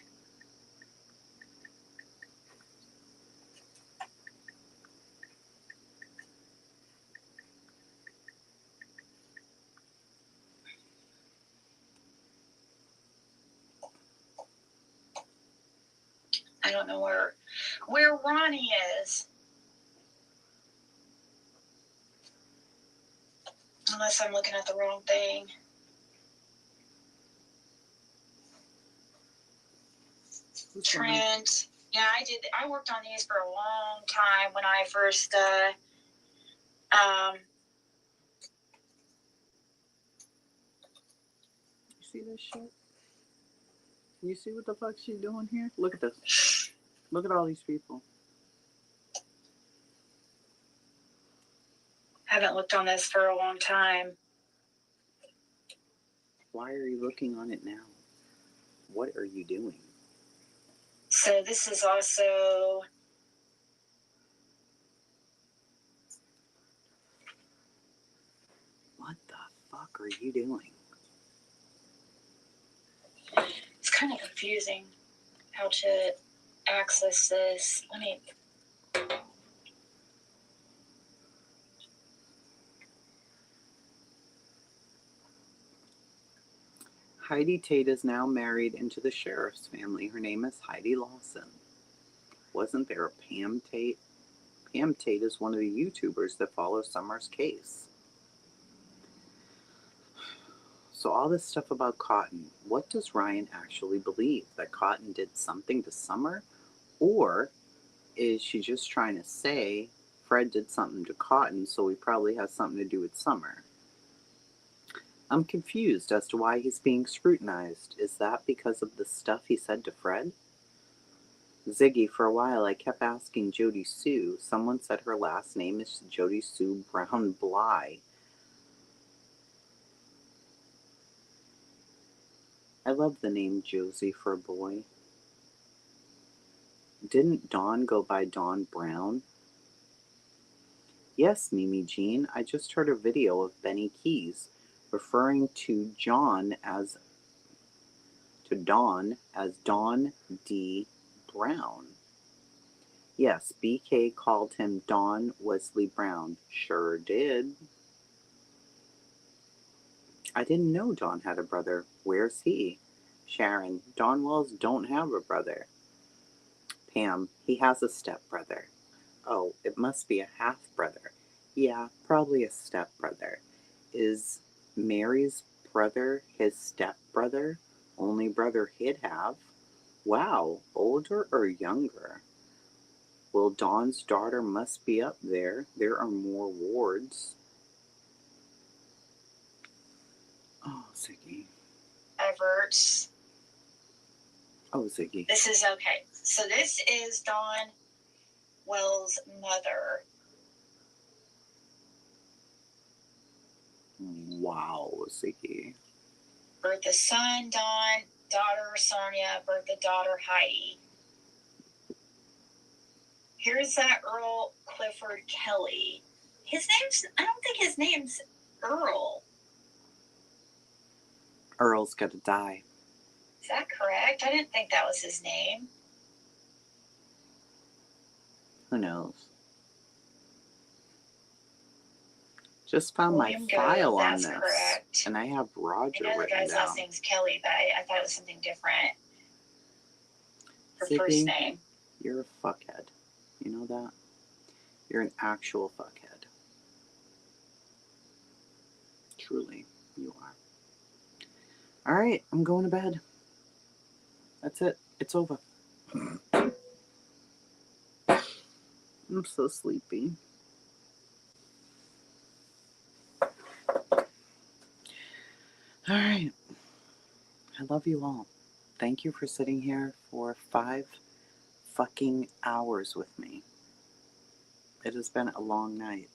I don't know where Ronnie is. Unless I'm looking at the wrong thing. Trent. Yeah, I worked on these for a long time when I first You see this shit? You see what the fuck she's doing here? Look at this. Look at all these people. haven't looked on this for a long time. Why are you looking on it now? What are you doing? So this is also What the fuck are you doing? it's kind of confusing how to access this. Let me. Heidi Tate is now married into the sheriff's family. Her name is Heidi Lawson. Wasn't there a Pam Tate? Pam Tate is one of the YouTubers that follows Summer's case. So all this stuff about Cotton, what does Ryan actually believe? That Cotton did something to Summer? Or is she just trying to say Fred did something to Cotton, so he probably has something to do with Summer? I'm confused as to why he's being scrutinized. Is that because of the stuff he said to Fred? Ziggy, for a while I kept asking Jody Sue. Someone said her last name is Jody Sue Brown Bly. I love the name Josie for a boy. Didn't Dawn go by Dawn Brown? Yes, Mimi Jean. I just heard a video of Benny Keys referring to Dawn as Dawn D. Brown. Yes, BK called him Don Wesley Brown. Sure did. I didn't know Don had a brother. Where's he? Sharon, Don Wells don't have a brother. Pam, he has a stepbrother. Oh, it must be a half-brother. Yeah, probably a stepbrother. Is Mary's brother his stepbrother? Only brother he'd have? Wow, older or younger? Well, Dawn's daughter must be up there. There are more wards. Oh, Ziggy. Everts. Oh, Ziggy. This is okay. So this is Dawn Wells' mother. Wow, Ziggy. Birtha son, Dawn. Daughter, Sonia. Birtha daughter, Heidi. Here's that Earl Clifford Kelly. I don't think his name's Earl. Earl's gotta die. Is that correct? I didn't think that was his name. Who knows? Just found William my file Goode, on that's this. correct. And I have Roger I know the written guy's down. last name's Kelly, but I thought it was something different. Her Ziggy, first name. You're a fuckhead. You know that? You're an actual fuckhead. Truly, you are. Alright, I'm going to bed. That's it. It's over. I'm so sleepy. Alright. I love you all. Thank you for sitting here for 5 fucking hours with me. It has been a long night.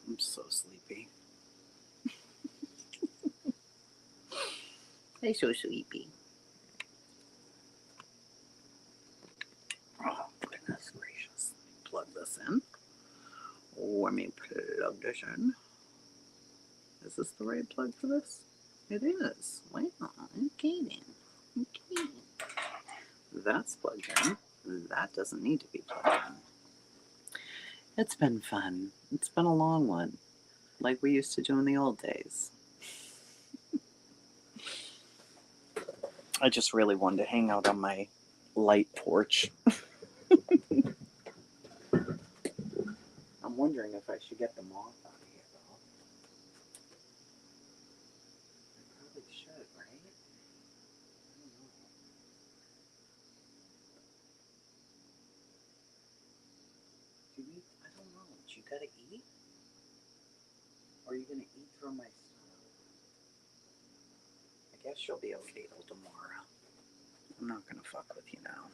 I'm so sleepy. I'm so sleepy. Oh, goodness gracious. Plug this in. Let me plug this in. Is this the right plug for this? It is. Wow. Okay then. Okay. That's plugged in. That doesn't need to be plugged in. It's been fun. It's been a long one. Like we used to do in the old days. I just really wanted to hang out on my light porch. I'm wondering if I should get the moth out of here, though. I probably should, right? I don't know. Do you eat? I don't know. Do you gotta eat? Or are you gonna eat from my stuff? I guess you'll be okay till tomorrow. I'm not gonna fuck with you now.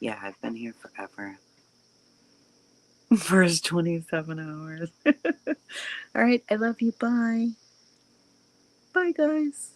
Yeah, I've been here forever. First 27 hours. All right, I love you. Bye. Bye, guys.